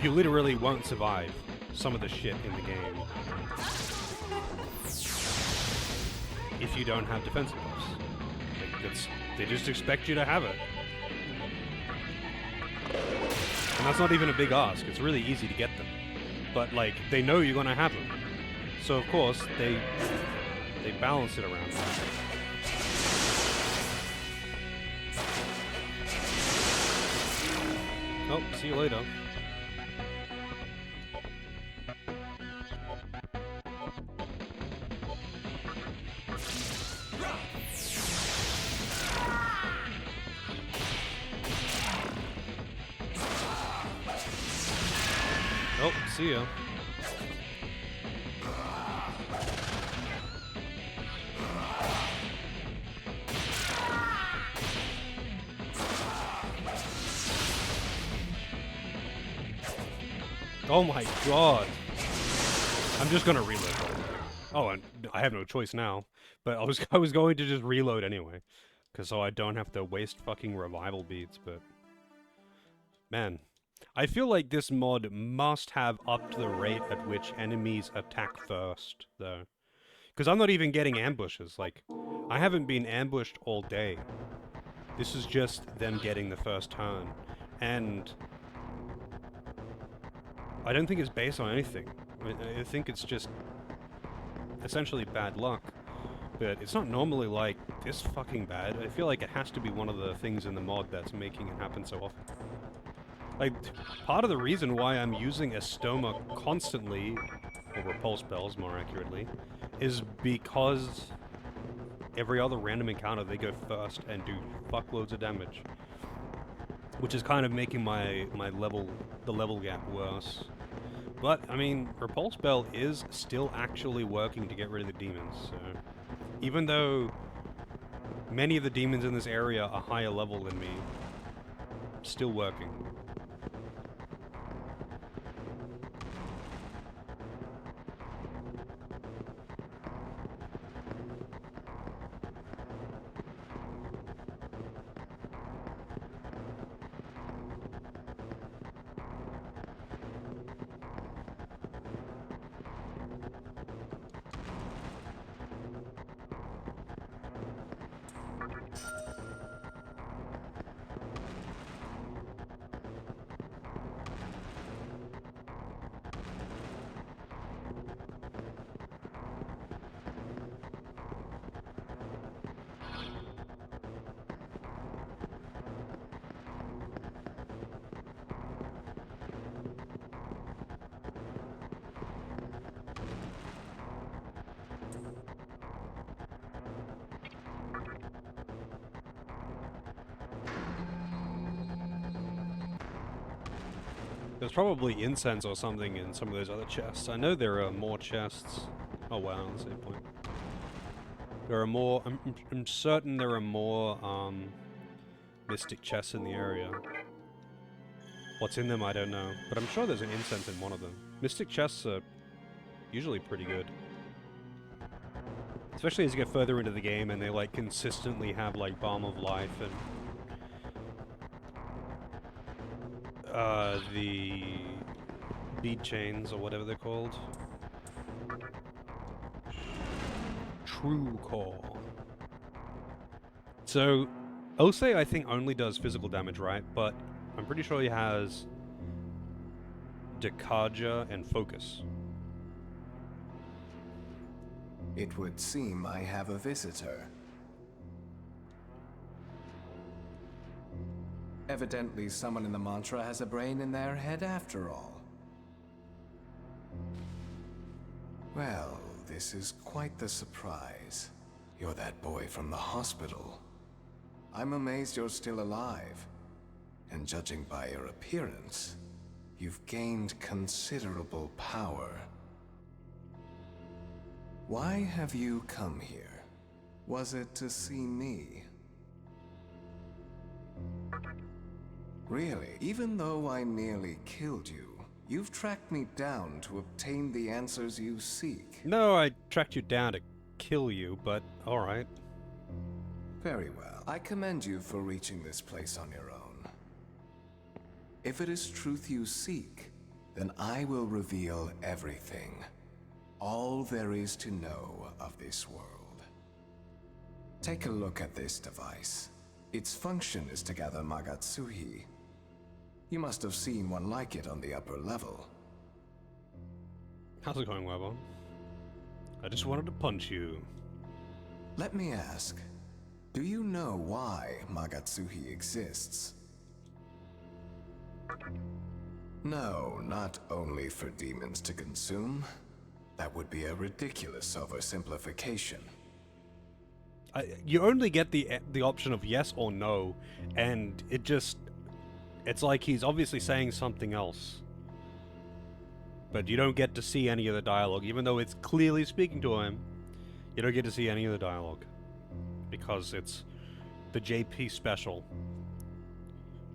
you literally won't survive some of the shit in the game if you don't have defensive buffs. Like, they just expect you to have it. And that's not even a big ask. It's really easy to get them. But, like, they know you're gonna have them. So, of course, they balance it around that. Oh, see you later. Oh, see ya. Oh my god. I'm just gonna reload. Oh, and I have no choice now. But I was going to just reload anyway. So I don't have to waste fucking revival beats, but... Man. I feel like this mod must have upped the rate at which enemies attack first, though. Because I'm not even getting ambushes. Like, I haven't been ambushed all day. This is just them getting the first turn. And... I don't think it's based on anything. I think it's just essentially bad luck. But it's not normally like this fucking bad. I feel like it has to be one of the things in the mod that's making it happen so often. Like, part of the reason why I'm using Estoma constantly, or Repulse Spells more accurately, is because every other random encounter they go first and do fuckloads of damage. Which is kind of making the level gap worse. But, I mean, Repulse Spell is still actually working to get rid of the demons, so... Even though many of the demons in this area are higher level than me, still working. There's probably incense or something in some of those other chests. I know there are more chests. Oh wow, that's a point. There are more. I'm certain there are more mystic chests in the area. What's in them, I don't know, but I'm sure there's an incense in one of them. Mystic chests are usually pretty good, especially as you get further into the game and they like consistently have like Balm of Life and the bead chains or whatever they're called. True Core. So, Ose I think only does physical damage, right? But I'm pretty sure he has Dekaja and Focus. It would seem I have a visitor. Evidently, someone in the mantra has a brain in their head after all. Well, this is quite the surprise. You're that boy from the hospital. I'm amazed you're still alive. And judging by your appearance, you've gained considerable power. Why have you come here? Was it to see me? Really, even though I nearly killed you, you've tracked me down to obtain the answers you seek. No, I tracked you down to kill you, but alright. Very well. I commend you for reaching this place on your own. If it is truth you seek, then I will reveal everything. All there is to know of this world. Take a look at this device. Its function is to gather Magatsuhi. You must have seen one like it on the upper level. How's it going, Webon? I just wanted to punch you. Let me ask, do you know why Magatsuhi exists? No, not only for demons to consume. That would be a ridiculous oversimplification. You only get the option of yes or no, and it's like he's obviously saying something else. But you don't get to see any of the dialogue, even though it's clearly speaking to him. You don't get to see any of the dialogue, because it's the JP special.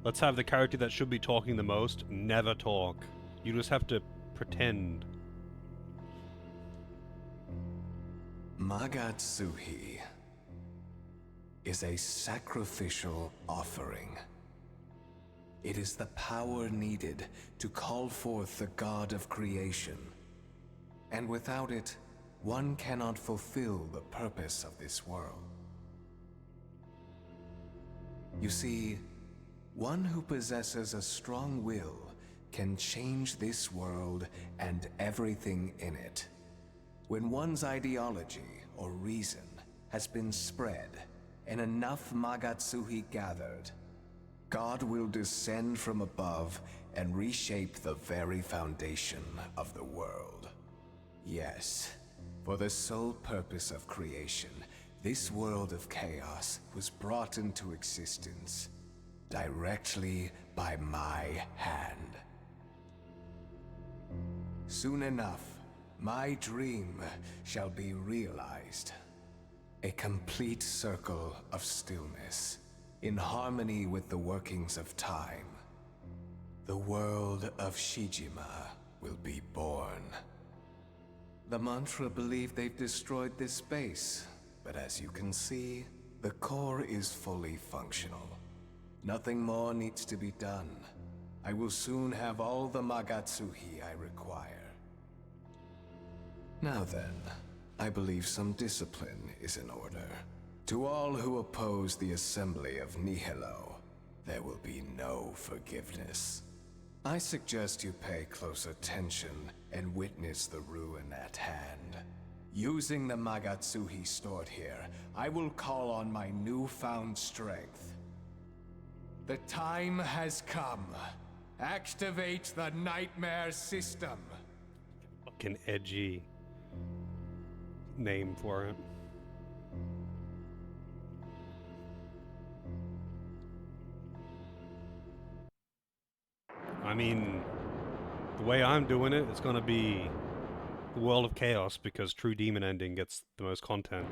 Let's have the character that should be talking the most never talk. You just have to pretend. Magatsuhi is a sacrificial offering. It is the power needed to call forth the god of creation. And without it, one cannot fulfill the purpose of this world. You see, one who possesses a strong will can change this world and everything in it. When one's ideology or reason has been spread and enough Magatsuhi gathered, God will descend from above and reshape the very foundation of the world. Yes, for the sole purpose of creation, this world of chaos was brought into existence directly by my hand. Soon enough, my dream shall be realized. A complete circle of stillness, in harmony with the workings of time. The world of Shijima will be born. The mantra believe they've destroyed this space, but as you can see, the core is fully functional. Nothing more needs to be done. I will soon have all the Magatsuhi I require. Now then, I believe some discipline is in order. To all who oppose the assembly of Nihilo, there will be no forgiveness. I suggest you pay close attention and witness the ruin at hand. Using the Magatsuhi stored here, I will call on my newfound strength. The time has come. Activate the Nightmare System. Fucking edgy name for it. I mean, The way I'm doing it, it's gonna be the World of Chaos because True Demon Ending gets the most content.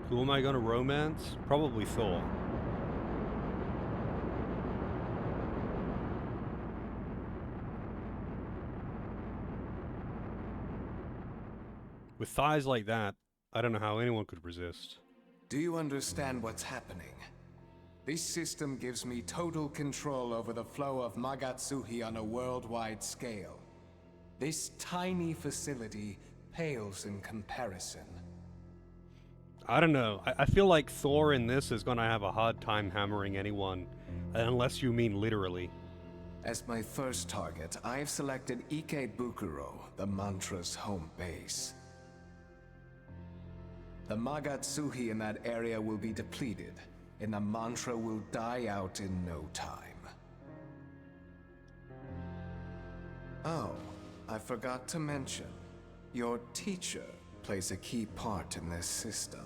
Who am I gonna romance? Probably Thor. With thighs like that, I don't know how anyone could resist. Do you understand what's happening? This system gives me total control over the flow of Magatsuhi on a worldwide scale. This tiny facility pales in comparison. I don't know. I feel like Thor in this is gonna have a hard time hammering anyone, unless you mean literally. As my first target, I've selected Ikebukuro, the mantra's home base. The Magatsuhi in that area will be depleted, and the mantra will die out in no time. Oh, I forgot to mention, your teacher plays a key part in this system.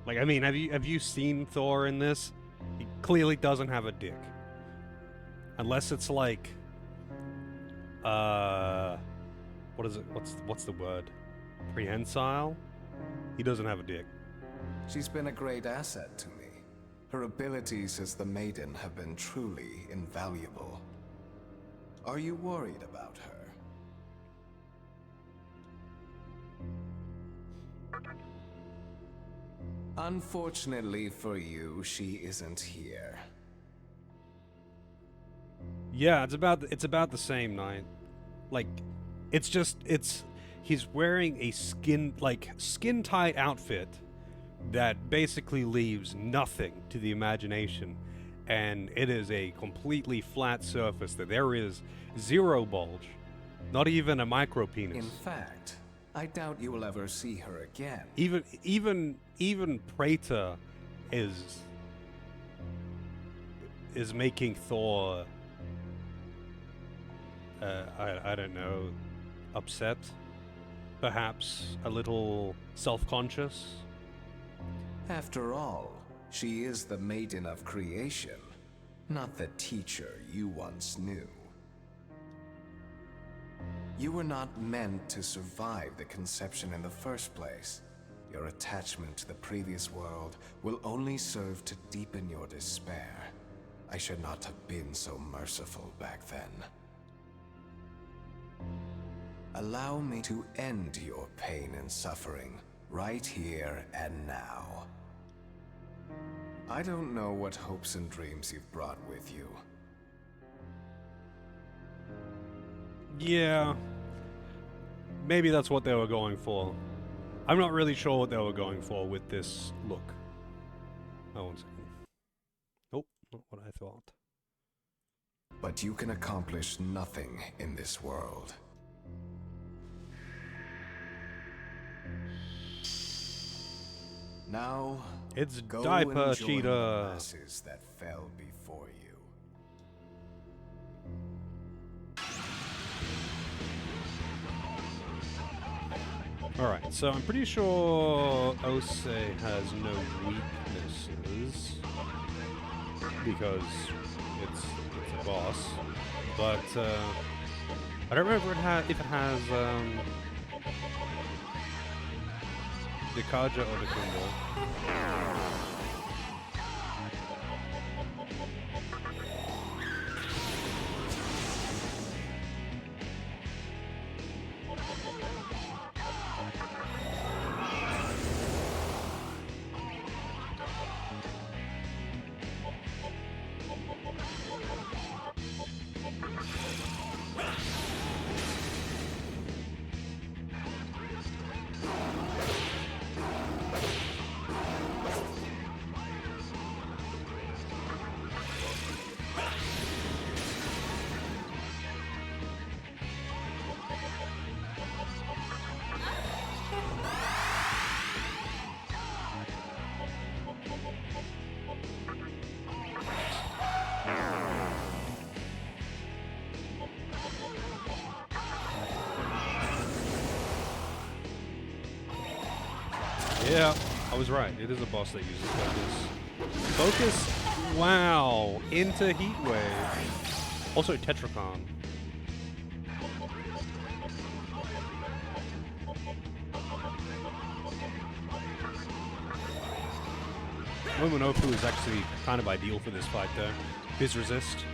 Like, I mean, have you seen Thor in this? He clearly doesn't have a dick. Unless it's like, what is it? What's the word? Prehensile? He doesn't have a dick. She's been a great asset to me. Her abilities as the Maiden have been truly invaluable. Are you worried about her? Unfortunately for you, she isn't here. Yeah, it's about the same night. Like, he's wearing a skin tight outfit that basically leaves nothing to the imagination, and it is a completely flat surface that there is zero bulge, not even a micro penis. In fact, I doubt you will ever see her again. Even Praetor is making Thor I don't know, upset, perhaps a little self-conscious. After all, she is the Maiden of Creation, not the teacher you once knew. You were not meant to survive the conception in the first place. Your attachment to the previous world will only serve to deepen your despair. I should not have been so merciful back then. Allow me to end your pain and suffering right here and now. I don't know what hopes and dreams you've brought with you. Yeah, maybe that's what they were going for. I'm not really sure what they were going for with this look. Oh, 1 second. Nope, not what I thought. But you can accomplish nothing in this world. Now, it's go Diaper enjoy Cheetah. The masses that fell before you. Alright, so I'm pretty sure Ose has no weaknesses because it's a boss, but I don't remember if it has Dekaja or Dekunda. Yeah, I was right. It is a boss that uses focus. Focus, wow, into Heat Wave. Also Tetracon. Momonoku is actually kind of ideal for this fight though. His resist.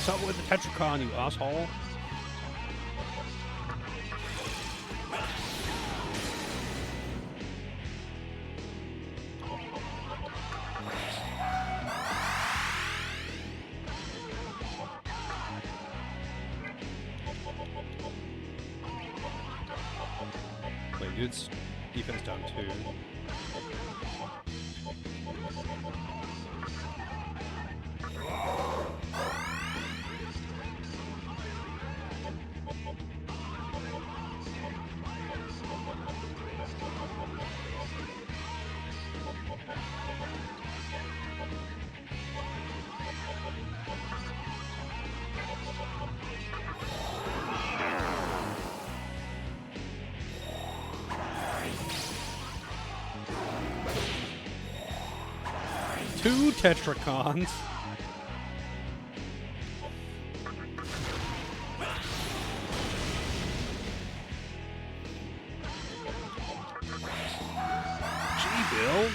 Stop with the Tetracon, you asshole. Wait, dude's defense down 2. Two Tetracons. Gee, Bill.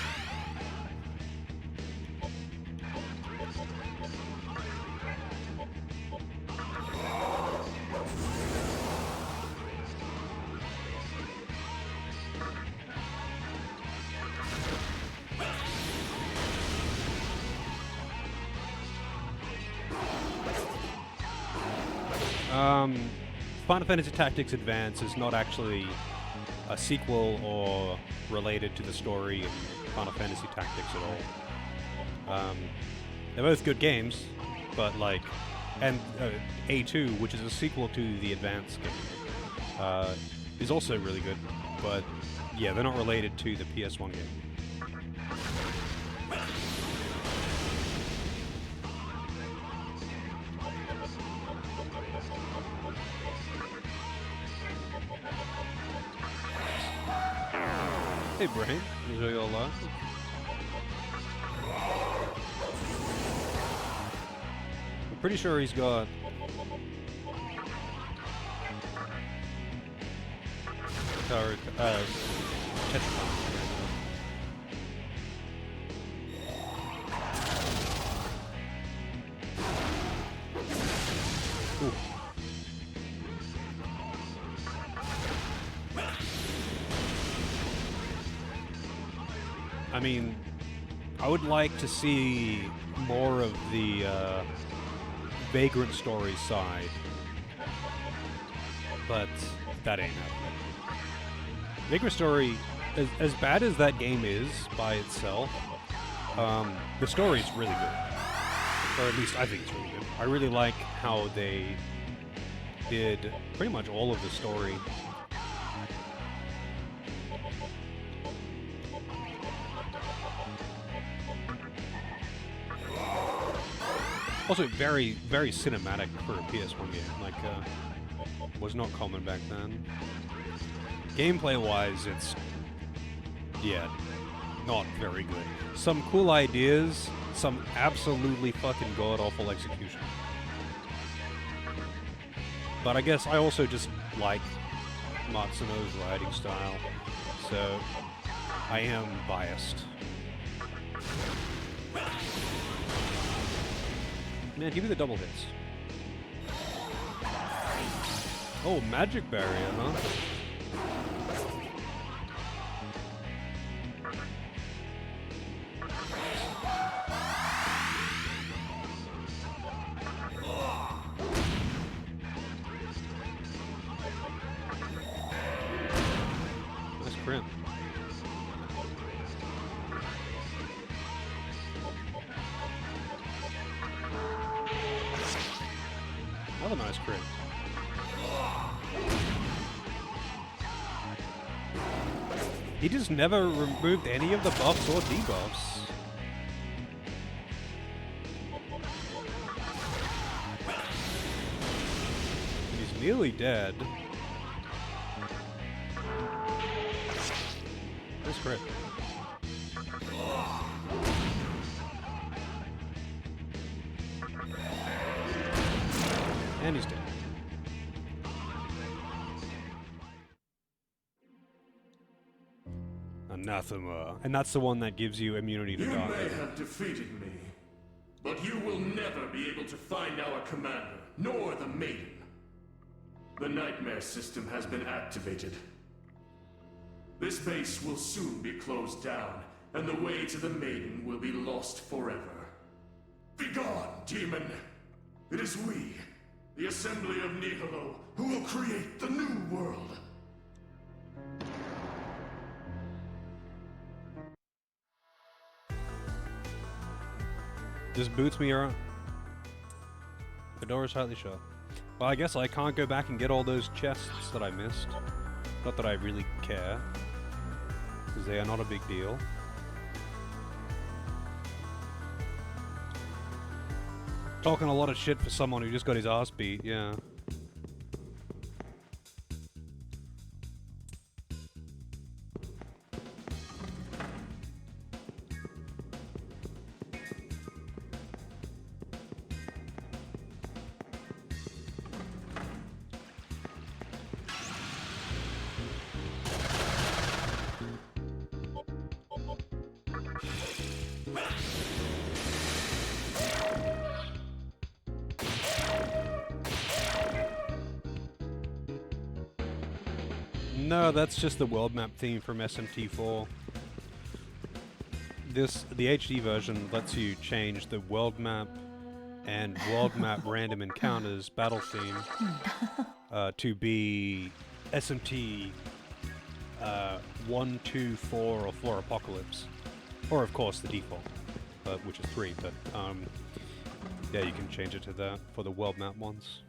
Final Fantasy Tactics Advance is not actually a sequel or related to the story in Final Fantasy Tactics at all. They're both good games, but like, and A2, which is a sequel to the Advance game, is also really good, but yeah, they're not related to the PS1 game. Hey, Brain. Enjoy your life. I'm pretty sure he's got... Tetracon. Ooh. I mean, I would like to see more of the Vagrant Story side, but that ain't happening. Vagrant Story, as bad as that game is by itself, the story is really good. Or at least I think it's really good. I really like how they did pretty much all of the story. Also, very, very cinematic for a PS1 game. Like, was not common back then. Gameplay-wise, it's, yeah, not very good. Some cool ideas, some absolutely fucking god-awful execution. But I guess I also just like Matsuno's writing style, so I am biased. Man, give me the double hits. Oh, magic barrier, huh? Nice crit. Another nice crit. He just never removed any of the buffs or debuffs. He's nearly dead. Nice crit. And he's dead. Anathema. And that's the one that gives you immunity to You dark. may have defeated me, but you will never be able to find our commander, nor the maiden. The nightmare system has been activated. This base will soon be closed down, and the way to the maiden will be lost forever. Begone, demon! It is we, the Assembly of Nihilo, who will create the new world. Just boots me around. The door is tightly shut. Well, I guess I can't go back and get all those chests that I missed. Not that I really care, because they are not a big deal. Talking a lot of shit for someone who just got his ass beat, yeah. No, that's just the world map theme from SMT3. The HD version lets you change the world map and world map random encounters battle theme to be SMT 1, 2, 4, or 4 Apocalypse. Or of course the default, which is 3, but yeah, you can change it to that for the world map ones.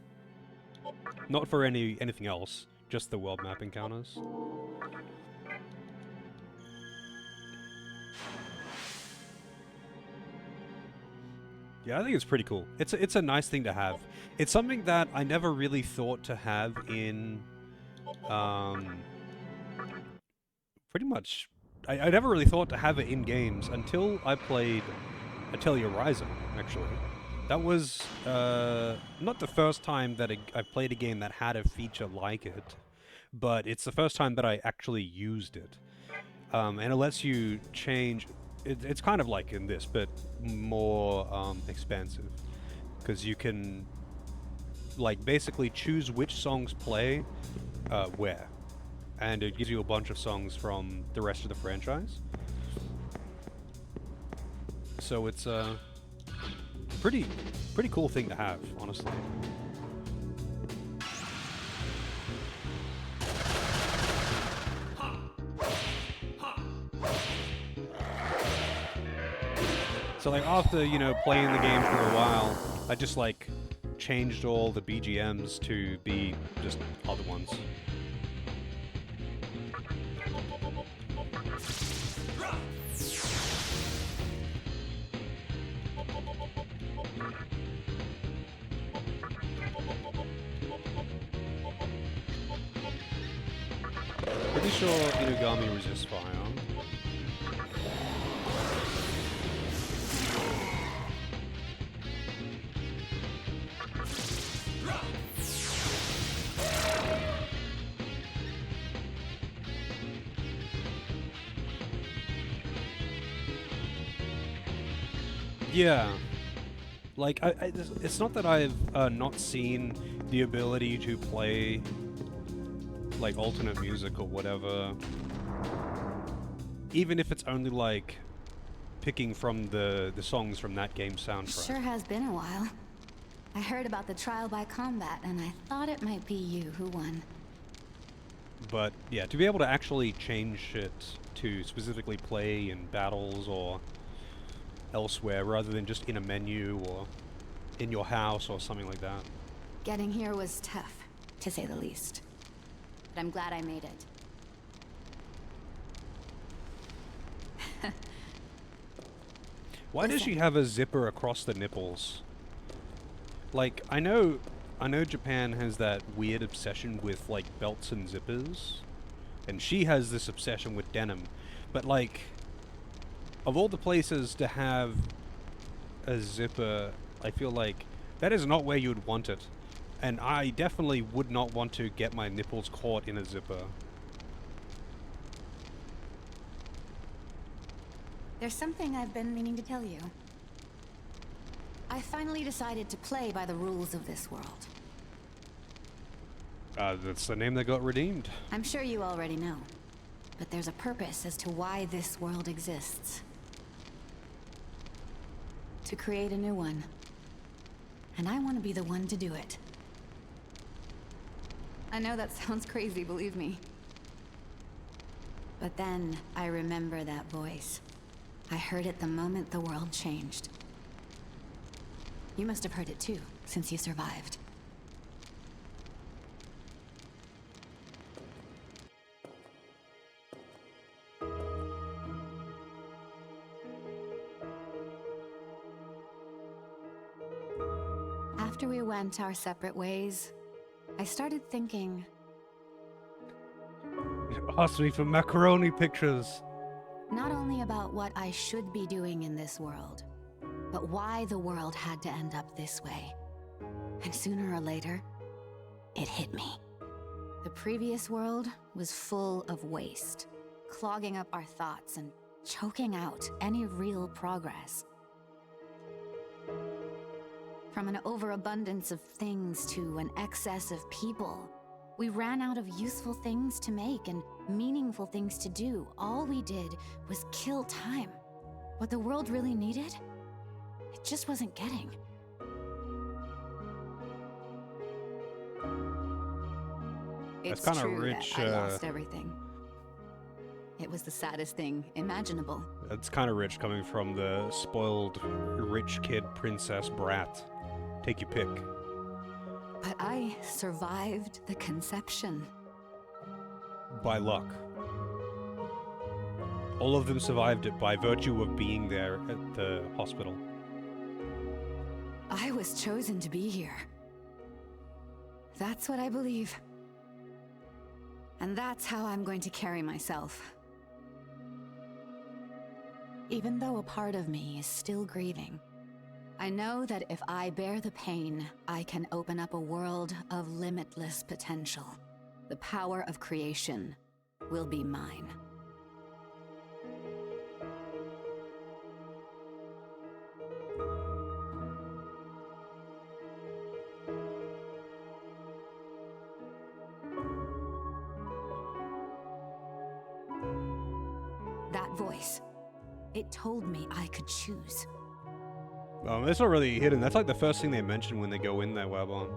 Not for anything else. Just the world map encounters. Yeah, I think it's pretty cool. It's a nice thing to have. It's something that I never really thought to have in, pretty much. I never really thought to have it in games until I played Atelier Ryzen, actually. That was not the first time that I played a game that had a feature like it, but it's the first time that I actually used it. And it lets you change... It's kind of like in this, but more expansive. Because you can, like, basically choose which songs play where. And it gives you a bunch of songs from the rest of the franchise. So it's pretty cool thing to have, honestly. So like after, you know, playing the game for a while, I just like changed all the BGMs to be just other ones. sure Inugami resists fire. Yeah. Like, it's not that I've not seen the ability to play, like, alternate music or whatever. Even if it's only, like, picking from the songs from that game's soundtrack. Sure has been a while. I heard about the trial by combat, and I thought it might be you who won. But, yeah, to be able to actually change it to specifically play in battles or elsewhere rather than just in a menu or in your house or something like that. Getting here was tough, to say the least. But I'm glad I made it. Why does she have a zipper across the nipples? Like, I know Japan has that weird obsession with, like, belts and zippers. And she has this obsession with denim. But, like, of all the places to have a zipper, I feel like that is not where you would want it. And I definitely would not want to get my nipples caught in a zipper. There's something I've been meaning to tell you. I finally decided to play by the rules of this world. That's the name that got redeemed. I'm sure you already know. But there's a purpose as to why this world exists. To create a new one. And I want to be the one to do it. I know that sounds crazy, believe me. But then I remember that voice. I heard it the moment the world changed. You must have heard it too, since you survived. After we went our separate ways, I started thinking... Asked me for macaroni pictures. Not only about what I should be doing in this world, but why the world had to end up this way. And sooner or later, it hit me. The previous world was full of waste, clogging up our thoughts and choking out any real progress. From an overabundance of things to an excess of people, we ran out of useful things to make and meaningful things to do. All we did was kill time. What the world really needed, it just wasn't getting. That's It's kinda true rich, that I lost everything. It was the saddest thing imaginable. It's kind of rich coming from the spoiled rich kid princess brat. Take your pick. But I survived the conception. By luck. All of them survived it by virtue of being there at the hospital. I was chosen to be here. That's what I believe. And that's how I'm going to carry myself. Even though a part of me is still grieving, I know that if I bear the pain, I can open up a world of limitless potential. The power of creation will be mine. That voice, it told me I could choose. It's not really hidden. That's like the first thing they mention when they go in there, Webon.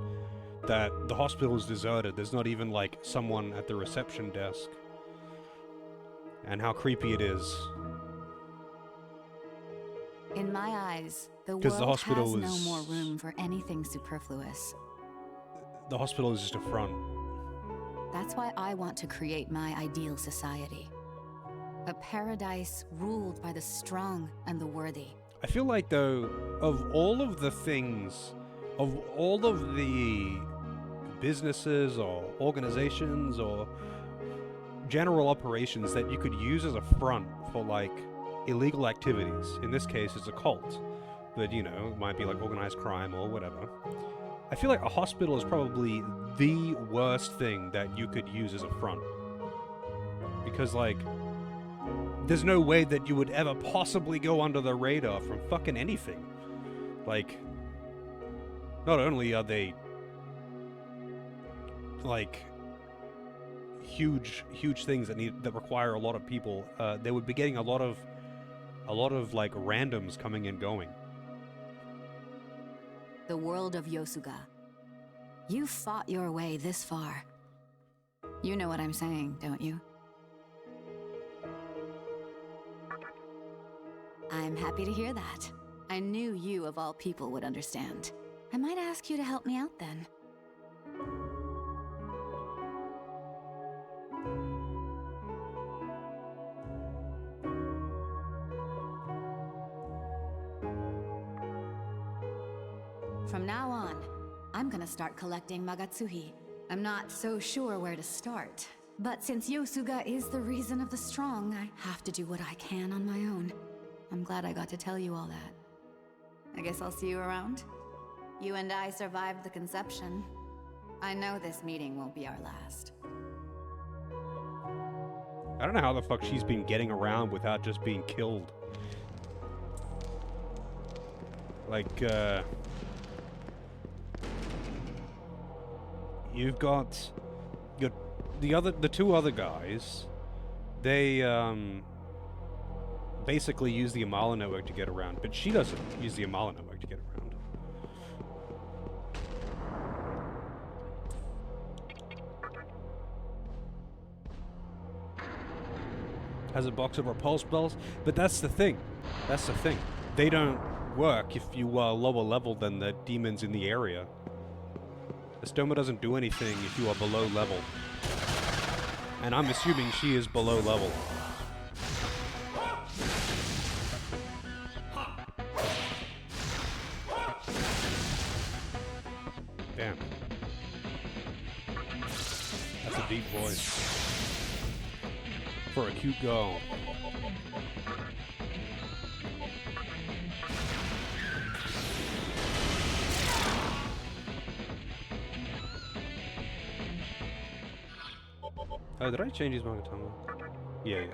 That the hospital is deserted. There's not even like someone at the reception desk. And how creepy it is. In my eyes, the 'Cause world the hospital has is- no more room for anything superfluous. The hospital is just a front. That's why I want to create my ideal society. A paradise ruled by the strong and the worthy. I feel like, though, of all of the things, of all of the businesses or organizations or general operations that you could use as a front for, like, illegal activities. In this case, it's a cult. But, you know, it might be, like, organized crime or whatever. I feel like a hospital is probably the worst thing that you could use as a front. Because, like, there's no way that you would ever possibly go under the radar from fucking anything. Like, not only are they, like, huge things that require a lot of people, they would be getting a lot of like randoms coming and going. The world of Yosuga. You fought your way this far. You know what I'm saying, don't you? I'm happy to hear that. I knew you, of all people, would understand. I might ask you to help me out then. From now on, I'm gonna start collecting Magatsuhi. I'm not so sure where to start, but since Yosuga is the reason of the strong, I have to do what I can on my own. I'm glad I got to tell you all that. I guess I'll see you around? You and I survived the conception. I know this meeting won't be our last. I don't know how the fuck she's been getting around without just being killed. Like, you've got the two other guys. They basically use the Amala network to get around, but she doesn't use the Amala network to get around. Has a box of repulse bells, but that's the thing. That's the thing. They don't work if you are lower level than the demons in the area. Estoma doesn't do anything if you are below level. And I'm assuming she is below level. Damn. That's a deep voice. For a cute girl. Oh, did I change his Magatama? Yeah.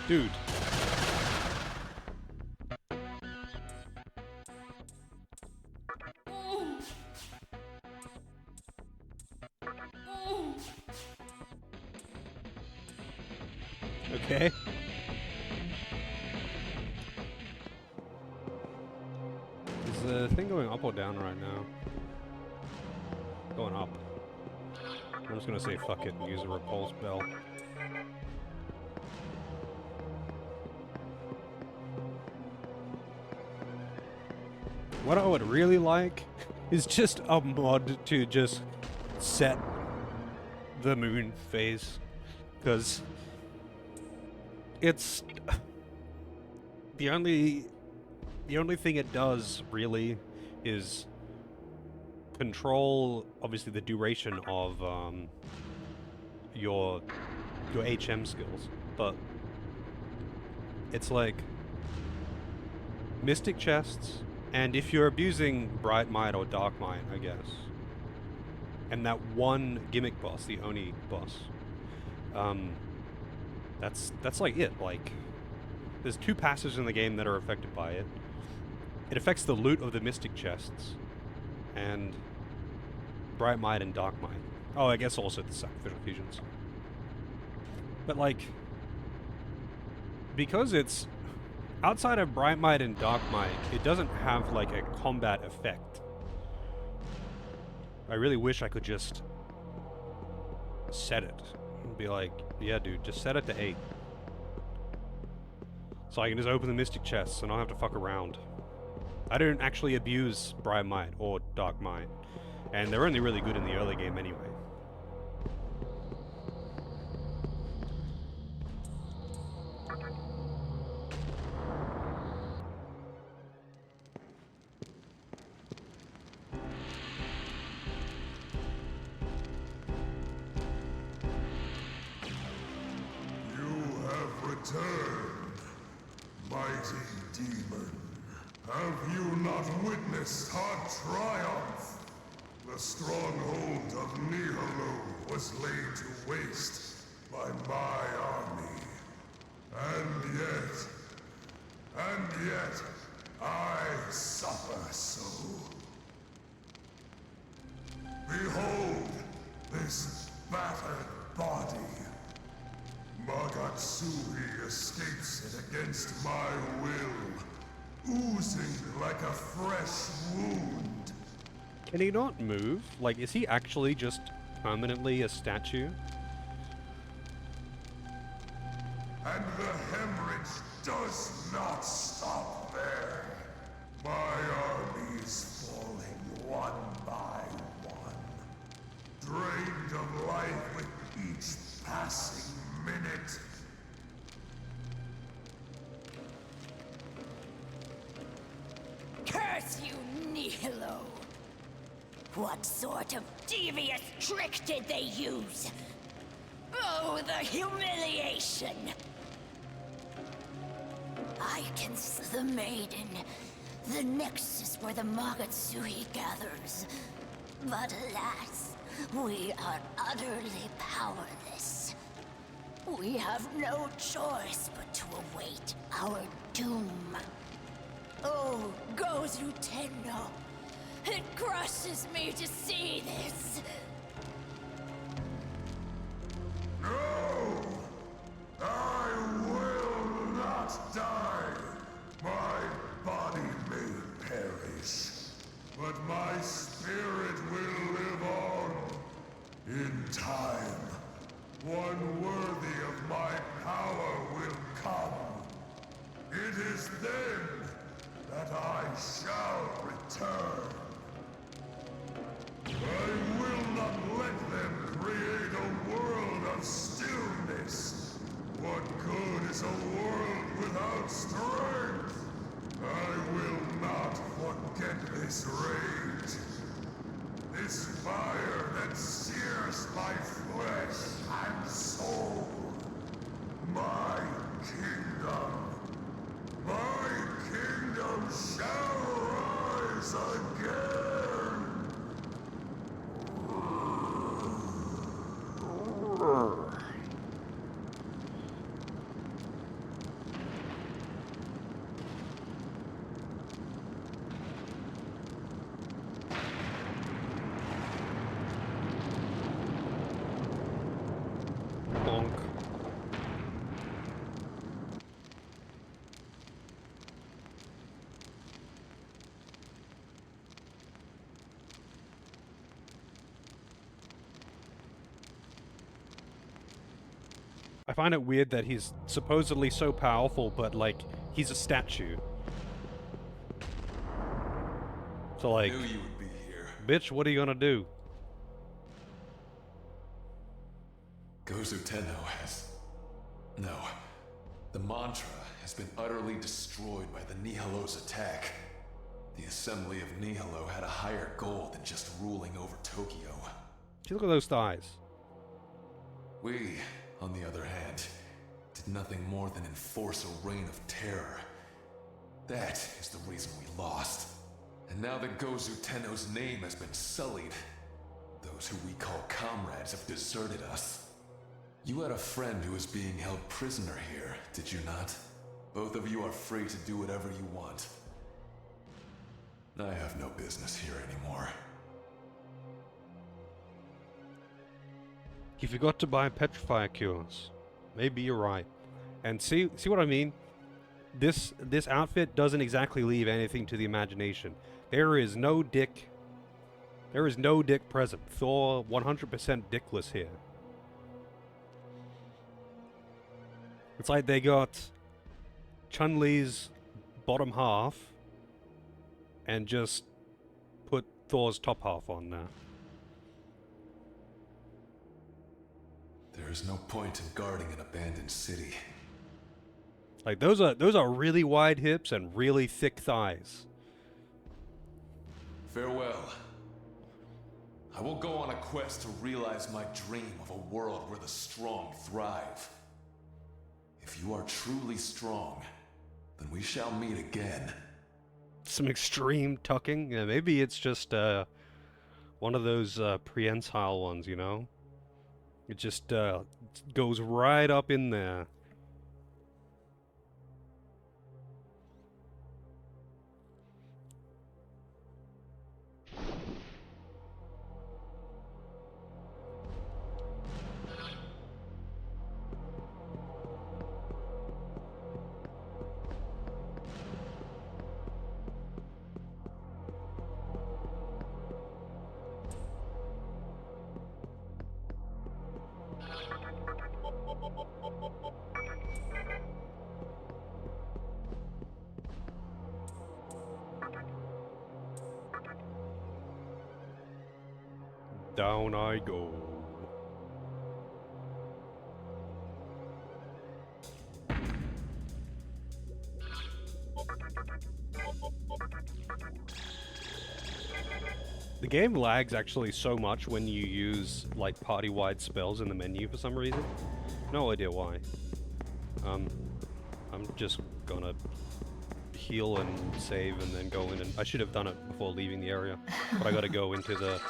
Dude. Okay. Is the thing going up or down right now? Going up. I'm just gonna say fuck it and use a repulse bell. What I would really like is just a mod to just set the moon phase, because it's the only thing it does really is control, obviously, the duration of your HM skills, but it's like Mystic Chests, and if you're abusing Bright Might or Dark Might, I guess, and that one gimmick boss, the Oni boss, that's like it. Like, there's two passives in the game that are affected by it. It affects the loot of the Mystic Chests, and Bright Might and Dark Might. Oh, I guess also the Sacrificial Fusions. But, like, because it's outside of Bright Might and Dark Might, it doesn't have, like, a combat effect. I really wish I could just set it and be like, yeah, dude, just set it to 8. So I can just open the Mystic Chests and I don't have to fuck around. I don't actually abuse Bright Might or Dark Might, and they're only really good in the early game anyway. return, mighty demon. Have you not witnessed our triumph? The stronghold of Nihilo was laid to waste by my army. And yet, I suffer so. Behold this battered body. Magatsui escapes it against my will, oozing like a fresh wound. Can he not move? Like, is he actually just permanently a statue? And the hemorrhage does not stop there. My army is falling one by one, drained of life with each passing minute. Curse you, Nihilo! What sort of devious trick did they use? Oh, the humiliation! I can see the maiden, the nexus where the Magatsui gathers. But alas, we are utterly powerless. We have no choice but to await our doom. Oh, Gozu Tenno, it crushes me to see this. No! I will not die! My body may perish, but my spirit will live on. In time, one worthy of my power will come. It is then that I shall return. I will not let them create a world of stillness. What good is a world without strength? I will not forget this rage. This fire that sears my flesh and soul. My kingdom shall rise again. Bonk. I find it weird that he's supposedly so powerful, but, like, he's a statue. So, like, Knew you would be here. bitch, what are you gonna do? Gozu Tenno has... No. The mantra has been utterly destroyed by the Nihilo's attack. The assembly of Nihilo had a higher goal than just ruling over Tokyo. Look at those thighs. We, on the other hand, did nothing more than enforce a reign of terror. That is the reason we lost. And now that Gozu Tenno's name has been sullied, those who we call comrades have deserted us. You had a friend who was being held prisoner here, did you not? Both of you are free to do whatever you want. I have no business here anymore. He forgot to buy petrifier cures. Maybe you're right. And see what I mean? This outfit doesn't exactly leave anything to the imagination. There is no dick present. Thor 100% dickless here. It's like they got Chun-Li's bottom half and just put Thor's top half on there. There is no point in guarding an abandoned city. Like those are really wide hips and really thick thighs. Farewell. I will go on a quest to realize my dream of a world where the strong thrive. If you are truly strong, then we shall meet again. Some extreme tucking? Yeah, maybe it's just one of those prehensile ones, you know? It just goes right up in there. Down I go. The game lags actually so much when you use like party-wide spells in the menu for some reason. No idea why. I'm just gonna heal and save and then go in, and I should have done it before leaving the area, but I gotta go into the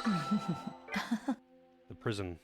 prison.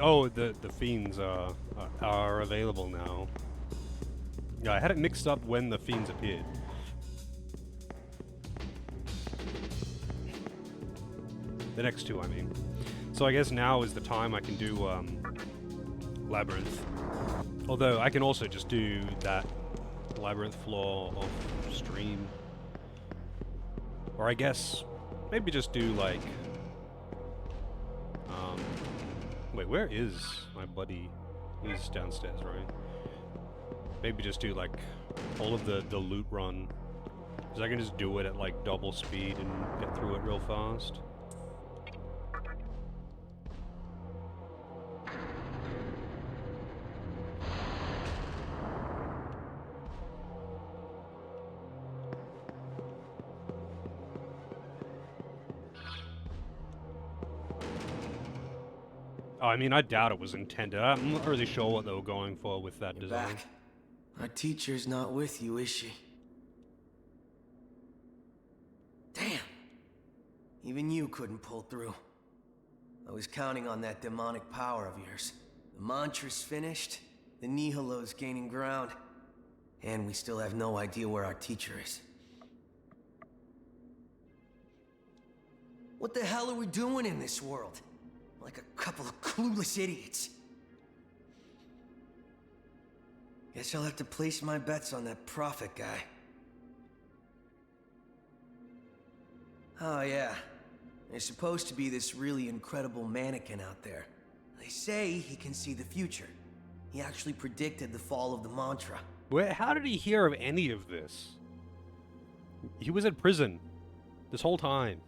Oh, the fiends are available now. Yeah, I had it mixed up when the fiends appeared. The next two, I mean. So I guess now is the time I can do Labyrinth. Although I can also just do that Labyrinth floor off stream. Or I guess maybe just do like wait, where is my buddy? He's downstairs, right? Maybe just do like all of the loot run. Because I can just do it at like double speed and get through it real fast. Oh, I mean, I doubt it was intended. I'm not really sure what they were going for with that design. Back. Our teacher's not with you, is she? Damn. Even you couldn't pull through. I was counting on that demonic power of yours. The mantra's finished, the Nihilo's gaining ground, and we still have no idea where our teacher is. What the hell are we doing in this world? Like a couple of clueless idiots. Guess I'll have to place my bets on that prophet guy. Oh yeah, there's supposed to be this really incredible mannequin out there. They say he can see the future. He actually predicted the fall of the mantra. How did he hear of any of this? He was in prison this whole time.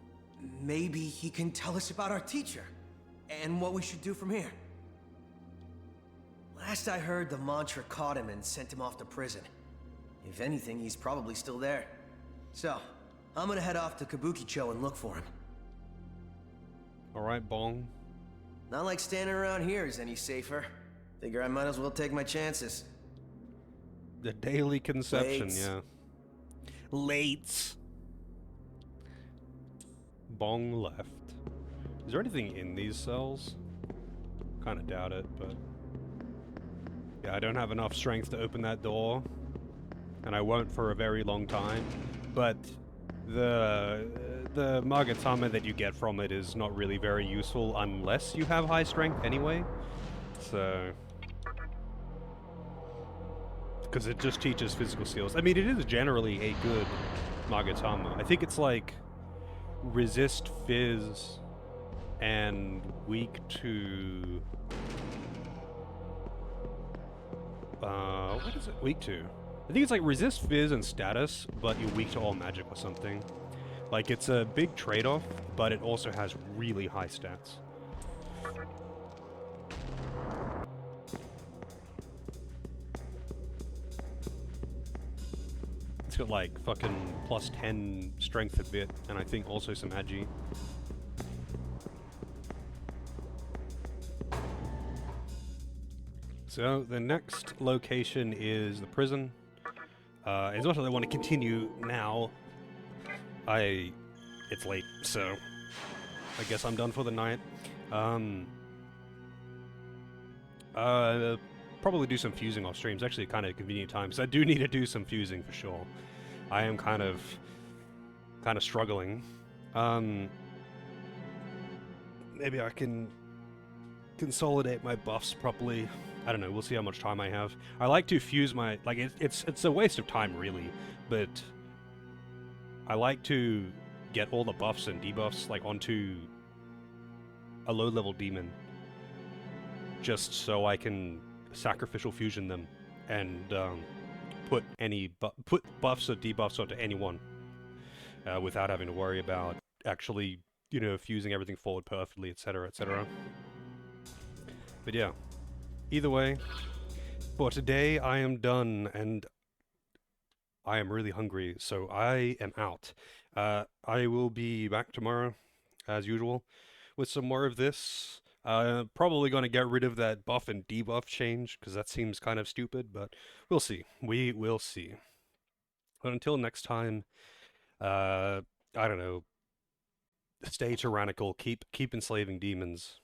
Maybe he can tell us about our teacher. And what we should do from here. Last I heard, the mantra caught him and sent him off to prison. If anything, he's probably still there. So, I'm gonna head off to Kabukicho and look for him. Alright, Bong. Not like standing around here is any safer. Figure I might as well take my chances. The daily conception, Lates. yeah. Lates. Bong left. Is there anything in these cells? Kinda doubt it, but... yeah, I don't have enough strength to open that door. And I won't for a very long time. But the Magatama that you get from it is not really very useful unless you have high strength anyway. So... because it just teaches physical skills. I mean, it is generally a good Magatama. I think it's like... resist fizz... and weak to... what is it weak to? I think it's like resist fizz and status, but you're weak to all magic or something. Like, it's a big trade-off, but it also has really high stats. It's got like fucking plus 10 strength a bit, and I think also some agi. So the next location is the prison. It's not that I want to continue now. It's late, so I guess I'm done for the night. Probably do some fusing off stream. It's actually kind of a convenient time, because I do need to do some fusing for sure. I am kind of struggling. Maybe I can consolidate my buffs properly. I don't know, we'll see how much time I have. I like to fuse my, like, it's a waste of time really, but I like to get all the buffs and debuffs like onto a low-level demon, just so I can sacrificial fusion them and put buffs or debuffs onto anyone without having to worry about actually, you know, fusing everything forward perfectly, etc., etc. But yeah, either way, for today I am done, and I am really hungry, so I am out. I will be back tomorrow, as usual, with some more of this. Probably going to get rid of that buff and debuff change, because that seems kind of stupid, but we'll see. We will see. But until next time, I don't know, stay tyrannical, keep enslaving demons.